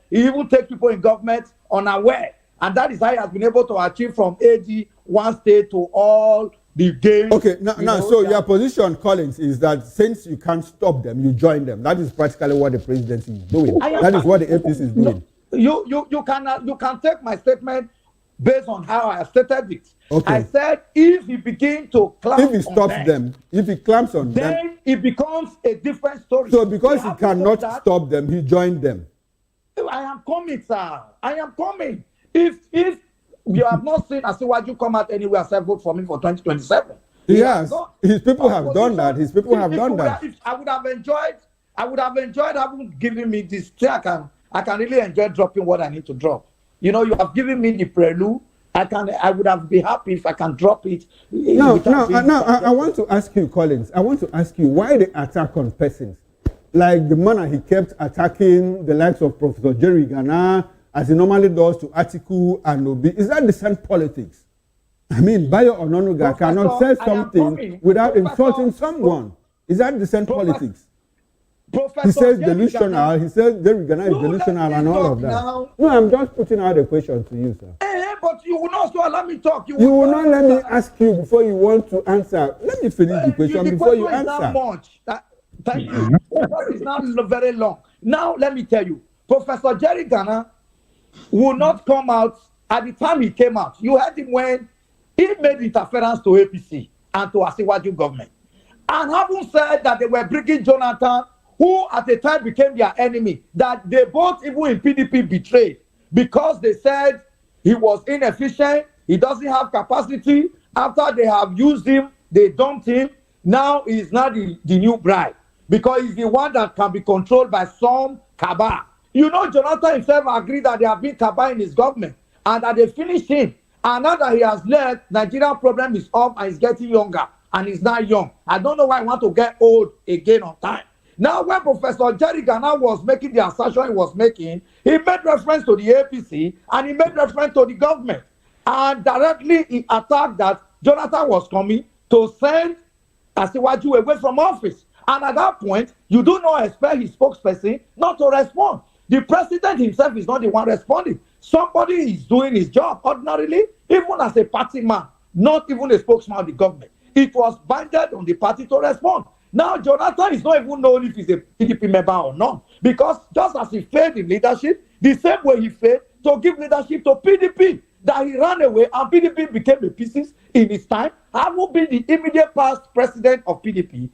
[SPEAKER 16] even take people in government unaware. And that is how he has been able to achieve from AD one state to all the games.
[SPEAKER 15] Okay, so your position, Collins, is that since you can't stop them, you join them. That is practically what the presidency is doing. That is what the APC is doing.
[SPEAKER 16] You can take my statement based on how I stated it.
[SPEAKER 15] Okay.
[SPEAKER 16] I said if he begins to clamp
[SPEAKER 15] if he stops them, if he clamps on them,
[SPEAKER 16] then it becomes a different story.
[SPEAKER 15] So because he cannot stop them, he joined them.
[SPEAKER 16] I am coming, sir. I am coming. If you have not seen Asiwaju come out anywhere except vote for me for 2027.
[SPEAKER 15] Yes, his people have done that. His people have done that.
[SPEAKER 16] I would have enjoyed having given me this. I can really enjoy dropping what I need to drop. You have given me the prelude. I would have been happy if I can drop it.
[SPEAKER 15] I want to ask you, Collins. I want to ask you why the attack on persons, like the manner he kept attacking the likes of Professor Jerry Ghana, as he normally does to Atiku and Obi. Is that decent politics? I mean, Bayo Ononuga cannot say something without insulting someone. Is that decent politics? He says delusional. He says Jerry Ghana is delusional and all of that. No, I'm just putting out a question to you, sir.
[SPEAKER 16] But you will not allow me talk.
[SPEAKER 15] You will not let me ask you before you want to answer. Let me finish the question before you answer.
[SPEAKER 16] Thank you. The question is not very long. Now, let me tell you, Professor Jerry Ghana will not come out at the time he came out. You heard him when he made interference to APC and to Asiwaju government. And having said that they were bringing Jonathan, who at the time became their enemy, that they both, even in PDP, betrayed because they said he was inefficient, he doesn't have capacity. After they have used him, they dumped him. Now he's not the new bride because he's the one that can be controlled by some cabal. You know, Jonathan himself agreed that they have been cabal in his government and that they finished him. And now that he has left, Nigerian problem is up and he's getting younger and he's not young. I don't know why I want to get old again on time. Now, when Professor Jerry Ghana was making the assertion he was making, he made reference to the APC and he made reference to the government. And directly he attacked that Jonathan was coming to send Asiwaju away from office. And at that point, you do not expect his spokesperson not to respond. The president himself is not the one responding. Somebody is doing his job ordinarily, even as a party man, not even a spokesman of the government. It was binded on the party to respond. Now, Jonathan is not even known if he's a PDP member or not, because just as he failed in leadership, the same way he failed to give leadership to PDP, that he ran away and PDP became a pieces in his time. I will be the immediate past president of PDP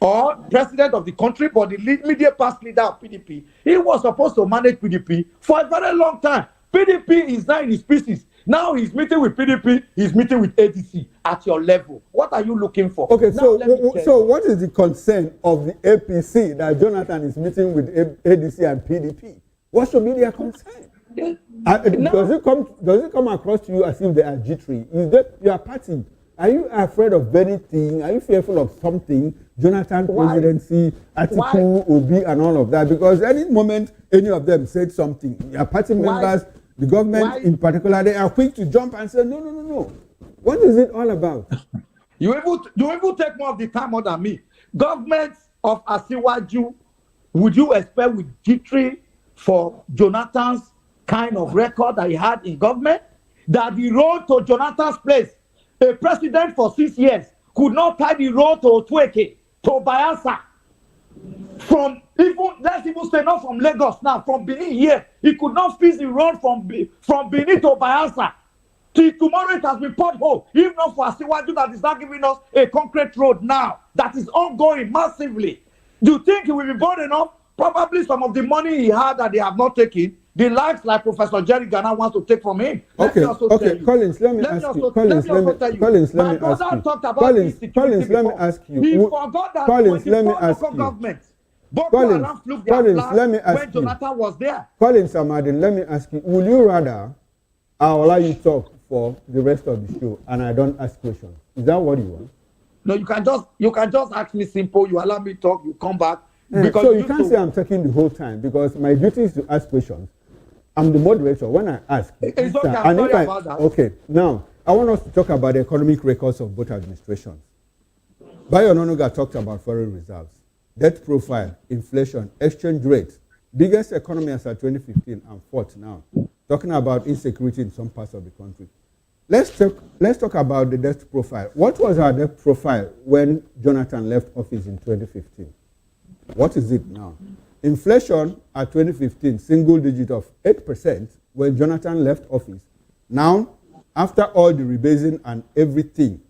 [SPEAKER 16] or president of the country, but the immediate past leader of PDP. He was supposed to manage PDP for a very long time. PDP is now in his pieces. Now he's meeting with PDP, he's meeting with ADC at your level. What are you looking for?
[SPEAKER 15] Okay,
[SPEAKER 16] now,
[SPEAKER 15] so what is the concern of the APC that Jonathan is meeting with ADC and PDP? What should be their concern? Does it come across to you as if they are jittery? Is that your party? Are you afraid of anything? Are you fearful of something? Jonathan presidency, Atiku, Obi, and all of that? Because any moment any of them said something, your party members, the government in particular, they are quick to jump and say, no. What is it all about?
[SPEAKER 16] You even take more of the time more than me. Government of Asiwaju, would you expect with jittery for Jonathan's kind of record that he had in government? That the road to Jonathan's place, a president for 6 years could not tie the road to Otweke, to Bayelsa. From even, let's even say not from Lagos now, from Benin here, he could not fix the road from Benin to Bayelsa. Till tomorrow it has been pothole. If not for Asiwaju that is not giving us a concrete road now, that is ongoing massively. Do you think he will be bold enough? Probably some of the money he had that they have not taken, the likes like Professor Jerry Ghana wants to take from him.
[SPEAKER 15] Okay, Collins, let me ask you. Collins, let me ask you.
[SPEAKER 16] He forgot that
[SPEAKER 15] Collins, let me ask you.
[SPEAKER 16] Government, Boko Haram flew their flag
[SPEAKER 15] let me ask
[SPEAKER 16] when Jonathan was there.
[SPEAKER 15] Collins Amadin, let me ask you. Will you rather I'll allow you to talk for the rest of the show and I don't ask questions? Is that what you want?
[SPEAKER 16] No, you can just ask me simple. You allow me to talk. You come back.
[SPEAKER 15] Because so you can't say I'm talking the whole time because my duty is to ask questions. I'm the moderator. When I ask,
[SPEAKER 16] it's okay. I'm sorry about that.
[SPEAKER 15] Okay, now I want us to talk about the economic records of both administrations. Bayo Ononuga talked about foreign reserves, debt profile, inflation, exchange rate, biggest economy as of 2015 and fourth now. Talking about insecurity in some parts of the country. Let's talk about the debt profile. What was our debt profile when Jonathan left office in 2015? What is it now? Inflation at 2015, single digit of 8% when Jonathan left office. Now, after all the rebasing and everything,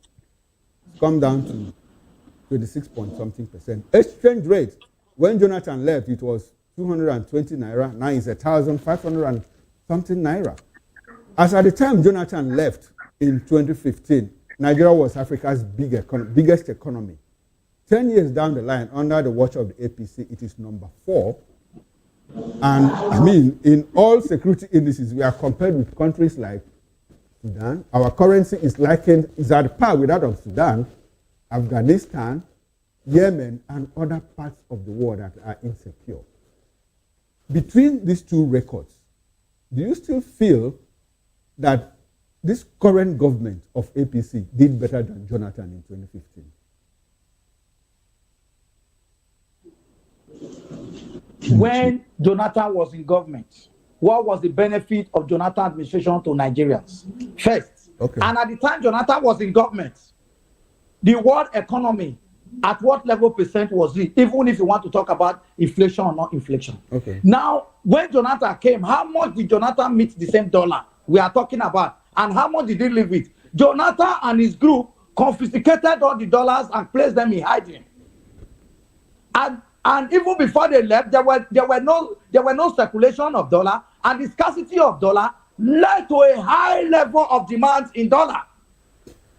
[SPEAKER 15] it's come down to 26 point something percent. Exchange rate, when Jonathan left, it was 220 naira. Now it's 1,500 and something naira. As at the time Jonathan left in 2015, Nigeria was Africa's biggest economy. 10 years down the line, under the watch of the APC, it is number 4. And I mean, in all security indices, we are compared with countries like Sudan. Our currency is at par with that of Sudan, Afghanistan, Yemen, and other parts of the world that are insecure. Between these two records, do you still feel that this current government of APC did better than Jonathan in 2015?
[SPEAKER 16] When Jonathan was in government, what was the benefit of Jonathan administration to Nigerians? First, and at the time Jonathan was in government, the world economy, at what level percent was it? Even if you want to talk about inflation or not inflation. Okay. Now, when Jonathan came, how much did Jonathan meet the same dollar we are talking about? And how much did he leave it? Jonathan and his group confiscated all the dollars and placed them in hiding. And even before they left, there were no circulation of dollar, and the scarcity of dollar led to a high level of demand in dollar.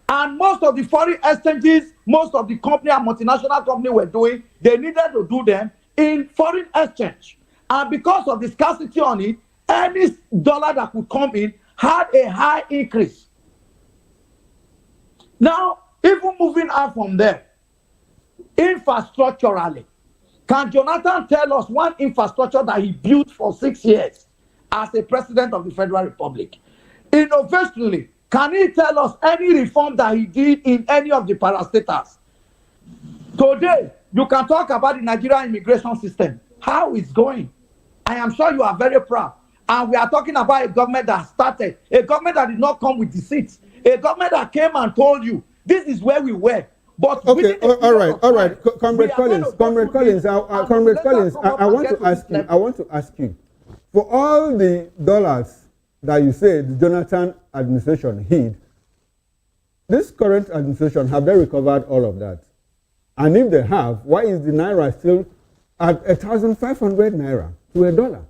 [SPEAKER 16] And most of the foreign exchanges, most of the company and multinational company were doing, they needed to do them in foreign exchange. And because of the scarcity on it, any dollar that could come in had a high increase. Now, even moving out from there, infrastructurally, can Jonathan tell us one infrastructure that he built for 6 years as a president of the Federal Republic? Innovationally, can he tell us any reform that he did in any of the parastatals? Today, you can talk about the Nigerian immigration system, how it's going. I am sure you are very proud. And we are talking about a government that started, a government that did not come with deceit, a government that came and told you, this is where we were. But
[SPEAKER 15] okay, all right. Comrade Collins, I want to ask you, for all the dollars that you say the Jonathan administration hid, this current administration, have they recovered all of that? And if they have, why is the naira still at 1,500 naira to a dollar?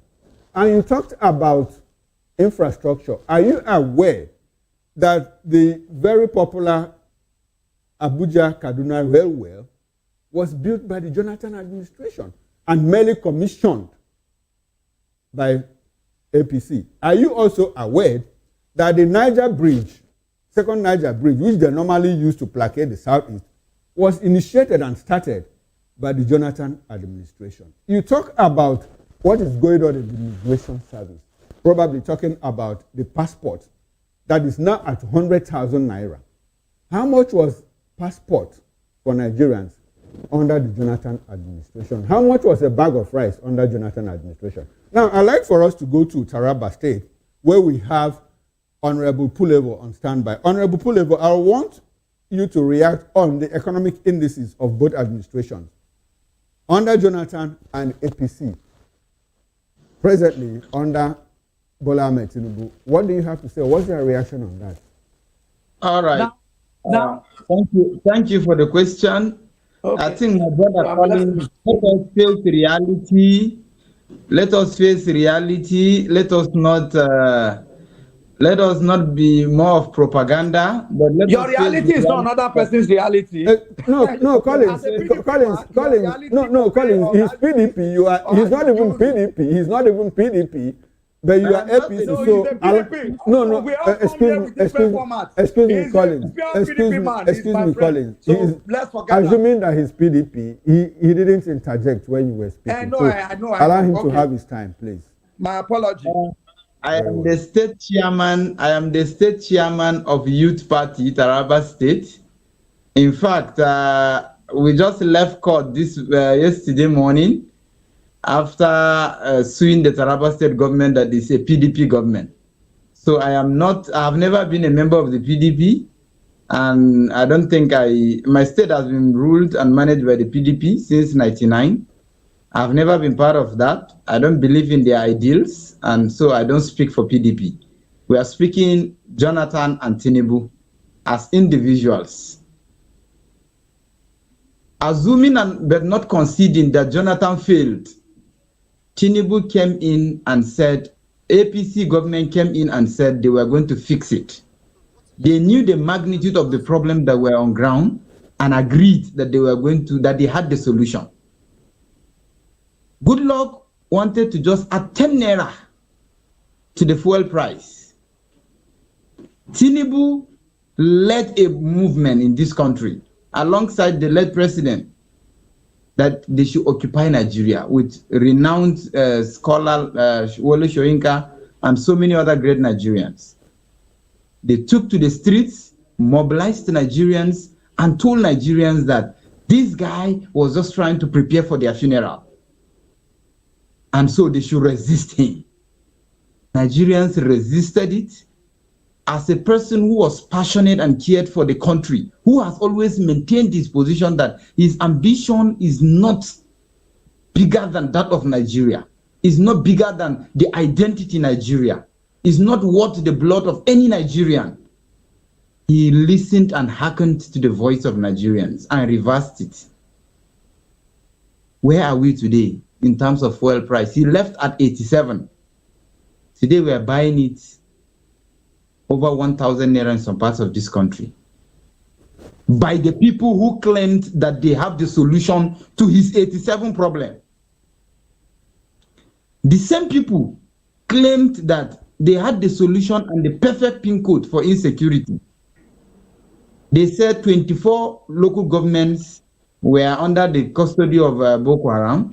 [SPEAKER 15] And you talked about infrastructure. Are you aware that the very popular Abuja-Kaduna Railway was built by the Jonathan administration and merely commissioned by APC? Are you also aware that the Niger Bridge, second Niger Bridge, which they normally use to placate the Southeast, was initiated and started by the Jonathan administration? You talk about what is going on in the immigration service, probably talking about the passport that is now at 100,000 naira. How much was passport for Nigerians under the Jonathan administration? How much was a bag of rice under Jonathan administration? Now, I'd like for us to go to Taraba State, where we have Honorable Pulevo on standby. Honorable Pulevo, I want you to react on the economic indices of both administrations, under Jonathan and APC, presently under Bola Ahmed Tinubu. What do you have to say? What's your reaction on that?
[SPEAKER 10] All right. Thank you for the question. Okay. I think my brother Colin, let us face reality. Let us face reality. Let us not be more of propaganda. But
[SPEAKER 16] your reality is not another person's reality.
[SPEAKER 15] No, Collins. Collins. He's PDP. He's not even PDP. He's not even PDP. But you are APC, excuse me, Collins. Assuming that he's PDP, he didn't interject when you were speaking.
[SPEAKER 16] I know.
[SPEAKER 15] Allow him to have his time, please.
[SPEAKER 16] My apology.
[SPEAKER 10] I am the state chairman of Youth Party, Taraba State. In fact, we just left court this yesterday morning, after suing the Taraba State government that is a PDP government. So I have never been a member of the PDP, and I don't think my state has been ruled and managed by the PDP since 1999. I've never been part of that. I don't believe in their ideals, and so I don't speak for PDP. We are speaking Jonathan and Tinubu as individuals. Assuming but not conceding that Jonathan failed, Tinubu came in and said, APC government came in and said they were going to fix it. They knew the magnitude of the problem that were on ground and agreed that they had the solution. Goodluck wanted to just add 10 naira to the fuel price. Tinubu led a movement in this country alongside the late president that they should occupy Nigeria with renowned scholar Wole Soyinka and so many other great Nigerians. They took to the streets, mobilized Nigerians, and told Nigerians that this guy was just trying to prepare for their funeral. And so they should resist him. Nigerians resisted it. As a person who was passionate and cared for the country, who has always maintained his position that his ambition is not bigger than that of Nigeria, is not bigger than the identity Nigeria, is not worth the blood of any Nigerian. He listened and hearkened to the voice of Nigerians and reversed it. Where are we today in terms of fuel price? He left at 87. Today we are buying it over 1,000 naira in some parts of this country, by the people who claimed that they have the solution to his 87 problem. The same people claimed that they had the solution and the perfect pin code for insecurity. They said 24 local governments were under the custody of Boko Haram,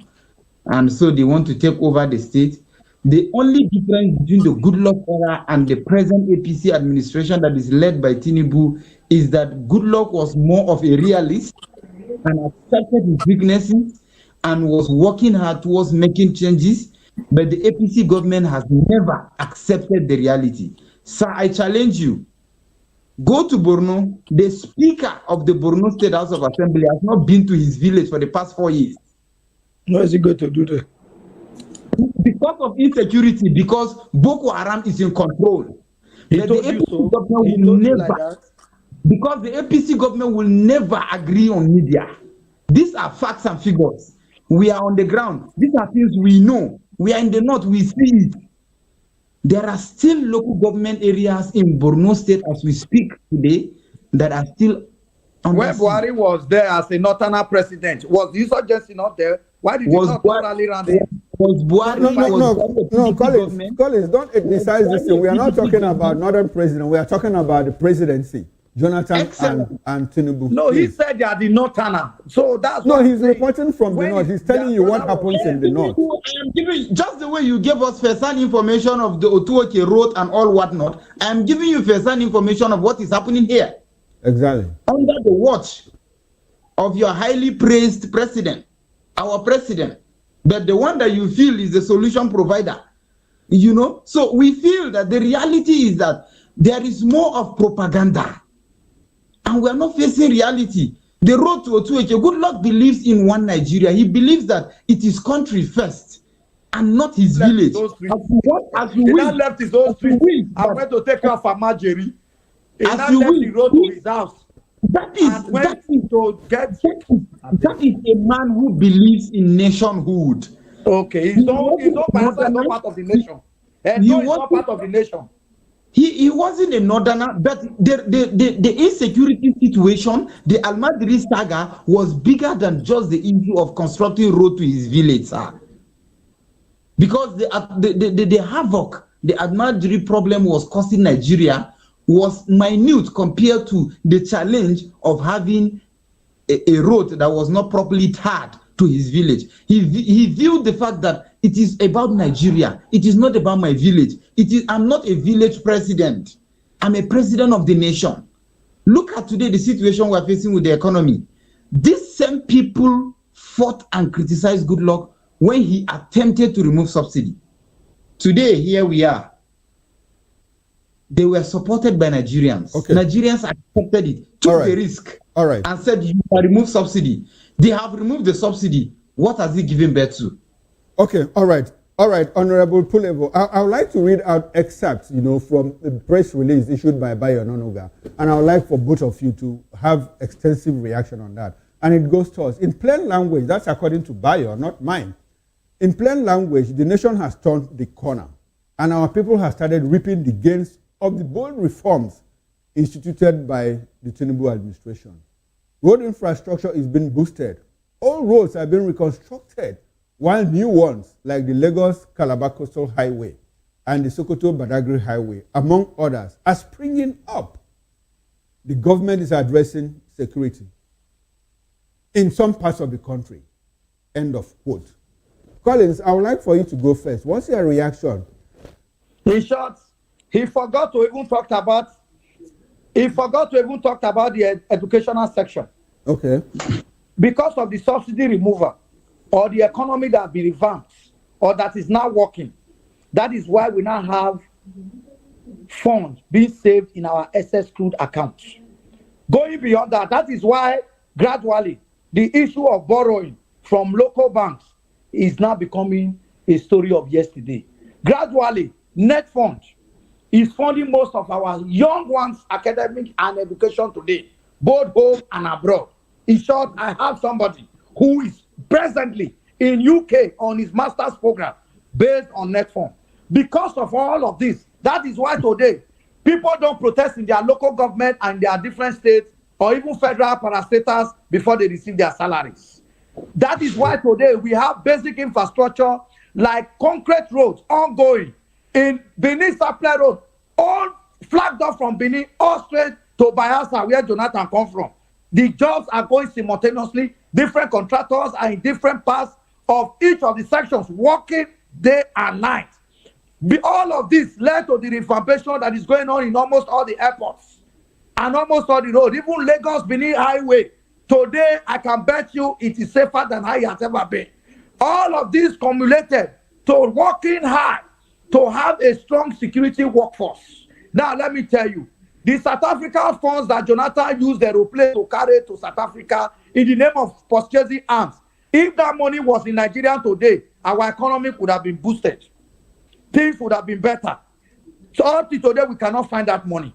[SPEAKER 10] and so they want to take over the state. The only difference between the Goodluck era and the present APC administration that is led by Tinubu is that Goodluck was more of a realist and accepted his weaknesses and was working hard towards making changes, but the APC government has never accepted the reality. Sir, I challenge you. Go to Borno. The Speaker of the Borno State House of Assembly has not been to his village for the past 4 years.
[SPEAKER 16] What is he going to do there?
[SPEAKER 10] Because of insecurity, because Boko Haram is in control. But the APC government will never, because the APC government will never agree on media. These are facts and figures. We are on the ground. These are things we know. We are in the north, we see it. There are still local government areas in Borno State as we speak today that are still
[SPEAKER 16] when Buhari was there as a northerner president, was the insurgency not there? Why did you not rally around it?
[SPEAKER 10] Was Buhari
[SPEAKER 15] No, Collins, don't ethnicize this thing. We are not talking about northern president. We are talking about the presidency. Jonathan and Tinubu.
[SPEAKER 16] No, he said they are the northerner. So that's
[SPEAKER 15] no, he's reporting from the north. He's telling you what happens in the north.
[SPEAKER 10] I am giving, just the way you gave us first-hand information of the Otuoke road and all whatnot, I am giving you first-hand information of what is happening here.
[SPEAKER 15] Exactly.
[SPEAKER 10] Under the watch of your highly praised president, our president, but the one that you feel is the solution provider. You know, so we feel that the reality is that there is more of propaganda. And we are not facing reality. The road to Otuoke, Goodluck believes in one Nigeria. He believes that it is country first and not his village.
[SPEAKER 16] He now left his own street. I went to take care of Amajeri. He now left the road to his house.
[SPEAKER 10] That is a man who believes in nationhood.
[SPEAKER 16] Okay, he's not part of the nation. And no, he's not part of the nation.
[SPEAKER 10] He wasn't a northerner, but the insecurity situation, the Almadri saga, was bigger than just the issue of constructing road to his village, sir. Because the havoc the Almadri problem was causing Nigeria was minute compared to the challenge of having a road that was not properly tarred to his village. He viewed the fact that it is about Nigeria. It is not about my village. I'm not a village president. I'm a president of the nation. Look at today the situation we're facing with the economy. These same people fought and criticized Goodluck when he attempted to remove subsidy. Today, here we are. They were supported by Nigerians. Okay. Nigerians accepted it, took the risk, and said you can remove subsidy. They have removed the subsidy. What has it given birth to?
[SPEAKER 15] Okay, all right, Honorable Pulevo. I would like to read out excerpts, from the press release issued by Bayo Ononuga, and I would like for both of you to have extensive reaction on that. And it goes to us in plain language. That's according to Bayo, not mine. In plain language, the nation has turned the corner, and our people have started reaping the gains of the bold reforms instituted by the Tinubu administration. Road infrastructure is being boosted. All roads are being reconstructed, while new ones like the Lagos-Calabar Coastal Highway and the Sokoto-Badagry Highway, among others, are springing up. The government is addressing security in some parts of the country. End of quote. Collins, I would like for you to go first. What's your reaction?
[SPEAKER 16] In short, he forgot to even talk about the educational section.
[SPEAKER 15] Okay.
[SPEAKER 16] Because of the subsidy removal or the economy that be revamped or that is now working. That is why we now have funds being saved in our SS crude accounts. Going beyond that, that is why gradually the issue of borrowing from local banks is now becoming a story of yesterday. Gradually, Net Fund is funding most of our young ones' academic and education today, both home and abroad. In short, I have somebody who is presently in UK on his master's program based on Net Fund. Because of all of this, that is why today people don't protest in their local government and their different states or even federal parastatals before they receive their salaries. That is why today we have basic infrastructure like concrete roads ongoing in Benin Supply Road, all flagged off from Benin, all straight to Bayelsa, where Jonathan come from. The jobs are going simultaneously. Different contractors are in different parts of each of the sections, working day and night. All of this led to the revampation that is going on in almost all the airports and almost all the roads, even Lagos Benin Highway. Today, I can bet you it is safer than how it has ever been. All of this cumulated to working hard to have a strong security workforce. Now, let me tell you, the South African funds that Jonathan used the aeroplane to carry to South Africa in the name of purchasing arms, if that money was in Nigeria today, our economy would have been boosted. Things would have been better. So up to today, we cannot find that money.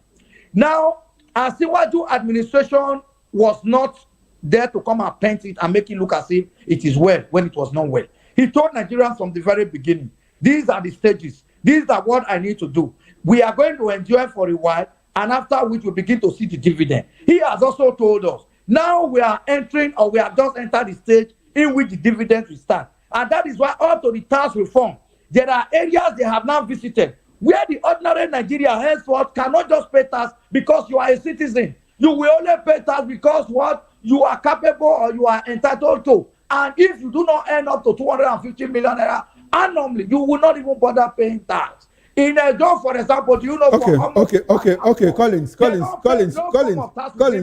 [SPEAKER 16] Now, Asiwaju administration was not there to come and paint it and make it look as if it is well when it was not well. He told Nigerians from the very beginning, these are the stages. These are what I need to do. We are going to enjoy for a while, and after which we begin to see the dividend. He has also told us, now we are entering, or we have just entered the stage in which the dividends will start. And that is why up to the tax reform, there are areas they have now visited where the ordinary Nigerian henceforth cannot just pay tax because you are a citizen. You will only pay tax because what you are capable or you are entitled to. And if you do not earn up to 250 million naira annually, you will not even bother paying tax. In a job, for example, do you know?
[SPEAKER 15] Okay. Collins,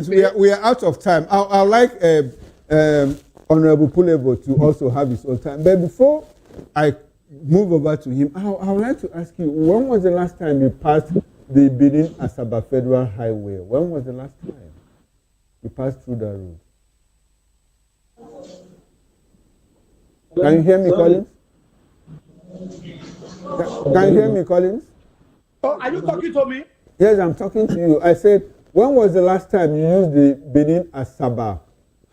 [SPEAKER 15] we are out of time. I like Honorable Pulevo to also have his own time. But before I move over to him, I would like to ask you, when was the last time you passed the Benin Asaba Federal Highway? When was the last time you passed through that road? Can you hear me, Collins? Can you hear me, Collins?
[SPEAKER 16] Oh, are you talking to me?
[SPEAKER 15] Yes, I'm talking to you. I said, when was the last time you used the Benin Asaba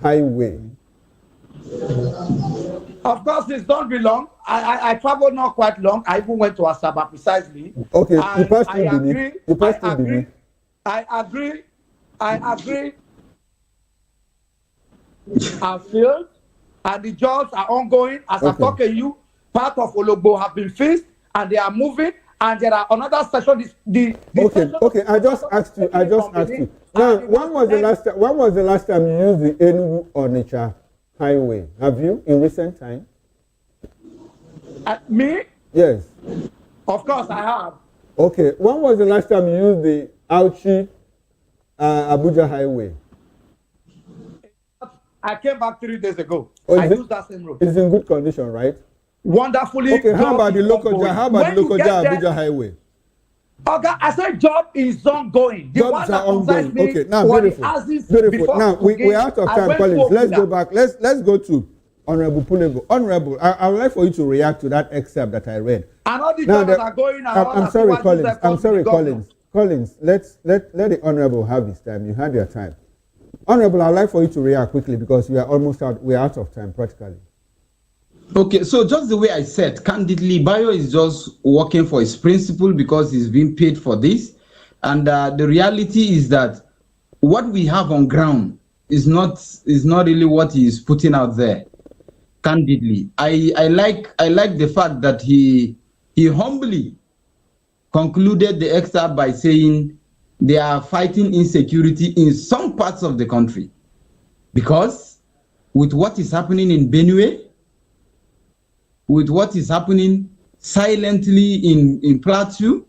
[SPEAKER 15] Highway?
[SPEAKER 16] Of course, it's not been long. I traveled not quite long. I even went to Asaba precisely.
[SPEAKER 15] Okay,
[SPEAKER 16] and
[SPEAKER 15] you passed through Benin. You passed through Benin.
[SPEAKER 16] I agree. I feel, and the jobs are ongoing. As I'm talking to you, part of Ologbo have been fixed, and they are moving. And there are another session.
[SPEAKER 15] Okay. I just asked you. Now, when was the last time you used the Enugu Onitsha Highway? Have you in recent time?
[SPEAKER 16] Me?
[SPEAKER 15] Yes.
[SPEAKER 16] Of course, I have.
[SPEAKER 15] Okay. When was the last time you used the Auchi Abuja Highway?
[SPEAKER 16] I came back 3 days ago. I used that same road.
[SPEAKER 15] It's in good condition, right?
[SPEAKER 16] Wonderfully.
[SPEAKER 15] Okay. How about the Lokoja Abuja Highway?
[SPEAKER 16] Okay, I said job is ongoing. The
[SPEAKER 15] Jobs are ongoing. Okay, now beautiful. Now we're out of time, Collins. Let's go back. Let's go to Honorable Pulevo. Honorable, I would like for you to react to that excerpt that I read.
[SPEAKER 16] And all the jobs are going.
[SPEAKER 15] I'm sorry, Collins. Collins, let the Honorable have his time. You had your time. Honorable, I'd like for you to react quickly because we are almost out. We are out of time practically.
[SPEAKER 10] Okay, so just the way I said, candidly, Bayo is just working for his principle because he's being paid for this. And the reality is that what we have on ground is not really what he is putting out there. Candidly, I like the fact that he humbly concluded the excerpt by saying they are fighting insecurity in some parts of the country because with what is happening in Benue, with what is happening silently in Plateau,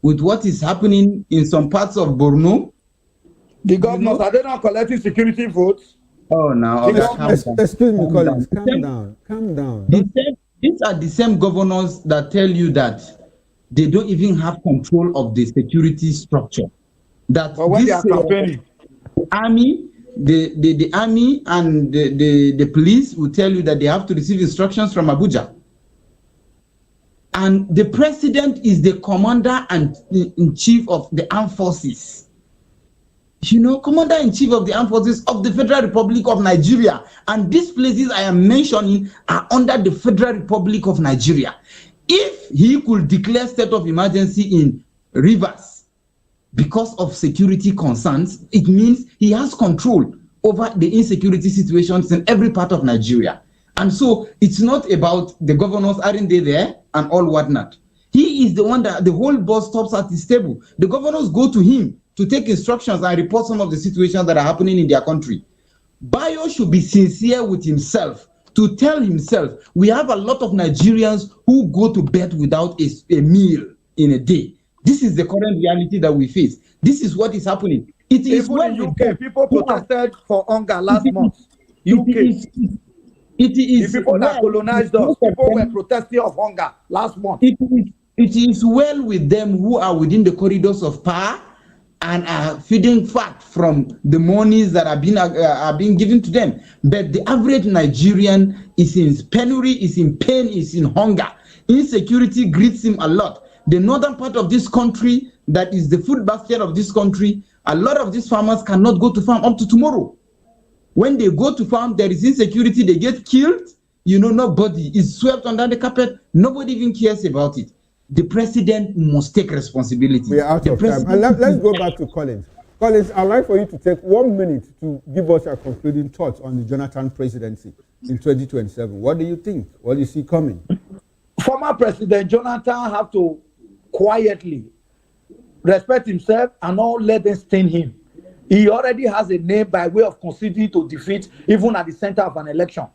[SPEAKER 10] with what is happening in some parts of Borno.
[SPEAKER 16] The governors, are they not collecting security votes?
[SPEAKER 10] Oh, now.
[SPEAKER 15] Excuse me, Collins. Calm down.
[SPEAKER 10] These are the same governors that tell you that they don't even have control of the security structure. That
[SPEAKER 16] when they are campaigning,
[SPEAKER 10] army, the army and the police will tell you that they have to receive instructions from Abuja. And the president is the commander and in chief of the armed forces. You know, commander-in-chief of the armed forces of the Federal Republic of Nigeria. And these places I am mentioning are under the Federal Republic of Nigeria. If he could declare state of emergency in Rivers because of security concerns, it means he has control over the insecurity situations in every part of Nigeria. And so it's not about the governors, aren't they there, and all whatnot. He is the one that the whole boss stops at his table. The governors go to him to take instructions and report some of the situations that are happening in their country. Bayo should be sincere with himself to tell himself, we have a lot of Nigerians who go to bed without a meal in a day. This is the current reality that we face. This is what is happening. It is
[SPEAKER 16] Even
[SPEAKER 10] well
[SPEAKER 16] in
[SPEAKER 10] with
[SPEAKER 16] UK,
[SPEAKER 10] them.
[SPEAKER 16] people protested for hunger last month. UK.
[SPEAKER 10] It is
[SPEAKER 16] the people that
[SPEAKER 10] well,
[SPEAKER 16] colonized us, people were protesting of hunger last month.
[SPEAKER 10] It is well with them who are within the corridors of power and are feeding fat from the monies that are being given to them. But the average Nigerian is in penury, is in pain, is in hunger. Insecurity greets him a lot. The northern part of this country, that is the food basket of this country, a lot of these farmers cannot go to farm up to tomorrow. When they go to farm, there is insecurity, they get killed. Nobody is swept under the carpet. Nobody even cares about it. The president must take responsibility.
[SPEAKER 15] We are out of time. And let's go back to Collins. Collins, I'd like for you to take 1 minute to give us your concluding thoughts on the Jonathan presidency in 2027. What do you think? What do you see coming?
[SPEAKER 16] Former President Jonathan have to quietly respect himself and not let them stain him. He already has a name by way of conceding to defeat, even at the center of an election,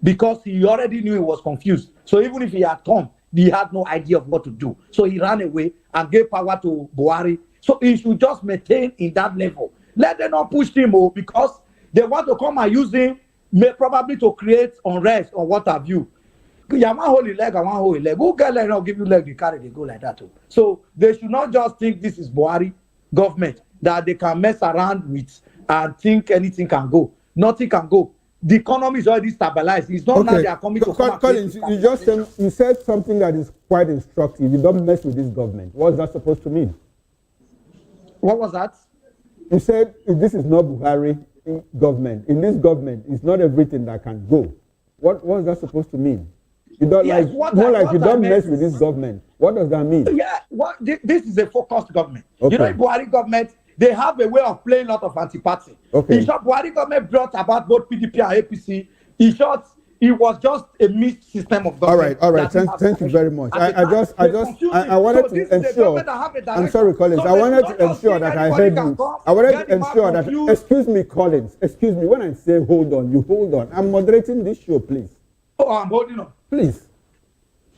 [SPEAKER 16] because he already knew he was confused. So even if he had come, he had no idea of what to do. So he ran away and gave power to Buhari. So he should just maintain in that level. Let them not push him because they want to come and use him, probably to create unrest or what have you. You want hold leg, I want hold leg. Who get leg, I'll give you leg, they carry, they go like that too. So they should not just think this is Buhari government that they can mess around with and think anything can go. Nothing can go. The economy is already stabilized. It's not now they are coming to come.
[SPEAKER 15] Collins, you said something that is quite instructive. You don't mess with this government. What's that supposed to mean?
[SPEAKER 16] What was that?
[SPEAKER 15] You said if this is not Buhari government, in this government, it's not everything that can go. What's that supposed to mean? You don't you don't mess with this government. What does that mean?
[SPEAKER 16] Yeah, this is a focused government. Okay. Buhari government, they have a way of playing a lot of anti-party.
[SPEAKER 15] Okay.
[SPEAKER 16] In short, Buhari government brought about both PDP and APC. In short, it was just a mixed system of government.
[SPEAKER 15] All right. Thank you very much. I wanted to ensure. I'm sorry, Collins. I wanted to ensure that I heard you. I wanted to ensure that. Excuse me, Collins. Excuse me. When I say hold on, you hold on. I'm moderating this show, please.
[SPEAKER 16] Oh, I'm holding on.
[SPEAKER 15] Please.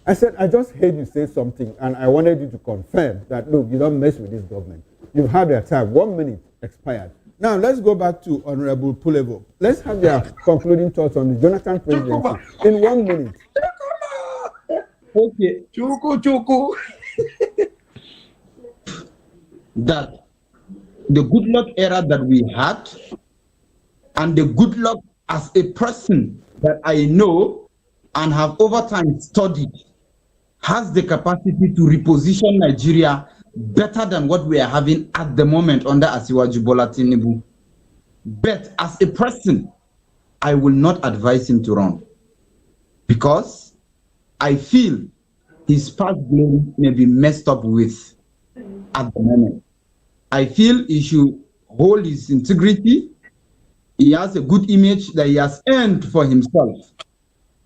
[SPEAKER 15] I said I just heard you say something, and I wanted you to confirm that look, you don't mess with this government. You've had your time. 1 minute expired. Now let's go back to Honorable Pulevo. Let's have their concluding thoughts on the Jonathan presidency in 1 minute.
[SPEAKER 10] Okay.
[SPEAKER 16] Chuku.
[SPEAKER 10] That the good luck era that we had and the good luck as a person that I know and have over time studied has the capacity to reposition Nigeria better than what we are having at the moment under Asiwaju Bola Tinubu. But as a person, I will not advise him to run because I feel his past glory may be messed up with at the moment. I feel he should hold his integrity. He has a good image that he has earned for himself.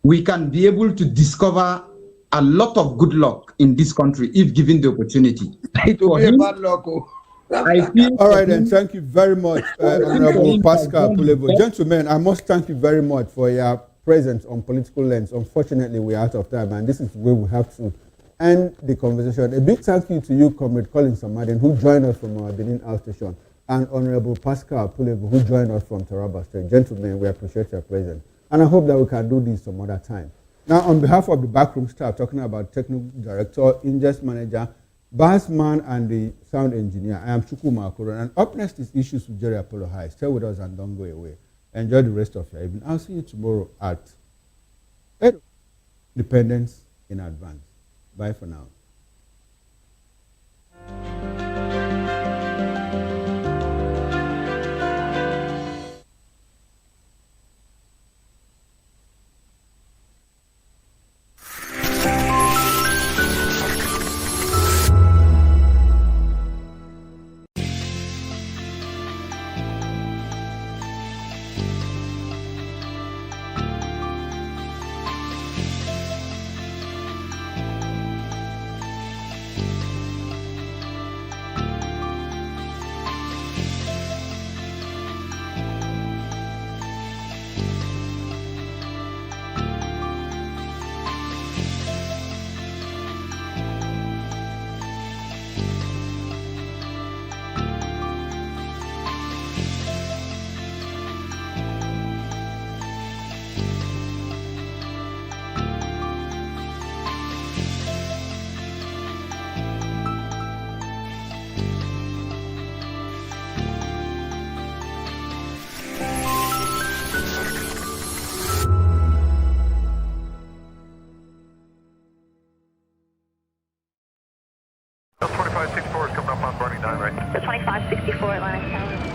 [SPEAKER 10] We can be able to discover a lot of good luck in this country if given the opportunity.
[SPEAKER 16] It will be a bad luck.
[SPEAKER 15] All right, then. Thank you very much, Honorable Pascal Pulevo. Gentlemen, I must thank you very much for your presence on Political Lens. Unfortunately, we're out of time, and this is where we have to end the conversation. A big thank you to you, Comrade Collins Samaden, who joined us from our Benin outstation, and Honorable Pascal Pulevo, who joined us from Taraba State. Gentlemen, we appreciate your presence. And I hope that we can do this some other time. Now, on behalf of the backroom staff, talking about technical director, ingest manager, bassman, and the sound engineer, I am Chukwu Makoro. And up next is Issues with Jerry Apollo High. Stay with us and don't go away. Enjoy the rest of your evening. I'll see you tomorrow at 8. Independence in advance. Bye for now.
[SPEAKER 17] County.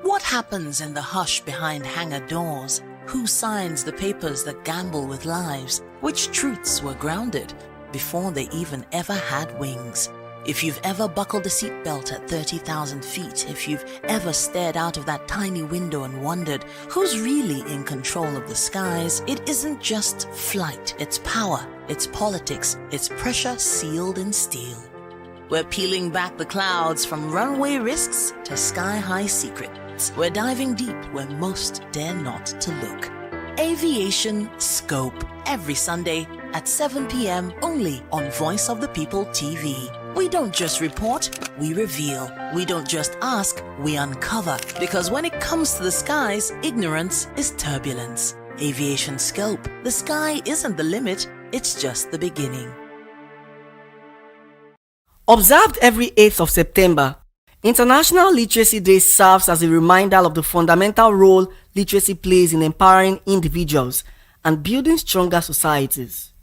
[SPEAKER 3] What happens in the hush behind hangar doors? Who signs the papers that gamble with lives? Which truths were grounded before they even ever had wings? If you've ever buckled a seatbelt at 30,000 feet, if you've ever stared out of that tiny window and wondered who's really in control of the skies, it isn't just flight, it's power, it's politics, it's pressure sealed in steel. We're peeling back the clouds from runway risks to sky-high secrets. We're diving deep where most dare not to look. Aviation Scope, every Sunday at 7 p.m. only on Voice of the People TV. We don't just report, we reveal. We don't just ask, we uncover. Because when it comes to the skies, ignorance is turbulence. Aviation Scope, the sky isn't the limit, it's just the beginning.
[SPEAKER 18] Observed every 8th of September, International Literacy Day serves as a reminder of the fundamental role literacy plays in empowering individuals and building stronger societies.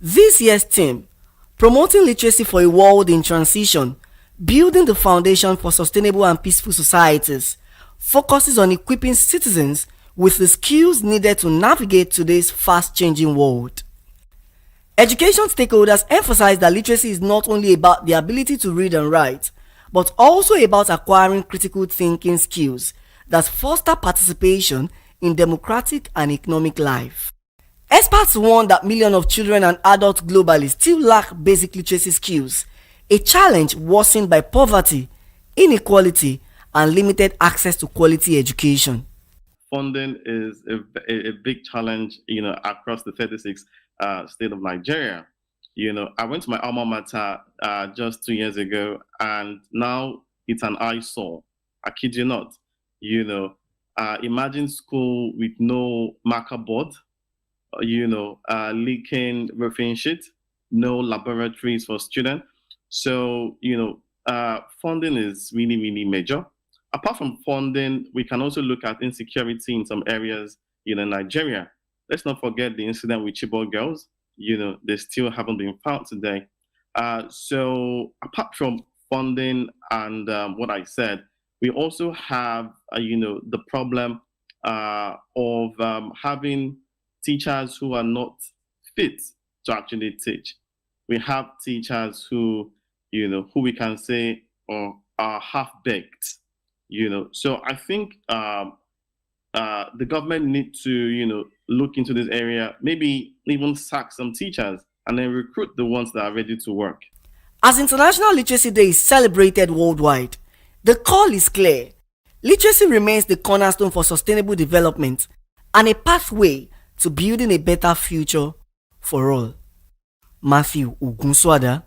[SPEAKER 18] This year's theme, Promoting Literacy for a World in Transition, Building the Foundation for Sustainable and Peaceful Societies, focuses on equipping citizens with the skills needed to navigate today's fast-changing world. Education stakeholders emphasize that literacy is not only about the ability to read and write, but also about acquiring critical thinking skills that foster participation in democratic and economic life. Experts warn that millions of children and adults globally still lack basic literacy skills, a challenge worsened by poverty, inequality, and limited access to quality education.
[SPEAKER 19] Funding is a big challenge, across the 36 state of Nigeria. I went to my alma mater just 2 years ago, and now it's an eyesore. I kid you not. Imagine school with no marker board, leaking roofing sheet, no laboratories for students. So, funding is really, really major. Apart from funding, we can also look at insecurity in some areas, in Nigeria. Let's not forget the incident with Chibok girls. They still haven't been found today. So apart from funding and what I said, we also have, the problem of having teachers who are not fit to actually teach. We have teachers who we can say are half-baked, So I think the government needs to, look into this area, maybe even sack some teachers and then recruit the ones that are ready to work.
[SPEAKER 18] As International Literacy Day is celebrated worldwide, the call is clear. Literacy remains the cornerstone for sustainable development and a pathway to building a better future for all. Matthew Ugunswada,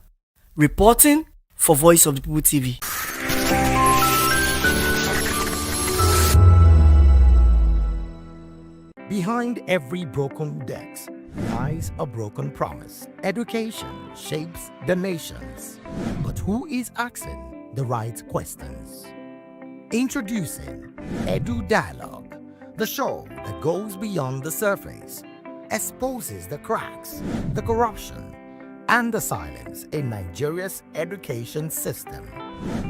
[SPEAKER 18] reporting for Voice of the People TV.
[SPEAKER 24] Behind every broken desk lies a broken promise. Education shapes the nations. But who is asking the right questions? Introducing Edu Dialogue, the show that goes beyond the surface, exposes the cracks, the corruption, and the silence in Nigeria's education system.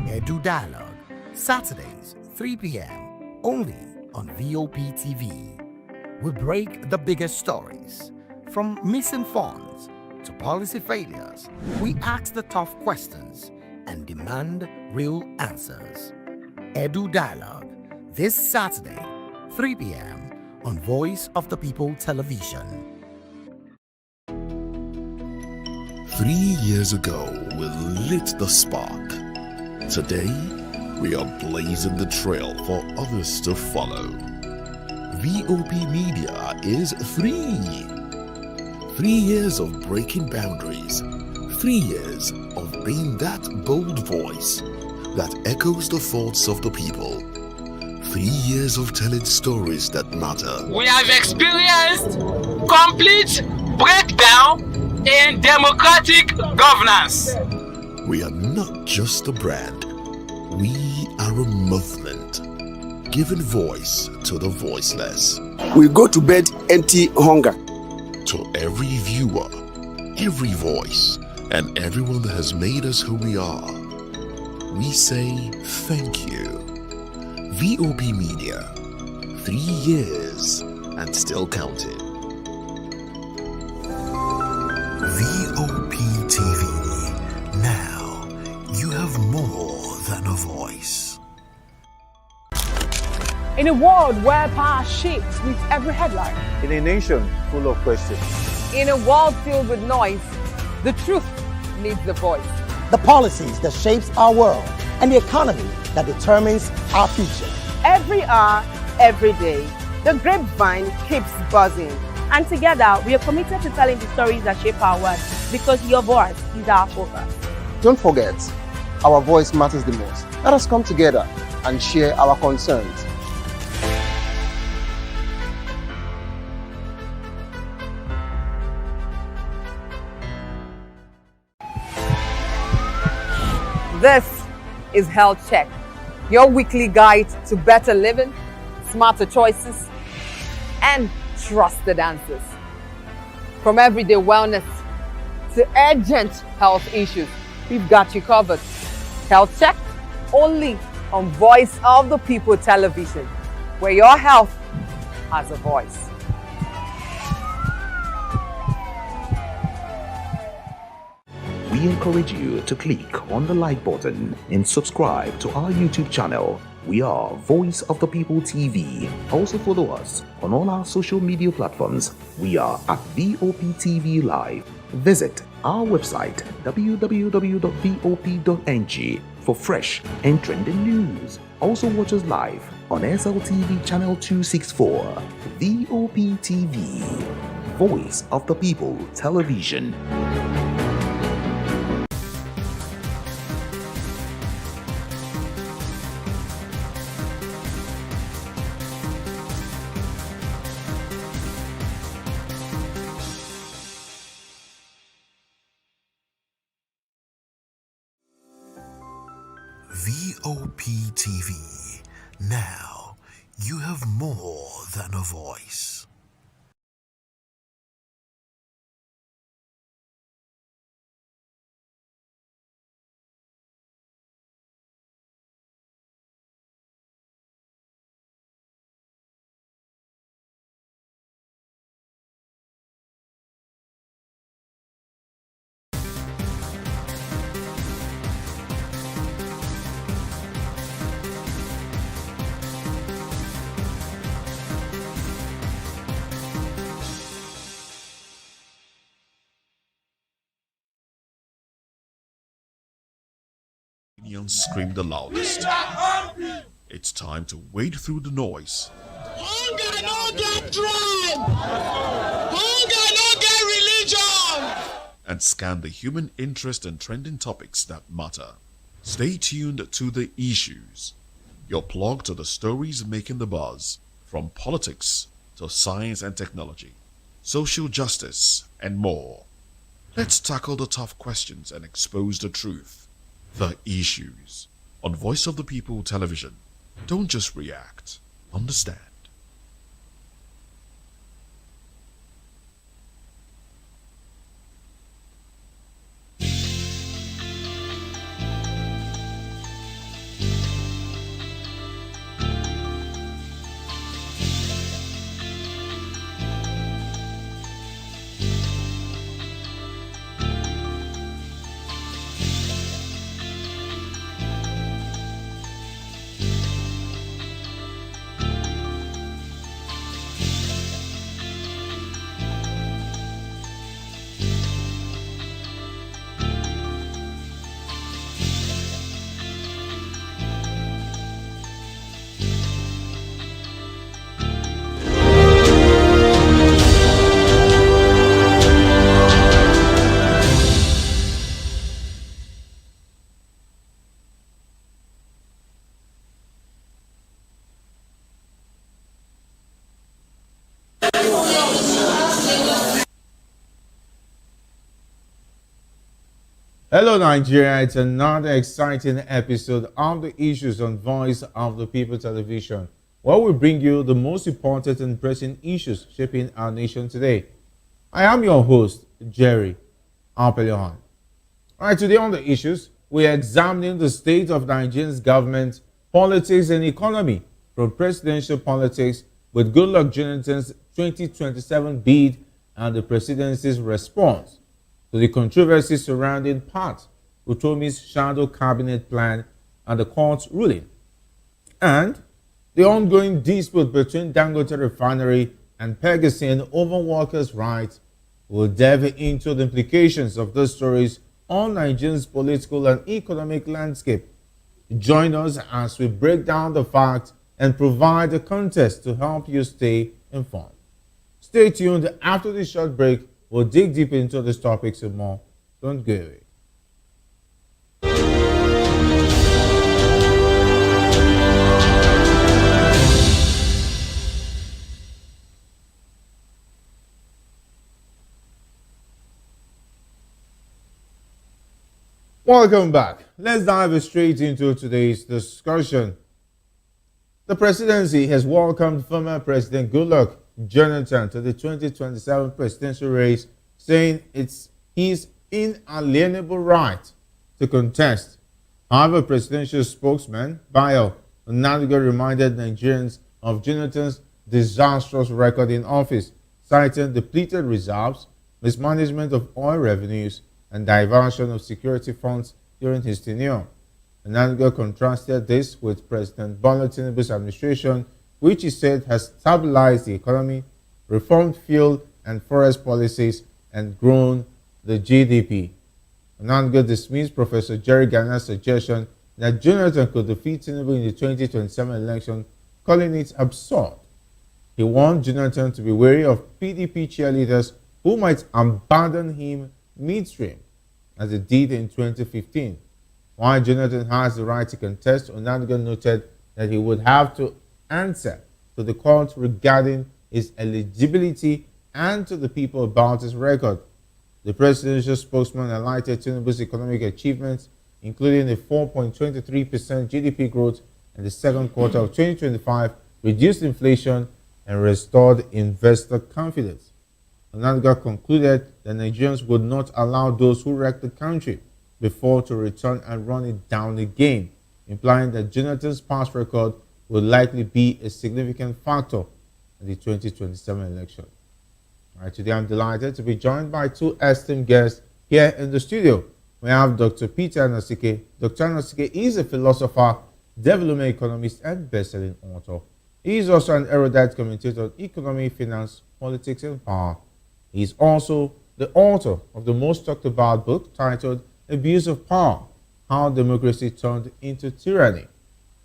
[SPEAKER 24] Edu Dialogue, Saturdays, 3 p.m., only on VOP TV. We break the biggest stories, from missing funds to policy failures. We ask the tough questions and demand real answers. Edu Dialogue, this Saturday, 3 p.m. on Voice of the People Television.
[SPEAKER 11] 3 years ago, we lit the spark. Today, we are blazing the trail for others to follow. VOP Media is 3 years of breaking boundaries. 3 years of being that bold voice that echoes the thoughts of the people. 3 years of telling stories that matter.
[SPEAKER 12] We have experienced complete breakdown in democratic governance.
[SPEAKER 11] We are not just a brand. We are a movement, giving voice to the voiceless.
[SPEAKER 13] We go to bed empty hunger.
[SPEAKER 11] To every viewer, every voice, and everyone that has made us who we are, we say thank you. VOP Media, 3 years and still counting. VOP TV. Now you have more than a voice.
[SPEAKER 1] In a world where power shapes with every headline,
[SPEAKER 6] In a nation full of questions.
[SPEAKER 1] in a world filled with noise, the truth needs the voice.
[SPEAKER 21] The policies that shapes our world and the economy that determines our future.
[SPEAKER 22] Every hour, every day, the grapevine keeps buzzing. And together, we are committed to telling the stories that shape our world because your voice is our focus.
[SPEAKER 5] Don't forget, our voice matters the most. Let us come together and share our concerns.
[SPEAKER 1] This is Health Check, your weekly guide to better living, smarter choices, and trusted answers. From everyday wellness to urgent health issues, we've got you covered. Health Check, only on Voice of the People television, where your health has a voice.
[SPEAKER 14] We encourage you to click on the like button and subscribe to our YouTube channel. We are Voice of the People TV. Also follow us on all our social media platforms. We are at VOP TV Live. Visit our website www.vop.ng for fresh and trending news. Also watch us live on SLTV channel 264. VOP TV, Voice of the People Television.
[SPEAKER 11] VOP TV. Now you have more than a voice. Opinions scream the loudest. It's time to wade through the noise.
[SPEAKER 20] Hunger no get tribe. Hunger no get religion.
[SPEAKER 11] And scan the human interest and trending topics that matter. Stay tuned to The Issues, your plug to the stories making the buzz, from politics to science and technology, social justice, and more. Let's tackle the tough questions and expose the truth. The Issues on Voice of the People television. Don't just react, understand.
[SPEAKER 23] Hello Nigeria, it's another exciting episode of The Issues on Voice of the People television, where we bring you the most important and pressing issues shaping our nation today. I am your host, Jerry Alpelehan. Alright, today on The Issues, we are examining the state of Nigeria's government politics and economy, from presidential politics with Goodluck Jonathan's 2027 bid and the presidency's response to the controversy surrounding Pat Utomi's shadow cabinet plan and the court's ruling, and the ongoing dispute between Dangote Refinery and Pegasus over workers' rights. We'll delve into the implications of those stories on Nigeria's political and economic landscape. Join us as we break down the facts and provide the context to help you stay informed. Stay tuned. After this short break, we'll dig deep into these topics and more. Don't go away. Welcome back. Let's dive straight into today's discussion. The presidency has welcomed former President Goodluck Jonathan to the 2027 presidential race, saying it's his inalienable right to contest. However, presidential spokesman Bayo Onanuga reminded Nigerians of Jonathan's disastrous record in office, citing depleted reserves, mismanagement of oil revenues, and diversion of security funds during his tenure. Onanuga contrasted this with President Bola Tinubu's administration, which he said has stabilized the economy, reformed fuel and forest policies, and grown the GDP. Onanuga dismissed Professor Jerry Gana's suggestion that Jonathan could defeat Tinubu in the 2027 election, calling it absurd. He warned Jonathan to be wary of PDP cheerleaders who might abandon him midstream, as it did in 2015. While Jonathan has the right to contest, Onanuga noted that he would have to answer to the court regarding his eligibility and to the people about his record. The presidential spokesman highlighted Tinubu's economic achievements, including a 4.23% GDP growth in the second quarter of 2025, reduced inflation, and restored investor confidence. Onanuga concluded that Nigerians would not allow those who wrecked the country before to return and run it down again, implying that Jonathan's past record would likely be a significant factor in the 2027 election. All right, today I'm delighted to be joined by two esteemed guests here in the studio. We have Dr. Peter Anosike. Dr. Anosike is a philosopher, development economist, and best-selling author. He is also an erudite commentator on economy, finance, politics, and power. He is also the author of the most talked about book titled Abuse of Power, How Democracy Turned into Tyranny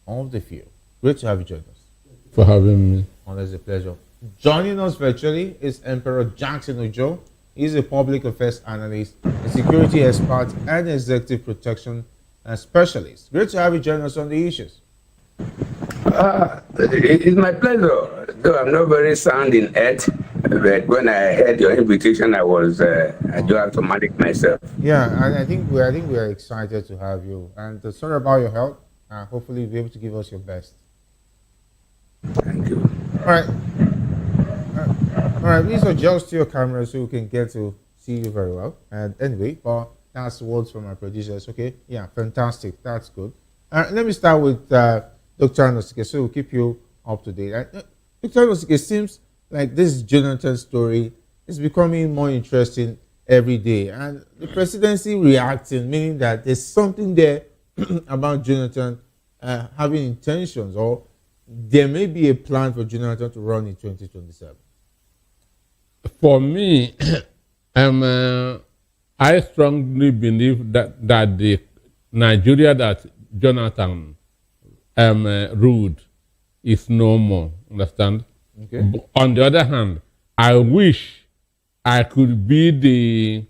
[SPEAKER 23] of the Few. Great to have you join us.
[SPEAKER 2] For having me.
[SPEAKER 23] Always a pleasure. Joining us virtually is Emperor Jackson Ojo. He's a public affairs analyst, a security expert, and executive protection specialist. Great to have you join us on the issues.
[SPEAKER 4] It's my pleasure, though I'm not very sound in earth, but when I heard your invitation, I do have to manage myself.
[SPEAKER 23] Yeah, and I think we are excited to have you. And sorry about your health. Hopefully, you'll be able to give us your best.
[SPEAKER 4] Thank you.
[SPEAKER 23] All right. All right. Please adjust your camera so we can get to see you very well. And anyway, but that's words from my producers. Okay. Yeah. Fantastic. That's good. Let me start with Dr. Anosike, so we'll keep you up to date. Dr. Anosike, it seems like this Jonathan story is becoming more interesting every day. And the presidency reacting, meaning that there's something there about Jonathan having intentions, or there may be a plan for Jonathan to run in 2027.
[SPEAKER 2] For me, I strongly believe that the Nigeria that Jonathan ruled is no more. Understand?
[SPEAKER 23] Okay.
[SPEAKER 2] But on the other hand, I wish I could be the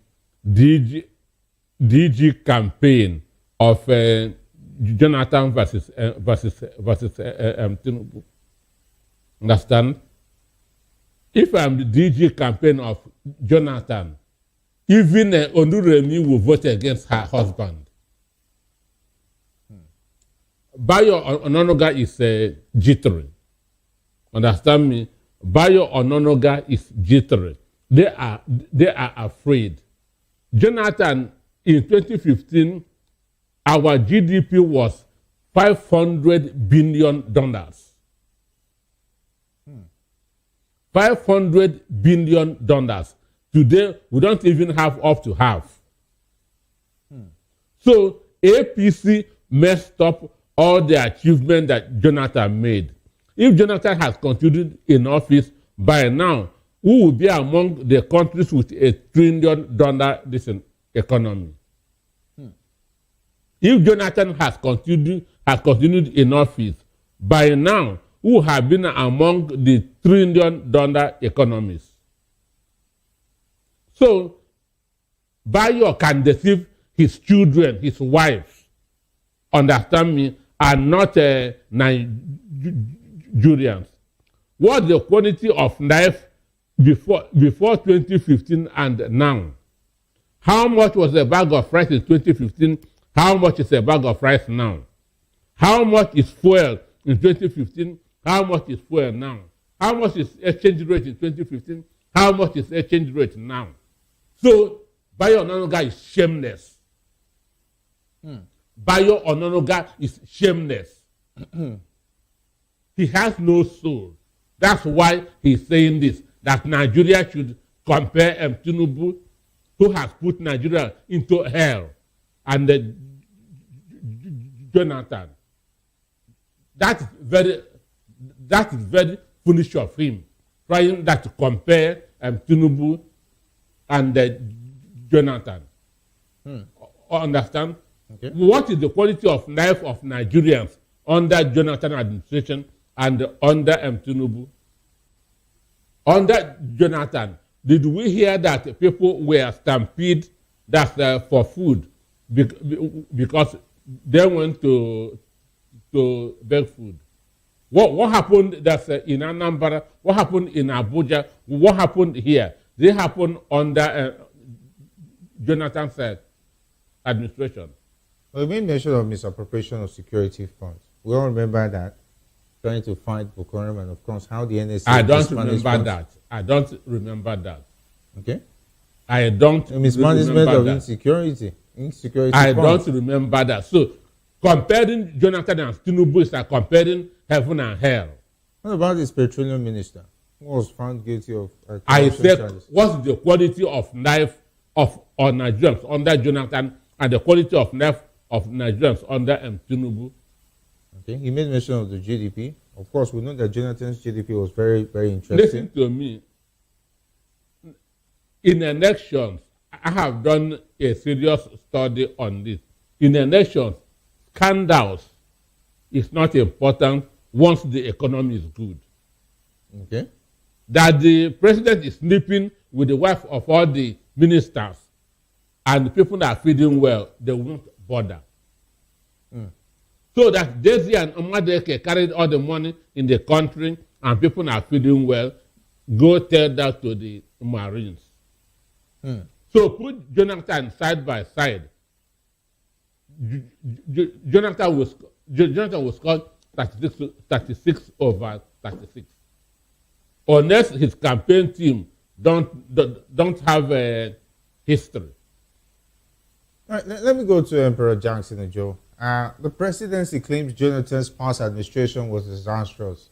[SPEAKER 2] DG campaign of Jonathan versus Tinubu. Understand? If I'm the DG campaign of Jonathan, even Onuremi will vote against her husband. Bayo Onanuga is jittery. Understand me? Bayo Onanuga is jittery. They are afraid. Jonathan, in 2015, our GDP was $500 billion. $500 billion. Today, we don't even have up to half. So APC messed up all the achievements that Jonathan made. If Jonathan has continued in office, by now, we will be among the countries with $1 trillion economy. If Jonathan has continued in office, by now, we will have been among the $1 trillion economies. So, Bayo can deceive his children, his wife, understand me, and not Nigerians. What's the quantity of knife before 2015 and now? How much was a bag of rice in 2015? How much is a bag of rice now? How much is fuel in 2015? How much is fuel now? How much is exchange rate in 2015? How much is exchange rate now? So, Bayo Onanuga is shameless. Bayo Onanuga is shameless. He has no soul. That's why he's saying this, that Nigeria should compare Tinubu, who has put Nigeria into hell, and Jonathan. That is very foolish of him, trying that to compare Tinubu and Jonathan. Understand? Okay. What is the quality of life of Nigerians under Jonathan administration and under Tinubu? Under Jonathan, did we hear that people were stampeded for food because they went to beg food? What happened in Anambra? What happened in Abuja? What happened here? They happened under Jonathan's administration.
[SPEAKER 23] Well, we made mention of misappropriation of security funds. We all remember that, trying to fight Boko Haram, and of course how the NSA.
[SPEAKER 2] I don't remember that. I don't remember that.
[SPEAKER 23] Okay.
[SPEAKER 2] I don't.
[SPEAKER 23] Mismanagement of insecurity.
[SPEAKER 2] I don't remember that. So comparing Jonathan and Tinubu is like comparing heaven and hell.
[SPEAKER 23] What about this petroleum minister who was found guilty of
[SPEAKER 2] I said,
[SPEAKER 23] charges?
[SPEAKER 2] what's the quality of life of Nigerians under Jonathan and the quality of life of Nigerians under Tinubu?
[SPEAKER 23] Okay, he made mention of the GDP. Of course, we know that Jonathan's GDP was very, very interesting.
[SPEAKER 2] Listen to me. In elections, I have done a serious study on this. In elections, scandals is not important once the economy is good.
[SPEAKER 23] Okay.
[SPEAKER 2] That the president is sleeping with the wife of all the ministers and the people that are feeding well, they won't bother. So that Daisy and Omadeke carried all the money in the country and people are feeding well, go tell that to the Marines. So put Jonathan side by side. Jonathan was called 36 over 36. Unless his campaign team don't have a history.
[SPEAKER 23] All right, let me go to Emperor Jackson and Joe. The presidency claims Jonathan's past administration was disastrous.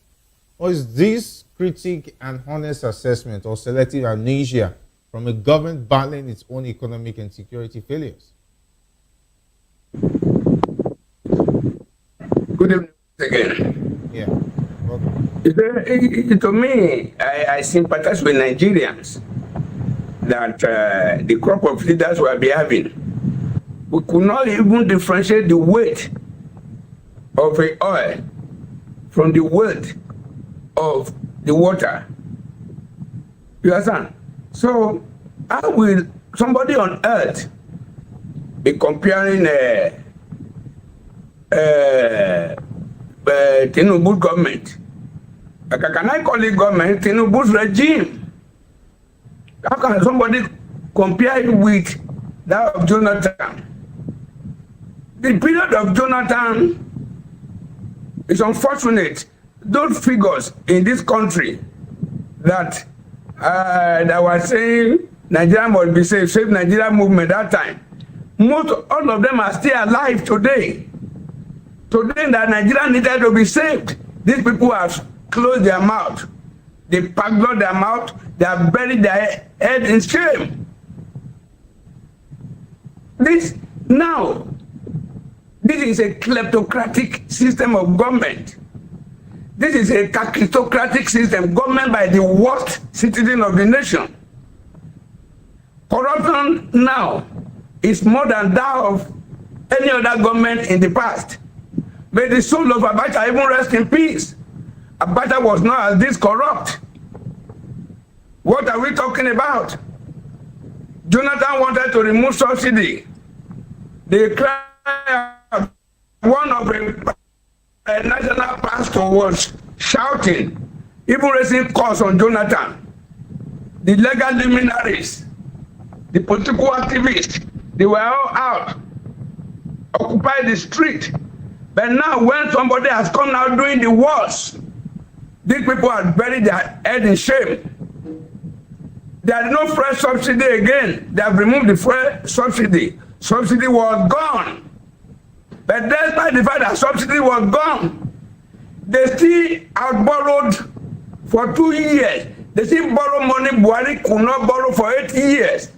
[SPEAKER 23] Or is this critique an honest assessment or selective amnesia from a government battling its own economic and security failures?
[SPEAKER 4] Good evening again.
[SPEAKER 23] Yeah. Welcome.
[SPEAKER 4] To me, I sympathize with Nigerians that the crop of leaders we are having. We could not even differentiate the weight of the oil from the weight of the water. You understand? So, how will somebody on earth be comparing Tinubu's government? Can I call it government? Tinubu's regime. How can somebody compare it with that of Jonathan? The period of Jonathan is unfortunate. Those figures in this country that were saying Nigeria must be saved, save Nigeria movement that time, all of them are still alive today. Today, that Nigeria needed to be saved. These people have closed their mouth. They packed their mouth. They have buried their head in shame. This is a kleptocratic system of government. This is a kleptocratic system, government by the worst citizen of the nation. Corruption now is more than that of any other government in the past. May the soul of Abacha even rest in peace. Abacha was not as this corrupt. What are we talking about? Jonathan wanted to remove subsidy. They cried. One of the national pastor was shouting, even raising calls on Jonathan. The legal luminaries, the political activists, they were all out, occupied the street. But now when somebody has come out doing the worst, these people have buried their head in shame. There is no fresh subsidy again. They have removed the fresh subsidy. Subsidy was gone. But despite the fact that subsidy was gone, they still have borrowed for 2 years. They still borrow money Buhari could not borrow for 8 years.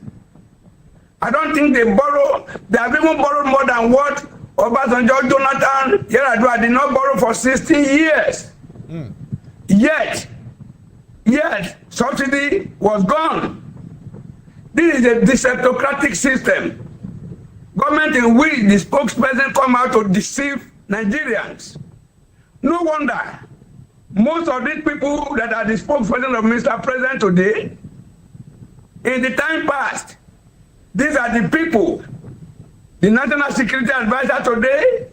[SPEAKER 4] I don't think they have even borrowed more than what Obasanjo, Jonathan, Yar'Adua did not borrow for 16 years. Yet, subsidy was gone. This is a deceptocratic system. Government in which the spokesperson come out to deceive Nigerians. No wonder most of these people that are the spokesperson of Mr. President today, in the time past, these are the people. The National Security Advisor today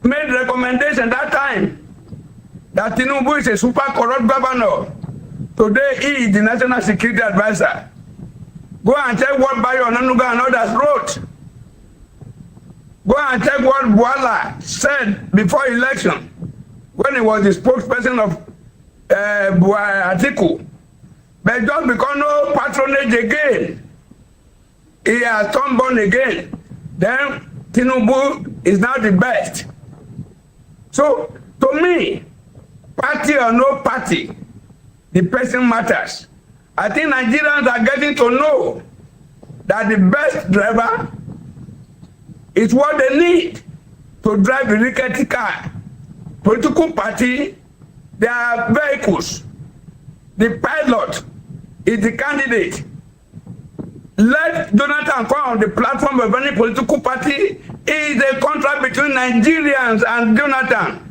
[SPEAKER 4] made recommendation that time that Tinubu is a super corrupt governor. Today he is the National Security Advisor. Go and check what Bayo Onanuga and others wrote. Go and check what Bwala said before election when he was the spokesperson of Atiku. But just because no patronage again, he has turned born again, then Tinubu is now the best. So, to me, party or no party, the person matters. I think Nigerians are getting to know that the best driver is what they need to drive the rickety car. Political party, they are vehicles. The pilot is the candidate. Let Jonathan come on the platform of any political party. It is a contract between Nigerians and Jonathan.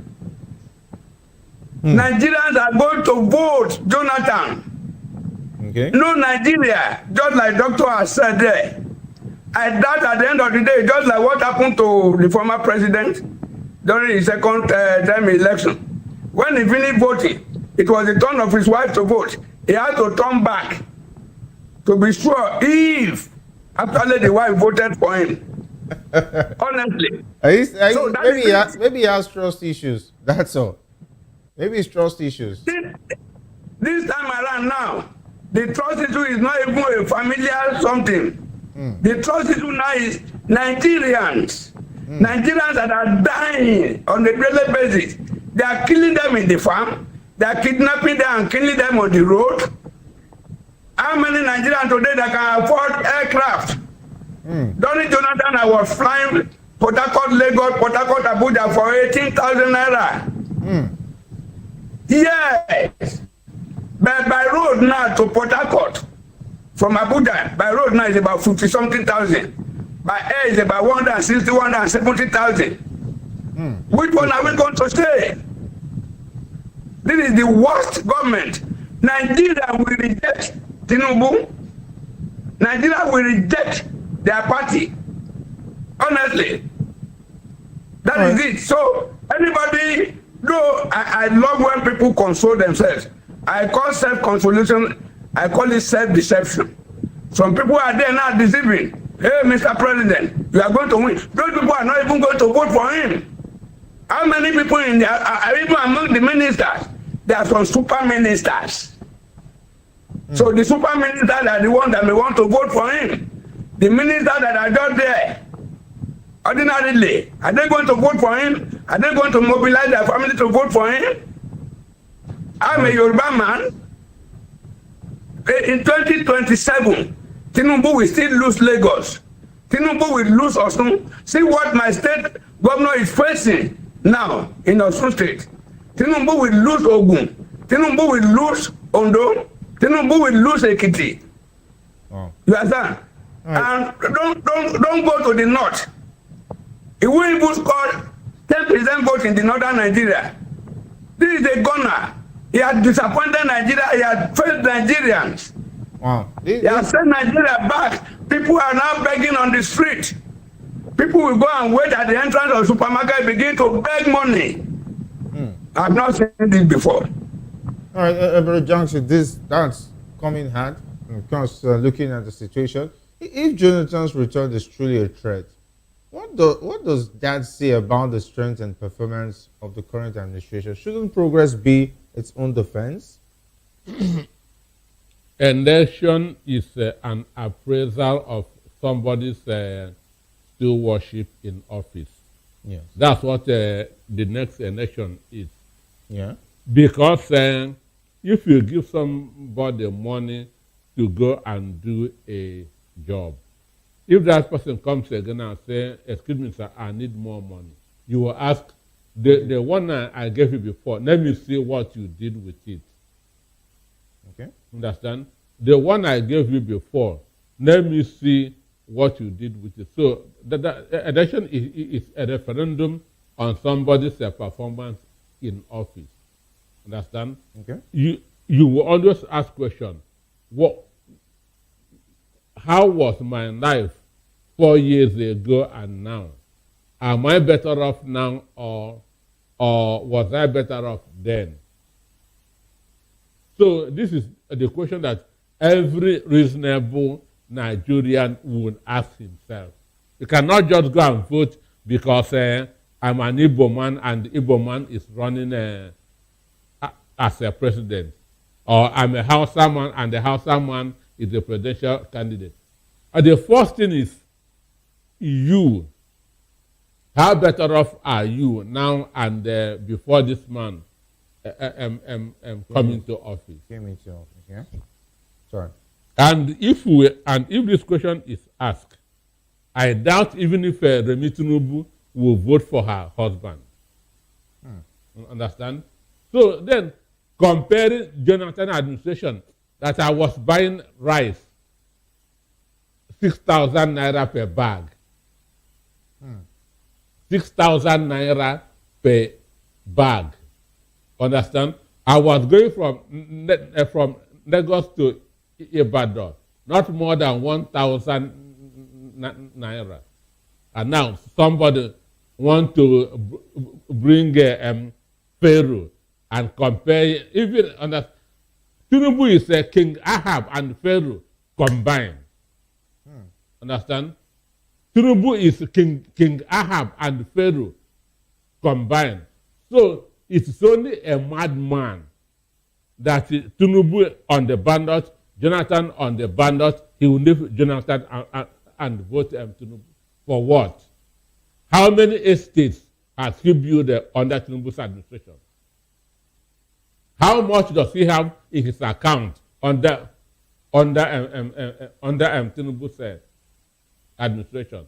[SPEAKER 4] Nigerians are going to vote Jonathan. Okay. No Nigeria, just like Doctor has said there. I doubt at the end of the day, just like what happened to the former president during his second term election. When he finished voting, it was the turn of his wife to vote. He had to turn back to be sure if actually the wife voted for him. Honestly.
[SPEAKER 23] Maybe he has trust issues. That's all. Maybe it's trust issues.
[SPEAKER 4] This time around now, the trust issue is not even a familiar something. The trust issue now is Nigerians. Nigerians that are dying on a daily basis. They are killing them in the farm. They are kidnapping them and killing them on the road. How many Nigerians today that can afford aircraft? During Jonathan, I was flying Port Harcourt, Lagos, Port Harcourt, Abuja for 18,000 naira. Yes. But by road now to Port Harcourt, from Abuja, by road now is about 50-something thousand. By air is about 160, 170,000. Which one are we going to stay? This is the worst government. Nigeria will reject Tinubu. Nigeria will reject their party. Honestly. That is it. So, anybody, though I love when people console themselves. I call self-consolation, I call it self-deception. Some people are there now deceiving. Hey, Mr. President, you are going to win. Those people are not even going to vote for him. How many people in there are even among the ministers? There are some super ministers. So the super ministers are the ones that may want to vote for him. The ministers that are just there, Ordinarily, are they going to vote for him? Are they going to mobilize their family to vote for him? I'm a Yoruba man. In 2027, Tinubu will still lose Lagos. Tinubu will lose Osun. See what my state governor is facing now in Osun State. Tinubu will lose Ogun. Tinubu will lose Ondo. Tinubu will lose Ekiti.
[SPEAKER 23] Wow.
[SPEAKER 4] You understand? Right. And don't go to the north. He will even score 10% vote in the northern Nigeria. This is a gunner. He has disappointed Nigeria. He has failed Nigerians.
[SPEAKER 23] Wow.
[SPEAKER 4] He has sent Nigeria back. People are now begging on the street. People will go and wait at the entrance of supermarket and begin to beg money. I've not seen this before.
[SPEAKER 23] All right, Brother Johnson, that's coming hard because looking at the situation, if Jonathan's return is truly a threat, what does that say about the strength and performance of the current administration? Shouldn't progress be its own defense?
[SPEAKER 2] Election is an appraisal of somebody's stewardship in office.
[SPEAKER 23] Yes.
[SPEAKER 2] That's what the next election is.
[SPEAKER 23] Yeah.
[SPEAKER 2] Because if you give somebody money to go and do a job, if that person comes again and say, "Excuse me, sir, I need more money," you will ask, the one I gave you before, let me see what you did with it.
[SPEAKER 23] Okay.
[SPEAKER 2] Understand? The one I gave you before, let me see what you did with it. So the election is a referendum on somebody's performance in office. Understand?
[SPEAKER 23] Okay.
[SPEAKER 2] You will always ask question, how was my life 4 years ago and now? Am I better off now or was I better off then? So this is the question that every reasonable Nigerian would ask himself. You cannot just go and vote because I'm an Igbo man and the Igbo man is running as a president. Or I'm a Hausa man and the Hausa man is the presidential candidate. And the first thing is you. How better off are you now and before this man coming to office?
[SPEAKER 23] Came into office, yeah. Sorry.
[SPEAKER 2] And if this question is asked, I doubt even if Remi Tinubu will vote for her husband. Understand? So then, comparing Jonathan administration that I was buying rice, 6,000 naira per bag. 6,000 naira per bag. Understand? I was going from Lagos to Ibadan, not more than 1,000 naira. And now somebody want to bring Pharaoh and compare, even Tinubu is King Ahab and Pharaoh combined. Understand? Tinubu is King Ahab and Pharaoh combined. So it's only a madman that Tinubu on the ballot, Jonathan on the ballot, he will leave Jonathan and vote Tinubu. For what? How many estates has he built under Tinubu's administration? How much does he have in his account under Tinubu's administration?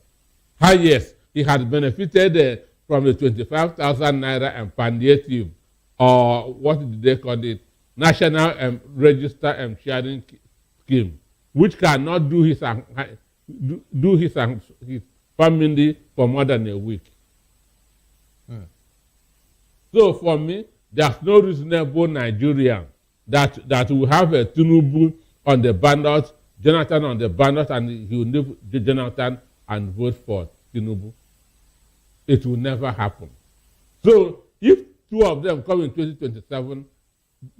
[SPEAKER 2] Highest, he has benefited from the 25,000 naira and palliative, or what did they call it? National Register Sharing Scheme, which cannot do his family for more than a week. So for me, there's no reasonable Nigerian that will have a Tinubu on the ballot, Jonathan on the ballot, and he will leave Jonathan and vote for Tinubu. It will never happen. So if two of them come in 2027,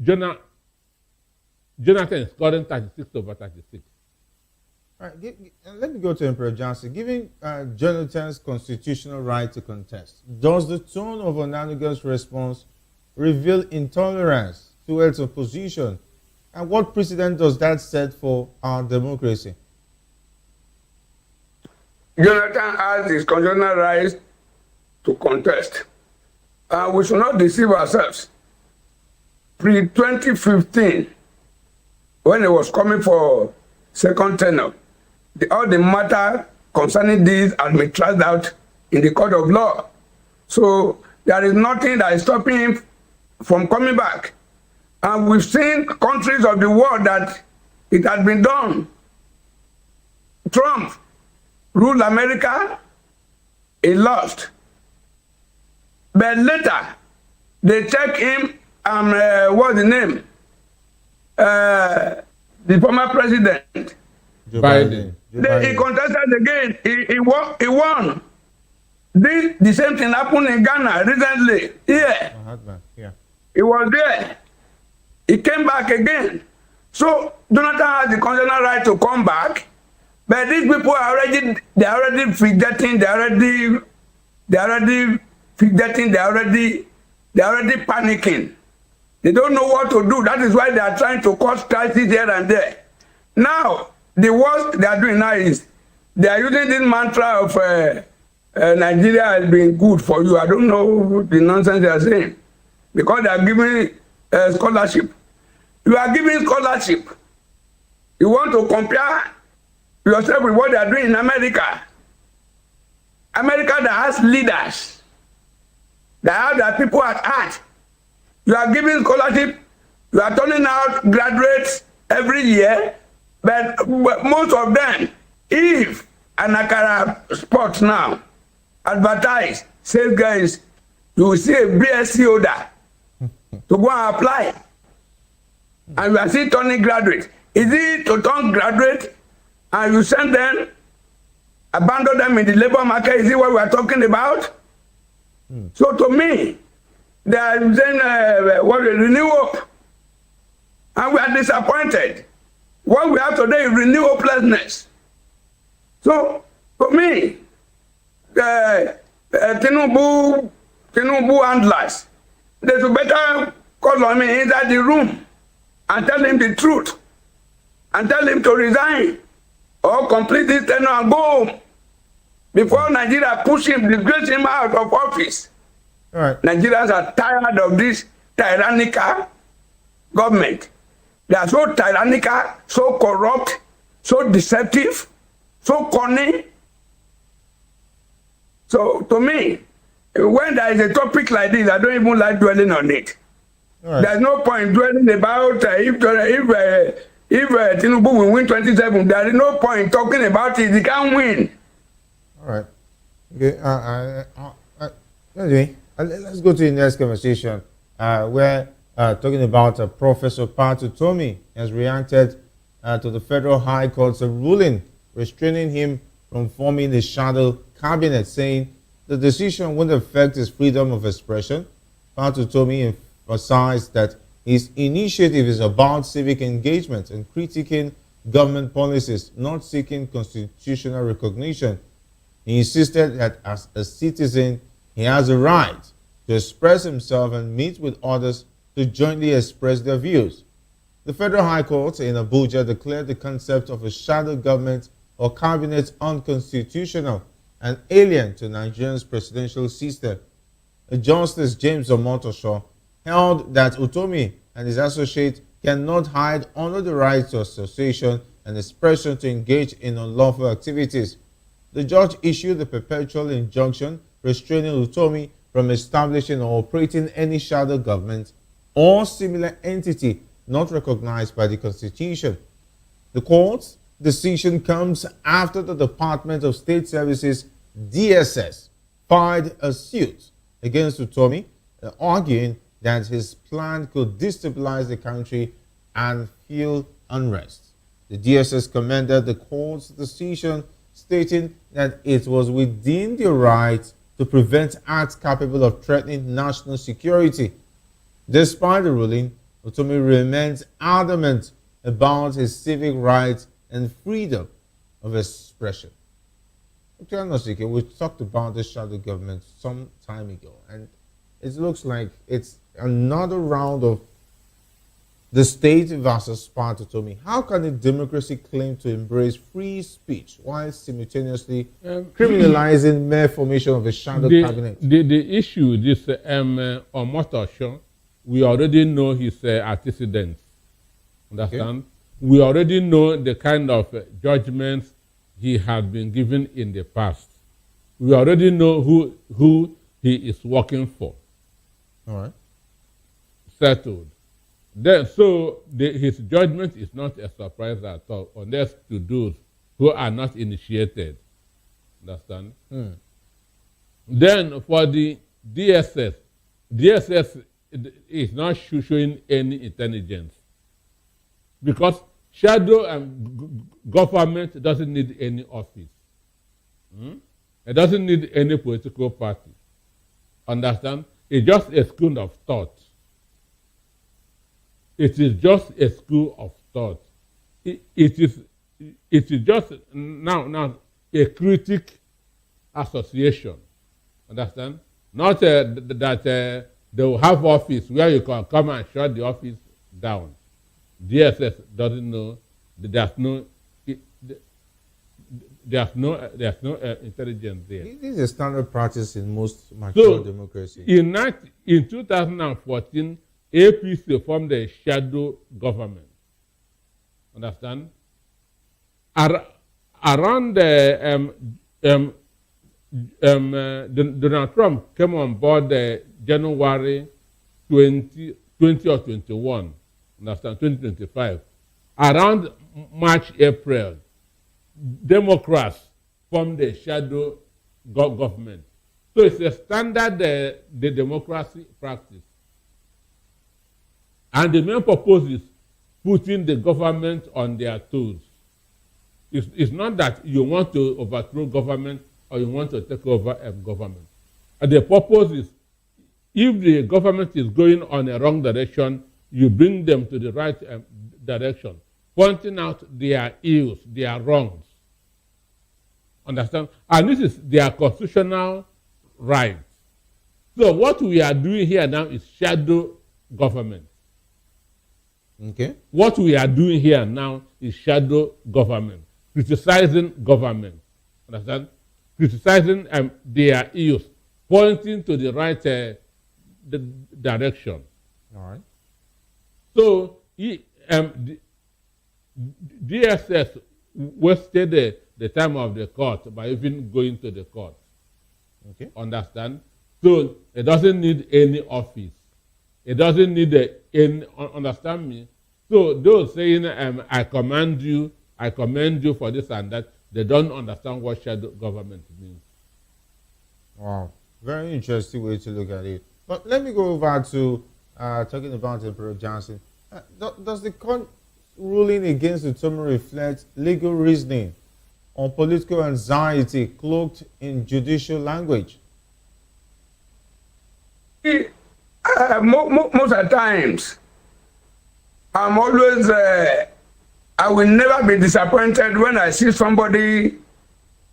[SPEAKER 2] Jonathan is scoring 36 over 36.
[SPEAKER 23] All right, let me go to Emperor Johnson. Given Jonathan's constitutional right to contest, does the tone of Onanuga's response reveal intolerance towards opposition? And what precedent does that set for our democracy?
[SPEAKER 4] Jonathan has his constitutional rights to contest. And we should not deceive ourselves. Pre-2015, when he was coming for second tenure, all the matter concerning this has been trashed out in the court of law. So there is nothing that is stopping him from coming back. And we've seen countries of the world that it has been done. Trump ruled America, he lost. But later, they check him, what's the name? The former president.
[SPEAKER 23] Joe Biden.
[SPEAKER 4] He contested again. He won. The same thing happened in Ghana recently.
[SPEAKER 23] Yeah.
[SPEAKER 4] He was there. He came back again. So Jonathan has the constitutional right to come back, but these people are already forgetting. They're already forgetting. They're already panicking. They don't know what to do. That is why they are trying to cause crisis here and there. Now, the worst they are doing now is they are using this mantra of Nigeria has been good for you. I don't know the nonsense they are saying. Because they are giving scholarship. You are giving scholarship. You want to compare yourself with what they are doing in America. America that has leaders, that have their people at heart. You are giving scholarship. You are turning out graduates every year. But most of them, if an Akara Sports now advertise, sales guys, you will see a BSc holder to go and apply. And you are still turning graduate. Is it to turn graduate and you send them, abandon them in the labor market? Is it what we are talking about? So to me, they are saying, renew hope. And we are disappointed. What we have today is renew hopelessness. So, for me, Tinubu handlers, they should better call on me inside the room and tell him the truth and tell him to resign or complete this tenure and go home before Nigeria push him, disgrace him out of office.
[SPEAKER 23] All right.
[SPEAKER 4] Nigerians are tired of this tyrannical government. They are so tyrannical, so corrupt, so deceptive, so cunning. So to me, when there is a topic like this, I don't even like dwelling on it. Right. There's no point dwelling about if Tinubu will win 27. There is no point talking about it. He can't win.
[SPEAKER 23] All right. Okay. Anyway, let's go to the next conversation where talking about Professor Patu Tomi has reacted to the Federal High Court's ruling restraining him from forming a shadow cabinet, saying the decision won't affect his freedom of expression. Patu Tomi emphasized that his initiative is about civic engagement and critiquing government policies, not seeking constitutional recognition. He insisted that as a citizen, he has a right to express himself and meet with others to jointly express their views. The Federal High Court in Abuja declared the concept of a shadow government or cabinet unconstitutional and alien to Nigeria's presidential system. Justice James Omotosho held that Utomi and his associates cannot hide under the right to association and expression to engage in unlawful activities. The judge issued a perpetual injunction restraining Utomi from establishing or operating any shadow government or similar entity not recognized by the Constitution. The court's decision comes after the Department of State Services, DSS, filed a suit against Utomi, arguing that his plan could destabilize the country and fuel unrest. The DSS commended the court's decision, stating that it was within their right to prevent acts capable of threatening national security. Despite the ruling, Utomi remains adamant about his civic rights and freedom of expression. Okay, we talked about the shadow government some time ago, and it looks like it's another round of The state versus party, Tommy. How can a democracy claim to embrace free speech while simultaneously criminalizing mere formation of a shadow cabinet?
[SPEAKER 2] The issue, this Omotosho, we already know his antecedents. Understand? Okay. We already know the kind of judgments he has been given in the past. We already know who he is working for.
[SPEAKER 23] All right.
[SPEAKER 2] Settled. Then, so his judgment is not a surprise at all, unless to those who are not initiated. Understand? Then for the DSS is not showing any intelligence, because shadow government doesn't need any office. It doesn't need any political party. Understand? It's just a school of thought. It is just a school of thought. It is just now a critic association. Understand? Not that they will have office where you can come and shut the office down. DSS doesn't know. There's no intelligence there.
[SPEAKER 23] This is a standard practice in most mature democracies.
[SPEAKER 2] In 2014, APC formed a shadow government. Understand? Around Donald Trump came on board January 20 or 21. Understand? 2025. Around March, April, Democrats formed a shadow government. So it's a standard the democracy practice. And the main purpose is putting the government on their toes. It's not that you want to overthrow government or you want to take over a government. And the purpose is, if the government is going on a wrong direction, you bring them to the right direction, pointing out their ills, their wrongs. Understand? And this is their constitutional right. So what we are doing here now is shadow government.
[SPEAKER 23] Okay.
[SPEAKER 2] What we are doing here now is shadow government, criticizing government. Understand? Criticizing their ills, pointing to the right direction.
[SPEAKER 23] All right.
[SPEAKER 2] So DSS wasted the time of the court by even going to the court.
[SPEAKER 23] Okay.
[SPEAKER 2] Understand? So it doesn't need any office. It doesn't need any, understand me? So those saying, I commend you for this and that, they don't understand what shadow government means.
[SPEAKER 23] Wow. Very interesting way to look at it. But let me go over to talking about Emperor Johnson. Does the court ruling against the Tomi reflect legal reasoning on political anxiety cloaked in judicial language?
[SPEAKER 4] Most of the times, I'm always, I will never be disappointed when I see somebody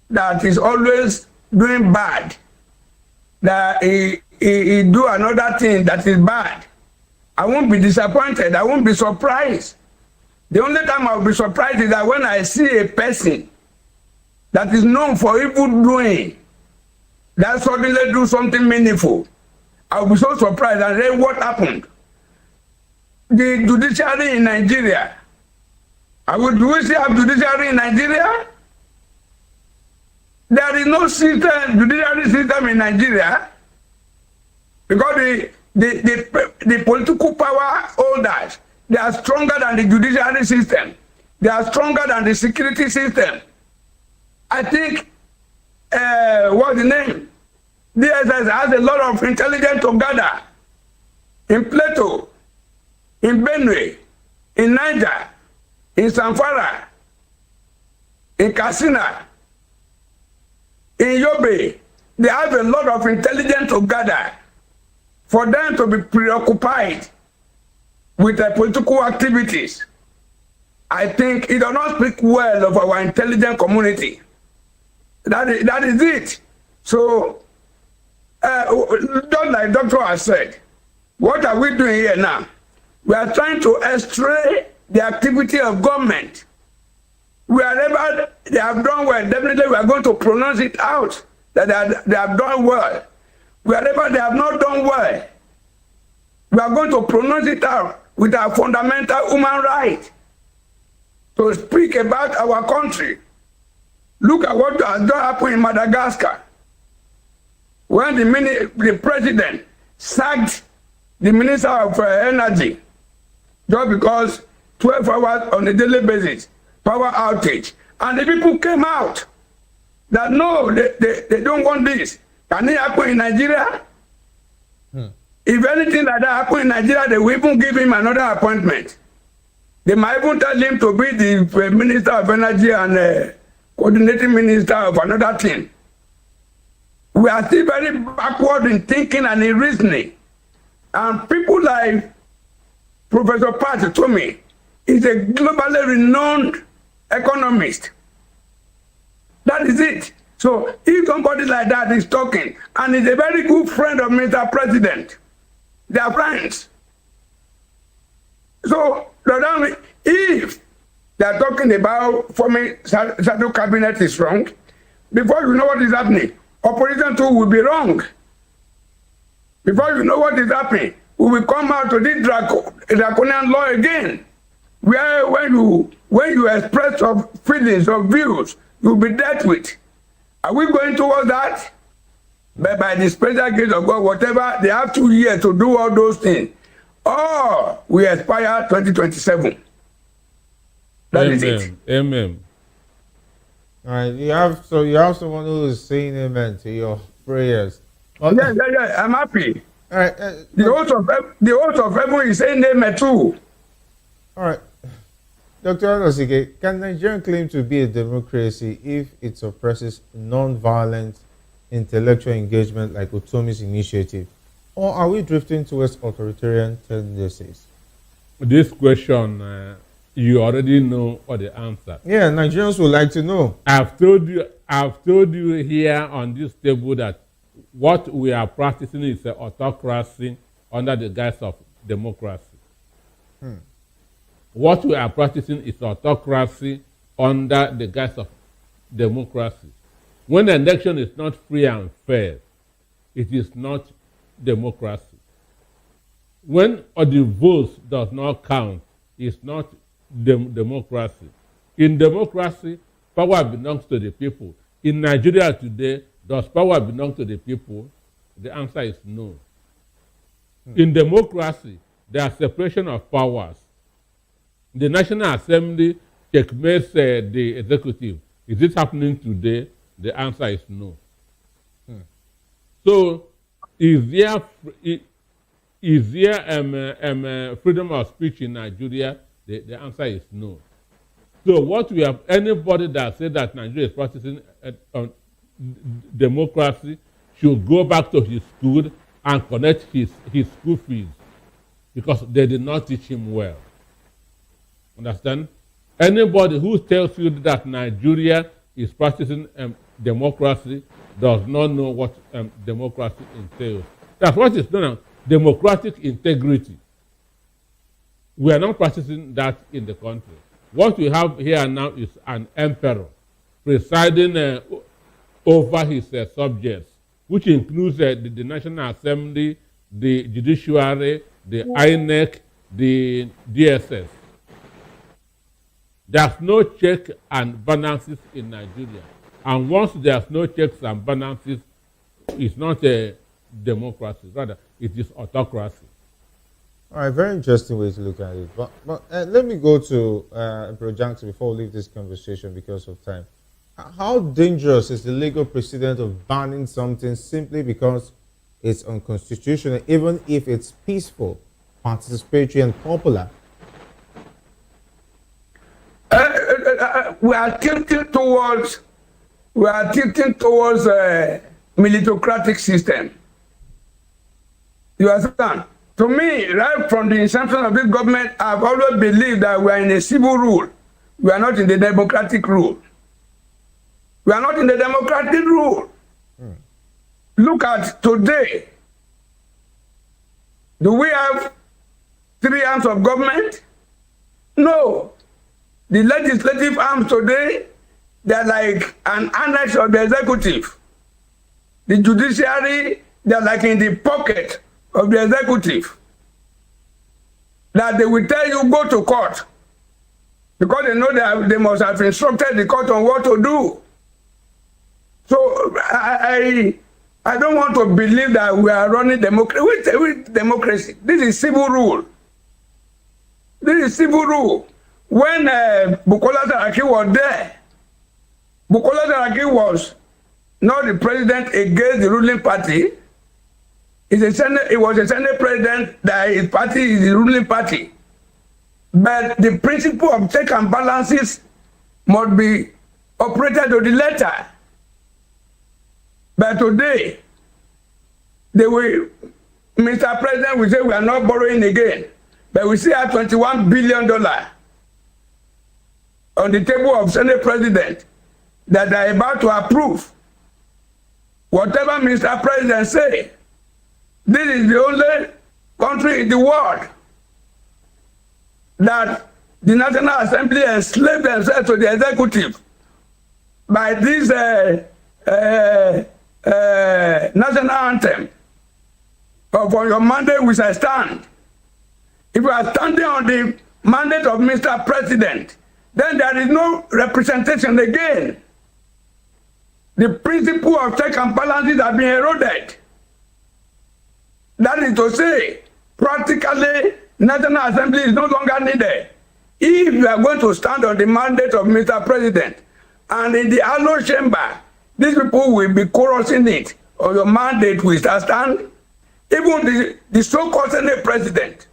[SPEAKER 4] that is always doing bad, that he do another thing that is bad. I won't be disappointed. I won't be surprised. The only time I'll be surprised is that when I see a person that is known for evil doing, that suddenly do something meaningful, I'll be so surprised and say, what happened? The judiciary in Nigeria. Do we still have judiciary in Nigeria? There is no judiciary system in Nigeria, because the political power holders, they are stronger than the judiciary system. They are stronger than the security system. I think, what's the name? DSS has a lot of intelligence to gather in Plateau, in Benue, in Niger, in Zamfara, in Katsina, in Yobe. They have a lot of intelligence to gather for them to be preoccupied with their political activities. I think it does not speak well of our intelligent community. That is it. So, just like Doctor has said, what are we doing here now? We are trying to estray the activity of government. Wherever they have done well, definitely we are going to pronounce it out that they have done well. Wherever they have not done well, we are going to pronounce it out with our fundamental human right to speak about our country. Look at what has done happen in Madagascar. When the president sacked the Minister of Energy just because 12 hours on a daily basis, power outage. And the people came out that no, they don't want this. Can it happen in Nigeria? If anything like that happen in Nigeria, they will even give him another appointment. They might even tell him to be the Minister of Energy and coordinating minister of another thing. We are still very backward in thinking and in reasoning. And people like Professor Pat told me, is a globally renowned economist. That is it. So if somebody like that is talking, and is a very good friend of Mr. President, they are friends. So if they are talking about forming shadow cabinet is wrong, before you know what is happening, opposition too will be wrong. Before you know what is happening, we will come out to this draconian law again, where when you express of feelings or views, you'll be dealt with. Are we going towards that? But by the special grace of God, whatever, they have 2 years to do all those things. Or we expire 2027. That
[SPEAKER 2] amen.
[SPEAKER 4] is it.
[SPEAKER 2] Amen.
[SPEAKER 23] All right, you have someone who is saying amen to your prayers.
[SPEAKER 4] Yeah, I'm happy.
[SPEAKER 23] All right.
[SPEAKER 4] The host of heaven is saying amen too.
[SPEAKER 23] All right. Dr. Anosike, can Nigeria claim to be a democracy if it suppresses non-violent intellectual engagement like Utomi's initiative? Or are we drifting towards authoritarian tendencies?
[SPEAKER 2] This question, you already know what the answer.
[SPEAKER 23] Yeah, Nigerians would like to know.
[SPEAKER 2] I've told you here on this table that what we are practicing is an autocracy under the guise of democracy. What we are practicing is autocracy under the guise of democracy. When the election is not free and fair, it is not democracy. When the votes does not count, it's not democracy. In democracy, power belongs to the people. In Nigeria today, does power belong to the people? The answer is no. In democracy, there are separation of powers. The National Assembly checkmates the executive. Is it happening today? The answer is no. So, is there freedom of speech in Nigeria? The answer is no. So, what we have, anybody that said that Nigeria is practicing democracy should go back to his school and collect his school fees, because they did not teach him well. Understand? Anybody who tells you that Nigeria is practicing democracy does not know what democracy entails. That's what is known as democratic integrity. We are not practicing that in the country. What we have here now is an emperor presiding over his subjects, which includes the National Assembly, the Judiciary, the INEC, the DSS. There's no check and balances in Nigeria. And once there's no checks and balances, it's not a democracy. Rather, it is autocracy.
[SPEAKER 23] All right, very interesting way to look at it. But let me go to Project before we leave this conversation because of time. How dangerous is the legal precedent of banning something simply because it's unconstitutional, even if it's peaceful, participatory, and popular?
[SPEAKER 4] We are tilting towards a militocratic system. You understand? To me, right from the inception of this government, I've always believed that we are in a civil rule. We are not in the democratic rule. We are not in the democratic rule. Look at today. Do we have three arms of government? No. The legislative arms today, they're like an annex of the executive. The judiciary, they're like in the pocket of the executive. That they will tell you, go to court. Because they know that they must have instructed the court on what to do. So I don't want to believe that we are running democracy. With democracy. This is civil rule. This is civil rule. When Bukola Saraki was there, Bukola Saraki was not the president against the ruling party. He was a Senate president that his party is the ruling party. But the principle of check and balances must be operated to the letter. But today, Mr. President will say we are not borrowing again. But we still have $21 billion on the table of Senate President that they are about to approve. Whatever Mr. President say, this is the only country in the world that the National Assembly enslaved themselves to the executive by this national anthem. For your mandate we shall stand. If you are standing on the mandate of Mr. President, then there is no representation again. The principle of check and balances have been eroded. That is to say, practically, National Assembly is no longer needed. If you are going to stand on the mandate of Mr. President, and in the hollow chamber, these people will be chorusing it, or your mandate will stand. Even the so-called Senate President,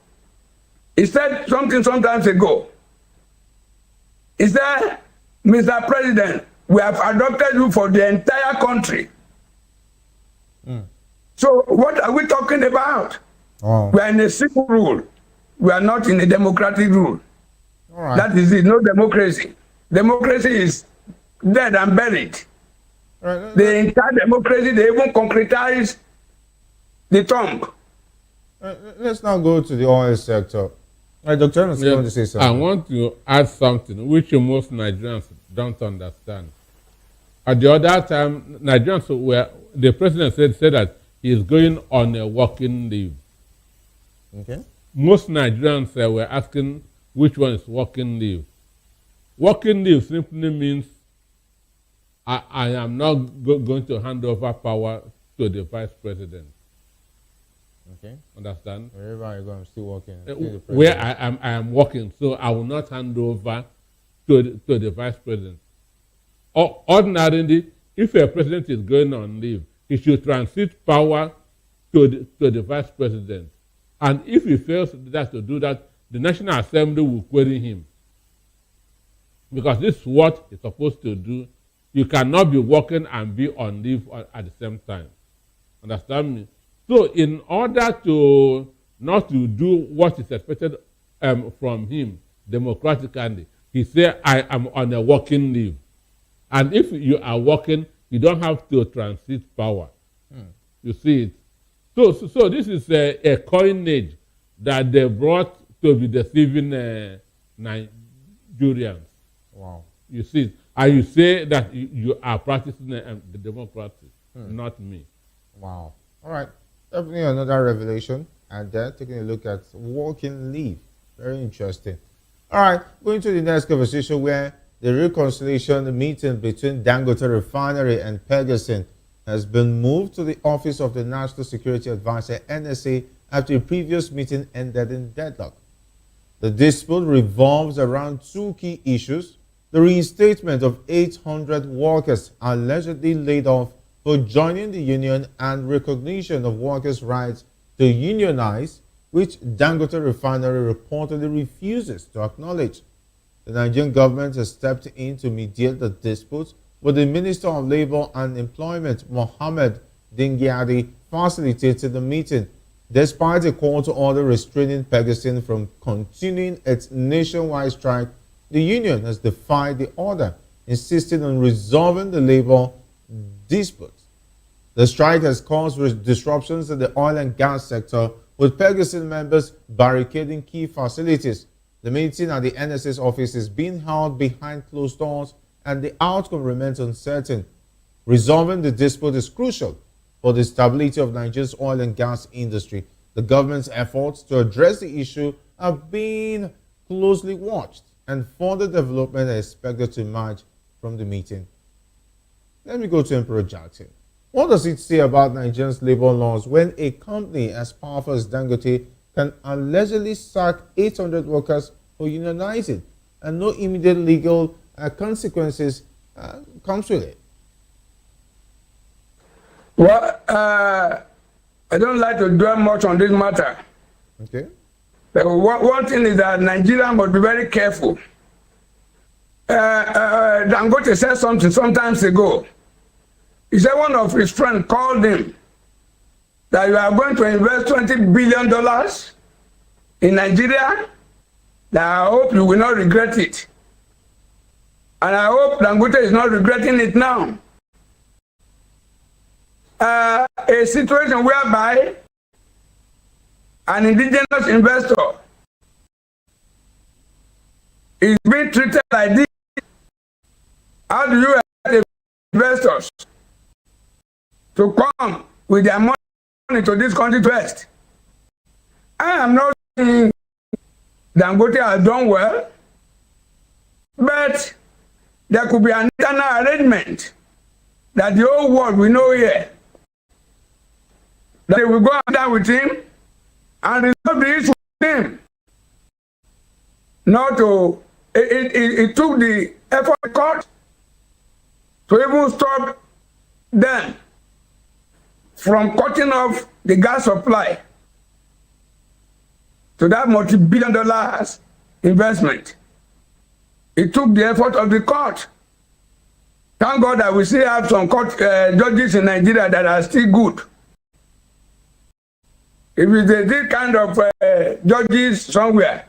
[SPEAKER 4] he said something sometimes ago. He said, Mr. President, we have adopted you for the entire country. So what are we talking about?
[SPEAKER 23] Oh.
[SPEAKER 4] We are in a civil rule. We are not in a democratic rule.
[SPEAKER 23] All right.
[SPEAKER 4] That is it, no democracy. Democracy is dead and buried.
[SPEAKER 23] Right.
[SPEAKER 4] The entire democracy, they even concretize the tomb.
[SPEAKER 23] Let's now go to the oil sector. Dr. Ernest, you want to say something?
[SPEAKER 2] I want to add something which most Nigerians don't understand. At the other time, Nigerians the president said that he is going on a working leave.
[SPEAKER 23] Okay.
[SPEAKER 2] Most Nigerians were asking which one is working leave. Working leave simply means I am not going to hand over power to the vice president.
[SPEAKER 23] Okay.
[SPEAKER 2] Understand?
[SPEAKER 23] Wherever I go, I'm still working.
[SPEAKER 2] Where I am working, so I will not hand over to the vice president. Ordinarily, if a president is going on leave, he should transfer power to the vice president. And if he fails to do that, the National Assembly will query him. Because this is what he's supposed to do. You cannot be working and be on leave at the same time. Understand me? So in order to not to do what is expected from him democratically, he said, I am on a working leave. And if you are working, you don't have to transit power. You see it? So this is a coinage that they brought to be deceiving Nigerians.
[SPEAKER 23] Wow.
[SPEAKER 2] You see it? And you say that you are practicing the democracy, not me.
[SPEAKER 23] Wow. All right. Definitely another revelation. And then taking a look at working leave. Very interesting. All right. Going to the next conversation where the reconciliation meeting between Dangote Refinery and Pegasin has been moved to the office of the National Security Advisor, NSA, after a previous meeting ended in deadlock. The dispute revolves around two key issues: the reinstatement of 800 workers allegedly laid off for joining the union and recognition of workers' rights to unionize, which Dangote Refinery reportedly refuses to acknowledge. The Nigerian government has stepped in to mediate the dispute, with the Minister of Labour and Employment, Mohammed Dingyadi, facilitated the meeting. Despite a call to order restraining Pegasin from continuing its nationwide strike, the union has defied the order, insisting on resolving the labor dispute. The strike has caused disruptions in the oil and gas sector, with Pegasus members barricading key facilities. The meeting at the NSS office is being held behind closed doors and the outcome remains uncertain. Resolving the dispute is crucial for the stability of Nigeria's oil and gas industry. The government's efforts to address the issue are being closely watched and further development is expected to emerge from the meeting. Let me go to Emperor Jackson. What does it say about Nigerians' labor laws when a company as powerful as Dangote can allegedly sack 800 workers for unionizing and no immediate legal consequences comes with it?
[SPEAKER 4] Well, I don't like to dwell much on this matter.
[SPEAKER 23] Okay.
[SPEAKER 4] But one thing is that Nigeria must be very careful. Dangote said something some times ago. He said one of his friends called him that you are going to invest $20 billion in Nigeria, that I hope you will not regret it. And I hope Dangote is not regretting it now. A situation whereby an indigenous investor is being treated like this. How do you expect investors to come with their money to this country first? I am not saying Dangote has done well, but there could be an internal arrangement that the whole world will know here, that they will go down with him and resolve the issue with him. Not to, it took the effort of court to even stop them from cutting off the gas supply to that multi-billion-dollar investment. It took the effort of the court. Thank God that we still have some court judges in Nigeria that are still good. If it's this kind of judges somewhere,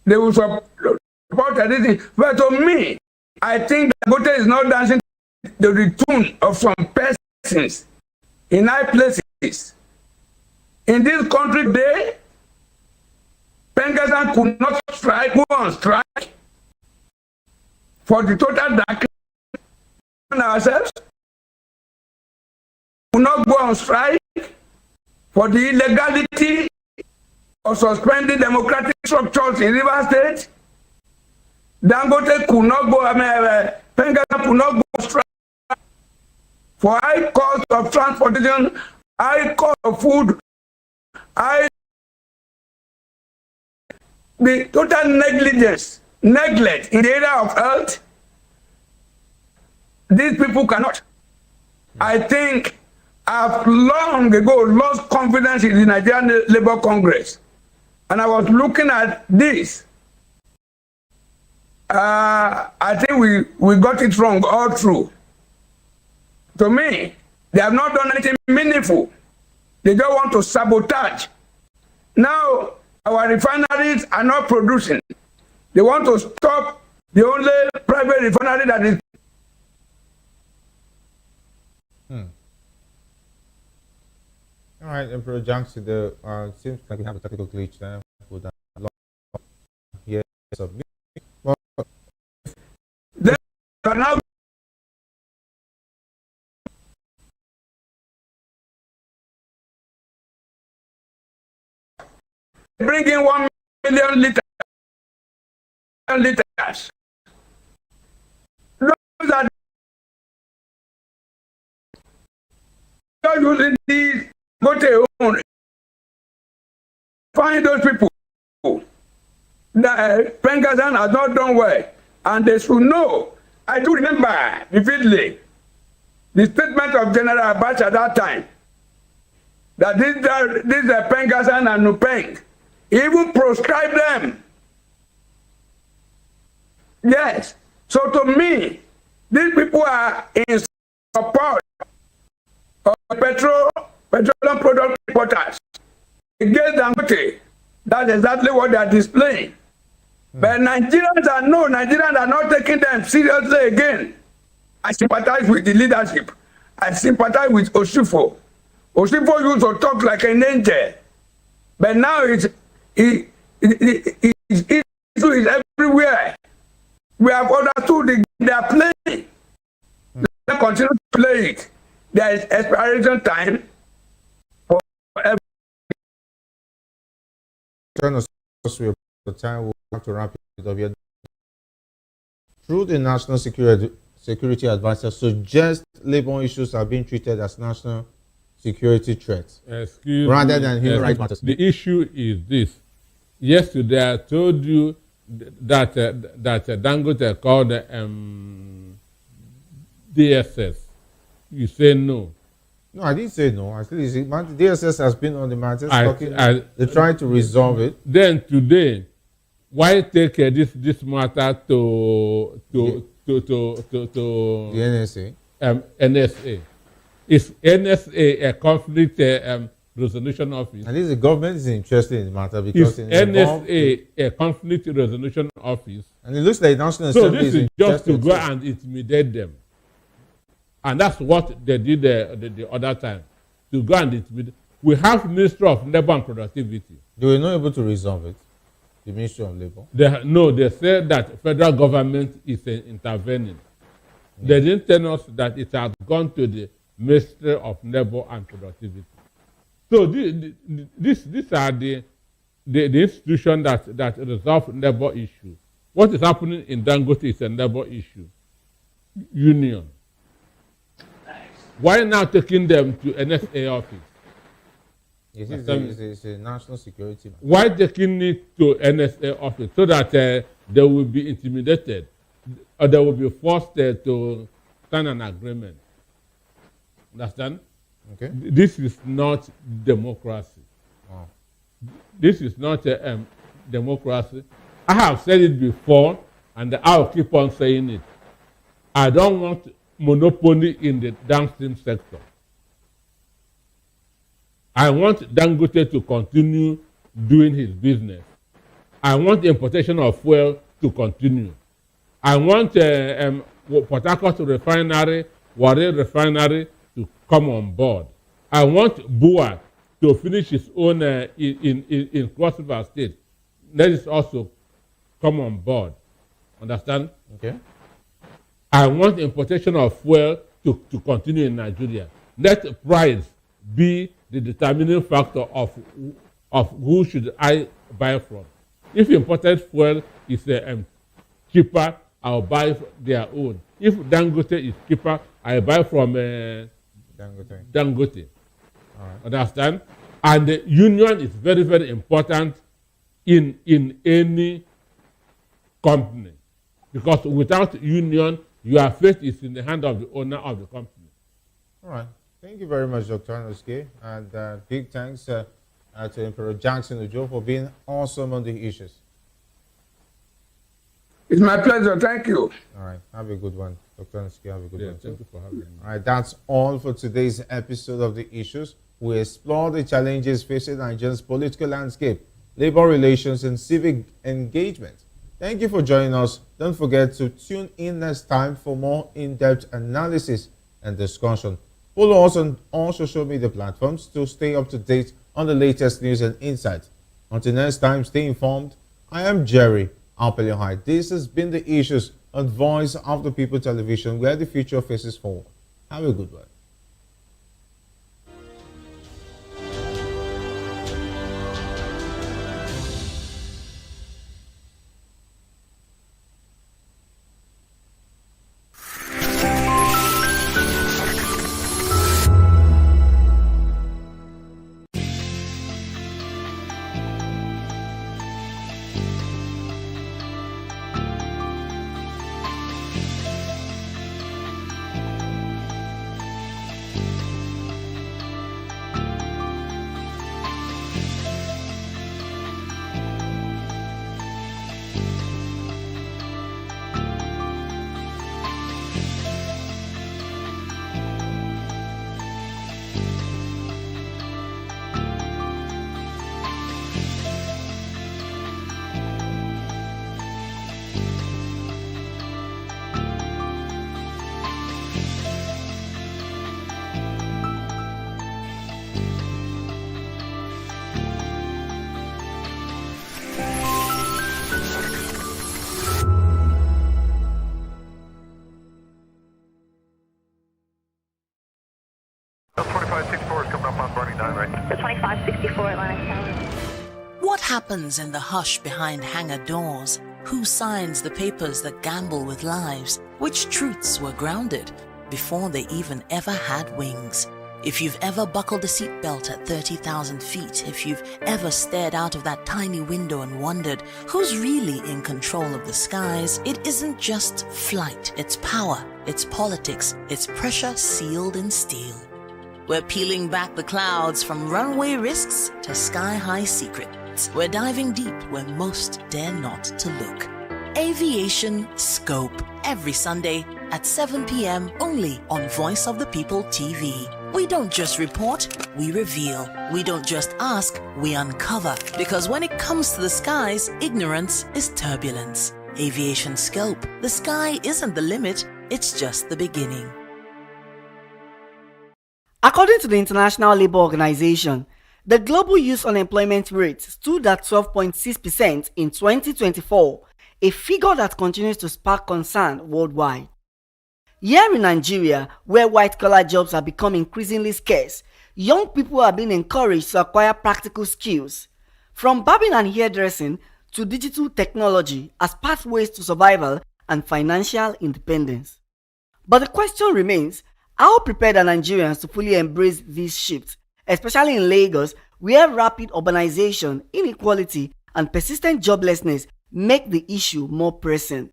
[SPEAKER 4] they will support everything. But to me, I think Dangote is not dancing to the tune of some persons in high places. In this country today, Pengasan could not go on strike for the total darkness on ourselves. Could not go on strike for the illegality of suspending democratic structures in River State. Dangote could not go, Pengasan could not go on strike for high cost of transportation, high cost of food, the total neglect in the area of health. These people cannot. I think I've long ago lost confidence in the Nigerian Labour Congress. And I was looking at this. I think we got it wrong all through. To me, they have not done anything meaningful. They don't want to sabotage. Now, our refineries are not producing. They want to stop the only private refinery that is.
[SPEAKER 23] All right, Emperor Jackson, it seems like we have a technical glitch there with that. Yes, well,
[SPEAKER 4] they are now bring in 1 million liters. Those are using these own. Find those people that Pengasan has not done well, and they should know. I do remember vividly the statement of General Abacha at that time that this Pengasan and Nupeng even proscribe them. Yes. So to me, these people are in support of petroleum product importers against Dangote. That's exactly what they are displaying. But Nigerians are not taking them seriously again. I sympathize with the leadership. I sympathize with Osifo. Osifo used to talk like an angel. But now issue is everywhere. We have understood they are playing. They continue to play it. There is expiration time for every.
[SPEAKER 23] Turn us the time we'll have to wrap it up here. Through the National Security Advisor suggests labor issues are being treated as national security threats rather than human rights matters.
[SPEAKER 2] The issue is this. Yesterday I told you that Dangote called DSS. You say no.
[SPEAKER 23] No, I didn't say no. At least DSS has been on the matter talking. They try to resolve it.
[SPEAKER 2] Then today, why take this matter to the
[SPEAKER 23] NSA?
[SPEAKER 2] NSA. Is NSA a conflict resolution office?
[SPEAKER 23] At least the government is interested in the matter because
[SPEAKER 2] is NSA a conflict resolution office?
[SPEAKER 23] And it looks like National
[SPEAKER 2] So
[SPEAKER 23] Assembly
[SPEAKER 2] this is just to go and intimidate them. And that's what they did the other time. To go and intimidate. We have Ministry of Labour and Productivity.
[SPEAKER 23] They were not able to resolve it. The Ministry of Labour.
[SPEAKER 2] They said that federal government is intervening. Yeah. They didn't tell us that it had gone to the Ministry of Labour and Productivity. So these are the institutions that resolve labor issue. What is happening in Dangote is a labor issue. Union. Why now taking them to NSA office?
[SPEAKER 23] It's a national security matter.
[SPEAKER 2] Why taking it to NSA office? So that they will be intimidated or they will be forced to sign an agreement. Understand?
[SPEAKER 23] Okay.
[SPEAKER 2] This is not democracy.
[SPEAKER 23] Wow.
[SPEAKER 2] This is not democracy. I have said it before and I'll keep on saying it. I don't want monopoly in the downstream sector. I want Dangote to continue doing his business. I want the importation of fuel to continue. I want Port Harcourt refinery, Warri refinery to come on board. I want BUA to finish his own in Cross River State. Let it also come on board. Understand?
[SPEAKER 23] Okay.
[SPEAKER 2] I want importation of fuel to continue in Nigeria. Let price be the determining factor of who should I buy from. If imported fuel is cheaper, I'll buy their own. If Dangote is cheaper, I buy from Dangote.
[SPEAKER 23] All right.
[SPEAKER 2] Understand? And the union is very, very important in any company. Because without union, your fate is in the hand of the owner of the company.
[SPEAKER 23] All right. Thank you very much, Dr. Anoske. And big thanks to Emperor Jackson Ojo for being awesome on the issues.
[SPEAKER 4] It's my pleasure. Thank you.
[SPEAKER 23] All right. Have a good one. Dr. Anoske, have a good one.
[SPEAKER 2] Thank you for having me.
[SPEAKER 23] All right. That's all for today's episode of The Issues. We explore the challenges facing Nigeria's political landscape, labor relations, and civic engagement. Thank you for joining us. Don't forget to tune in next time for more in-depth analysis and discussion. Follow us on all social media platforms to stay up to date on the latest news and insights. Until next time, stay informed. I am Jerry Alpeliohai. This has been The Issues on Voice of the People Television, where the future faces forward. Have a good one.
[SPEAKER 3] happens in the hush behind hangar doors? Who signs the papers that gamble with lives? Which truths were grounded before they even ever had wings? If you've ever buckled a seatbelt at 30,000 feet, if you've ever stared out of that tiny window and wondered who's really in control of the skies, it isn't just flight, it's power, it's politics, it's pressure sealed in steel. We're peeling back the clouds from runway risks to sky-high secrets. We're diving deep where most dare not to look. Aviation Scope, every Sunday at 7 p.m. only on Voice of the People TV. We don't just report, we reveal. We don't just ask, we uncover. Because when it comes to the skies, ignorance is turbulence. Aviation Scope, the sky isn't the limit, it's just the beginning.
[SPEAKER 18] According to the International Labour Organization, the global youth unemployment rate stood at 12.6% in 2024, a figure that continues to spark concern worldwide. Here in Nigeria, where white-collar jobs have become increasingly scarce, young people are being encouraged to acquire practical skills, from barbing and hairdressing to digital technology as pathways to survival and financial independence. But the question remains, how prepared are Nigerians to fully embrace these shifts, especially in Lagos, where rapid urbanization, inequality, and persistent joblessness make the issue more pressing?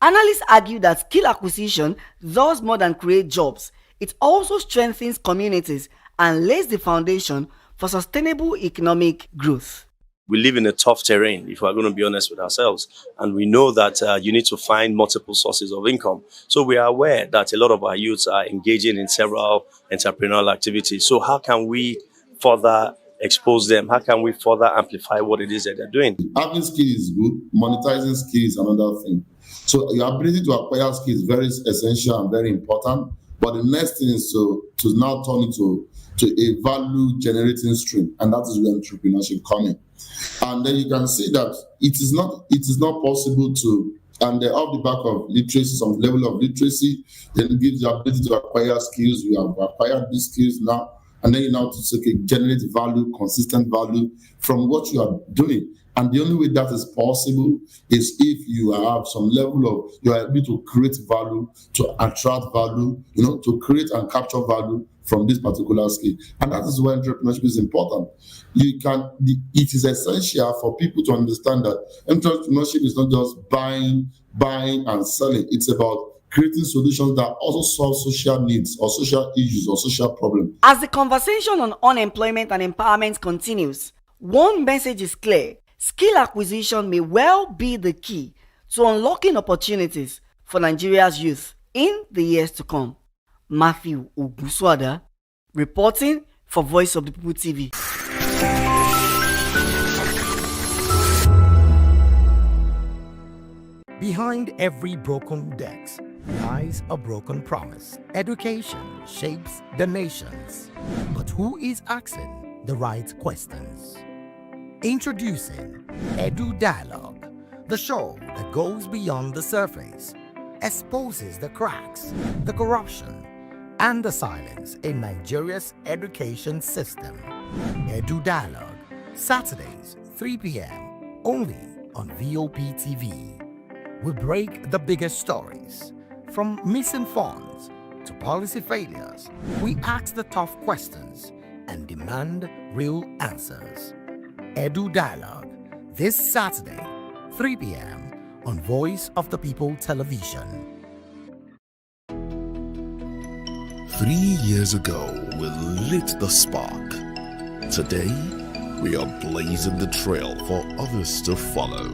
[SPEAKER 18] Analysts argue that skill acquisition does more than create jobs. It also strengthens communities and lays the foundation for sustainable economic growth.
[SPEAKER 7] We live in a tough terrain, if we're going to be honest with ourselves. And we know that you need to find multiple sources of income. So we are aware that a lot of our youths are engaging in several entrepreneurial activities. So how can we further expose them? How can we further amplify what it is that they're doing?
[SPEAKER 8] Having skills is good. Monetizing skills is another thing. So your ability to acquire skills is very essential and very important. But the next thing is to now turn it to a value generating stream, and that is where entrepreneurship comes in. And then you can see that it is not possible to, and off the back of literacy, some level of literacy, then it gives the ability to acquire skills. You have acquired these skills now, and then you now generate value, consistent value from what you are doing. And the only way that is possible is if you have some level of, you are able to create value, to attract value, to create and capture value from this particular skill. And that is why entrepreneurship is important. It is essential for people to understand that entrepreneurship is not just buying and selling. It's about creating solutions that also solve social needs or social issues or social problems.
[SPEAKER 18] As the conversation on unemployment and empowerment continues, one message is clear. Skill acquisition may well be the key to unlocking opportunities for Nigeria's youth in the years to come. Matthew Oguswada, reporting for Voice of the People TV.
[SPEAKER 24] Behind every broken desk lies a broken promise. Education shapes the nations. But who is asking the right questions? Introducing Edu Dialogue, the show that goes beyond the surface, exposes the cracks, the corruption, and the silence in Nigeria's education system. Edu Dialogue, Saturdays, 3 p.m., only on VOP TV. We break the biggest stories, from missing funds to policy failures. We ask the tough questions and demand real answers. Edu Dialogue, this Saturday, 3 p.m. on Voice of the People Television.
[SPEAKER 11] 3 years ago, we lit the spark. Today, we are blazing the trail for others to follow.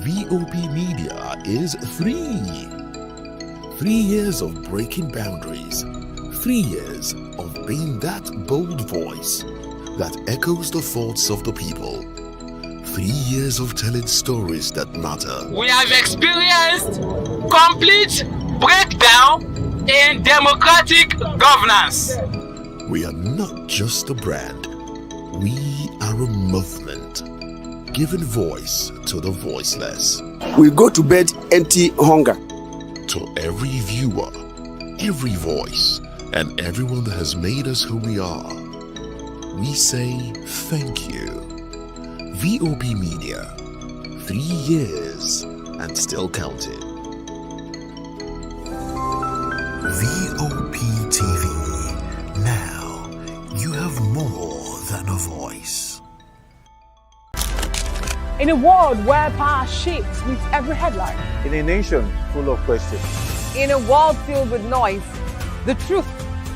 [SPEAKER 11] VOP Media is 3 years of breaking boundaries. 3 years of being that bold voice that echoes the thoughts of the people. 3 years of telling stories that matter.
[SPEAKER 12] We have experienced complete breakdown in democratic governance.
[SPEAKER 11] We are not just a brand. We are a movement, giving voice to the voiceless.
[SPEAKER 13] We go to bed empty hunger.
[SPEAKER 11] To every viewer, every voice, and everyone that has made us who we are, we say thank you. VOP Media, 3 years and still counting. VOP TV. Now you have more than a voice.
[SPEAKER 22] In a world where power shifts with every headline,
[SPEAKER 6] In a nation full of questions,
[SPEAKER 1] In a world filled with noise, the truth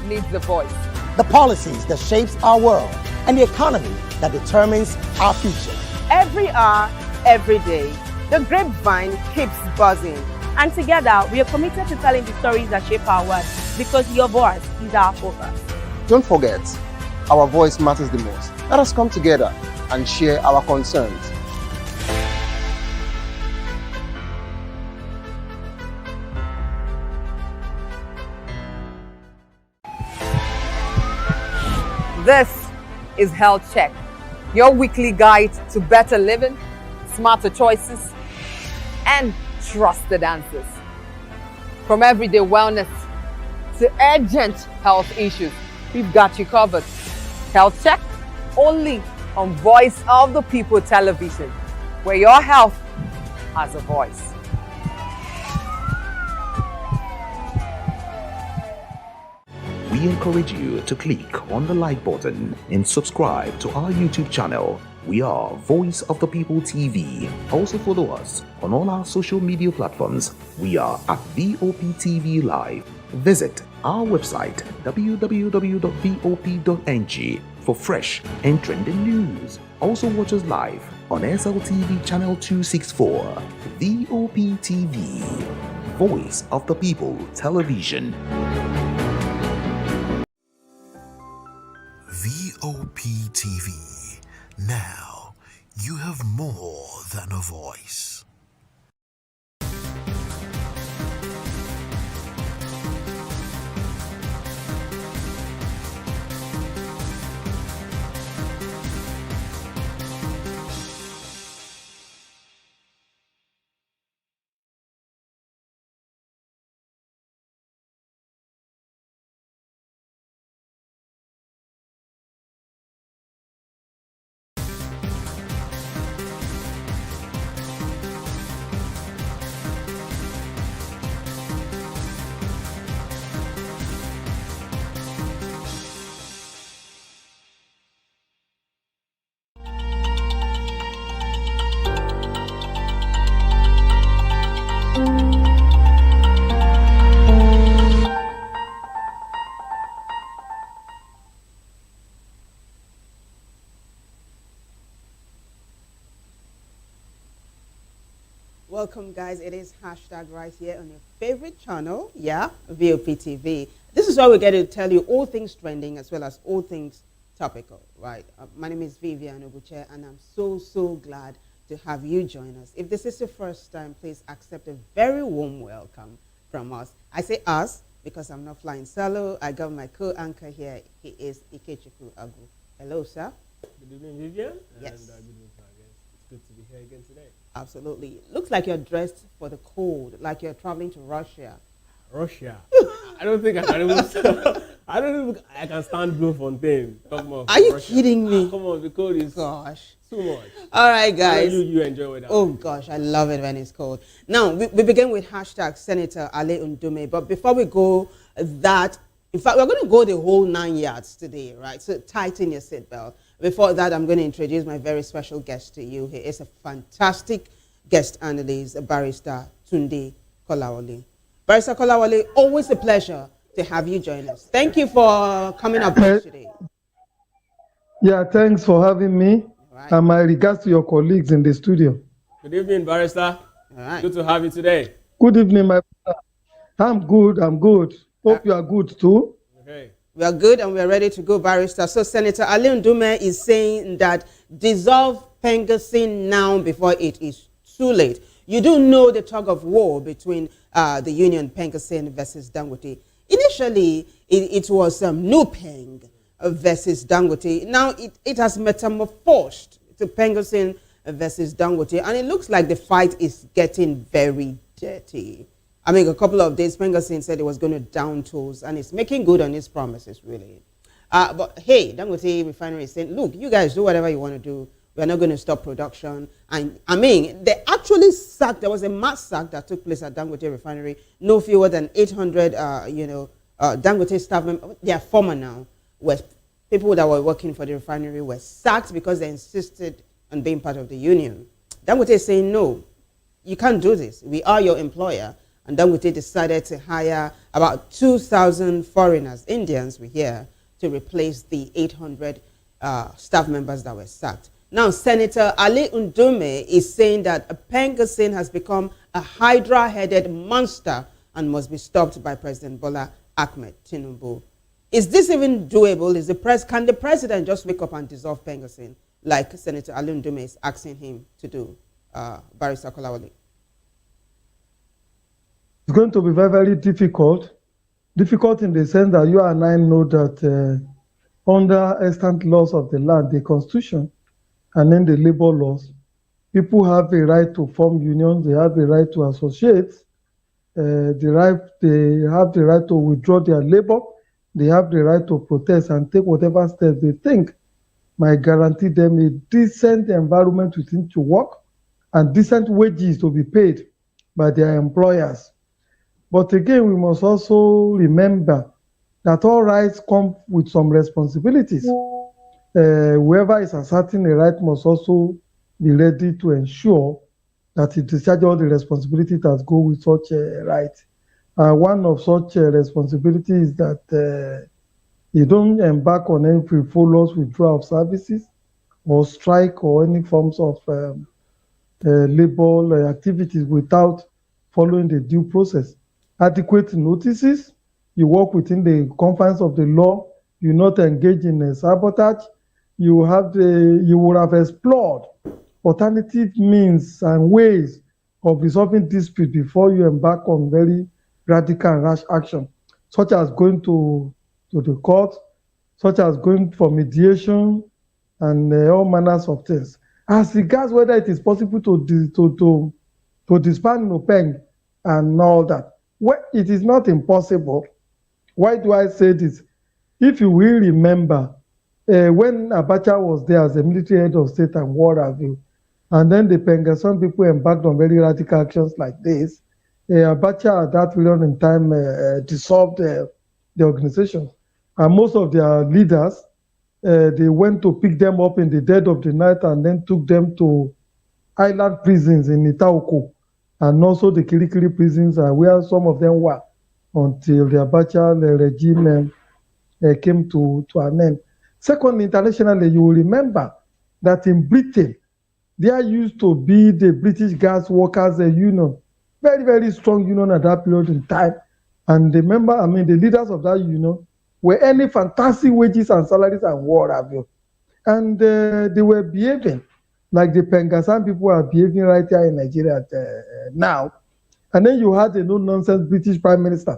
[SPEAKER 1] needs a voice.
[SPEAKER 21] The policies that shapes our world and the economy that determines our future.
[SPEAKER 22] every hour, every day, the grapevine keeps buzzing. And together, we are committed to telling the stories that shape our world because your voice is our focus.
[SPEAKER 5] Don't forget, our voice matters the most. Let us come together and share our concerns.
[SPEAKER 1] This is Health Check, your weekly guide to better living, smarter choices, and trusted answers. From everyday wellness to urgent health issues, we've got you covered. Health Check, only on Voice of the People television, where your health has a voice.
[SPEAKER 14] We encourage you to click on the like button and subscribe to our YouTube channel. We are Voice of the People TV. Also follow us on all our social media platforms. We are at VOP TV Live. Visit our website www.vop.ng for fresh and trending news. Also watch us live on SLTV channel 264. VOP TV, Voice of the People Television.
[SPEAKER 11] VOP TV. Now you have more than a voice.
[SPEAKER 22] Welcome, guys. It is hashtag right here on your favorite channel, VOP TV. This is where we get to tell you all things trending as well as all things topical, right? My name is Vivian Oguche, and I'm so glad to have you join us. If this is your first time, please accept a very warm welcome from us. I say us because I'm not flying solo. I got my co-anchor here. He is Ikechukwu Agu. Hello, sir.
[SPEAKER 9] Good evening, Vivian.
[SPEAKER 22] Yes.
[SPEAKER 9] And good evening, Target. It's good to be here again today.
[SPEAKER 22] Absolutely. Looks like you're dressed for the cold, like you're traveling to Russia.
[SPEAKER 9] Russia. I don't think I can even I don't think I can stand Bloemfontein.
[SPEAKER 22] Are you kidding me?
[SPEAKER 9] Come on, the cold is too much.
[SPEAKER 22] All right, guys.
[SPEAKER 9] You enjoy that.
[SPEAKER 22] Oh, gosh, I love it when it's cold. Now, we begin with hashtag Senator Ale Ndume. But before we go that, in fact, we're going to go the whole 9 yards today, right? So tighten your seatbelt. Before that, I'm going to introduce my very special guest to you. He is a fantastic guest analyst, Barrister Tunde Kolawole. Barrister Kolawole, always a pleasure to have you join us. Thank you for coming up today.
[SPEAKER 10] Yeah, thanks for having me.
[SPEAKER 22] Right.
[SPEAKER 10] And my regards to your colleagues in the studio.
[SPEAKER 9] Good evening, Barrister.
[SPEAKER 22] All right.
[SPEAKER 9] Good to have you today.
[SPEAKER 10] Good evening, my brother. I'm good. Hope you are good too.
[SPEAKER 9] Okay.
[SPEAKER 22] We are good and we are ready to go, Barrister. So Senator Ali Ndume is saying that dissolve Pengasin now before it is too late. You do know the tug of war between the union Pengasin versus Dangote. Initially, it was Nupeng versus Dangote. Now it has metamorphosed to Pengasin versus Dangote, and it looks like the fight is getting very dirty. I mean, a couple of days, Pengasin said it was going to down tools, and it's making good on its promises, really. But hey, Dangote Refinery is saying, look, you guys do whatever you want to do. we're not going to stop production. And I mean, they actually sacked, there was a mass sack that took place at Dangote refinery. No fewer than 800, Dangote staff members, they are former now, were people that were working for the refinery were sacked because they insisted on being part of the union. Dangote is saying, no, you can't do this. We are your employer. And Dangote decided to hire about 2,000 foreigners, Indians we hear, to replace the 800 staff members that were sacked. Now, Senator Ali Ndume is saying that Pengasin has become a hydra-headed monster and must be stopped by President Bola Ahmed Tinubu. Is this even doable? Can the president just wake up and dissolve Pengasin like Senator Ali Ndume is asking him to do? Barrister Kolawole.
[SPEAKER 10] It's going to be very, very difficult. Difficult in the sense that you and I know that under extant laws of the land, the Constitution, and then the labor laws, people have a right to form unions, they have a right to associate, they have the right to withdraw their labor, they have the right to protest and take whatever steps they think might guarantee them a decent environment within to work and decent wages to be paid by their employers. But again, we must also remember that all rights come with some responsibilities. Whoever is asserting a right must also be ready to ensure that he discharges all the responsibilities that go with such a right. One of such responsibilities is that you don't embark on any frivolous withdrawal of services or strike or any forms of labor activities without following the due process. Adequate notices, you work within the confines of the law, you not engage in sabotage, you would have explored alternative means and ways of resolving dispute before you embark on very radical and rash action, such as going to the court, such as going for mediation, and all manners of things. As regards whether it is possible to disband NUPENG and all that, well, it is not impossible. Why do I say this? If you will remember, when Abacha was there as a military head of state and war review, and then the Pengason people embarked on very radical actions like this, Abacha at that period in time dissolved the organization. And most of their leaders, they went to pick them up in the dead of the night and then took them to island prisons in Itaoko, and also the Kirikiri prisons where some of them were until the Abacha regime came to an end. Second, internationally, you will remember that in Britain, there used to be the British Gas Workers Union, very, very strong union at that period in time. And the leaders of that union were earning fantastic wages and salaries and what have you. And they were behaving like the Pengasan people are behaving right here in Nigeria now. And then you had a no-nonsense British Prime Minister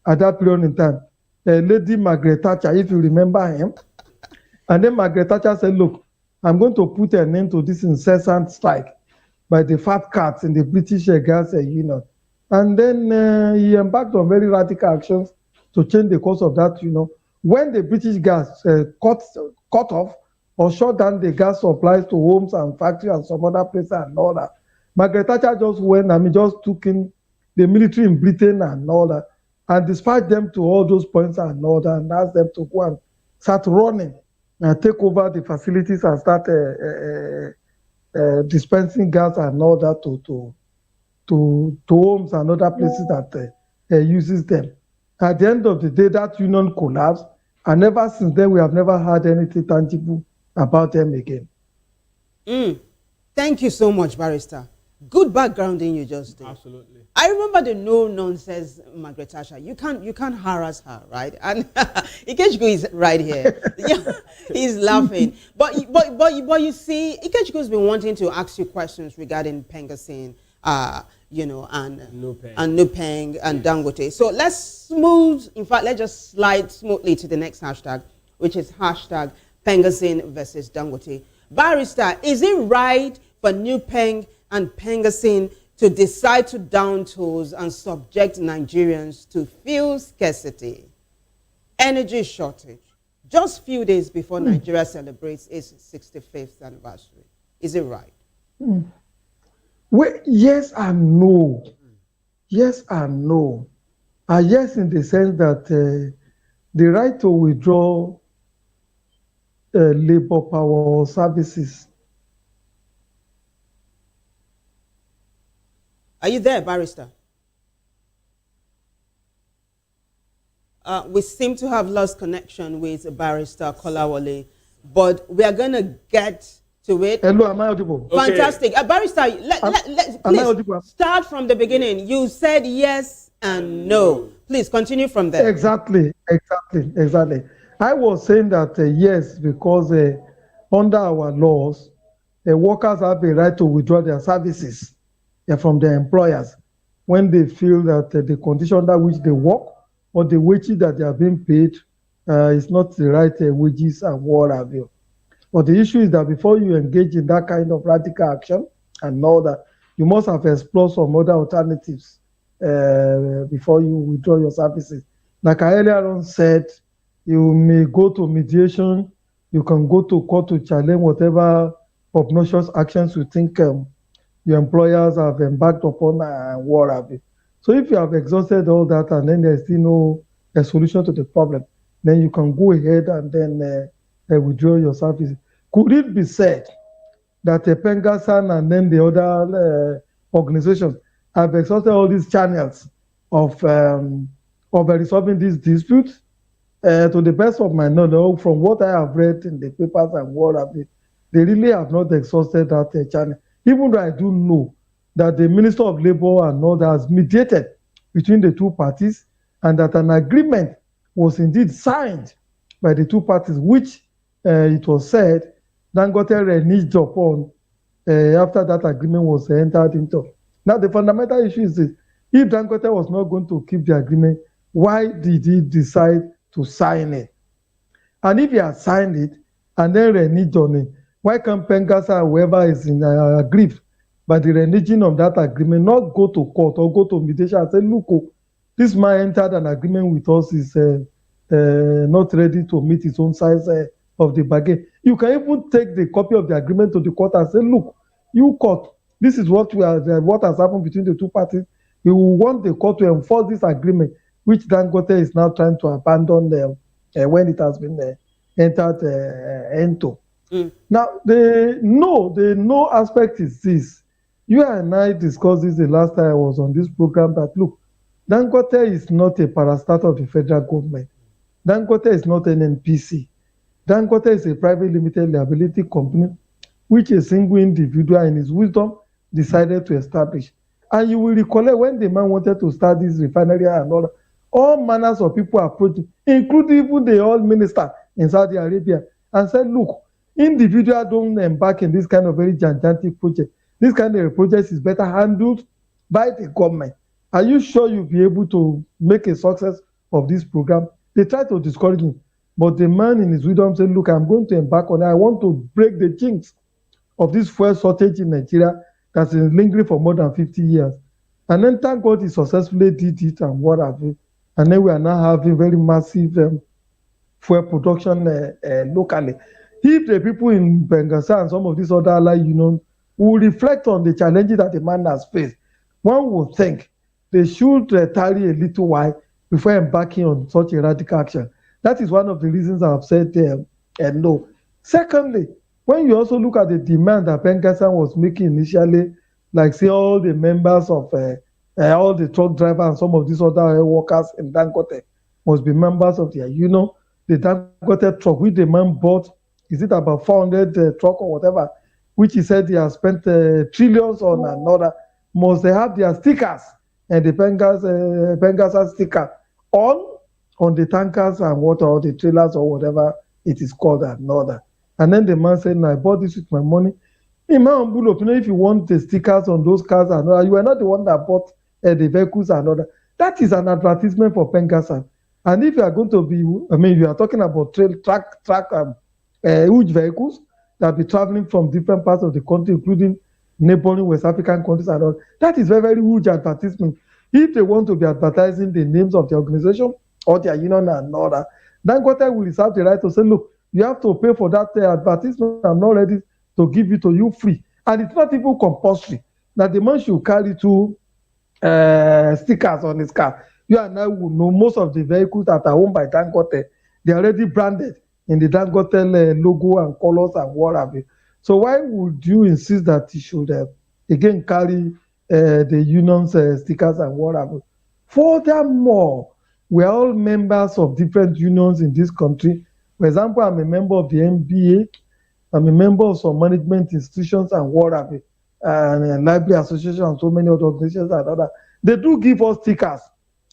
[SPEAKER 10] at that period in time, Lady Margaret Thatcher, if you remember him. And then Margaret Thatcher said, look, I'm going to put an end to this incessant strike by the fat cats in the British Gas Union. And then he embarked on very radical actions to change the course of that, When the British gas cut off or shut down the gas supplies to homes and factories and some other places and all that, Margaret Thatcher just went, just took in the military in Britain and all that, and dispatched them to all those points and all that, and asked them to go and start running and take over the facilities and start dispensing gas and all that to homes and other places that uses them. At the end of the day, that union collapsed, and ever since then, we have never had anything tangible about them again.
[SPEAKER 22] Thank you so much, Barrister. Good backgrounding you just did.
[SPEAKER 9] Absolutely.
[SPEAKER 22] I remember the no-nonsense Margaret Thatcher. You can't harass her, right? And Ikechukwu is right here. Yeah, he's laughing. But you see, Ikechukwu been wanting to ask you questions regarding Pengasin, and Nupeng and Dangote. So let's just slide smoothly to the next hashtag, which is hashtag Pengasin versus Dangote. Barrister, is it right for Nupeng and Pengasin to decide to down tools and subject Nigerians to fuel scarcity, energy shortage, just few days before Nigeria celebrates its 65th anniversary? Is it right?
[SPEAKER 10] Well, yes and no. Yes and no. Yes, in the sense that the right to withdraw labor power or services.
[SPEAKER 22] Are you there, barrister? We seem to have lost connection with Barrister Kolawole, but we are going to get to it.
[SPEAKER 10] Hello, am I audible?
[SPEAKER 22] Fantastic. Barrister, please start from the beginning. You said yes and no. Please continue from there.
[SPEAKER 10] Exactly. I was saying that yes, because under our laws, workers have a right to withdraw their services from their employers when they feel that the condition under which they work or the wages that they are being paid is not the right wages and what have you. But the issue is that before you engage in that kind of radical action and know that you must have explored some other alternatives before you withdraw your services. Like I earlier on said, you may go to mediation, you can go to court to challenge whatever obnoxious actions you think your employers have embarked upon and what have you. So if you have exhausted all that and then there's still no solution to the problem, then you can go ahead and then withdraw your services. Could it be said that Pengasan and then the other organizations have exhausted all these channels of resolving these disputes? To the best of my knowledge, from what I have read in the papers and what have you, they really have not exhausted that channel. Even though I do know that the Minister of Labour and all that has mediated between the two parties and that an agreement was indeed signed by the two parties, which it was said Dangote reneged upon after that agreement was entered into. Now, the fundamental issue is this: if Dangote was not going to keep the agreement, why did he decide to sign it? And if he had signed it and then reneged on it, why can't Pengasa, whoever is in aggrieved by the reneging of that agreement, not go to court or go to mediation and say, look, this man entered an agreement with us, is not ready to meet his own size of the bargain. You can even take the copy of the agreement to the court and say, look, you court, this is what has happened between the two parties. We will want the court to enforce this agreement, which Dangote is now trying to abandon when it has been entered into. Now, the no aspect is this. You and I discussed this the last time I was on this program, that look, Dangote is not a parastatal of the federal government. Dangote is not an NPC. Dangote is a private limited liability company, which a single individual in his wisdom decided to establish. And you will recollect when the man wanted to start this refinery and all manners of people approached him, including even the oil minister in Saudi Arabia, and said, look, individuals don't embark in this kind of very gigantic project. This kind of project is better handled by the government. Are you sure you'll be able to make a success of this program? They tried to discourage him, but the man in his wisdom said, look, I'm going to embark on it. I want to break the jinx of this fuel shortage in Nigeria that's been lingering for more than 50 years. And then thank God he successfully did it and what have you. And then we are now having very massive fuel production locally. If the people in Benghazi and some of these other allied unions will reflect on the challenges that the man has faced, one would think they should tarry a little while before embarking on such a radical action. That is one of the reasons I have said no. Secondly, when you also look at the demand that Benghazi was making initially, like say all the members of all the truck drivers and some of these other workers in Dangote must be members of their union. The Dangote truck, which the man bought, is it about 400 truck or whatever, which he said he has spent trillions on another, must they have their stickers and the Benghazi sticker on the tankers and or the trailers or whatever it is called another. And then the man said, no, I bought this with my money. In my humble opinion, if you want the stickers on those cars and all, you are not the one that bought the vehicles and all that. That is an advertisement for Pengasan. And if you are going to be, you are talking about huge vehicles that be traveling from different parts of the country, including neighboring West African countries and all. That is very, very huge advertisement. If they want to be advertising the names of the organization or their union and all that, Dangote will reserve the right to say, look, you have to pay for that advertisement. I'm not ready to give it to you free. And it's not even compulsory that the man should carry two stickers on his car. You and I will know most of the vehicles that are owned by Dangote, they're already branded in the Dangote logo and colors and what have you. So why would you insist that he should again carry the union's stickers and what have you? Furthermore, we are all members of different unions in this country. For example, I'm a member of the MBA. I'm a member of some management institutions and what have you, and library association and so many other organizations and other. They do give us stickers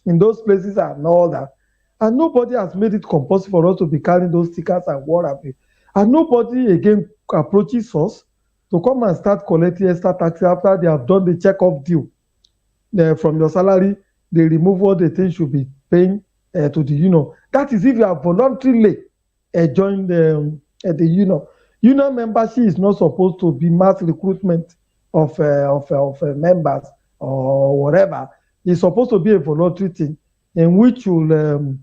[SPEAKER 10] in those places and all that. And nobody has made it compulsory for us to be carrying those stickers and what have you. And nobody again approaches us to come and start collecting extra taxes after they have done the check-off deal. From your salary, they remove what they think should be paying to the union. That is if you have voluntarily joined the union. Union membership is not supposed to be mass recruitment of members or whatever. It's supposed to be a voluntary thing in which you'll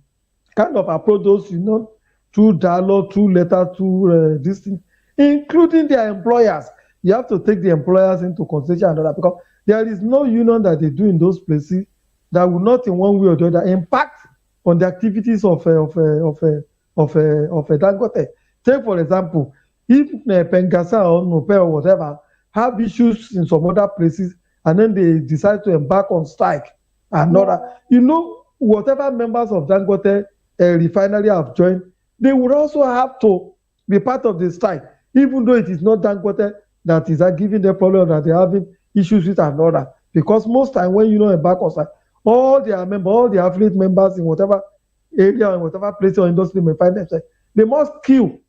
[SPEAKER 10] kind of approach those unions through dialogue, through letter, through this thing, including their employers. You have to take the employers into consideration and other, because there is no union that they do in those places that will not in one way or the other impact on the activities of Dangote. Take for example, if Pengasa or Nope or whatever have issues in some other places and then they decide to embark on strike and other, whatever members of Dangote refinery have joined, they would also have to be part of the strike, even though it is not Dangote that is giving the problem that they're having issues with another. Because most time when embark on strike, all their members, all the affiliate members in whatever area and whatever place or industry may find themselves, they must queue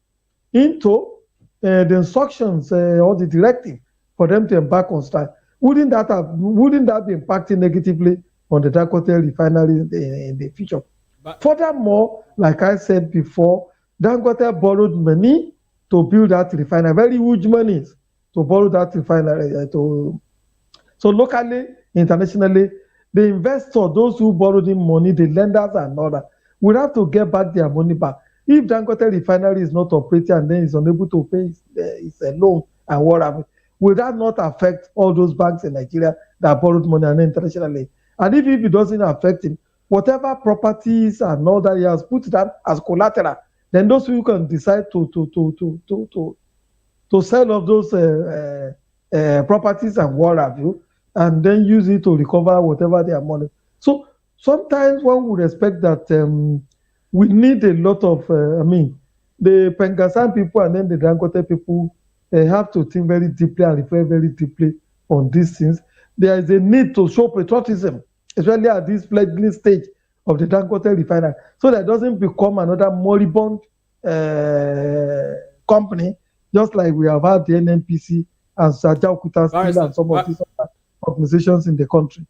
[SPEAKER 10] into the instructions or the directive for them to embark on strike. Wouldn't that be impacting negatively on the Dangote refinery in the future? Furthermore, like I said before, Dangote borrowed money to build that refinery, very huge money to borrow that refinery. So locally, internationally, the investor, those who borrowed him money, the lenders and all that, will have to get back their money back. If Dangote refinery is not operating and then is unable to pay his loan and whatever, will that not affect all those banks in Nigeria that borrowed money and internationally? And if it doesn't affect him, whatever properties and all that he has put that as collateral, then those who can decide to sell off those properties and what have you, and then use it to recover whatever their money. So sometimes one would expect that we need a lot of, the Pengasan people and then the Dangote people have to think very deeply and reflect very deeply on these things. There is a need to show patriotism, especially at this fledgling stage of the Dangote refinery, so that it doesn't become another moribund company, just like we have had the NNPC and Sajao Kuta Steel and some of these other organizations in the country.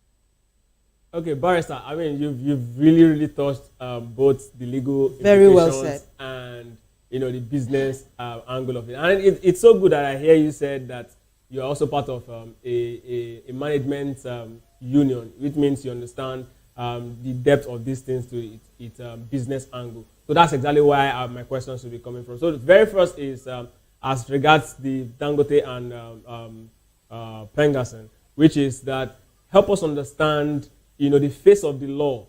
[SPEAKER 9] Okay, Barrister, you've really touched both the legal
[SPEAKER 22] very well
[SPEAKER 9] said and the business angle of it. And it's so good that I hear you said that you're also part of a management union, which means you understand the depth of these things to its business angle. So that's exactly why my questions will be coming from. So the very first is as regards the Dangote and Pengasan, which is that help us understand the face of the law.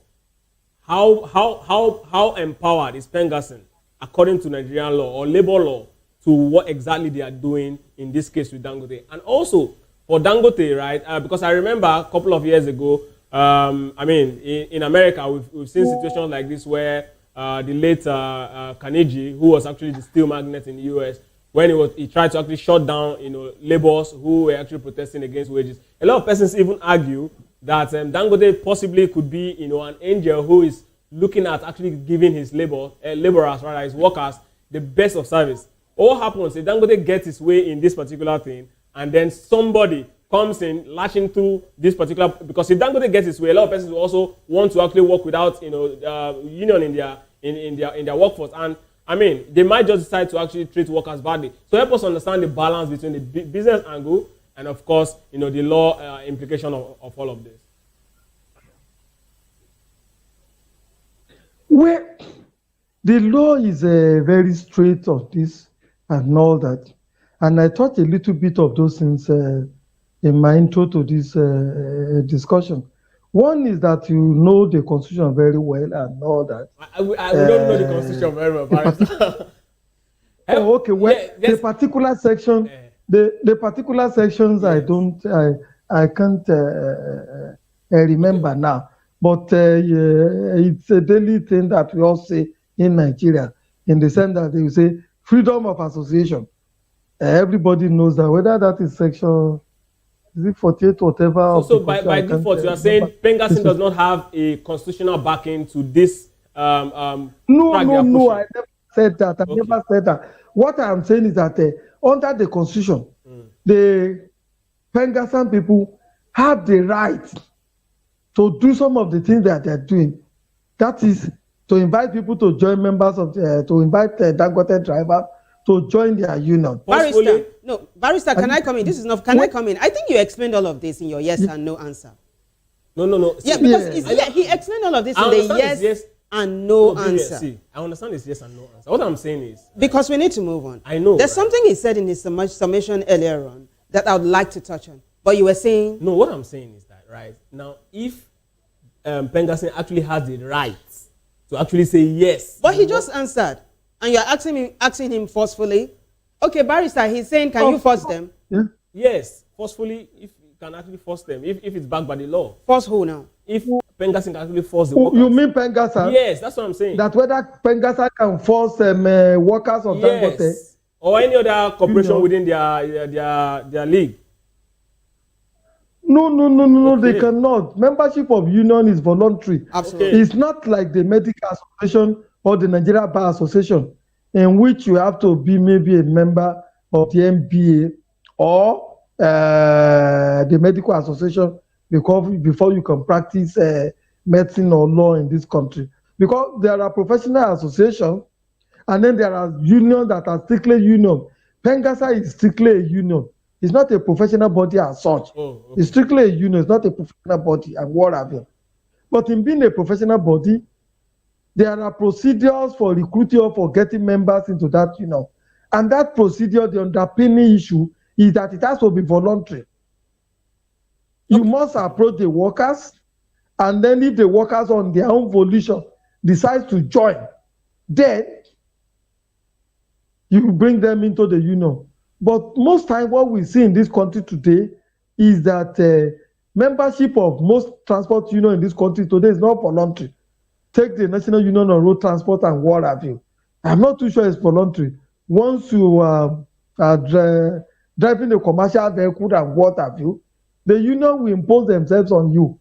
[SPEAKER 9] How empowered is Pengasan according to Nigerian law or labor law to what exactly they are doing in this case with Dangote? And also for Dangote, right? Because I remember a couple of years ago, in America, we've seen situations like this where the late Carnegie, who was actually the steel magnate in the US, when he tried to actually shut down laborers who were actually protesting against wages. A lot of persons even argue that Dangote possibly could be an angel who is looking at actually giving his laborers, his workers, the best of service. What happens if Dangote gets his way in this particular thing, and then somebody comes in lashing through this particular, because if Dangote gets his way, a lot of persons will also want to actually work without union in their workforce, and they might just decide to actually treat workers badly. So help us understand the balance between the business angle and, of course, the law implication of all of this.
[SPEAKER 10] Well, the law is very straight on this and all that. And I touched a little bit of those things in my intro to this discussion. One is that you know the Constitution very well and all that.
[SPEAKER 9] We don't know the Constitution very well, Barrister.
[SPEAKER 10] Oh, okay. Well, the particular section, the particular sections, I can't remember now. But it's a daily thing that we all say in Nigeria, in the sense that they say freedom of association. Everybody knows that, whether that is section, is it 48 or whatever.
[SPEAKER 9] So by default, you are saying Pengassin does not have a constitutional backing to this.
[SPEAKER 10] No, I never said that. I never said that. What I am saying is that under the Constitution, the Pengassin people have the right to do some of the things that they are doing. That is to invite people to join members of to invite Dangote driver to join their union.
[SPEAKER 22] Barrister, can I come in? This is not. Can I come in? I think you explained all of this in your yes and no answer.
[SPEAKER 9] No.
[SPEAKER 22] Yeah, because he explained all of this in the yes and no answer.
[SPEAKER 9] See, I understand it's yes and no answer. What I'm saying is,
[SPEAKER 22] because we need to move on.
[SPEAKER 9] I know.
[SPEAKER 22] There's something he said in his summation earlier on that I would like to touch on. But you were saying...
[SPEAKER 9] No, what I'm saying is that, right, now, if Pengassin actually has the right to actually say yes...
[SPEAKER 22] But he just answered, and you're asking him forcefully. Okay, Barrister, he's saying, can you force them?
[SPEAKER 10] Yeah.
[SPEAKER 9] Yes, forcefully, if you can actually force them, if it's backed by the law.
[SPEAKER 22] Force who now?
[SPEAKER 9] If Pengassin can actually force the workers.
[SPEAKER 10] You mean Pengassin?
[SPEAKER 9] Yes, that's what I'm saying.
[SPEAKER 10] That whether Pengassin can force workers of Dangote...
[SPEAKER 9] Or any other corporation within their league.
[SPEAKER 10] No, they cannot. Membership of union is voluntary.
[SPEAKER 22] Absolutely.
[SPEAKER 10] It's not like the Medical Association or the Nigeria Bar Association, in which you have to be maybe a member of the MBA or the Medical Association before you can practice medicine or law in this country. Because there are professional associations, and then there are unions that are strictly union. Pengassin is strictly a union. It's not a professional body as such. It's strictly a union. It's not a professional body and what have you. But in being a professional body, there are procedures for recruiting or for getting members into that union. And that procedure, the underpinning issue is that it has to be voluntary. You must approach the workers, and then if the workers on their own volition decide to join, then you bring them into the union. But most times what we see in this country today is that membership of most transport union in this country today is not voluntary. Take the National Union of Road Transport and what have you. I'm not too sure it's voluntary. Once you are driving a commercial vehicle and what have you, the union will impose themselves on you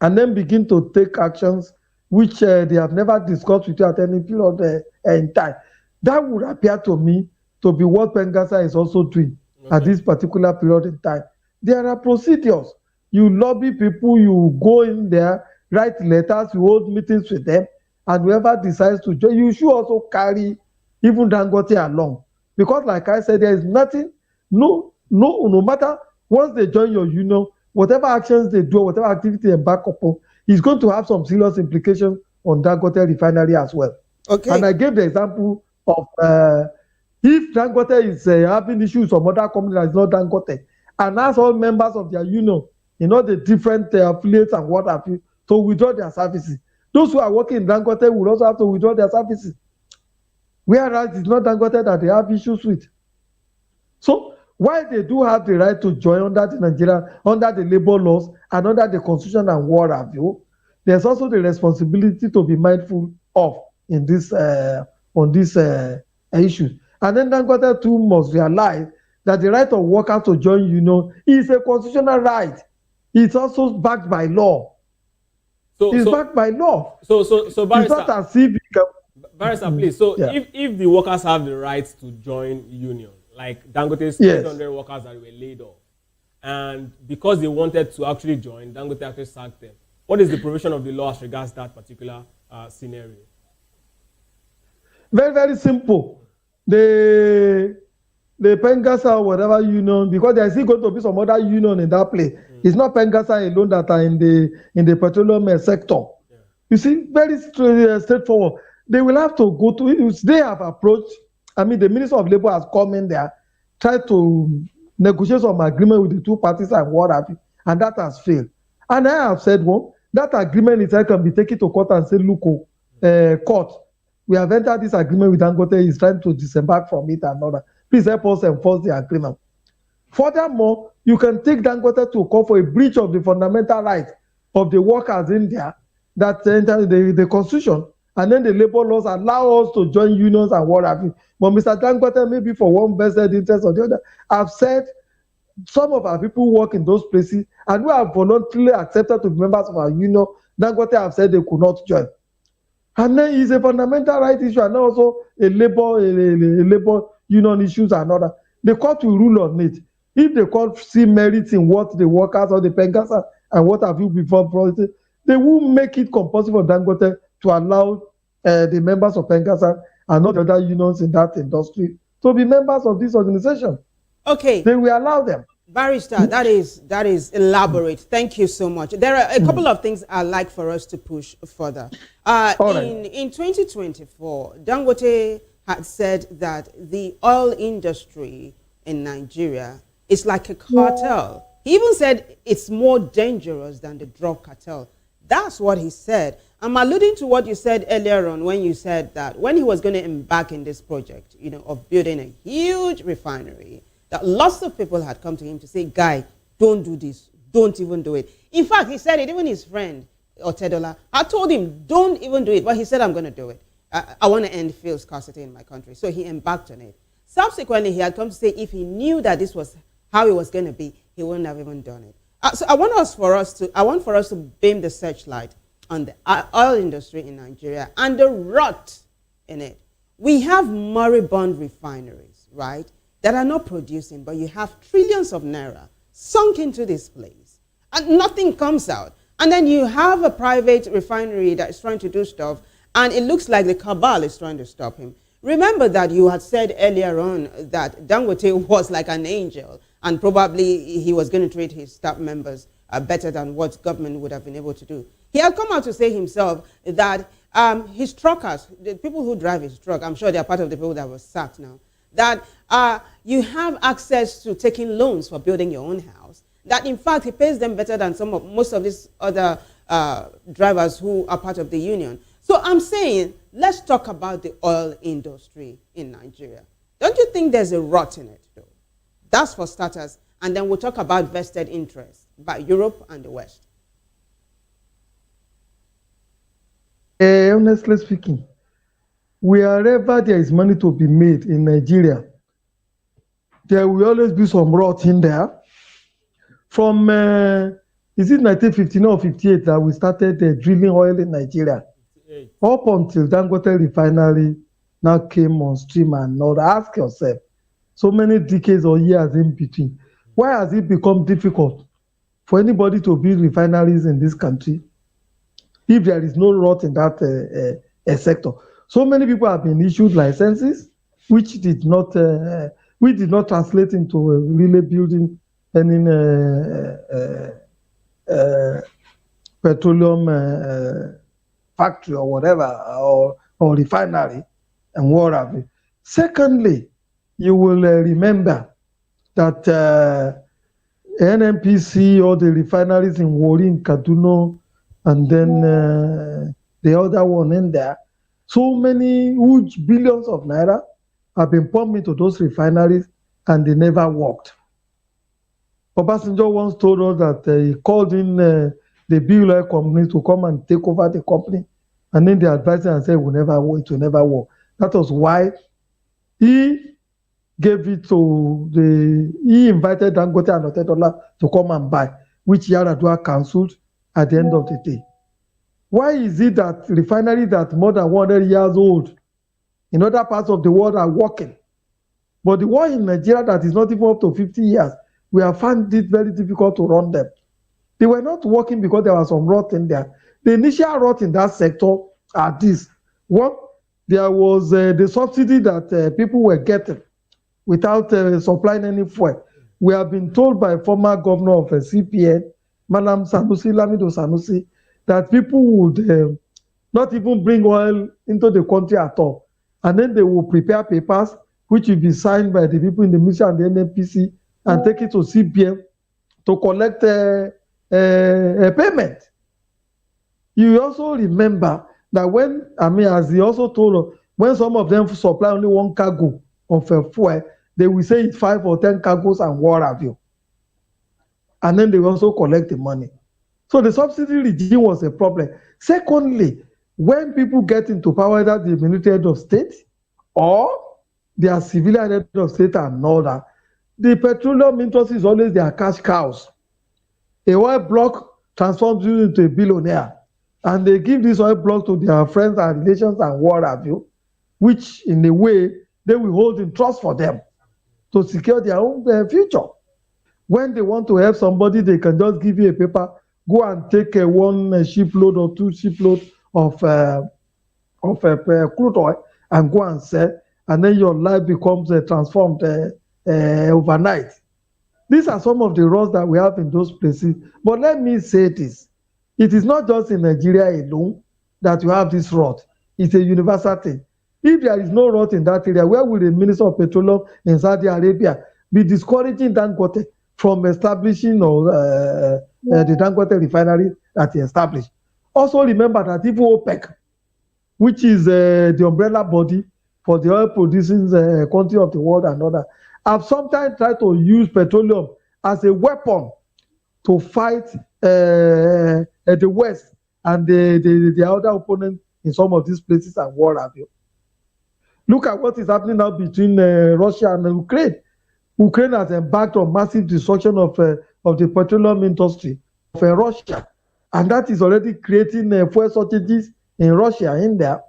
[SPEAKER 10] and then begin to take actions which they have never discussed with you at any period in time. That would appear to me to be what Pengassin is also doing at this particular period in time. There are procedures. You lobby people, you go in there, write letters, you hold meetings with them, and whoever decides to join, you should also carry even Dangote along. Because like I said, there is nothing, no matter, once they join your union, whatever actions they do, whatever activity they embark upon, is going to have some serious implications on Dangote refinery as well.
[SPEAKER 22] Okay.
[SPEAKER 10] And I gave the example of if Dangote is having issues with some other company that is not Dangote, and ask all members of their union, all the different affiliates and what have you, to withdraw their services. Those who are working in Dangote will also have to withdraw their services. Whereas it's not Dangote that they have issues with. So while they do have the right to join under the labor laws and under the constitution and what have you, there's also the responsibility to be mindful of in this on this issue. And then Dangote too must realize that the right of workers to join union is a constitutional right. It's also backed by law. It's backed by law.
[SPEAKER 9] So Barrister,
[SPEAKER 10] it's not as if
[SPEAKER 9] Barrister, please. So if the workers have the right to join union, like Dangote's 800 workers that were laid off, and because they wanted to actually join, Dangote actually sacked them. What is the provision of the law as regards that particular scenario?
[SPEAKER 10] Very, very simple. The Pengassin or whatever union, because there is still going to be some other union in that place. It's not Pengassin alone that are in the petroleum sector. You see, very straightforward. They will have to go to, they have approached, the Minister of Labour has come in there tried to negotiate some agreement with the two parties and what have you, and that has failed. And I have said, well, that agreement itself can be taken to court and say, look, court, we have entered this agreement with Dangote, he's trying to disembark from it and all that. Please help us enforce the agreement. Furthermore, you can take Dangote to court for a breach of the fundamental rights of the workers in there that enter the constitution, and then the labor laws allow us to join unions and what have you. But Mr. Dangote, maybe for one vested interest or the other, I've said some of our people work in those places and who have voluntarily accepted to be members of our union. Dangote have said they could not join. And then it's a fundamental right issue and also a labor union issues and other. The court will rule on it. If the court see merit in what the workers or the pencers and what have you before project, they will make it compulsory for Dangote to allow the members of Pencasa and not other unions in that industry to be members of this organization.
[SPEAKER 22] Okay.
[SPEAKER 10] They will allow them.
[SPEAKER 22] Barrister, that is elaborate. Thank you so much. There are a couple of things I'd like for us to push further. In 2024, Dangote had said that the oil industry in Nigeria is like a cartel. He even said it's more dangerous than the drug cartel. That's what he said. I'm alluding to what you said earlier on when you said that when he was going to embark in this project, of building a huge refinery, that lots of people had come to him to say, guy, don't do this. Don't even do it. In fact, he said it, even his friend, Otedola, I told him, don't even do it. But he said, I'm going to do it. I want to end fuel scarcity in my country. So he embarked on it. Subsequently, he had come to say if he knew that this was how it was going to be, he wouldn't have even done it. So I want for us to beam the searchlight on the oil industry in Nigeria and the rot in it. We have moribund refineries, right, that are not producing, but you have trillions of naira sunk into this place, and nothing comes out. And then you have a private refinery that is trying to do stuff, and it looks like the cabal is trying to stop him. Remember that you had said earlier on that Dangote was like an angel, and probably he was going to treat his staff members better than what government would have been able to do. He had come out to say himself that his truckers, the people who drive his truck, I'm sure they are part of the people that were sacked now, that you have access to taking loans for building your own house, that in fact he pays them better than most of these other drivers who are part of the union. So I'm saying, let's talk about the oil industry in Nigeria. Don't you think there's a rot in it, though? That's for starters. And then we'll talk about vested interests by Europe and the West.
[SPEAKER 10] Honestly speaking, wherever there is money to be made in Nigeria, there will always be some rot in there. From, is it 1959 or 58 that we started drilling oil in Nigeria? Up until Dangote refinery now came on stream and now ask yourself, so many decades or years in between, why has it become difficult for anybody to build refineries in this country if there is no rot in that sector? So many people have been issued licenses which did not translate into really building any petroleum factory or whatever, or refinery and what have you. Secondly, you will remember that NNPC or the refineries in Warri, in Kaduna, and then the other one in there, so many huge billions of naira have been pumped into those refineries and they never worked. Obasanjo once told us that he called in the big oil company to come and take over the company, and then they advised him and said it will never work. That was why he gave it to he invited Dangote and Otedola to come and buy, which Yaradua cancelled at the end of the day. Why is it that refineries that more than 100 years old in other parts of the world are working, but the one in Nigeria that is not even up to 50 years, we have found it very difficult to run them? They were not working because there was some rot in there. The initial rot in that sector are this. One, there was the subsidy that people were getting without supplying any fuel. We have been told by former governor of CPN, Madam Sanusi, Lamido Sanusi, that people would not even bring oil into the country at all. And then they will prepare papers, which will be signed by the people in the ministry and the NNPC, and take it to CBN to collect a payment. You also remember that when, as he also told us, when some of them supply only one cargo of fuel, they will say it's 5 or 10 cargoes and what have you. And then they will also collect the money. So the subsidy regime was a problem. Secondly, when people get into power, that the military head of state or their civilian head of state and all that, the petroleum industry is always their cash cows. A oil block transforms you into a billionaire, and they give this oil block to their friends and relations and what have you, which in a way they will hold in trust for them to secure their own future. When they want to help somebody, they can just give you a paper, go and take one shipload or 2 shiploads of crude oil and go and sell, and then your life becomes transformed overnight. These are some of the roles that we have in those places. But let me say this. It is not just in Nigeria alone that you have this rot. It's a universal thing. If there is no rot in that area, where will the Minister of Petroleum in Saudi Arabia be discouraging Dangote from establishing the Dangote refinery that he established? Also remember that even OPEC, which is the umbrella body for the oil producing country of the world and other, have sometimes tried to use petroleum as a weapon to fight the West and the other opponents in some of these places and what have you. Look at what is happening now between Russia and Ukraine. Ukraine has embarked on massive destruction of the petroleum industry of Russia, and that is already creating fuel shortages in Russia in there.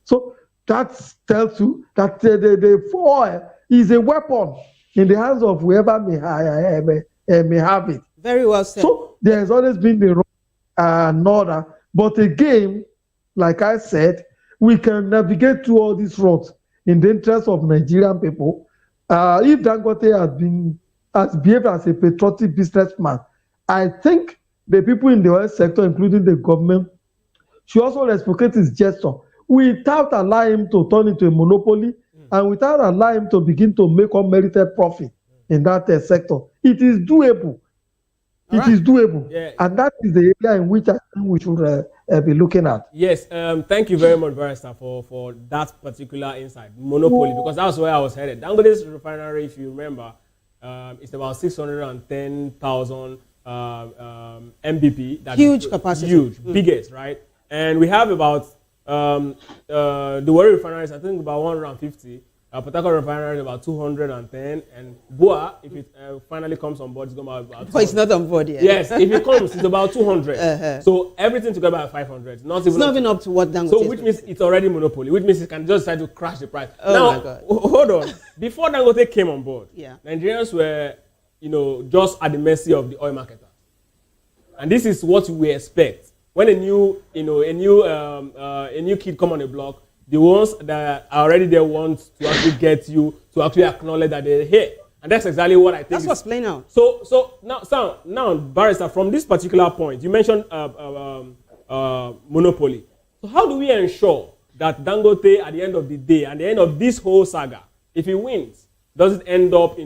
[SPEAKER 10] So that tells you that the oil is a weapon in the hands of whoever may have it.
[SPEAKER 22] Very well said.
[SPEAKER 10] So there has always been the order, but again, like I said, we can navigate through all these roads in the interest of Nigerian people. If Dangote has behaved as a patriotic businessman, I think the people in the oil sector, including the government, should also reciprocate his gesture without allowing him to turn into a monopoly and without allowing him to begin to make unmerited profit in that sector. It is doable. It is doable. Yeah. And that is the area in which I think we should be looking at.
[SPEAKER 9] Yes, thank you very much, Barrister, for that particular insight. Monopoly, because that's where I was headed. Dangote's refinery, if you remember, it's about 610,000 MBP. That
[SPEAKER 22] huge capacity.
[SPEAKER 9] Huge, biggest, right? And we have about, the Warri refinery is, I think, about 150. Port Harcourt refinery is about 210, and Boa, if it finally comes on board, it's going to be about.
[SPEAKER 22] But it's not on board yet.
[SPEAKER 9] Yes, if it comes, it's about 200. So everything together at 500.
[SPEAKER 22] It's not even up to what Dangote.
[SPEAKER 9] So which means it's already monopoly. Which means it can just decide to crash the price.
[SPEAKER 22] Oh
[SPEAKER 9] now,
[SPEAKER 22] my God.
[SPEAKER 9] Hold on. Before Dangote came on board,
[SPEAKER 22] yeah,
[SPEAKER 9] Nigerians were, just at the mercy of the oil marketer, and this is what we expect when a new kid come on the block. The ones that are already there want to actually get you to actually acknowledge that they're here. And that's exactly what I think.
[SPEAKER 22] That's what's playing out.
[SPEAKER 9] So now, Barrister, from this particular point, you mentioned monopoly. So how do we ensure that Dangote, at the end of the day, at the end of this whole saga, if he wins, does it end up,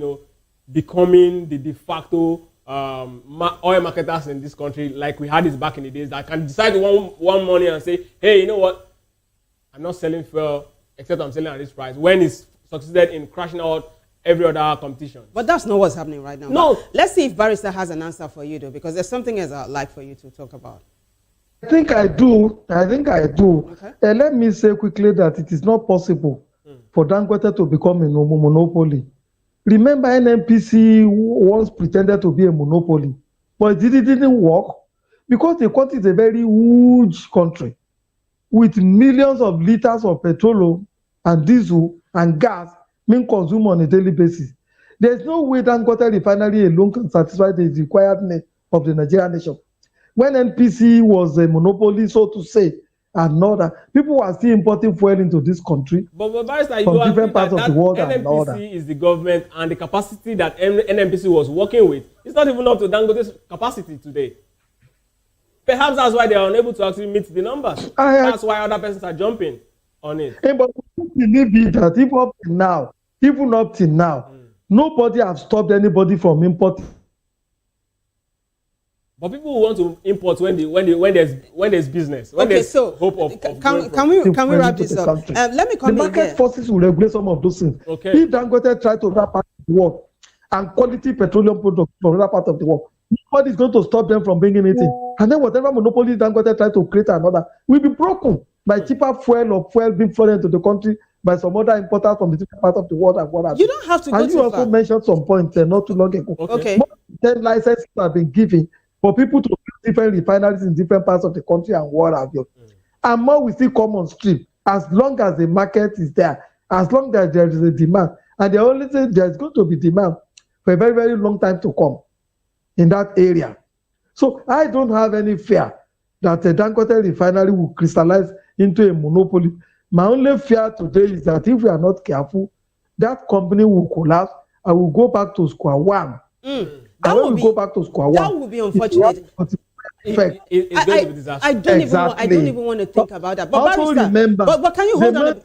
[SPEAKER 9] becoming the de facto oil marketers in this country, like we had this back in the days, that can decide one morning and say, hey, you know what? I'm not selling fuel except I'm selling at this price, when it's succeeded in crashing out every other competition.
[SPEAKER 22] But that's not what's happening right now.
[SPEAKER 9] No.
[SPEAKER 22] But let's see if Barrister has an answer for you, though, because there's something else I'd like for you to talk about.
[SPEAKER 10] I think I do. Okay. Let me say quickly that it is not possible for Dangote to become a monopoly. Remember, NNPC once pretended to be a monopoly, but it didn't work because the country is a very huge country with millions of liters of petroleum and diesel and gas being consumed on a daily basis. There's no way Dangote refinery alone can satisfy the required need of the Nigerian nation. When NPC was a monopoly, so to say, and not that, people were still importing fuel into this country
[SPEAKER 9] but Barrister,
[SPEAKER 10] from different parts of the world and all that.
[SPEAKER 9] NNPC is the government, and the capacity that NNPC was working with is not even up to Dangote's capacity today. Perhaps that's why they are unable to actually meet the numbers. That's why other persons are jumping on it.
[SPEAKER 10] But we believe it that if up to now even up till now, nobody have stopped anybody from importing.
[SPEAKER 9] But people want to import when there's business, when there's hope of
[SPEAKER 22] can we wrap this up? Let me come in.
[SPEAKER 10] The market forces will regulate some of those things.
[SPEAKER 9] Okay.
[SPEAKER 10] If Dangote try to other part of the world and quality petroleum products from other part of the world, nobody is going to stop them from bringing it in. And then whatever monopoly Dangote try to create another will be broken by cheaper fuel or fuel being flown into the country by some other importers from the different parts of the world and what have
[SPEAKER 22] you. Don't have to go
[SPEAKER 10] and
[SPEAKER 22] too
[SPEAKER 10] you also
[SPEAKER 22] far.
[SPEAKER 10] mentioned some point not too long ago.
[SPEAKER 22] Okay.
[SPEAKER 10] More than 10 licenses have been given for people to build different refineries in different parts of the country and what have you. And more will still come on stream as long as the market is there, as long as there is a demand. And they only say there's going to be demand for a very, very long time to come in that area. So I don't have any fear that the Dangote refinery will crystallize into a monopoly. My only fear today is that if we are not careful, that company will collapse and will go back to square one.
[SPEAKER 22] That
[SPEAKER 10] will go back to square one.
[SPEAKER 22] That would be unfortunate.
[SPEAKER 9] It's going to be disastrous.
[SPEAKER 22] I don't even want to think about that. But
[SPEAKER 10] also
[SPEAKER 22] Barrister,
[SPEAKER 10] remember,
[SPEAKER 22] but can you hold on?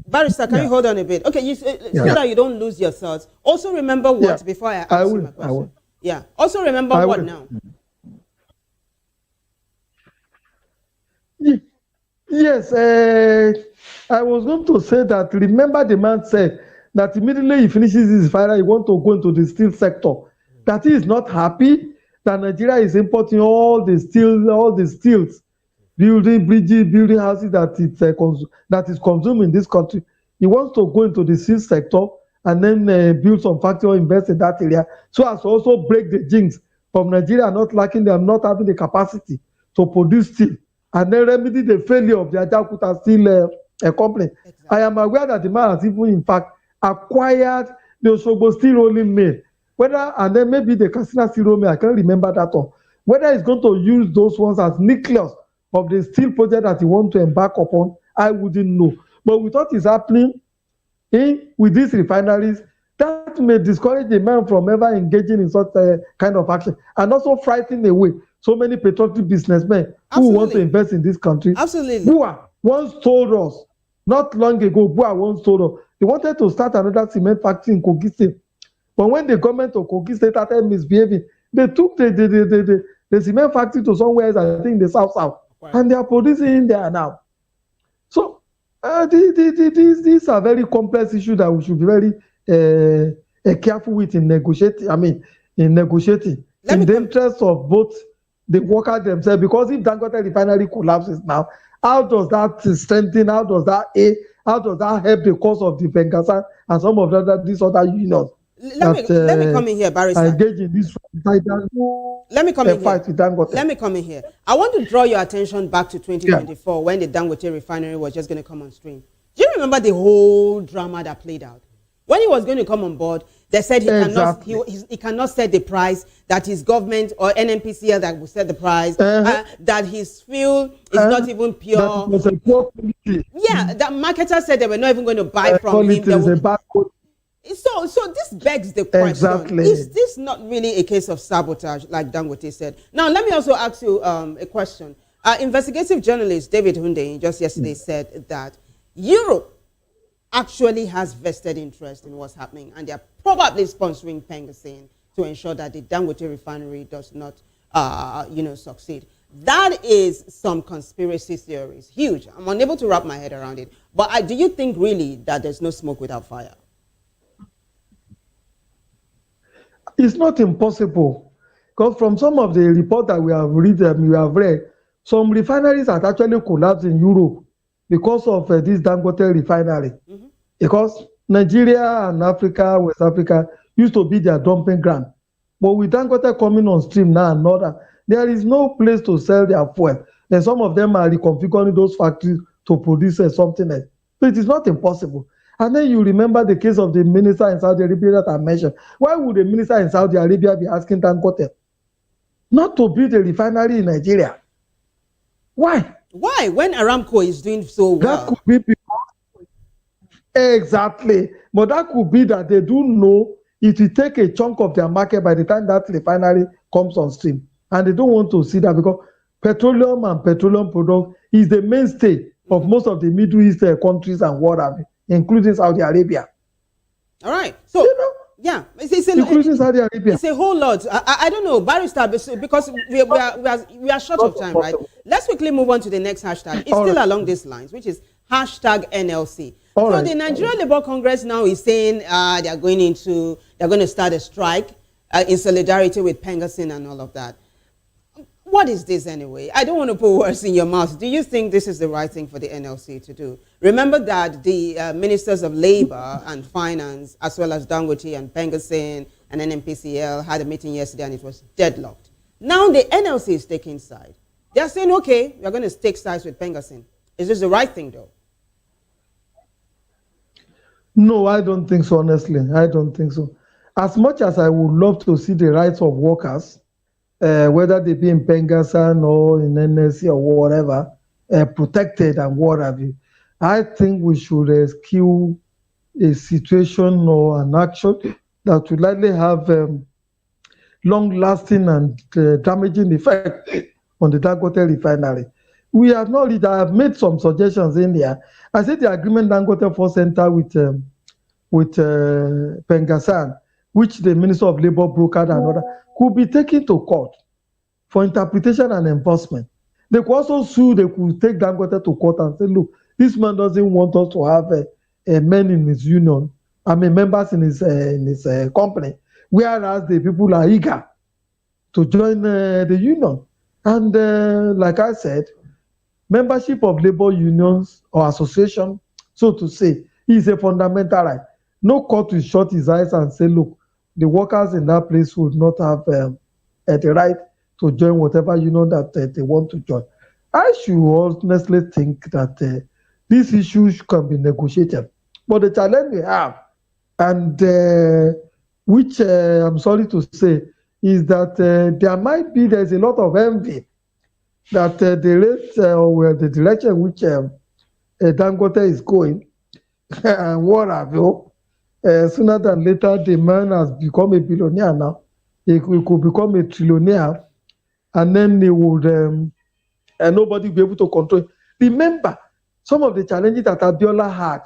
[SPEAKER 22] Barrister, can you hold on a bit? Okay, so that you don't lose your thoughts. Also remember what before I ask you my question. Yeah. Also remember what now?
[SPEAKER 10] Yes, I was going to say that. Remember, the man said that immediately he finishes his fire, he wants to go into the steel sector. That he is not happy that Nigeria is importing all the steels, building bridges, building houses that is consumed in this country. He wants to go into the steel sector and then build some factory or invest in that area, so as to also break the jinx of Nigeria not having the capacity to produce steel, and then remedy the failure of the Ajaokuta Steel company. Exactly. I am aware that the man has even, in fact, acquired the Osogbo Steel Rolling Mill. And then maybe the Katsina Steel Rolling Mill, I can't remember that one. Whether he's going to use those ones as nucleus of the steel project that he wants to embark upon, I wouldn't know. But with what is happening with these refineries, that may discourage the man from ever engaging in such a kind of action, and also frighten away so many patriotic businessmen who want to invest in this country.
[SPEAKER 22] Absolutely.
[SPEAKER 10] Bua once told us, not long ago, Bua once told us, they wanted to start another cement factory in Kogi State. But when the government of Kogi State started misbehaving, they took the cement factory to somewhere else, I think the south, and they are producing there now. So these are very complex issues that we should be very careful with in negotiating. In the interest of both the workers themselves, because if Dangote refinery collapses now, how does that strengthen? How does that help the cause of the Bengasan and some of these other unions?
[SPEAKER 22] Let me come in here, Barrister.
[SPEAKER 10] Engage in this fight with Dangote.
[SPEAKER 22] Let me come in here. I want to draw your attention back to 2024 when the Dangote refinery was just going to come on stream. Do you remember the whole drama that played out? When he was going to come on board, they said he cannot set the price, that his government or NNPCL that will set the price, that his fuel is not even pure. That marketers said they were not even going to buy from him. So this begs the question.
[SPEAKER 10] Exactly.
[SPEAKER 22] Is this not really a case of sabotage, like Dangote said? Now, let me also ask you a question. Investigative journalist David Hunde just yesterday said that Europe actually has vested interest in what's happening, and they're probably sponsoring Pengasine to ensure that the Dangote refinery does not, succeed. That is some conspiracy theories. Huge. I'm unable to wrap my head around it. But do you think really that there's no smoke without fire?
[SPEAKER 10] It's not impossible, because from some of the reports that we have read, some refineries have actually collapsed in Europe because of this Dangote refinery. Mm-hmm. Because Nigeria and Africa, West Africa, used to be their dumping ground. But with Dangote coming on stream now and all that, there is no place to sell their fuel. And some of them are reconfiguring those factories to produce something else. So it is not impossible. And then you remember the case of the minister in Saudi Arabia that I mentioned. Why would the minister in Saudi Arabia be asking Dangote not to build a refinery in Nigeria? Why?
[SPEAKER 22] Why? When Aramco is doing so well?
[SPEAKER 10] That could be because... Exactly. But that could be that they do know it will take a chunk of their market by the time that refinery comes on stream. And they don't want to see that, because petroleum and petroleum product is the mainstay of most of the Middle East countries and what have you, including Saudi Arabia.
[SPEAKER 22] All right. So, yeah,
[SPEAKER 10] including Saudi Arabia.
[SPEAKER 22] It's a whole lot. I don't know, Barrister, because we are short of time, right? Let's quickly move on to the next hashtag. It's still along these lines, which is hashtag NLC. So the Nigeria Labour Congress now is saying they're going to start a strike in solidarity with Pengasin and all of that. What is this anyway? I don't want to put words in your mouth. Do you think this is the right thing for the NLC to do? Remember that the ministers of Labour and Finance, as well as Dangote and Pengasin and NNPCL, had a meeting yesterday and it was deadlocked. Now the NLC is taking side. They are saying, okay, we are going to take sides with Pengasin. Is this the right thing, though?
[SPEAKER 10] No, I don't think so, honestly. I don't think so. As much as I would love to see the rights of workers, whether they be in Pengasan or in NSC or whatever, protected and what have you, I think we should eschew a situation or an action that would likely have long-lasting and damaging effect on the Dangote refinery. We have not. I have made some suggestions in there. I said the agreement Dangote Force Center with Pengasan, which the Minister of Labour brokered and other, could be taken to court for interpretation and enforcement. They could also sue. They could take Dangote to court and say, look, this man doesn't want us to have men in his union. Members in his company, whereas the people are eager to join the union. And like I said, membership of labor unions or association, so to say, is a fundamental right. No court will shut his eyes and say, look, the workers in that place would not have the right to join whatever union that they want to join. I should honestly think that these issues can be negotiated. But the challenge we have, and which I'm sorry to say, is that there's a lot of envy that the rate or the direction which Dangote is going, and what have you, sooner than later the man has become a billionaire now. He could become a trillionaire, and then he would, and nobody will be able to control it. Remember, some of the challenges that Abiola had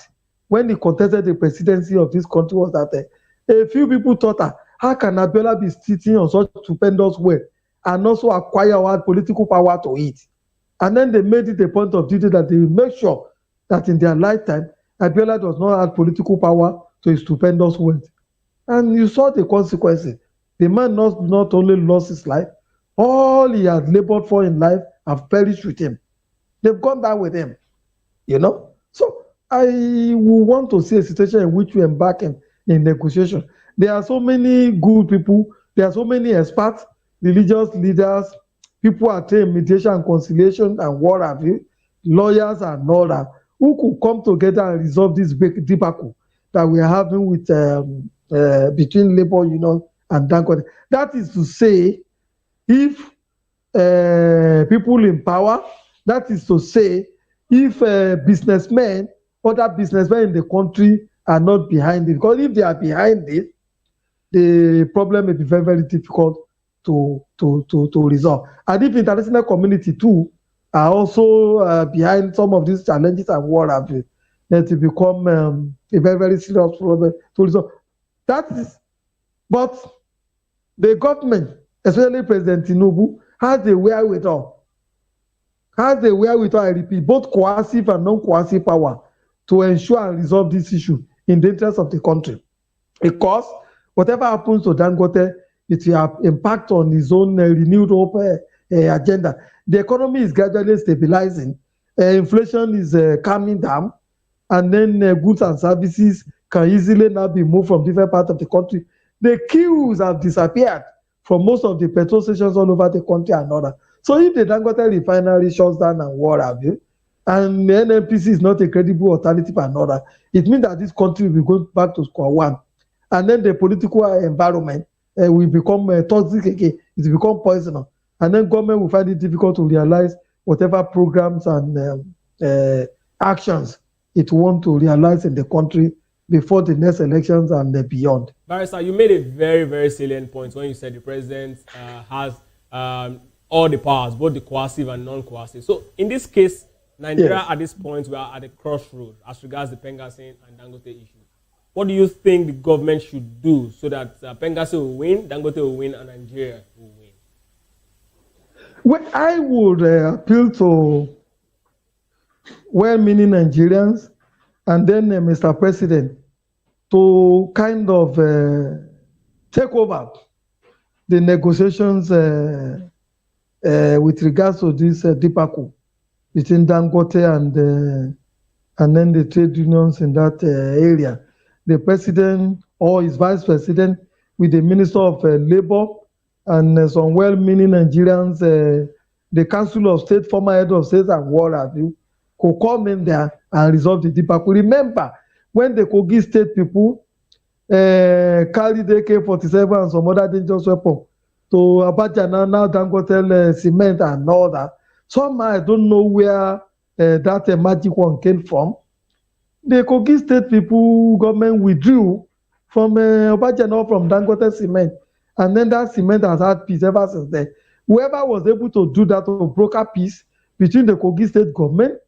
[SPEAKER 10] when he contested the presidency of this country was that a few people thought, how can Abiola be sitting on such stupendous wealth and also acquire our political power to it? And then they made it a point of duty that they will make sure that in their lifetime, Abiola does not have political power to his stupendous wealth. And you saw the consequences. The man not only lost his life, all he had labored for in life have perished with him. They've gone down with him, you know? So I will want to see a situation in which we embark in negotiation. There are so many good people. There are so many experts, religious leaders, people at mediation and conciliation and what have you, lawyers and all that, who could come together and resolve this big debacle that we are having with between labor union and Dangote. That is to say, if people in power, that is to say, if businessmen, other businessmen in the country are not behind it. Because if they are behind it, the problem may be very, very difficult to resolve. And if the international community too are also behind some of these challenges and what have you, then it become a very, very serious problem to resolve. That is, but the government, especially President Tinubu, has the wherewithal, I repeat, both coercive and non-coercive power to ensure and resolve this issue in the interest of the country. Because whatever happens to Dangote, it will have impact on his own renewed hope agenda. The economy is gradually stabilizing, inflation is calming down, and then goods and services can easily now be moved from different parts of the country. The queues have disappeared from most of the petrol stations all over the country and other. So if the Dangote refinery shuts down and what have you, and the NNPC is not a credible alternative and other, it means that this country will go back to square one. And then the political environment will become toxic again. It will become poisonous. And then government will find it difficult to realize whatever programs and actions it wants to realize in the country before the next elections and beyond.
[SPEAKER 9] Barrister, you made a very, very salient point when you said the president has all the powers, both the coercive and non-coercive. So in this case, Nigeria at this point, we are at a crossroad as regards the Pengasin and Dangote issue. what do you think the government should do so that Pengasi will win, Dangote will win, and Nigeria will win?
[SPEAKER 10] Well, I would appeal to well-meaning Nigerians and then Mr. President to kind of take over the negotiations with regards to this debacle between Dangote and then the trade unions in that area. The president or his vice president with the minister of labor and some well-meaning Nigerians, the council of state, former head of state and what have you, could come in there and resolve the debacle. Remember, when the Kogi state people carried AK-47 and some other dangerous weapons to Abacha, now Dangote cement and all that, somehow I don't know where that magic one came from. The Kogi state people government withdrew from Abacha, not from Dangote cement, and then that cement has had peace ever since then. Whoever was able to do that to broker peace between the Kogi state government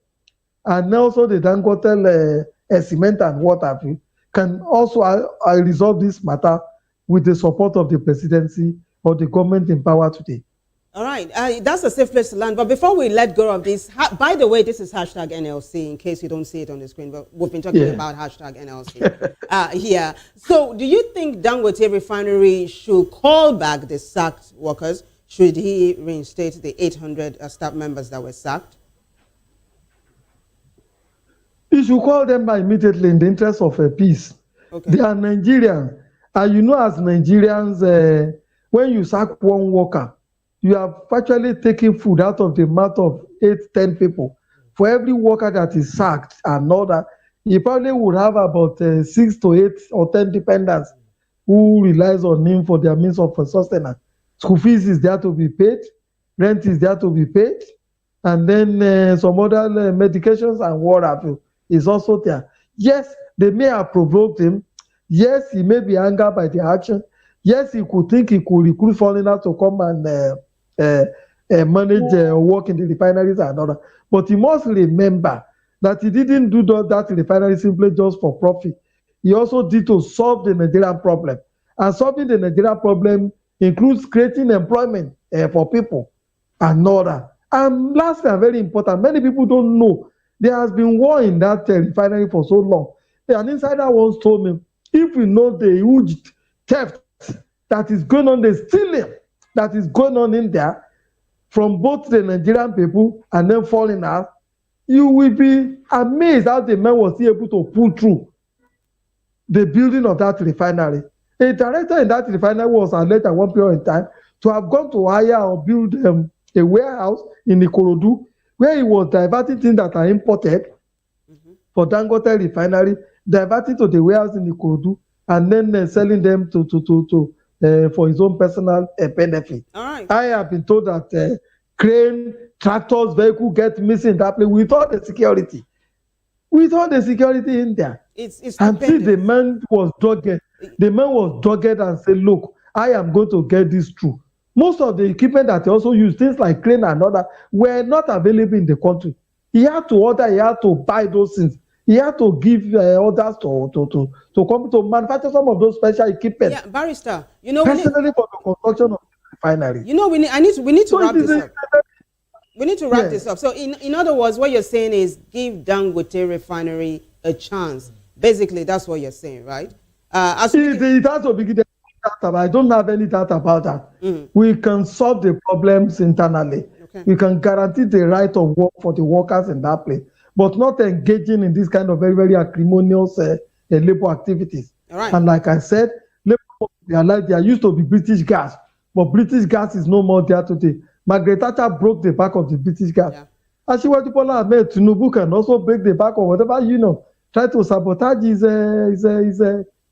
[SPEAKER 10] and also the Dangote cement and what have you, can also resolve this matter with the support of the presidency or the government in power today.
[SPEAKER 22] All right, that's a safe place to land. But before we let go of this, by the way, this is hashtag NLC, in case you don't see it on the screen, but we've been talking about hashtag NLC here. So do you think Dangote Refinery should call back the sacked workers? Should he reinstate the 800 staff members that were sacked?
[SPEAKER 10] You should call them back immediately in the interest of peace. Okay. They are Nigerians. And you know, as Nigerians, when you sack one worker, you are virtually taking food out of the mouth of 8-10 people. For every worker that is sacked and all that, he probably would have about 6 to 8 or 10 dependents who relies on him for their means of sustenance. School fees is there to be paid, rent is there to be paid, and then some other medications and what have you is also there. Yes, they may have provoked him. Yes, he may be angered by the action. Yes, he could think he could recruit foreigners to come and manage work in the refineries and all that. But he must remember that he didn't do that refinery simply just for profit. He also did to solve the Nigerian problem. And solving the Nigerian problem includes creating employment for people and all that. And lastly, and very important, many people don't know, there has been war in that refinery for so long. An insider once told me, if we know the huge theft that is going on, the stealing that is going on in there from both the Nigerian people and then foreigners, you will be amazed how the man was able to pull through the building of that refinery. A director in that refinery was alleged at one period in time to have gone to hire or build a warehouse in Ikorodu where he was diverting things that are imported for Dangote refinery, diverting to the warehouse in Ikorodu, and then selling them for his own personal benefit.
[SPEAKER 22] All right.
[SPEAKER 10] I have been told that crane, tractors, vehicle get missing in that place with all the security. With all the security in there.
[SPEAKER 22] It's
[SPEAKER 10] until the man was dogged. The man was dogged and said, look, I am going to get this through. Most of the equipment that he also used, things like crane and other, were not available in the country. He had to order, he had to buy those things. He had to give orders to come to manufacture some of those special equipment.
[SPEAKER 22] Yeah, barrister, you know,
[SPEAKER 10] personally for the construction of the refinery.
[SPEAKER 22] You know, we need to wrap this up. We need to wrap this up. So, in other words, what you're saying is give Dangote Refinery a chance. Basically, that's what you're saying, right?
[SPEAKER 10] It has to begin. I don't have any doubt about that. We can solve the problems internally. Okay. We can guarantee the right of work for the workers in that place, but not engaging in this kind of very, very acrimonious labor activities.
[SPEAKER 22] All right.
[SPEAKER 10] And like I said, there used to be British gas, but British gas is no more there today. Margaret Thatcher broke the back of the British gas. Yeah. And she was Tinubu can also break the back of whatever, try to sabotage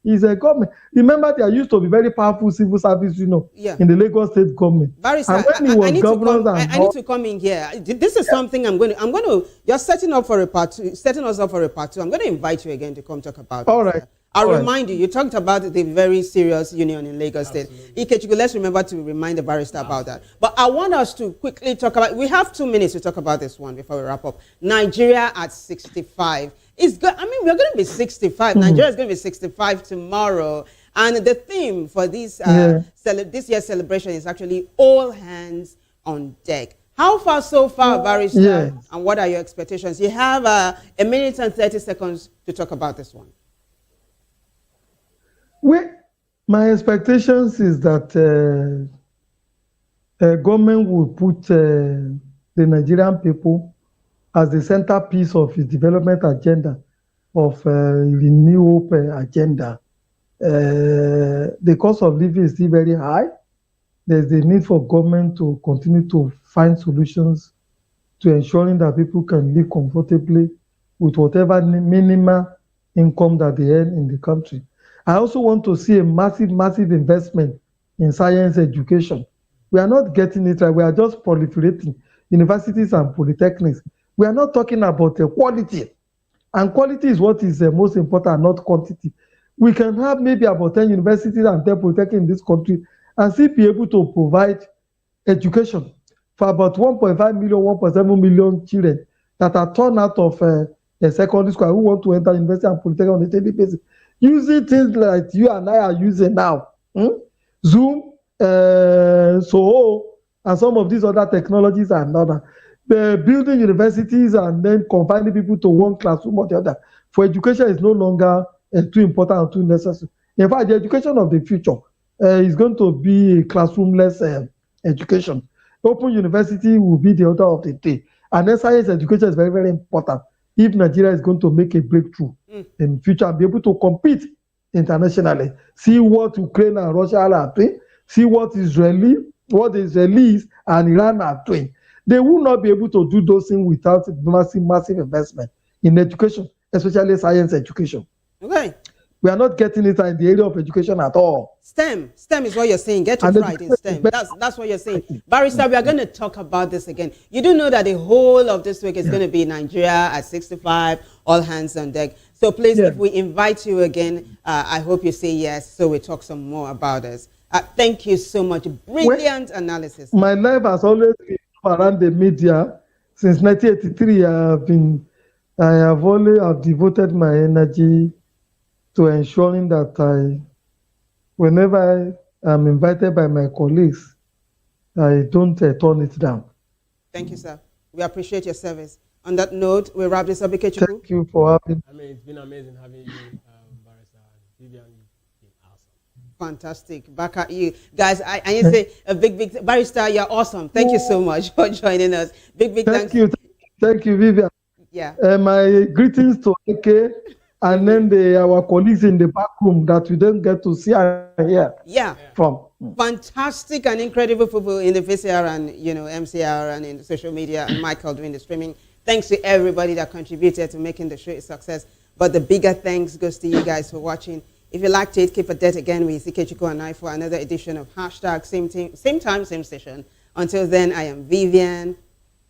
[SPEAKER 10] his government. Remember, there used to be very powerful civil service, in the Lagos state government.
[SPEAKER 22] Barrister, I need to come in here. This is something I'm going to. You're setting us up for a part two. I'm going to invite you again to come talk about.
[SPEAKER 10] All right.
[SPEAKER 22] I'll remind you talked about the very serious union in Lagos State. Ikechuku, let's remember to remind the barrister about that. But I want us to quickly talk about, we have 2 minutes to talk about this one before we wrap up. Nigeria at 65. It's good. I mean, we're going to be 65. Nigeria is going to be 65 tomorrow. And the theme for this this year's celebration is actually all hands on deck. How far so far, Barrister?
[SPEAKER 10] Yes.
[SPEAKER 22] And what are your expectations? You have a minute and 30 seconds to talk about this one.
[SPEAKER 10] Well, my expectations is that government will put the Nigerian people as the centerpiece of its development agenda, of Renew Hope agenda. The cost of living is still very high. There's the need for government to continue to find solutions to ensuring that people can live comfortably with whatever minimal income that they earn in the country. I also want to see a massive investment in science education. We are not getting it right. We are just proliferating universities and polytechnics. We are not talking about quality. And quality is what is most important, not quantity. We can have maybe about 10 universities and 10 polytechnics in this country and still be able to provide education for about 1.5 million, 1.7 million children that are torn out of a secondary school who want to enter university and polytechnic on a daily basis. Using things like you and I are using now, Zoom, Soho, and some of these other technologies are another. Building universities and then confining people to one classroom or the other for education is no longer too important or too necessary. In fact, the education of the future is going to be a classroom-less education. Open university will be the order of the day. And then science education is very, very important if Nigeria is going to make a breakthrough in future and be able to compete internationally. See what Ukraine and Russia are doing. See what the Israelis and Iran are doing. They will not be able to do those things without massive investment in education, especially science education.
[SPEAKER 22] Okay.
[SPEAKER 10] We are not getting it in the area of education at all.
[SPEAKER 22] STEM is what you're saying. Get it right in STEM. That's what you're saying. Barrister, we are going to talk about this again. You do know that the whole of this week is going to be Nigeria at 65, all hands on deck. So please, if we invite you again, I hope you say yes, so we talk some more about this. Thank you so much. Brilliant analysis.
[SPEAKER 10] My life has always been around the media. Since 1983, I have devoted my energy to ensuring that whenever I'm invited by my colleagues, I don't turn it down.
[SPEAKER 22] Thank you, sir. We appreciate your service. On that note, we wrap this up.
[SPEAKER 10] Thank you for having me.
[SPEAKER 9] I mean, it's been amazing having you, Barrister Vivian. You've been awesome.
[SPEAKER 22] Fantastic. Back at you. Guys, I need to say a big, Barrister, you're awesome. Thank you so much for joining us. Big
[SPEAKER 10] thank you. Thank you, Vivian.
[SPEAKER 22] Yeah.
[SPEAKER 10] My greetings to AK. And then our colleagues in the back room that we don't get to see and hear from.
[SPEAKER 22] Fantastic and incredible people in the VCR and MCR and in the social media, and Michael doing the streaming. Thanks to everybody that contributed to making the show a success. But the bigger thanks goes to you guys for watching. If you liked it, keep a date again with Ikechukwu and I for another edition of Hashtag Same Time, Same Station. Until then, I am Vivian.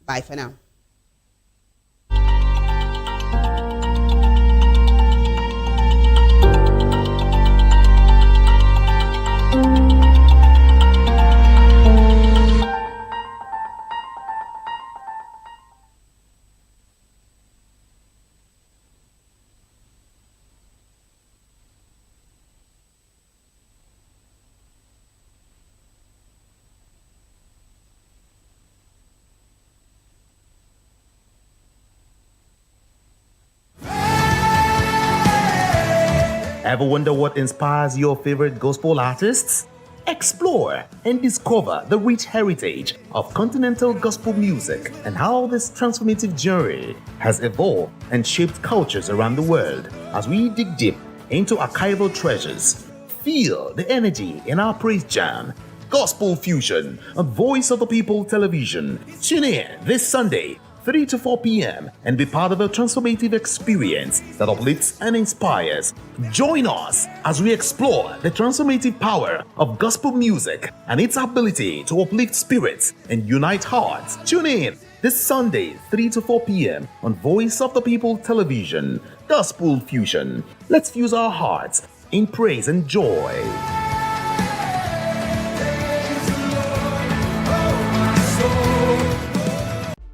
[SPEAKER 22] Bye for now.
[SPEAKER 14] Ever wonder what inspires your favorite gospel artists? Explore and discover the rich heritage of continental gospel music and how this transformative journey has evolved and shaped cultures around the world. As we dig deep into archival treasures, feel the energy in our praise jam, Gospel Fusion on Voice of the People Television. Tune in this Sunday, 3 to 4 p.m. and be part of a transformative experience that uplifts and inspires. Join us as we explore the transformative power of gospel music and its ability to uplift spirits and unite hearts. Tune in this Sunday, 3 to 4 p.m. on Voice of the People Television. Gospel Fusion. Let's fuse our hearts in praise and joy.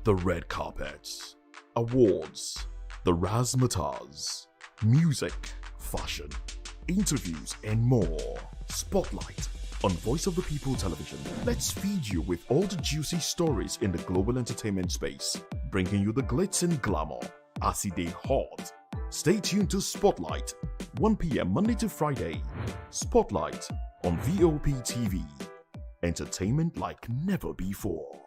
[SPEAKER 11] The red carpets, awards, the the razzmatazz, music, fashion, interviews, and more. Spotlight on Voice of the People Television. Let's feed you with all the juicy stories in the global entertainment space, bringing you the glitz and glamour as it is hot. Stay tuned to Spotlight, 1 p.m. Monday to Friday. Spotlight on VOP TV. Entertainment like never before.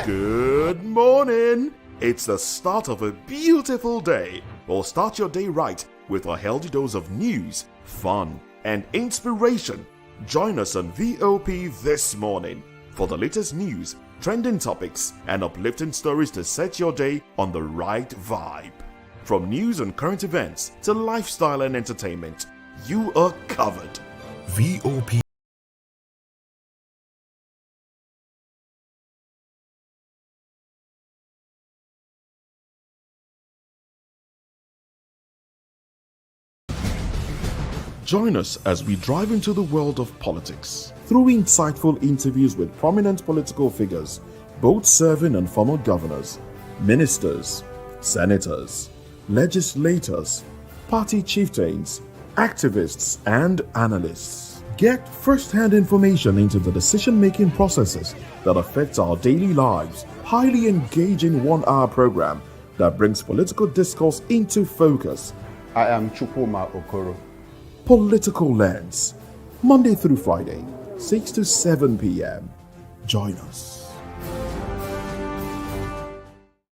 [SPEAKER 11] Good morning. It's the start of a beautiful day. Well, start your day right with a healthy dose of news, fun, and inspiration. Join us on VOP this morning for the latest news, trending topics, and uplifting stories to set your day on the right vibe. From news and current events to lifestyle and entertainment, you are covered. VOP. Join us as we drive into the world of politics through insightful interviews with prominent political figures, both serving and former governors, ministers, senators, legislators, party chieftains, activists, and analysts. Get first-hand information into the decision-making processes that affect our daily lives. Highly engaging one-hour program that brings political discourse into focus.
[SPEAKER 15] I am Chukwuma Okoro.
[SPEAKER 11] Political Lens, Monday through Friday, 6 to 7 p.m. Join us.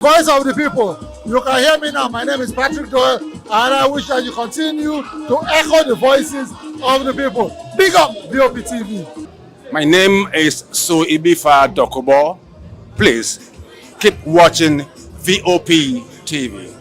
[SPEAKER 16] Voice of the people, you can hear me now. My name is Patrick Doyle, and I wish that you continue to echo the voices of the people. Big up VOP TV.
[SPEAKER 17] My name is Suibifa Dokubo. Please keep watching VOP TV.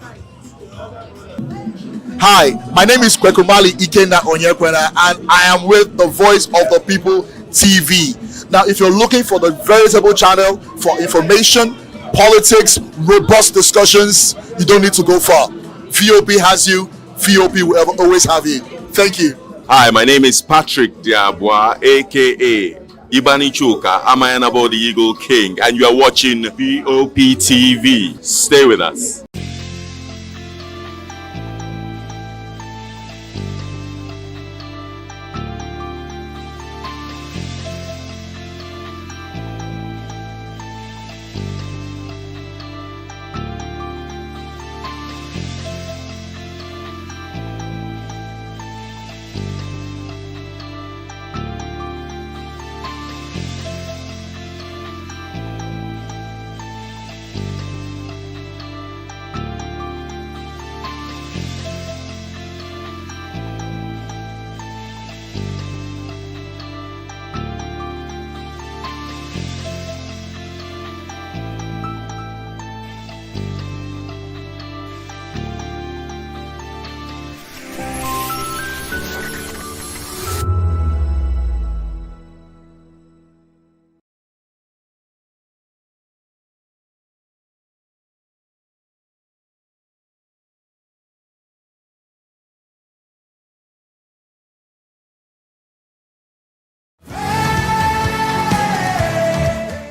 [SPEAKER 19] Hi, my name is Kwekumali Ikenda Onyekwena, and I am with the Voice of the People TV. Now, if you're looking for the veritable channel for information, politics, robust discussions, you don't need to go far. VOP has you. VOP will always have you. Thank you.
[SPEAKER 25] Hi, my name is Patrick Diabwa, aka Ibani Chuka, Amayanabo the Eagle King, and you are watching VOP TV. Stay with us.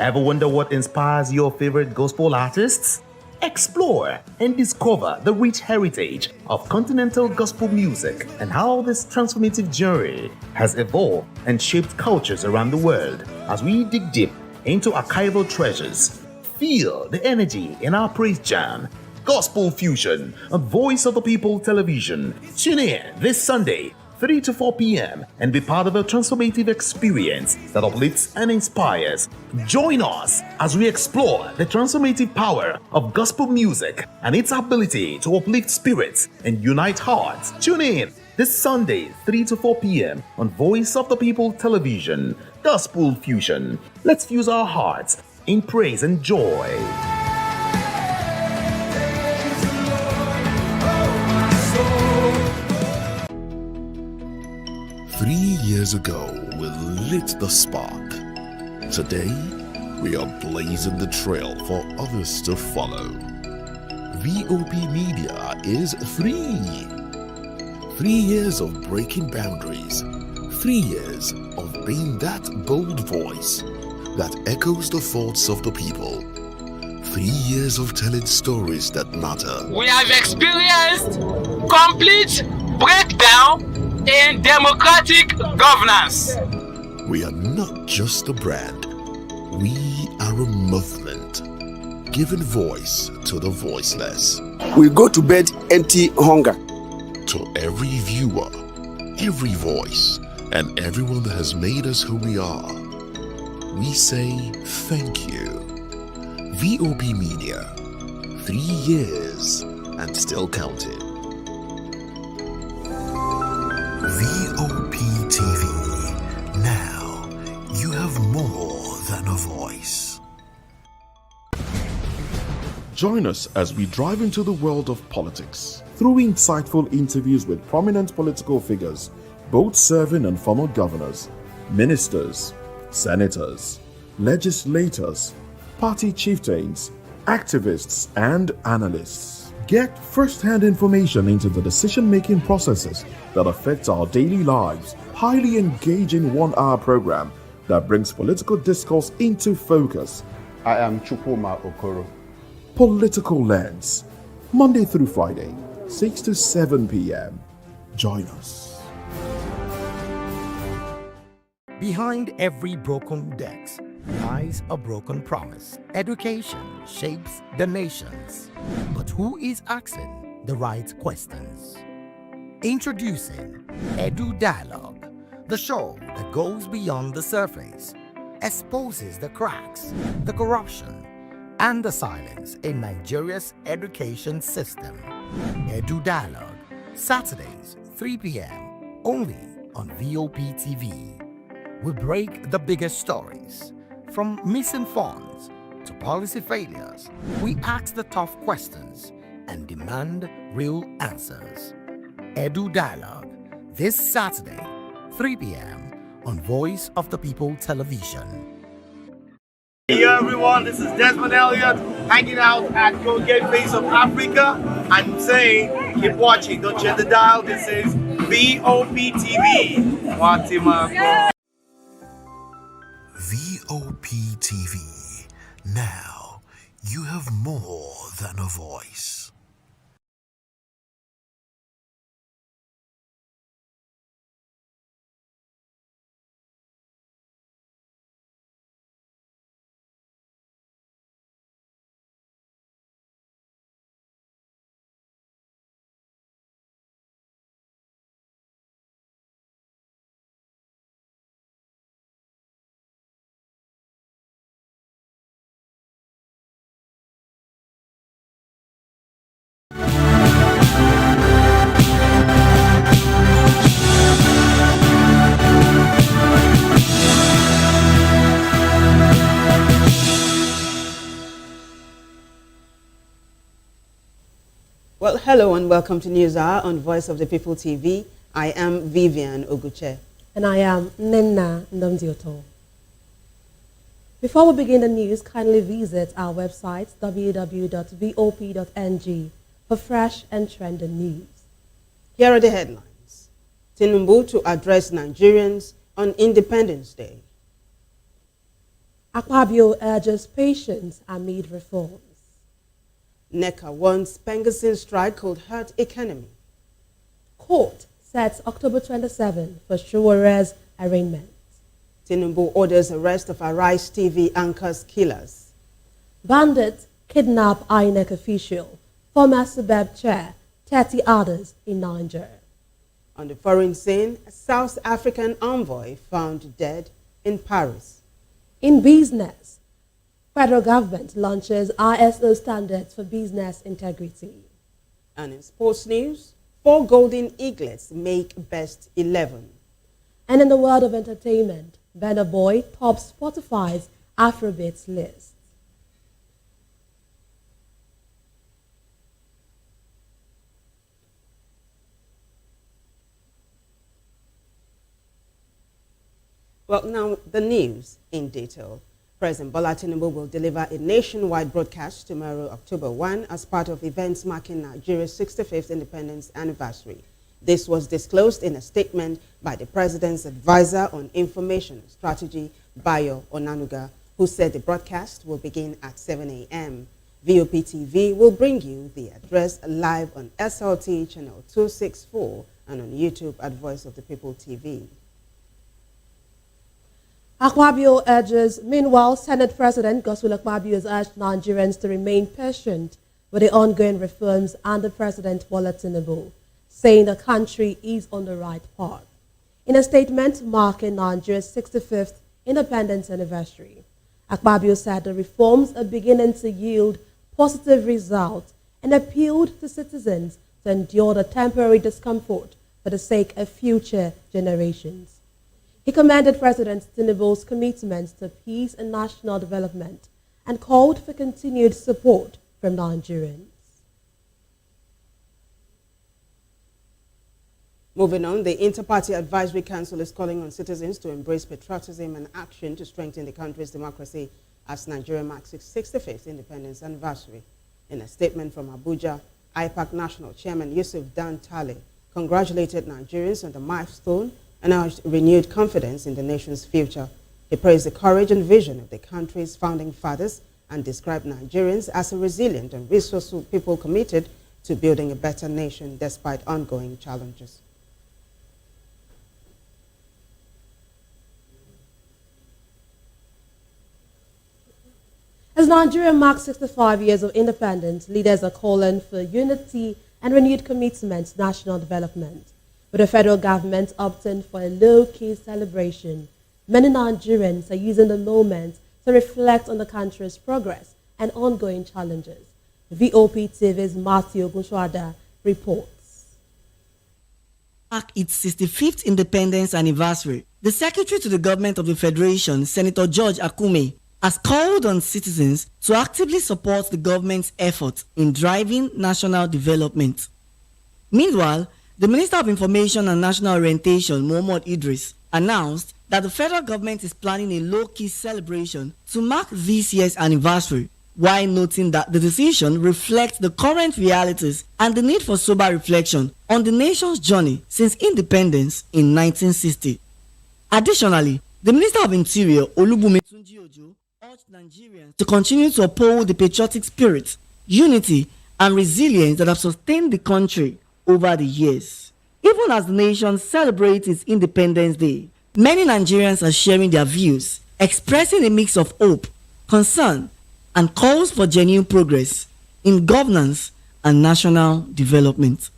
[SPEAKER 14] Ever wonder what inspires your favorite gospel artists? Explore and discover the rich heritage of continental gospel music and how this transformative journey has evolved and shaped cultures around the world. As we dig deep into archival treasures, feel the energy in our praise jam, Gospel Fusion on Voice of the People Television. Tune in this Sunday, 3 to 4 p.m. and be part of a transformative experience that uplifts and inspires. Join us as we explore the transformative power of gospel music and its ability to uplift spirits and unite hearts. Tune in this Sunday, 3 to 4 p.m. on Voice of the People Television. Gospel Fusion. Let's fuse our hearts in praise and joy.
[SPEAKER 11] 3 years ago, we lit the spark. Today, we are blazing the trail for others to follow. VOP Media is free. 3 years of breaking boundaries, 3 years of being that bold voice that echoes the thoughts of the people. 3 years of telling stories that matter.
[SPEAKER 12] We have experienced complete breakdown in democratic governance.
[SPEAKER 11] We are not just a brand. We are a movement, giving voice to the voiceless.
[SPEAKER 13] We go to bed empty hunger.
[SPEAKER 11] To every viewer, every voice, and everyone that has made us who we are, we say thank you. VOP Media, 3 years and still counting. VOP TV, now you have more than a voice.
[SPEAKER 2] Join us as we drive into the world of politics through insightful interviews with prominent political figures, both serving and former governors, ministers, senators, legislators, party chieftains, activists, and analysts. Get first-hand information into the decision-making processes that affect our daily lives. Highly engaging 1-hour program that brings political discourse into focus.
[SPEAKER 15] I am Chukwuma Okoro.
[SPEAKER 2] Political Lens, Monday through Friday, 6 to 7 p.m. Join us.
[SPEAKER 24] Behind every broken desk lies a broken promise. Education shapes the nations. But who is asking the right questions? Introducing Edu Dialogue, the show that goes beyond the surface, exposes the cracks, the corruption, and the silence in Nigeria's education system. Edu Dialogue, Saturdays, 3 p.m., only on VOP TV. We break the biggest stories, from missing funds to policy failures. We ask the tough questions and demand real answers. Edu Dialogue, this Saturday, 3 p.m. on Voice of the People Television.
[SPEAKER 3] Hey everyone, this is Desmond Elliott hanging out at Go Get Face of Africa. I'm saying, keep watching, don't change the dial. This is VOP TV. Fatima.
[SPEAKER 11] VOP TV. Now you have more than a voice.
[SPEAKER 22] Well, hello and welcome to News Hour on Voice of the People TV. I am Vivian Oguche.
[SPEAKER 4] And I am Nenna Ndamdioto. Before we begin the news, kindly visit our website, www.vop.ng, for fresh and trending news.
[SPEAKER 22] Here are the headlines. Tinubu to address Nigerians on Independence Day.
[SPEAKER 4] Akpabio urges patience amid reforms.
[SPEAKER 22] NECA warns Pengassin strike could hurt economy.
[SPEAKER 4] Court sets October 27 for Shuware's arraignment.
[SPEAKER 22] Tinubu orders arrest of Arise TV anchor's killers.
[SPEAKER 4] Bandits kidnap INEC official, former SUBEB chair, 30 others in Niger.
[SPEAKER 22] On the foreign scene, a South African envoy found dead in Paris.
[SPEAKER 4] In business, federal government launches ISO standards for business integrity.
[SPEAKER 22] And in sports news, 4 golden eaglets make best 11.
[SPEAKER 4] And in the world of entertainment, Burna Boy tops Spotify's Afrobeats list.
[SPEAKER 22] Well, now the news in detail. President Bola Tinubu will deliver a nationwide broadcast tomorrow, October 1, as part of events marking Nigeria's 65th independence anniversary. This was disclosed in a statement by the President's advisor on information strategy, Bayo Onanuga, who said the broadcast will begin at 7 a.m. VOP TV will bring you the address live on SLT channel 264 and on YouTube at Voice of the People TV.
[SPEAKER 4] Akpabio urges, meanwhile, Senate President Godswill Akpabio has urged Nigerians to remain patient with the ongoing reforms under President Bola Tinubu, saying the country is on the right path. In a statement marking Nigeria's 65th independence anniversary, Akpabio said the reforms are beginning to yield positive results and appealed to citizens to endure the temporary discomfort for the sake of future generations. He commended President Tinubu's commitment to peace and national development and called for continued support from Nigerians.
[SPEAKER 22] Moving on, the Inter-Party Advisory Council is calling on citizens to embrace patriotism and action to strengthen the country's democracy as Nigeria marks its 65th independence anniversary. In a statement from Abuja, IPAC National Chairman Yusuf Dan Tale congratulated Nigerians on the milestone and urged renewed confidence in the nation's future. He praised the courage and vision of the country's founding fathers and described Nigerians as a resilient and resourceful people committed to building a better nation despite ongoing challenges.
[SPEAKER 4] As Nigeria marks 65 years of independence, leaders are calling for unity and renewed commitment to national development. With the federal government opting for a low-key celebration, many Nigerians are using the moment to reflect on the country's progress and ongoing challenges. VOP TV's Matthew Ogunshwada reports.
[SPEAKER 7] Mark its 65th independence anniversary, the Secretary to the Government of the Federation, Senator George Akume, has called on citizens to actively support the government's efforts in driving national development. Meanwhile, the Minister of Information and National Orientation, Mohammed Idris, announced that the federal government is planning a low-key celebration to mark this year's anniversary, while noting that the decision reflects the current realities and the need for sober reflection on the nation's journey since independence in 1960. Additionally, the Minister of Interior, Olubunmi Tunji-Ojo, urged Nigerians to continue to uphold the patriotic spirit, unity, and resilience that have sustained the country over the years. Even as the nation celebrates its Independence Day, many Nigerians are sharing their views, expressing a mix of hope, concern, and calls for genuine progress in governance and national development.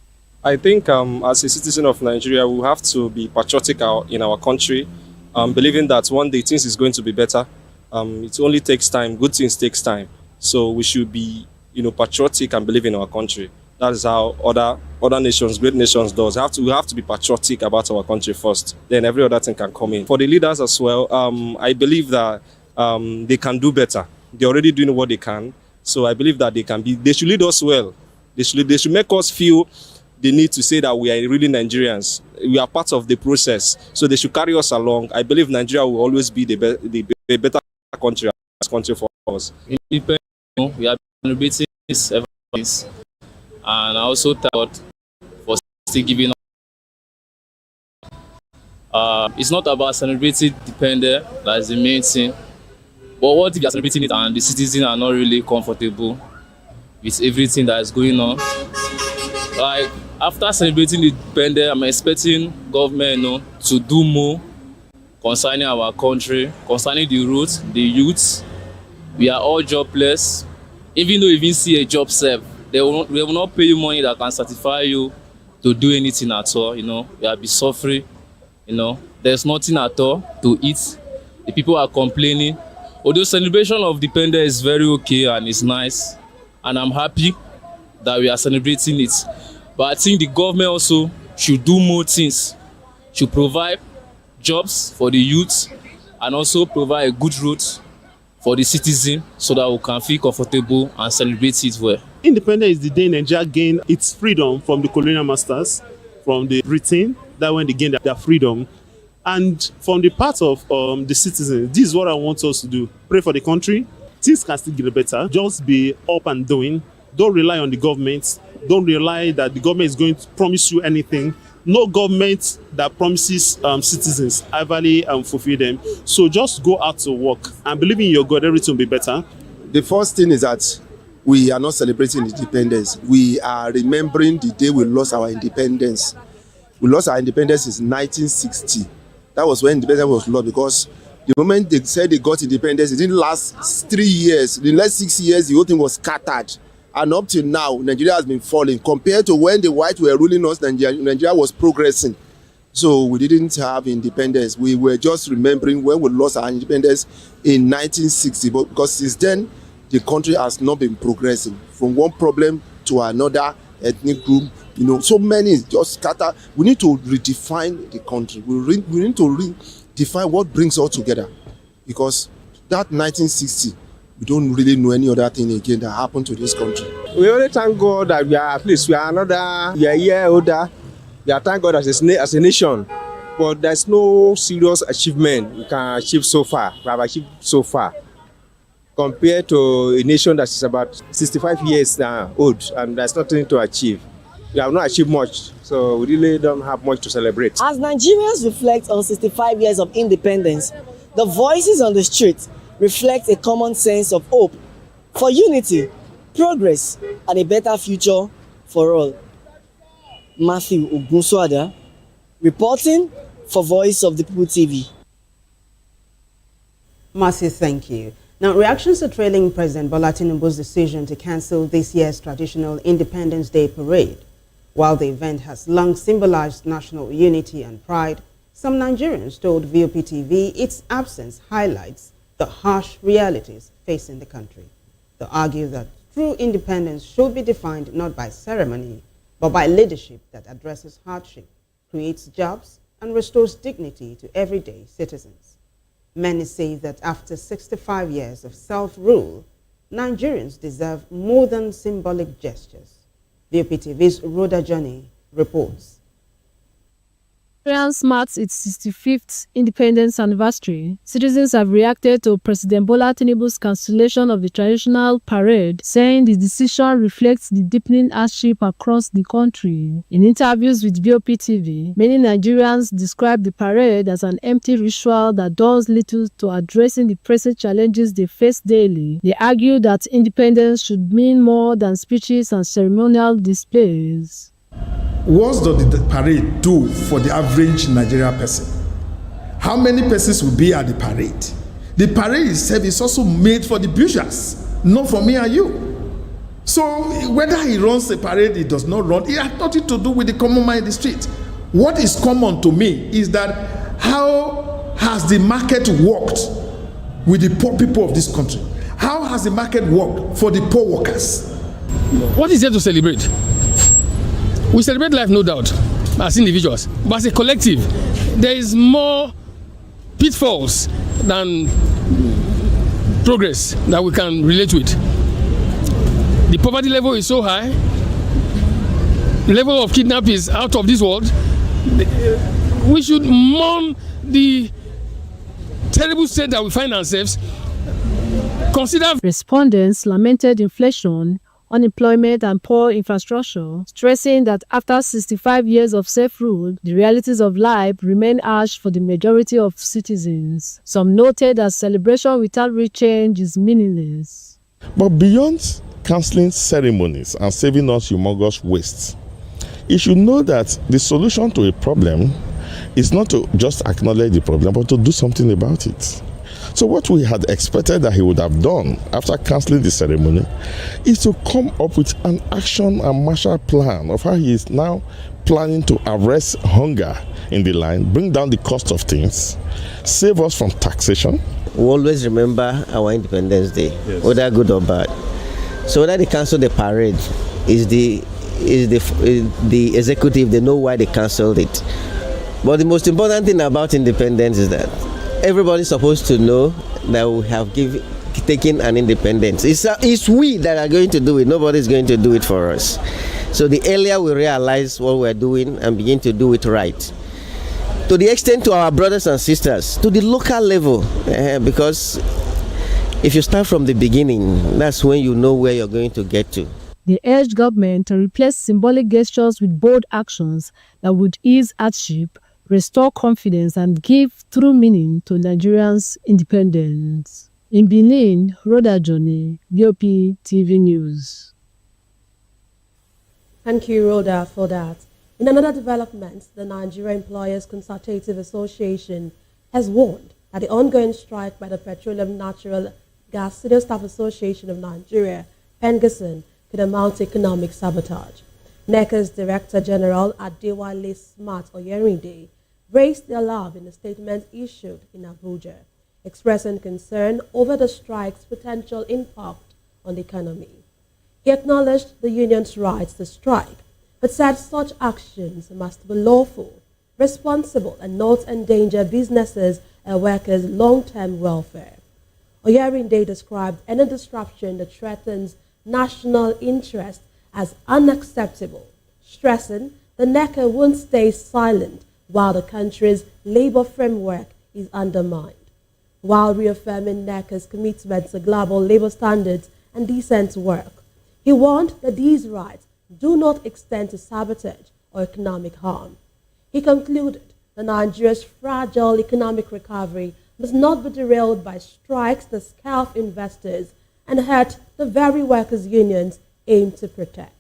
[SPEAKER 8] I think as a citizen of Nigeria, we have to be patriotic in our country, believing that one day things is going to be better. It only takes time. Good things takes time. So we should be, patriotic and believe in our country. That is how other nations, great nations, does. We have to be patriotic about our country first. Then every other thing can come in. For the leaders as well, I believe that they can do better. They're already doing what they can. So I believe that they should lead us well. They should make us feel the need to say that we are really Nigerians. We are part of the process. So they should carry us along. I believe Nigeria will always be the better country for us.
[SPEAKER 18] We are celebrating this ever since, and I also thank God for still giving up. It's not about celebrating dependent, that's the main thing. But what if you are celebrating it and the citizens are not really comfortable with everything that is going on? Like after celebrating the dependent, I'm expecting government to do more concerning our country, concerning the roads, the youths. We are all jobless. Even though you even see a job serve, they will not pay you money that can certify you to do anything at all. You will be suffering. There's nothing at all to eat. The people are complaining. Although celebration of dependence is very okay and it's nice, and I'm happy that we are celebrating it. But I think the government also should do more things, should provide jobs for the youth and also provide a good road for the citizen so that we can feel comfortable and celebrate it well.
[SPEAKER 20] Independence is the day Nigeria gained its freedom from the colonial masters, from the Britain, that when they gained their freedom. And from the part of the citizens, this is what I want us to do. Pray for the country. Things can still get better. Just be up and doing. Don't rely on the government. Don't rely that the government is going to promise you anything. No government that promises citizens everly fulfill them. So just go out to work and believe in your God, everything will be better.
[SPEAKER 1] The first thing is that we are not celebrating independence. We are remembering the day we lost our independence. We lost our independence in 1960. That was when independence was lost, because the moment they said they got independence, it didn't last 3 years. In the last 6 years, the whole thing was scattered. And up till now, Nigeria has been falling. Compared to when the whites were ruling us, Nigeria was progressing. So we didn't have independence. We were just remembering when we lost our independence in 1960. But because since then, the country has not been progressing from one problem to another ethnic group. So many just scatter. We need to redefine the country. We need to redefine what brings us together. Because that 1960, we don't really know any other thing again that happened to this country.
[SPEAKER 5] We only thank God that we are another year older. We are thank God as a nation. But there's no serious achievement we can achieve so far. We have achieved so far. Compared to a nation that is about 65 years now old, and there's nothing to achieve. We have not achieved much, so we really don't have much to celebrate.
[SPEAKER 7] As Nigerians reflect on 65 years of independence, the voices on the street reflect a common sense of hope for unity, progress, and a better future for all. Matthew Ogunswada, reporting for Voice of the People TV.
[SPEAKER 22] Matthew, thank you. Now, reactions to trailing President Bola Tinubu's decision to cancel this year's traditional Independence Day parade. While the event has long symbolized national unity and pride, some Nigerians told VOP TV its absence highlights the harsh realities facing the country. They argue that true independence should be defined not by ceremony, but by leadership that addresses hardship, creates jobs, and restores dignity to everyday citizens. Many say that after 65 years of self-rule, Nigerians deserve more than symbolic gestures. VOP TV's Rhoda Johnny reports.
[SPEAKER 6] France marks its 65th independence anniversary. Citizens have reacted to President Bola Tinubu's cancellation of the traditional parade, saying the decision reflects the deepening hardship across the country. In interviews with VOP TV, many Nigerians describe the parade as an empty ritual that does little to addressing the pressing challenges they face daily. They argue that independence should mean more than speeches and ceremonial displays.
[SPEAKER 21] What does the parade do for the average Nigerian person? How many persons will be at the parade? The parade itself is also made for the bushers, not for me and you. So whether he runs a parade, he does not run, it has nothing to do with the common man in the street. What is common to me is that how has the market worked with the poor people of this country? How has the market worked for the poor workers?
[SPEAKER 23] What is there to celebrate? We celebrate life, no doubt, as individuals, but as a collective, there is more pitfalls than progress that we can relate with. The poverty level is so high, the level of kidnapping is out of this world. We should mourn the terrible state that we find ourselves. Consider.
[SPEAKER 6] Respondents lamented inflation, unemployment and poor infrastructure, stressing that after 65 years of self-rule, the realities of life remain harsh for the majority of citizens. Some noted that celebration without real change is meaningless.
[SPEAKER 26] But beyond cancelling ceremonies and saving us humongous wastes, you should know that the solution to a problem is not to just acknowledge the problem, but to do something about it. So what we had expected that he would have done after cancelling the ceremony is to come up with an action and Marshall plan of how he is now planning to arrest hunger in the land, bring down the cost of things, save us from taxation.
[SPEAKER 27] We always remember our Independence Day, yes, whether good or bad. So whether they cancel the parade, is the executive, they know why they cancelled it. But the most important thing about independence is that everybody's supposed to know that we have taken an independence. It's we that are going to do it. Nobody's going to do it for us. So the earlier we realize what we're doing and begin to do it right, to the extent to our brothers and sisters, to the local level, because if you start from the beginning, that's when you know where you're going to get to.
[SPEAKER 6] They urged government to replace symbolic gestures with bold actions that would ease hardship, restore confidence, and give true meaning to Nigerians' independence. In Benin, Rhoda Johnny, BOP TV News.
[SPEAKER 4] Thank you, Rhoda, for that. In another development, the Nigeria Employers Consultative Association has warned that the ongoing strike by the Petroleum Natural Gas Senior Staff Association of Nigeria, PENGASSN, could amount to economic sabotage. NECA's Director General Adewale Smart Oyerinde raised the alarm in a statement issued in Abuja, expressing concern over the strike's potential impact on the economy. He acknowledged the union's rights to strike, but said such actions must be lawful, responsible, and not endanger businesses and workers' long-term welfare. Oyerinde described any disruption that threatens national interest as unacceptable, stressing the NECA won't stay silent while the country's labor framework is undermined. While reaffirming NECA's commitment to global labor standards and decent work, he warned that these rights do not extend to sabotage or economic harm. He concluded that Nigeria's fragile economic recovery must not be derailed by strikes that scalp investors and hurt the very workers' unions aim to protect.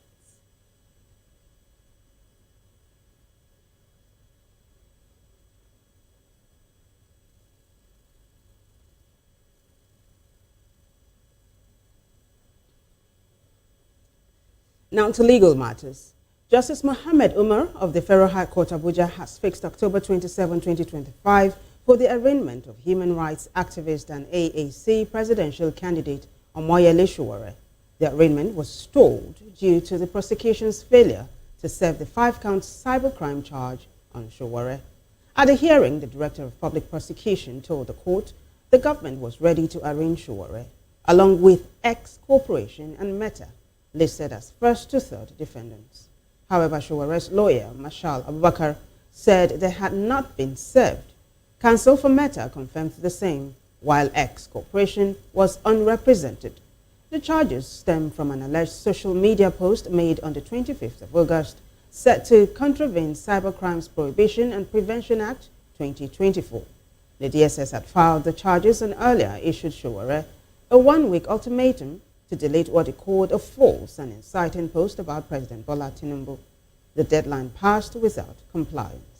[SPEAKER 22] Now to legal matters. Justice Mohammed Umar of the Federal High Court Abuja has fixed October 27, 2025 for the arraignment of human rights activist and AAC presidential candidate Omoyele Sowore. The arraignment was stalled due to the prosecution's failure to serve the 5-count cybercrime charge on Sowore. At the hearing, the Director of Public Prosecution told the court the government was ready to arraign Sowore, along with X Corporation and Meta, listed as first to third defendants. However, Showore's lawyer, Marshal Abubakar, said they had not been served. Counsel for Meta confirmed the same, while X Corporation was unrepresented. The charges stem from an alleged social media post made on the 25th of August, set to contravene Cybercrimes Prohibition and Prevention Act 2024. The DSS had filed the charges and earlier issued Sowore a one-week ultimatum to delete what it called a false and inciting post about President Bola Tinubu. The deadline passed without compliance.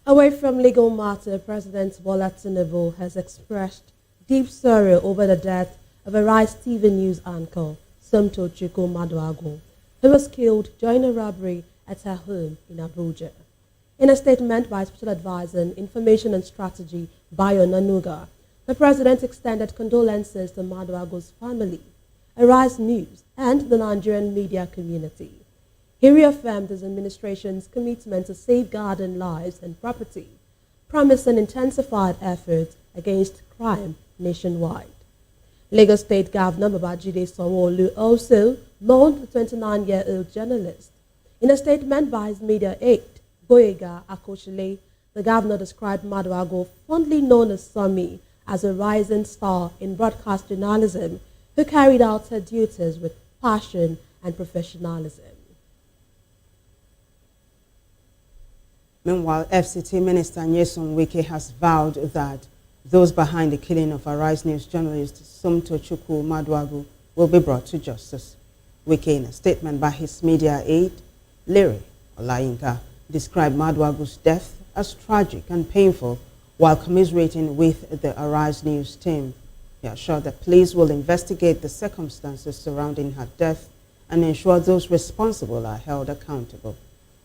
[SPEAKER 4] Away from legal matter, President Bola Tinubu has expressed deep sorrow over the death of Arise TV News anchor Somto Chukwu Maduagu, who was killed during a robbery at her home in Abuja. In a statement by Special Advisor on Information and Strategy, Bayo Nanuga, the President extended condolences to Maduagu's family, Arise News, and the Nigerian media community. He reaffirmed his administration's commitment to safeguarding lives and property, promising intensified efforts against crime nationwide. Lagos State Governor Babajide Sanwo-Olu also mourned the 29-year-old journalist. In a statement by his media aide, Boyega Akoshile, the governor described Maduagu, fondly known as Sami, as a rising star in broadcast journalism who carried out her duties with passion and professionalism.
[SPEAKER 22] Meanwhile, FCT Minister Nyesom Wike has vowed that those behind the killing of Arise News journalist Somto Chukwu Maduagu will be brought to justice. Wike, in a statement by his media aide, Larry Olayinka, described Maduagu's death as tragic and painful while commiserating with the Arise News team. He assured that police will investigate the circumstances surrounding her death and ensure those responsible are held accountable.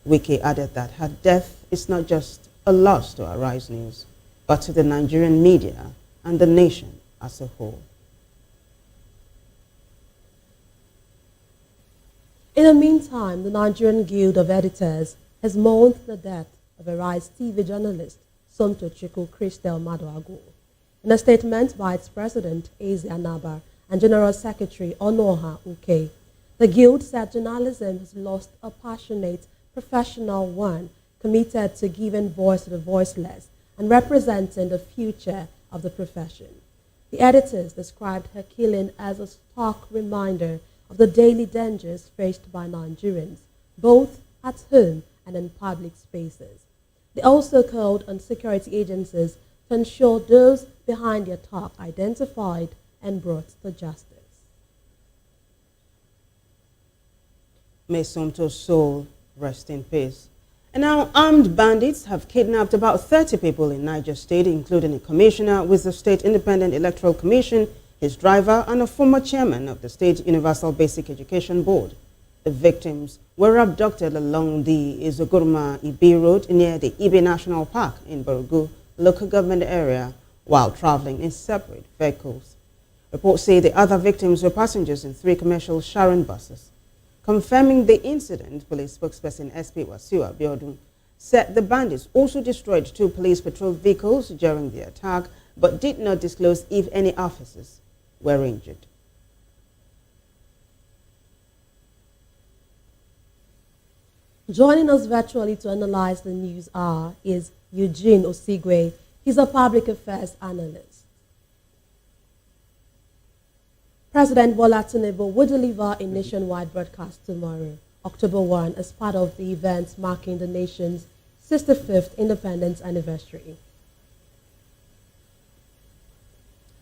[SPEAKER 22] Wike added that her death is not just a loss to Arise News, but to the Nigerian media and the nation as a whole.
[SPEAKER 4] In the meantime, the Nigerian Guild of Editors has mourned the death of Arise TV journalist Somto Chukwu Christel Maduagu. In a statement by its president, Eze Anaba, and General Secretary Onoha Uke, the Guild said journalism has lost a passionate, professional one committed to giving voice to the voiceless and representing the future of the profession. The editors described her killing as a stark reminder of the daily dangers faced by Nigerians, both at home and in public spaces. They also called on security agencies to ensure those behind the attack identified and brought to justice.
[SPEAKER 22] May Somto's soul rest in peace. And now armed bandits have kidnapped about 30 people in Niger State, including a commissioner with the State Independent Electoral Commission, his driver, and a former chairman of the State Universal Basic Education Board. The victims were abducted along the Izogurma Ibi Road near the Ibi National Park in Borough local government area while traveling in separate vehicles. Reports say the other victims were passengers in 3 commercial Sharon buses. Confirming the incident, police spokesperson SP Wasiu Abiodun said the bandits also destroyed 2 police patrol vehicles during the attack, but did not disclose if any officers were injured.
[SPEAKER 4] Joining us virtually to analyze the news hour is Eugene Osigwe. He's a public affairs analyst. President Bola Tinubu will deliver a nationwide broadcast tomorrow, October 1, as part of the event marking the nation's 65th independence anniversary.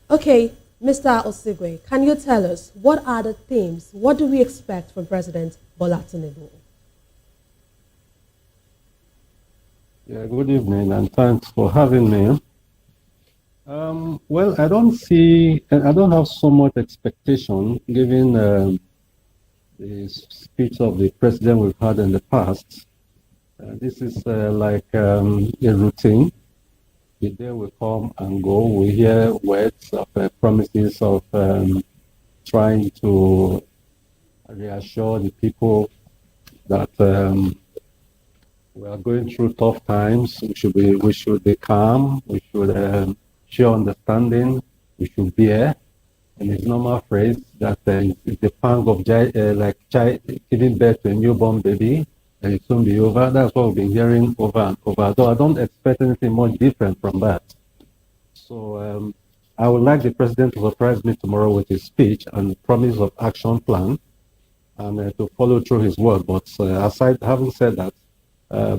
[SPEAKER 4] Okay, Mr. Osigwe, can you tell us what are the themes? What do we expect from President Bola Tinubu?
[SPEAKER 9] Yeah, good evening and thanks for having me. Well, I don't have so much expectation given the speech of the president we've had in the past. This is like a routine. The day we come and go, we hear words of promises of trying to reassure the people that we are going through tough times. We should be calm. We should show understanding. We should bear. And his normal phrase that it's the pang of giving birth to a newborn baby, and it soon be over. That's what we've been hearing over and over. So I don't expect anything much different from that. So I would like the president to surprise me tomorrow with his speech and promise of action plan, and to follow through his word. But having said that, I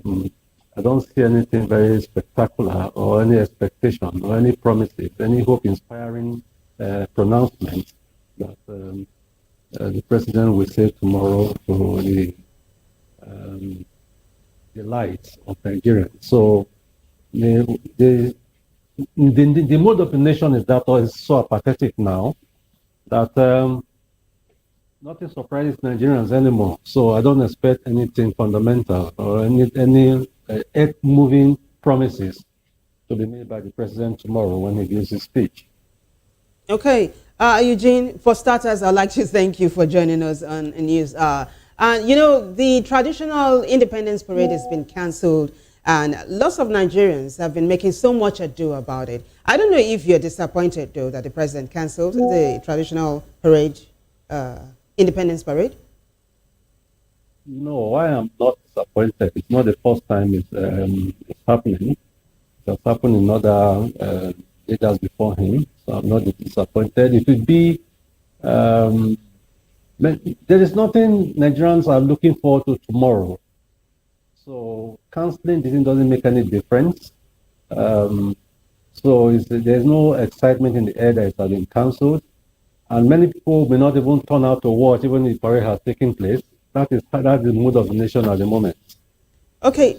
[SPEAKER 9] don't see anything very spectacular or any expectation or any promises, any hope-inspiring pronouncement that the president will say tomorrow to the light of Nigerians. So the mode of the nation is that is so apathetic now that nothing surprises Nigerians anymore. So I don't expect anything fundamental or any earth-moving promises to be made by the president tomorrow when he gives his speech.
[SPEAKER 22] Okay, Eugene, for starters, I'd like to thank you for joining us on News Hour. You know, the traditional Independence Parade has been cancelled, and lots of Nigerians have been making so much ado about it. I don't know if you're disappointed, though, that the president cancelled the traditional parade, Independence Parade.
[SPEAKER 9] No, I am not disappointed. It's not the first time it's happening. It has happened in other leaders before him, so I'm not disappointed. It would be, there is nothing Nigerians are looking forward to tomorrow. So cancelling doesn't make any difference. So there's no excitement in the air that it has been cancelled. And many people may not even turn out to watch even if the parade has taken place. That's the mood of the nation at the moment.
[SPEAKER 22] Okay.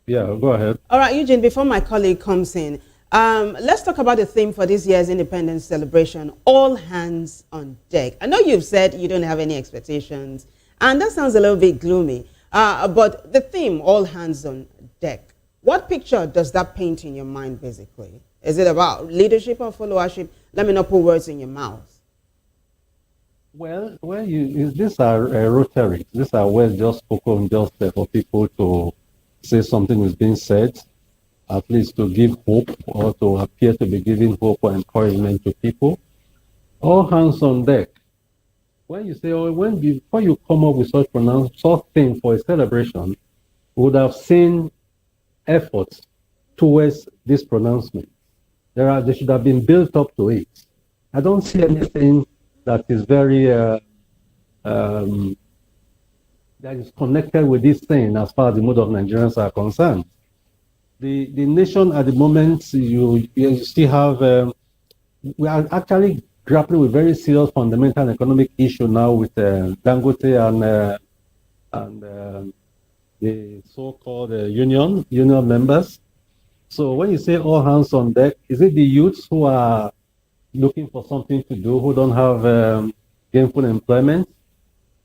[SPEAKER 9] Yeah, go ahead.
[SPEAKER 22] All right, Eugene, before my colleague comes in, let's talk about the theme for this year's Independence celebration, all hands on deck. I know you've said you don't have any expectations, and that sounds a little bit gloomy, but the theme, all hands on deck, what picture does that paint in your mind, basically? Is it about leadership or followership? Let me not put words in your mouth.
[SPEAKER 9] Well, these are rhetoric. These are words just spoken just for people to say something is being said, at least to give hope or to appear to be giving hope or encouragement to people. All hands on deck. When you say, before you come up with such thing for a celebration, we would have seen efforts towards this pronouncement. They should have been built up to it. I don't see anything that is very that is connected with this thing as far as the mood of Nigerians are concerned. The nation at the moment, you still have, we are actually grappling with very serious fundamental economic issue now with Dangote and the so-called union members. So when you say all hands on deck, is it the youths who are looking for something to do, who don't have gainful employment?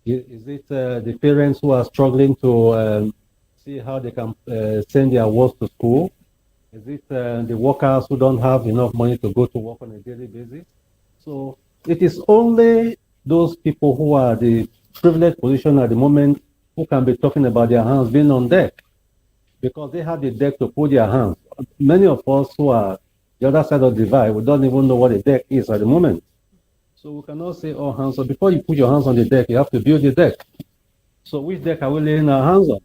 [SPEAKER 9] Is it the parents who are struggling to see how they can send their wards to school? Is it the workers who don't have enough money to go to work on a daily basis? So it is only those people who are the privileged position at the moment who can be talking about their hands being on deck, because they have the deck to put their hands. Many of us who are the other side of the divide, we don't even know what a deck is at the moment. So we cannot say all hands. So before you put your hands on the deck, you have to build the deck. So which deck are we laying our hands on?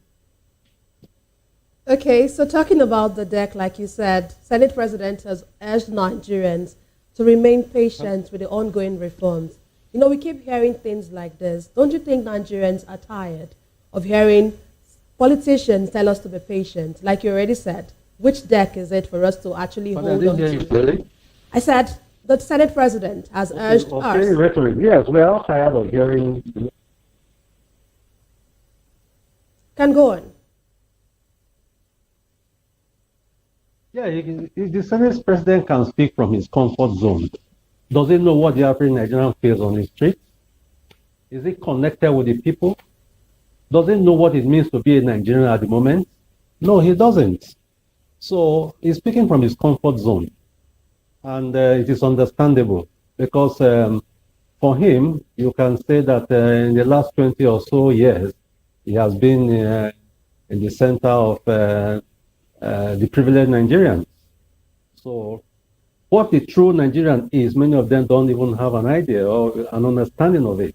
[SPEAKER 4] Okay, so talking about the deck, like you said, Senate President has urged Nigerians to remain patient with the ongoing reforms. You know, we keep hearing things like this. Don't you think Nigerians are tired of hearing politicians tell us to be patient? Like you already said, which deck is it for us to actually hold on to?
[SPEAKER 9] Really?
[SPEAKER 4] I said the Senate President has urged us.
[SPEAKER 9] Rhetoric. Yes, we are all tired of hearing.
[SPEAKER 4] Can go on.
[SPEAKER 9] Yeah, the Senate President can speak from his comfort zone. Does he know what the average Nigerian feels on the street? Is he connected with the people? Does he know what it means to be a Nigerian at the moment? No, he doesn't. So he's speaking from his comfort zone. And it is understandable because for him, you can say that in the last 20 or so years, he has been in the center of the privileged Nigerians. So what the true Nigerian is, many of them don't even have an idea or an understanding of it.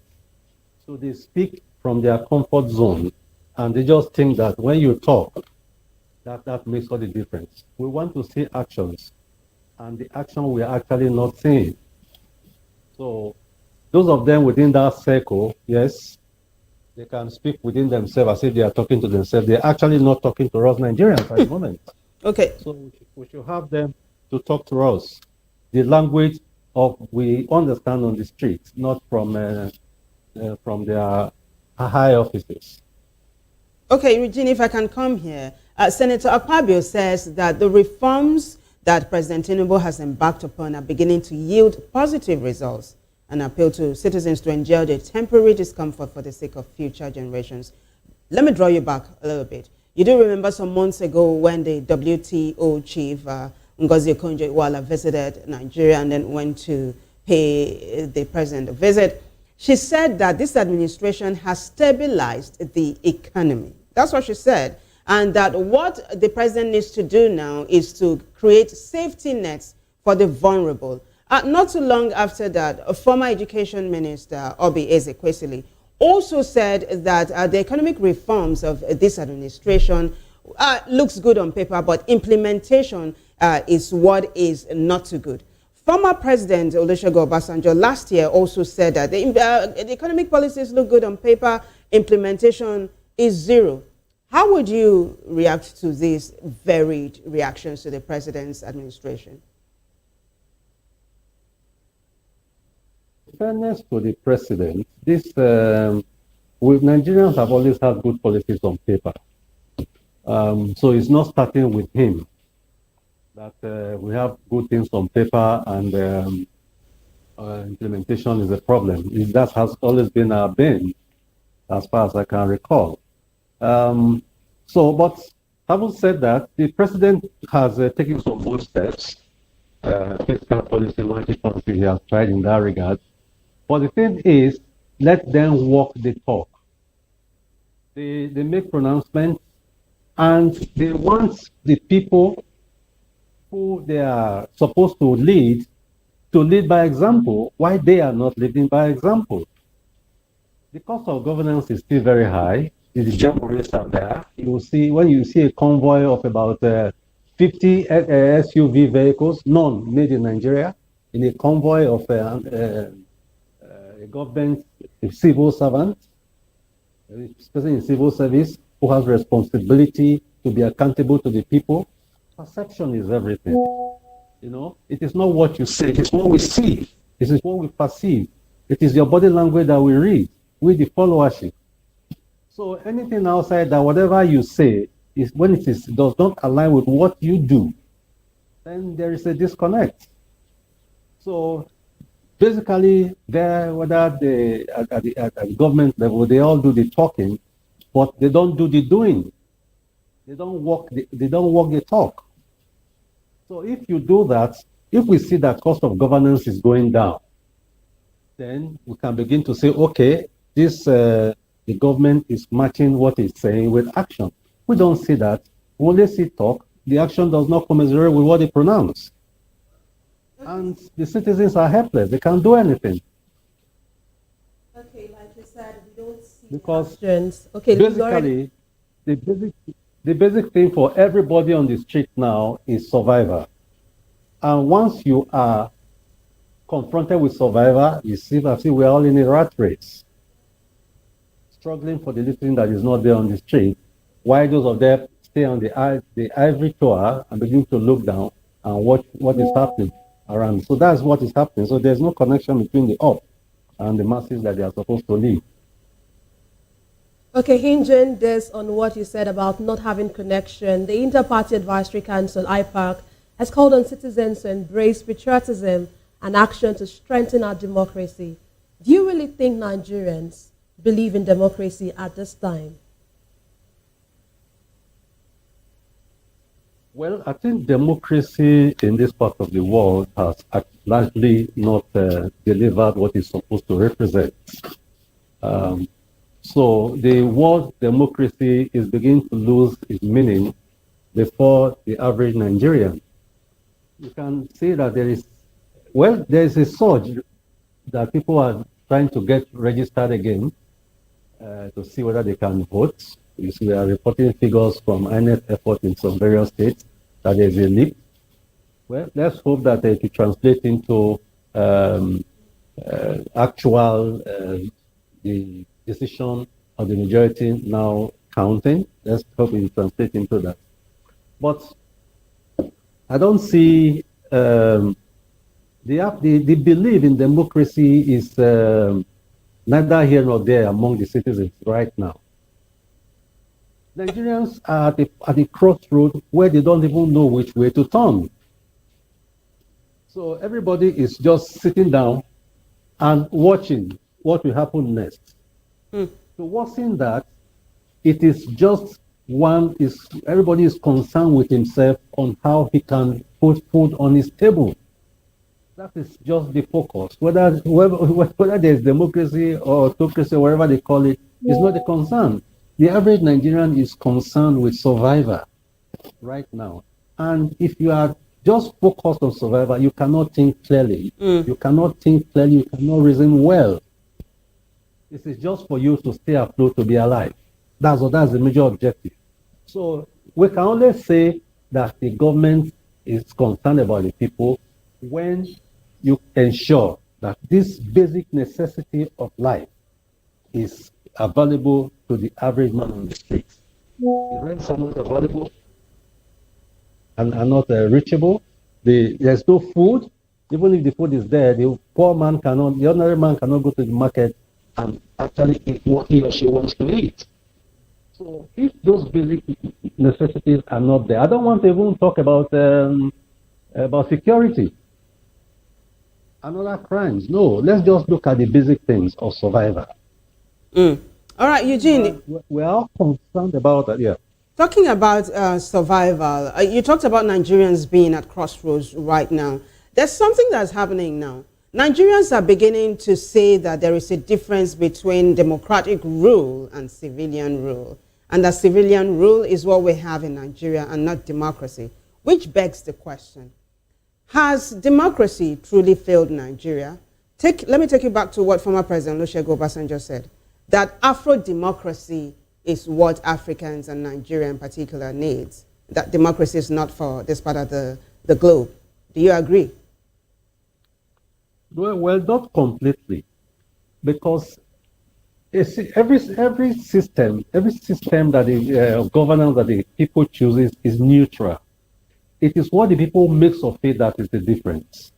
[SPEAKER 9] So they speak from their comfort zone, and they just think that when you talk, that makes all the difference. We want to see actions, and the action we are actually not seeing. So those of them within that circle, yes, they can speak within themselves as if they are talking to themselves. They're actually not talking to us Nigerians at the moment.
[SPEAKER 22] Okay.
[SPEAKER 9] So we should have them to talk to us. The language of we understand on the streets, not from their high offices.
[SPEAKER 22] Okay, Regina, if I can come here. Senator Akpabio says that the reforms that President Tinubu has embarked upon are beginning to yield positive results and appeal to citizens to endure the temporary discomfort for the sake of future generations. Let me draw you back a little bit. You do remember some months ago when the WTO chief, Ngozi Okonjo-Iweala, visited Nigeria and then went to pay the president a visit. She said that this administration has stabilized the economy. That's what she said. And that what the president needs to do now is to create safety nets for the vulnerable. Not too long after that, a former education minister, Obi Ezekwesili, also said that the economic reforms of this administration looks good on paper, but implementation is what is not too good. Former President Olusegun Obasanjo last year also said that the economic policies look good on paper, implementation is zero. How would you react to these varied reactions to the president's administration?
[SPEAKER 9] In fairness to the president, Nigerians have always had good policies on paper. So it's not starting with him that we have good things on paper and implementation is a problem. That has always been our bane, as far as I can recall. But having said that, the president has taken some bold steps. Fiscal policy, monetary policy, he has tried in that regard. But the thing is, let them walk the talk. They make pronouncements, and they want the people who they are supposed to lead by example. Why they are not leading by example? The cost of governance is still very high. The job rates are there. You will see when you see a convoy of about 50 SUV vehicles, none made in Nigeria, in a convoy of a government a civil servant, a person in civil service who has responsibility to be accountable to the people. Perception is everything. You know, it is not what you say, it is what we see, it is what we perceive. It is your body language that we read, with the followership. So anything outside that, whatever you say, is when it does not align with what you do, then there is a disconnect. So basically, whether at the government level, they all do the talking, but they don't do the doing. They don't walk the talk. So if you do that, if we see that cost of governance is going down, then we can begin to say, okay, the government is matching what it's saying with action. We don't see that. We only see talk. The action does not commensurate with what they pronounce. And the citizens are helpless. They can't do anything.
[SPEAKER 4] Okay, like you said, we don't see
[SPEAKER 9] Because
[SPEAKER 4] actions. Okay,
[SPEAKER 9] basically, the basic thing for everybody on the street now is survival. And once you are confronted with survival, you see that we're all in a rat race, struggling for the little thing that is not there on the street, while those of them stay on the ivory tower and begin to look down and watch what is happening around. So that's what is happening. So there's no connection between the up and the masses that they are supposed to lead.
[SPEAKER 4] Okay, hinging this on what you said about not having connection, the Inter-Party Advisory Council, IPAC, has called on citizens to embrace patriotism and action to strengthen our democracy. Do you really think Nigerians believe in democracy at this time?
[SPEAKER 9] Well, I think democracy in this part of the world has largely not delivered what it's supposed to represent. So the word democracy is beginning to lose its meaning before the average Nigerian. You can see that there is a surge that people are trying to get registered again to see whether they can vote. You see, we are reporting figures from INEC effort in some various states that there's a leap. Well, let's hope that it will translate into actual the decision of the majority now counting. Let's hope it will translate into that. But I don't see the belief in democracy is neither here nor there among the citizens right now. Nigerians are at the crossroad where they don't even know which way to turn. So everybody is just sitting down and watching what will happen next. So what's in that? It is just everybody is concerned with himself on how he can put food on his table. That is just the focus. Whether there's democracy or autocracy, whatever they call it, is not the concern. The average Nigerian is concerned with survival right now. And if you are just focused on survival, you cannot think clearly. You cannot think clearly, you cannot reason well. This is just for you to stay afloat, to be alive. That's the major objective. So we can only say that the government is concerned about the people when you ensure that this basic necessity of life is available to the average man on the street. The rents are not available and are not reachable. There's no food. Even if the food is there, the ordinary man cannot go to the market and actually eat what he or she wants to eat. So if those basic necessities are not there, I don't want to even talk about security and other crimes. No, let's just look at the basic things of survival.
[SPEAKER 22] All right, Eugene.
[SPEAKER 9] We're all concerned about that, yeah.
[SPEAKER 22] Talking about survival, you talked about Nigerians being at crossroads right now. There's something that's happening now. Nigerians are beginning to say that there is a difference between democratic rule and civilian rule, and that civilian rule is what we have in Nigeria and not democracy, which begs the question, has democracy truly failed Nigeria? Let me take you back to what former President Olusegun Obasanjo said, that Afro-democracy is what Africans and Nigeria in particular needs. that democracy is not for this part of the globe. Do you agree?
[SPEAKER 9] Well, not completely, because every system that the governance that the people chooses is neutral. It is what the people makes of it that is the difference.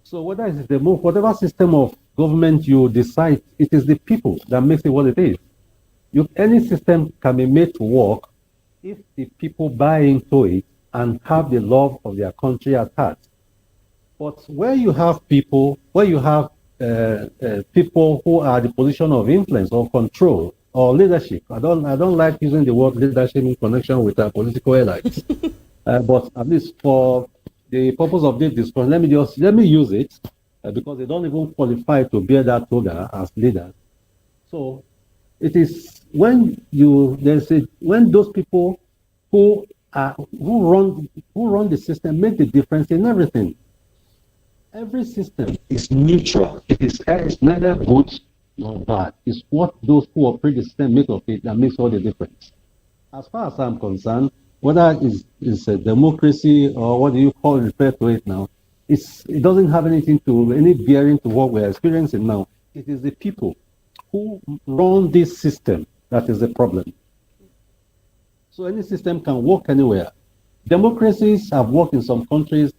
[SPEAKER 9] So whatever system of government you decide, it is the people that makes it what it is. Any system can be made to work if the people buy into it and have the love of their country at heart. But where you have people who are the position of influence or control or leadership, I don't like using the word leadership in connection with political elites. But at least for the purpose of this discussion, let me use it because they don't even qualify to bear that toga as leaders. So it is when those people who run the system make the difference in everything. Every system is neutral. It's neither good nor bad. It's what those who operate the system make of it that makes all the difference. As far as I'm concerned, whether it's a democracy or what do you refer to it now, it doesn't have any bearing to what we're experiencing now. It is the people who run this system that is the problem. So any system can work anywhere. Democracies have worked in some countries.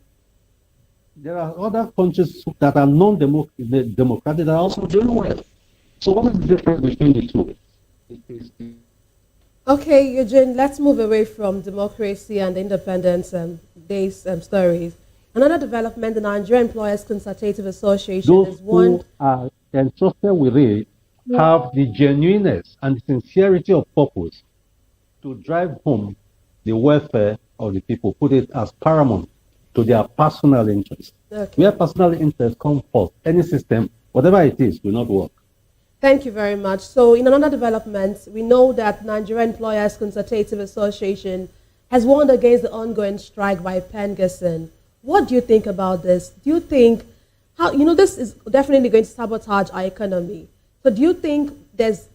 [SPEAKER 9] There are other countries that are non-democratic that are also doing well. So what is the difference between the two?
[SPEAKER 4] Okay, Eugene, let's move away from democracy and independence days stories. Another development, the Nigerian Employers Consultative Association
[SPEAKER 9] Those
[SPEAKER 4] is one.
[SPEAKER 9] who are entrusted with it have the genuineness and sincerity of purpose to drive home the welfare of the people, put it as paramount to their personal interests.
[SPEAKER 4] Okay.
[SPEAKER 9] Where personal interests come first, any system, whatever it is, will not work.
[SPEAKER 4] Thank you very much. So in another development, we know that Nigerian Employers Consultative Association has warned against the ongoing strike by Pengerson. What do you think about this? Do you think, this is definitely going to sabotage our economy. So do you think there's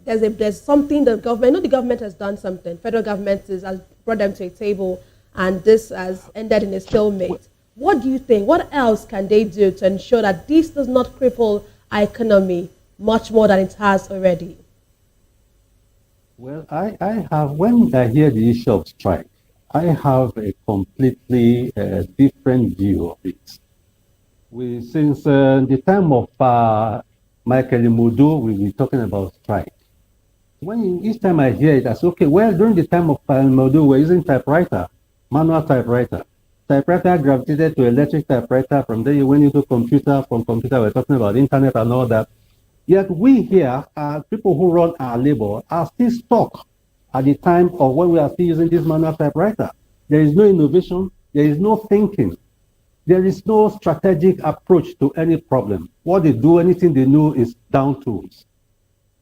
[SPEAKER 4] something the government, the government has done something, federal government has brought them to a table and this has ended in a stalemate. What do you think? What else can they do to ensure that this does not cripple our economy much more than it has already?
[SPEAKER 9] Well, when I hear the issue of strike, I have a completely different view of it. Since the time of Michael Imudu, we've been talking about strike. Each time I hear it, I say, okay, well, during the time of Imudu, we're using typewriter, manual typewriter. Typewriter gravitated to electric typewriter. From there, you went into computer. From computer, we're talking about internet and all that. Yet we here, people who run our labor, are still stuck at the time of when we are still using this manual typewriter. There is no innovation. There is no thinking. There is no strategic approach to any problem. What they do, anything they know is down tools.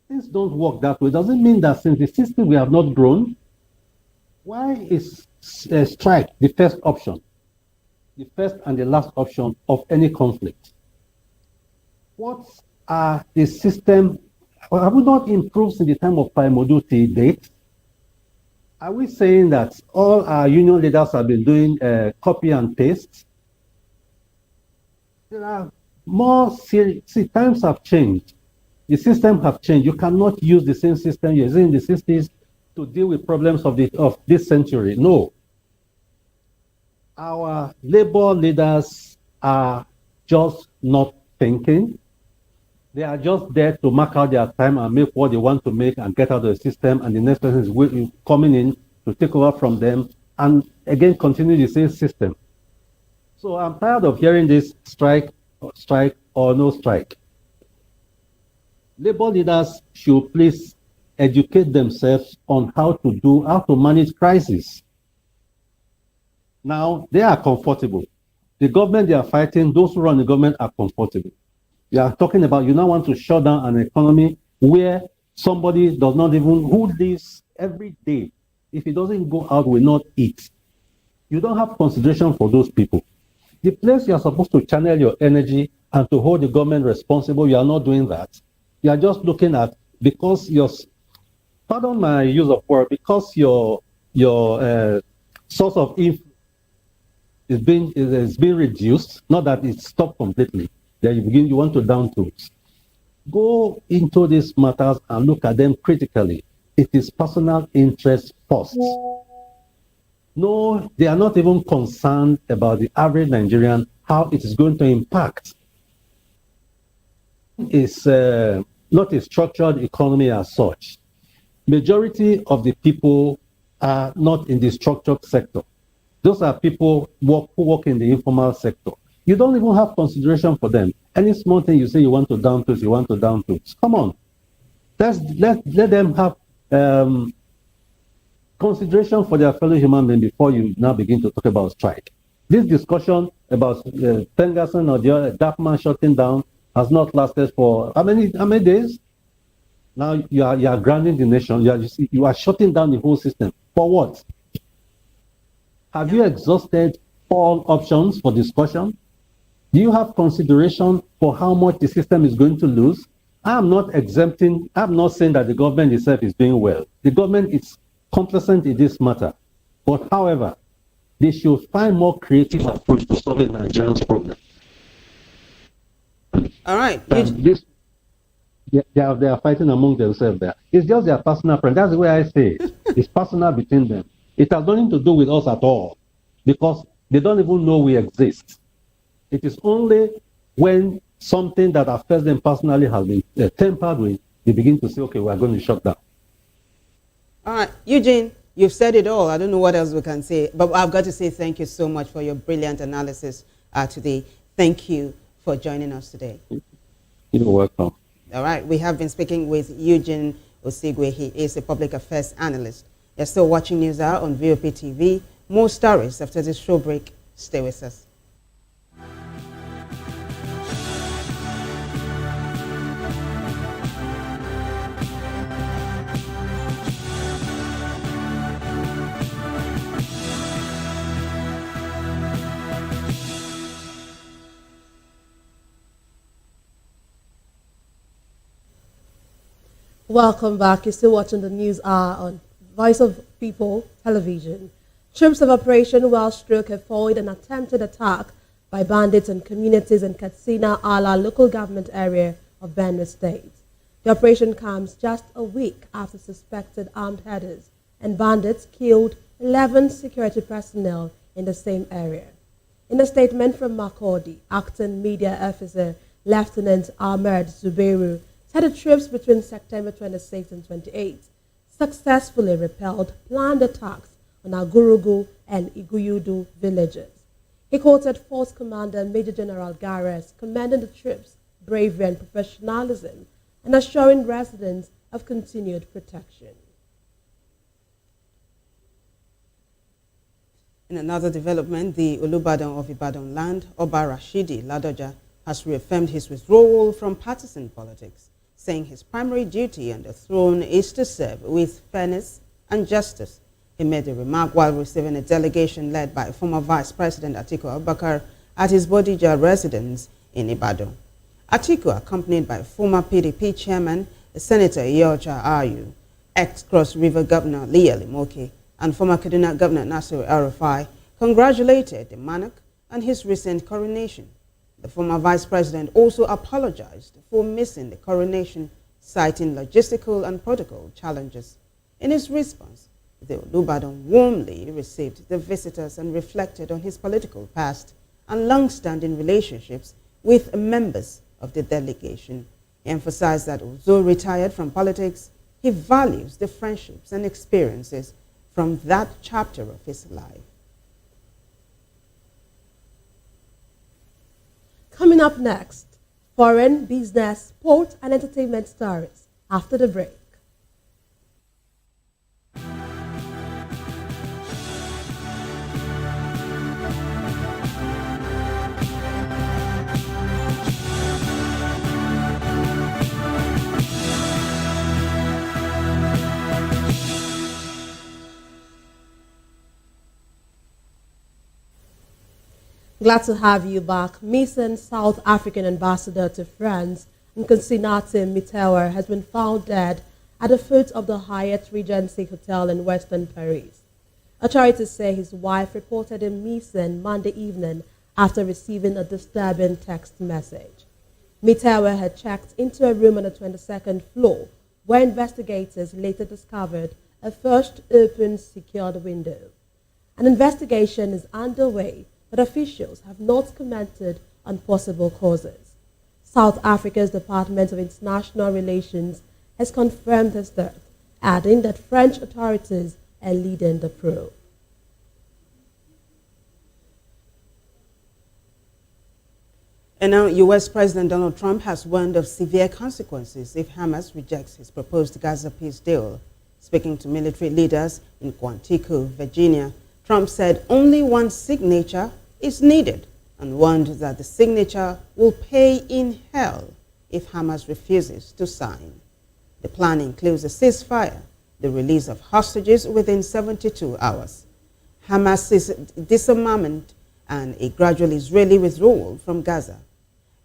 [SPEAKER 9] Things don't work that way. Doesn't mean that since the system we have not grown. Why is strike the first option? The first and the last option of any conflict. What are the system? Have we not improved in the time of Paimodu to date? Are we saying that all our union leaders have been doing copy and paste? There are more times have changed. The system have changed. You cannot use the same system you're using in the 60s to deal with problems of this century. No. Our labor leaders are just not thinking. They are just there to mark out their time and make what they want to make and get out of the system, and the next person is coming in to take over from them and again continue the same system. So I'm tired of hearing this strike or no strike. Labor leaders should please educate themselves on how to manage crisis. Now, they are comfortable. The government they are fighting, those who run the government are comfortable. You are talking about you now want to shut down an economy where somebody does not even, who lives every day, if he doesn't go out, will not eat. You don't have consideration for those people. The place you are supposed to channel your energy and to hold the government responsible, you are not doing that. You are just looking at, because pardon my use of word, because your source of influence is being reduced, not that it's stopped completely. Then you want to down tools. Go into these matters and look at them critically. It is personal interest first. No, they are not even concerned about the average Nigerian, how it is going to impact. It's not a structured economy as such. Majority of the people are not in the structured sector. Those are people who work in the informal sector. You don't even have consideration for them. Any small thing you say you want to down tools, you want to down tools. Come on. Let them have consideration for their fellow human being before you now begin to talk about strike. This discussion about Pengasson or the other Darkman shutting down has not lasted for how many days? Now you are grounding the nation. You are shutting down the whole system. For what? Have you exhausted all options for discussion? Do you have consideration for how much the system is going to lose? I'm not saying that the government itself is doing well. The government is complacent in this matter. But however, they should find more creative approach to solving Nigerians' problem.
[SPEAKER 22] All right.
[SPEAKER 9] They are fighting among themselves there. It's just their personal friend. That's the way I say it. It's personal between them. It has nothing to do with us at all because they don't even know we exist. It is only when something that affects them personally has been tampered with, they begin to say, okay, we are going to shut down.
[SPEAKER 22] All right, Eugene, you've said it all. I don't know what else we can say, but I've got to say thank you so much for your brilliant analysis today. Thank you for joining us today.
[SPEAKER 9] You're welcome.
[SPEAKER 22] All right, we have been speaking with Eugene Osigwe. He is a public affairs analyst. You're still watching News Hour on VOP TV. More stories after this show break. Stay with us.
[SPEAKER 4] Welcome back. You're still watching the News Hour on Voice of People Television. Troops of Operation Wellstroke have foiled an attempted attack by bandits on communities in Katsina Ala local government area of Benue State. The operation comes just a week after suspected armed headers and bandits killed 11 security personnel in the same area. In a statement from Makurdi, acting media officer Lieutenant Ahmed Zubeiru said the troops between September 26 and 28 successfully repelled planned attacks on Agurugu and Iguyudu villages. He quoted Force Commander Major General Gares commending the troops' bravery and professionalism and assuring residents of continued protection.
[SPEAKER 22] In another development, the Olubadan of Ibadan land, Oba Rashidi Ladoja, has reaffirmed his withdrawal from partisan politics, saying his primary duty on the throne is to serve with fairness and justice. He made the remark while receiving a delegation led by former Vice President Atiku Abubakar at his Bodija residence in Ibadan. Atiku, accompanied by former PDP chairman, Senator Iyorcha Ayu, ex-Cross River Governor Leah Limoke, and former Kaduna Governor Nasir Rufai, congratulated the monarch on his recent coronation. The former vice president also apologized for missing the coronation, citing logistical and protocol challenges. In his response, the Olubadan warmly received the visitors and reflected on his political past and long-standing relationships with members of the delegation. He emphasized that although retired from politics, he values the friendships and experiences from that chapter of his life.
[SPEAKER 4] Coming up next, foreign, business, sport, and entertainment stories after the break. Glad to have you back. Missing South African ambassador to France, Nkosinati Mitewa, has been found dead at the foot of the Hyatt Regency Hotel in Western Paris. Authorities say his wife reported him missing Monday evening after receiving a disturbing text message. Mitewe had checked into a room on the 22nd floor, where investigators later discovered a first open secured window. An investigation is underway, but officials have not commented on possible causes. South Africa's Department of International Relations has confirmed his death, adding that French authorities are leading the probe.
[SPEAKER 22] And now, U.S. President Donald Trump has warned of severe consequences if Hamas rejects his proposed Gaza peace deal. Speaking to military leaders in Quantico, Virginia, Trump said only one signature is needed and warned that the signature will pay in hell if Hamas refuses to sign. The plan includes a ceasefire, the release of hostages within 72 hours, Hamas's disarmament, and a gradual Israeli withdrawal from Gaza.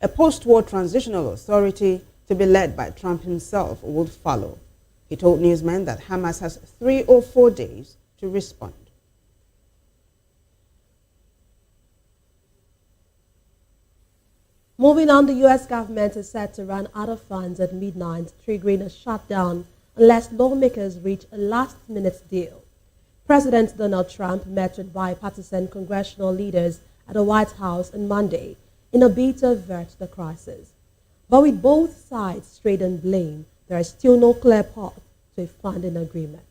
[SPEAKER 22] A post-war transitional authority to be led by Trump himself would follow. He told newsmen that Hamas has 3 or 4 days to respond.
[SPEAKER 4] Moving on, the U.S. government is set to run out of funds at midnight, triggering a shutdown unless lawmakers reach a last-minute deal. President Donald Trump met with bipartisan congressional leaders at the White House on Monday in a bid to avert the crisis. But with both sides trading blame, there is still no clear path to a funding agreement.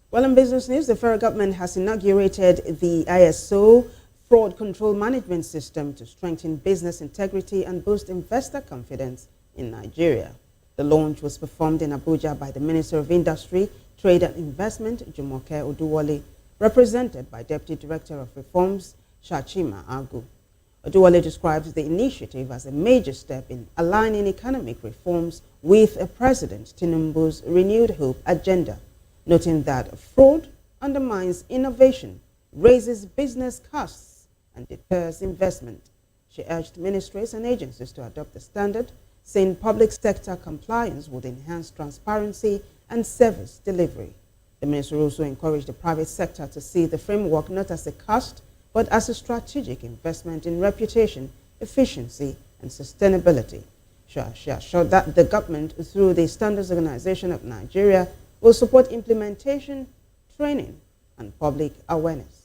[SPEAKER 22] Well, in business news, the federal government has inaugurated the ISO fraud control management system to strengthen business integrity and boost investor confidence in Nigeria. The launch was performed in Abuja by the Minister of Industry, Trade and Investment, Jumoke Oduwole, represented by Deputy Director of Reforms, Shachima Agu. Oduwole describes the initiative as a major step in aligning economic reforms with President Tinubu's renewed hope agenda, noting that fraud undermines innovation, raises business costs, and deters investment. She urged ministries and agencies to adopt the standard, saying public sector compliance would enhance transparency and service delivery. The minister also encouraged the private sector to see the framework not as a cost, but as a strategic investment in reputation, efficiency, and sustainability. She assured that the government, through the Standards Organization of Nigeria, will support implementation, training, and public awareness.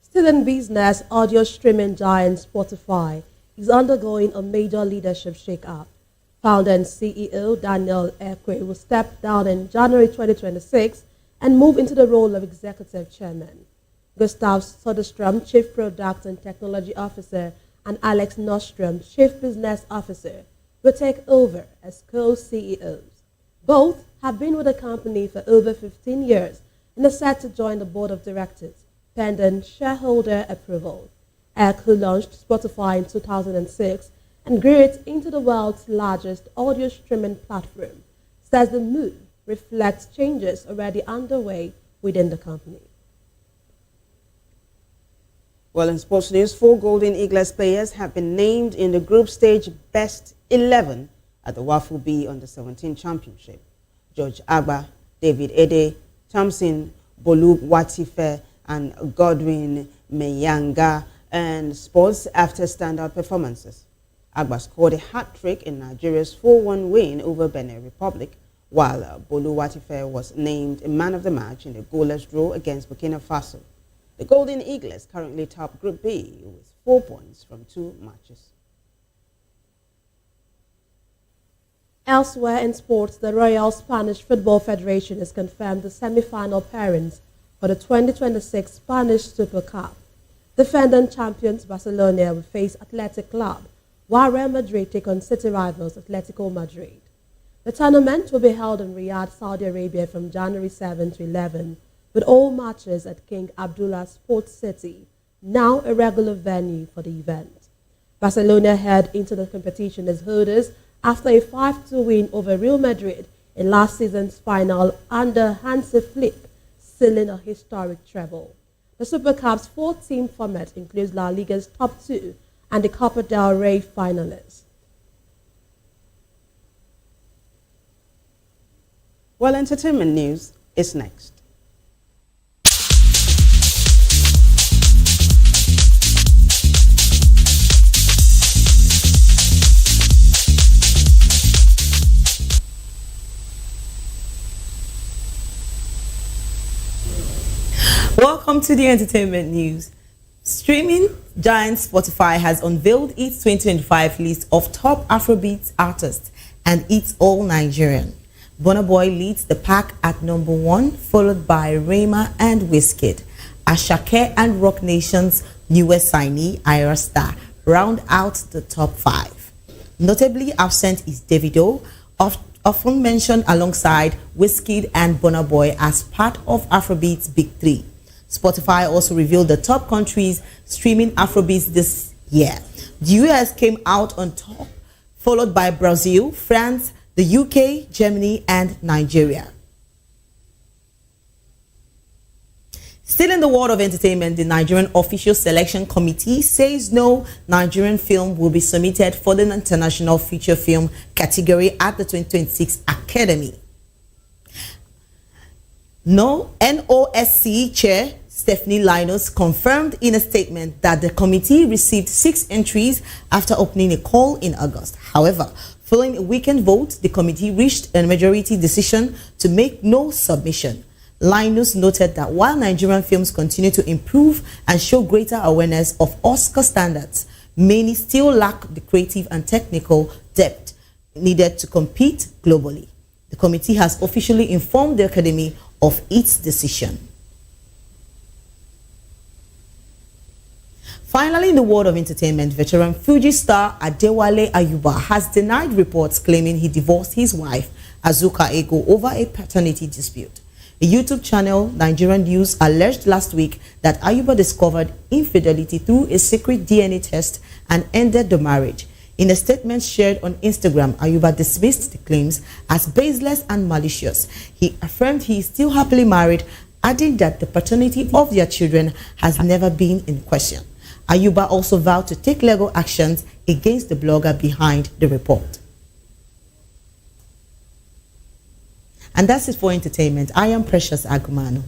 [SPEAKER 4] Still in business, audio streaming giant Spotify is undergoing a major leadership shake-up. Founder and CEO Daniel Ekwe will step down in January 2026 and move into the role of executive chairman. Gustav Soderstrom, Chief Product and Technology Officer, and Alex Nordstrom, Chief Business Officer, will take over as co-CEOs. Both have been with the company for over 15 years and are set to join the board of directors, pending shareholder approval. Ek, who launched Spotify in 2006 and grew it into the world's largest audio streaming platform, says the move reflects changes already underway within the company.
[SPEAKER 22] Well, in sports news, 4 Golden Eagles players have been named in the group stage best 11 at the Wafu B Under-17 Championship. George Agba, David Ede, Thompson, Bolu Watife, and Godwin Meyanga earned sports after standout performances. Agba scored a hat-trick in Nigeria's 4-1 win over Benin Republic, while Bolu Watife was named a man of the match in the goalless draw against Burkina Faso. The Golden Eagles currently top Group B with 4 points from 2 matches.
[SPEAKER 4] Elsewhere in sports, the Royal Spanish Football Federation has confirmed the semi-final pairings for the 2026 Spanish Super Cup. Defending champions Barcelona will face Athletic Club, while Real Madrid take on city rivals Atletico Madrid. The tournament will be held in Riyadh, Saudi Arabia from January 7 to 11, with all matches at King Abdullah Sports City, now a regular venue for the event. Barcelona head into the competition as holders after a 5-2 win over Real Madrid in last season's final under Hansi Flick, sealing a historic treble. The Super Cup's 4-team format includes La Liga's top 2 and the Copa del Rey finalists.
[SPEAKER 22] Well, entertainment news is next.
[SPEAKER 10] Welcome to the entertainment news. Streaming giant Spotify has unveiled its 2025 list of top Afrobeat artists, and it's all Nigerian. Burna Boy leads the pack at number 1, followed by Rema and Wizkid. Asake and Rock Nation's newest signee, Ira Star, round out the top 5. Notably absent is Davido, often mentioned alongside Wizkid and Burna Boy as part of Afrobeat's Big 3. Spotify also revealed the top countries streaming Afrobeats this year. The US came out on top, followed by Brazil, France, the UK, Germany, and Nigeria. Still in the world of entertainment, the Nigerian Official Selection Committee says no Nigerian film will be submitted for the International Feature Film category at the 2026 Academy. NOSC Chair Stephanie Linus confirmed in a statement that the committee received 6 entries after opening a call in August. However, following a weekend vote, the committee reached a majority decision to make no submission. Linus noted that while Nigerian films continue to improve and show greater awareness of Oscar standards, many still lack the creative and technical depth needed to compete globally. The committee has officially informed the Academy of its decision. Finally, in the world of entertainment, veteran Fuji star Adewale Ayuba has denied reports claiming he divorced his wife, Azuka Ego, over a paternity dispute. A YouTube channel, Nigerian News, alleged last week that Ayuba discovered infidelity through a secret DNA test and ended the marriage. In a statement shared on Instagram, Ayuba dismissed the claims as baseless and malicious. He affirmed he is still happily married, adding that the paternity of their children has never been in question. Ayuba also vowed to take legal actions against the blogger behind the report. And that's it for entertainment. I am Precious Agumano.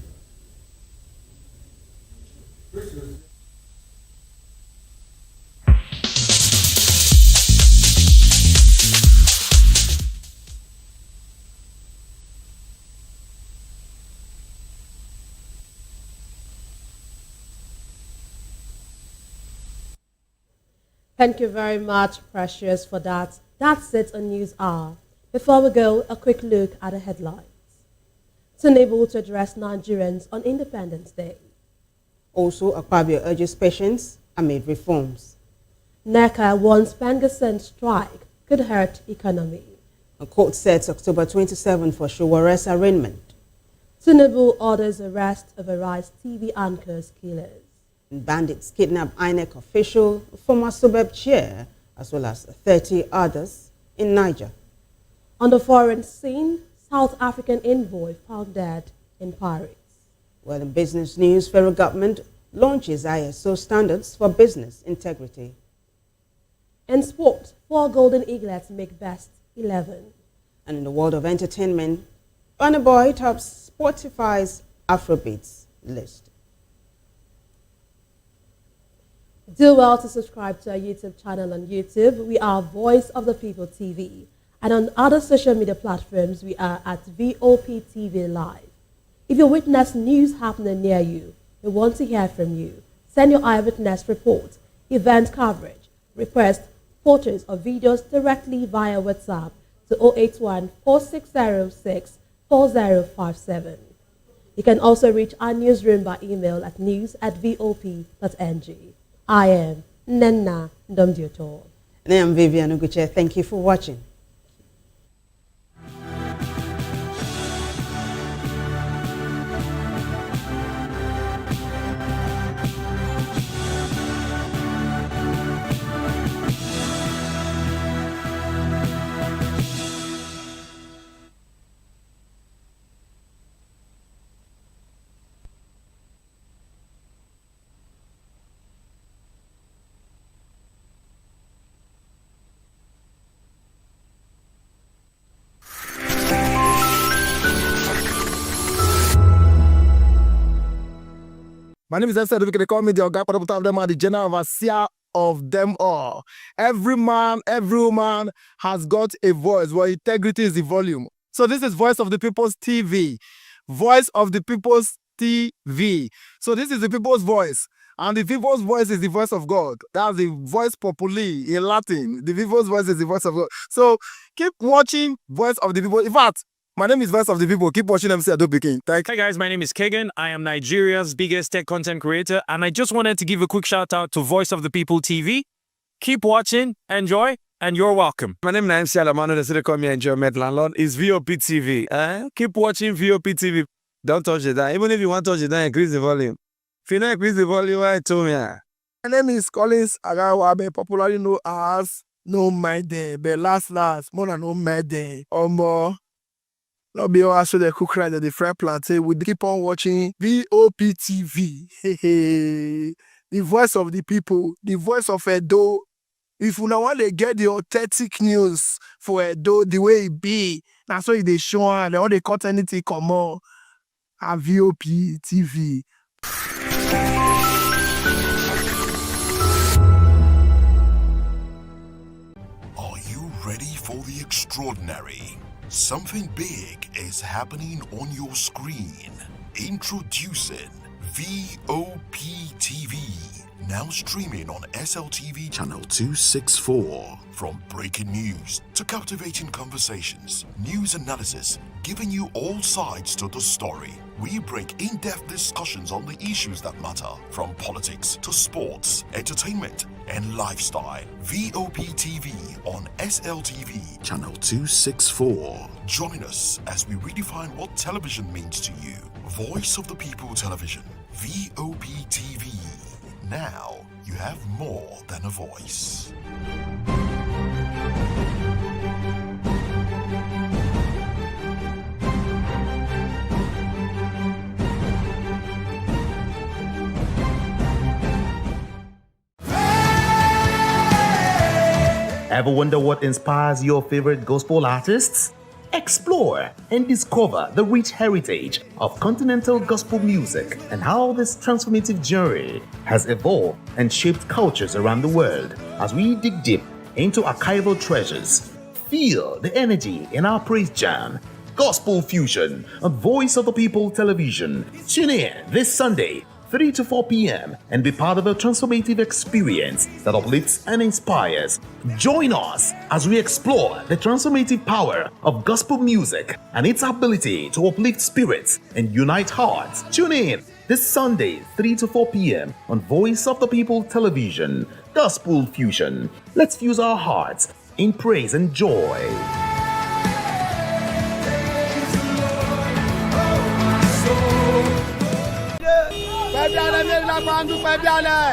[SPEAKER 4] Thank you very much, Precious, for that. That's it on News Hour. Before we go, a quick look at the headlines. Tinubu to address Nigerians on Independence Day.
[SPEAKER 22] Also, Akpabio urges patience amid reforms.
[SPEAKER 4] NECA warns Pengasent strike could hurt economy.
[SPEAKER 22] A court sets October 27 for Showare's arraignment.
[SPEAKER 4] Tinubu orders arrest of Arise TV anchors killers.
[SPEAKER 22] Bandits kidnap INEC official, former suburb chair, as well as 30 others in Niger.
[SPEAKER 4] On the foreign scene, South African envoy found dead in Paris.
[SPEAKER 22] Well, in business news, federal government launches ISO standards for business integrity.
[SPEAKER 4] In sport, 4 golden eaglets make best 11.
[SPEAKER 22] And in the world of entertainment, Burna Boy tops Spotify's Afrobeats list.
[SPEAKER 4] Do well to subscribe to our YouTube channel on YouTube. We are Voice of the People TV. And on other social media platforms, we are at VOP TV Live. If you witness news happening near you, we want to hear from you. Send your eyewitness report, event coverage, request, photos or videos directly via WhatsApp to 081 4606 4057. You can also reach our newsroom by email at news@vop.ng. I am Nenna Ndomdioto.
[SPEAKER 22] And I am Vivian Uguche. Thank you for watching.
[SPEAKER 12] My name is Esther. They call me the Oga of them are the general overseer of them all. Every man, every woman has got a voice where integrity is the volume. So this is Voice of the People's TV. Voice of the People's TV. So this is the people's voice. And the people's voice is the voice of God. That's the voice populi in Latin. The people's voice is the voice of God. So keep watching Voice of the People. In fact, my name is Voice of the People. Keep watching MC Adobe King.
[SPEAKER 13] Hi guys, my name is Kagan. I am Nigeria's biggest tech content creator, and I just wanted to give a quick shout out to Voice of the People TV. Keep watching, enjoy, and you're welcome.
[SPEAKER 12] My name is MC Alamano. They call me Enjoyment Landlord. It's VOP TV. Keep watching VOP TV. Don't touch it down. Even if you want to touch it down, increase the volume. If you don't increase the volume, I told me. My name is Collins Agawabe, popularly known as No Maiden, but last, more than No Maiden, or more. Not be also the cook right at the fry plantain. We keep on watching VOP TV. The voice of the people, the voice of Edo. If you don't want to get the authentic news for Edo the way it be, that's why they show and they all they cut anything come on. At VOP TV.
[SPEAKER 11] Are you ready for the extraordinary? Something big is happening on your screen. Introducing VOP TV. Now streaming on SLTV channel 264. From breaking news to captivating conversations, news analysis, giving you all sides to the story. We break in-depth discussions on the issues that matter, from politics to sports, entertainment, and lifestyle. VOP TV on SLTV channel 264. Join us as we redefine what television means to you. Voice of the People Television, VOP TV. Now you have more than a voice.
[SPEAKER 14] Ever wonder what inspires your favorite gospel artists? Explore and discover the rich heritage of continental gospel music and how this transformative journey has evolved and shaped cultures around the world. As we dig deep into archival treasures, feel the energy in our praise jam, Gospel Fusion on Voice of the People Television. Tune in this Sunday, 3 to 4 p.m. and be part of a transformative experience that uplifts and inspires. Join us as we explore the transformative power of gospel music and its ability to uplift spirits and unite hearts. Tune in this Sunday, 3 to 4 p.m. on Voice of the People Television. Gospel Fusion. Let's fuse our hearts in praise and joy.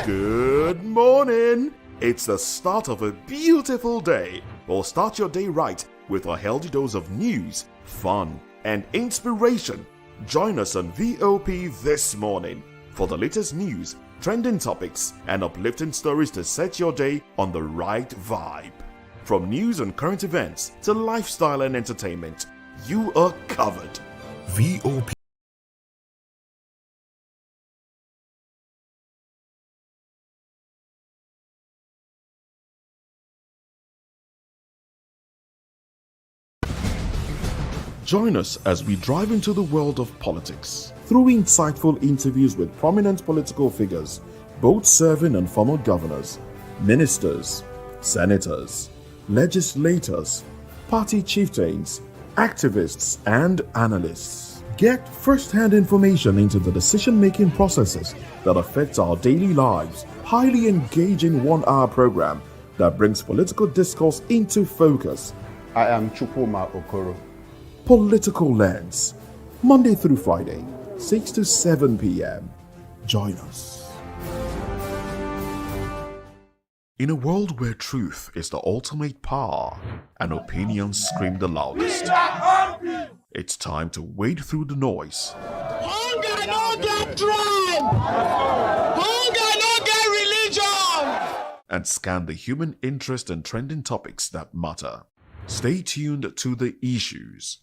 [SPEAKER 2] Good morning! It's the start of a beautiful day. Well, start your day right with a healthy dose of news, fun, and inspiration. Join us on VOP this morning for the latest news, trending topics, and uplifting stories to set your day on the right vibe. From news and current events to lifestyle and entertainment, you are covered.
[SPEAKER 11] VOP.
[SPEAKER 2] Join us as we drive into the world of politics through insightful interviews with prominent political figures, both serving and former governors, ministers, senators, legislators, party chieftains, activists, and analysts. Get first-hand information into the decision-making processes that affect our daily lives. Highly engaging 1-hour program that brings political discourse into focus.
[SPEAKER 15] I am Chukwuma Okoro.
[SPEAKER 2] Political Lens, Monday through Friday, 6 to 7 p.m. Join us.
[SPEAKER 11] In a world where truth is the ultimate power and opinions scream the loudest, it's time to wade through the noise.
[SPEAKER 16] Hunger no get tribe! Hunger no get religion!
[SPEAKER 11] And scan the human interest and trending topics that matter. Stay tuned to The Issues,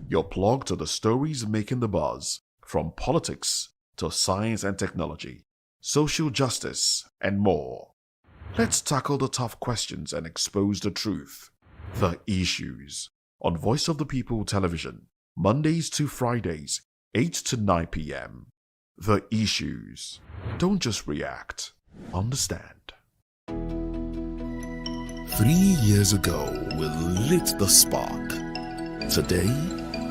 [SPEAKER 11] your plug to the stories making the buzz, from politics to science and technology.
[SPEAKER 2] social justice, and more. Let's tackle the tough questions and expose the truth. The Issues on Voice of the People Television, Mondays to Fridays, 8 to 9 p.m. The Issues. Don't just react, understand.
[SPEAKER 11] 3 years ago, we lit the spark. Today,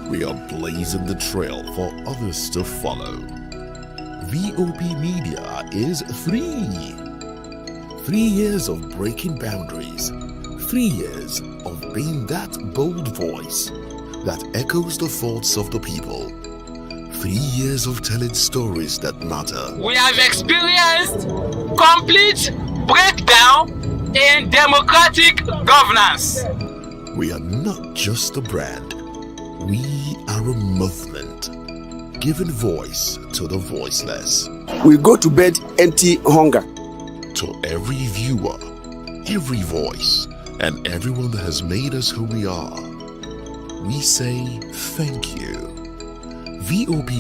[SPEAKER 11] we are blazing the trail for others to follow. VOP Media is free. 3 years of breaking boundaries. 3 years of being that bold voice that echoes the thoughts of the people. 3 years of telling stories that matter.
[SPEAKER 3] We have experienced complete breakdown in democratic governance.
[SPEAKER 11] We are not just a brand. We are a movement, giving voice to the voiceless.
[SPEAKER 8] We go to bed empty hunger.
[SPEAKER 11] To every viewer, every voice, and everyone that has made us who we are, we say thank you. VOP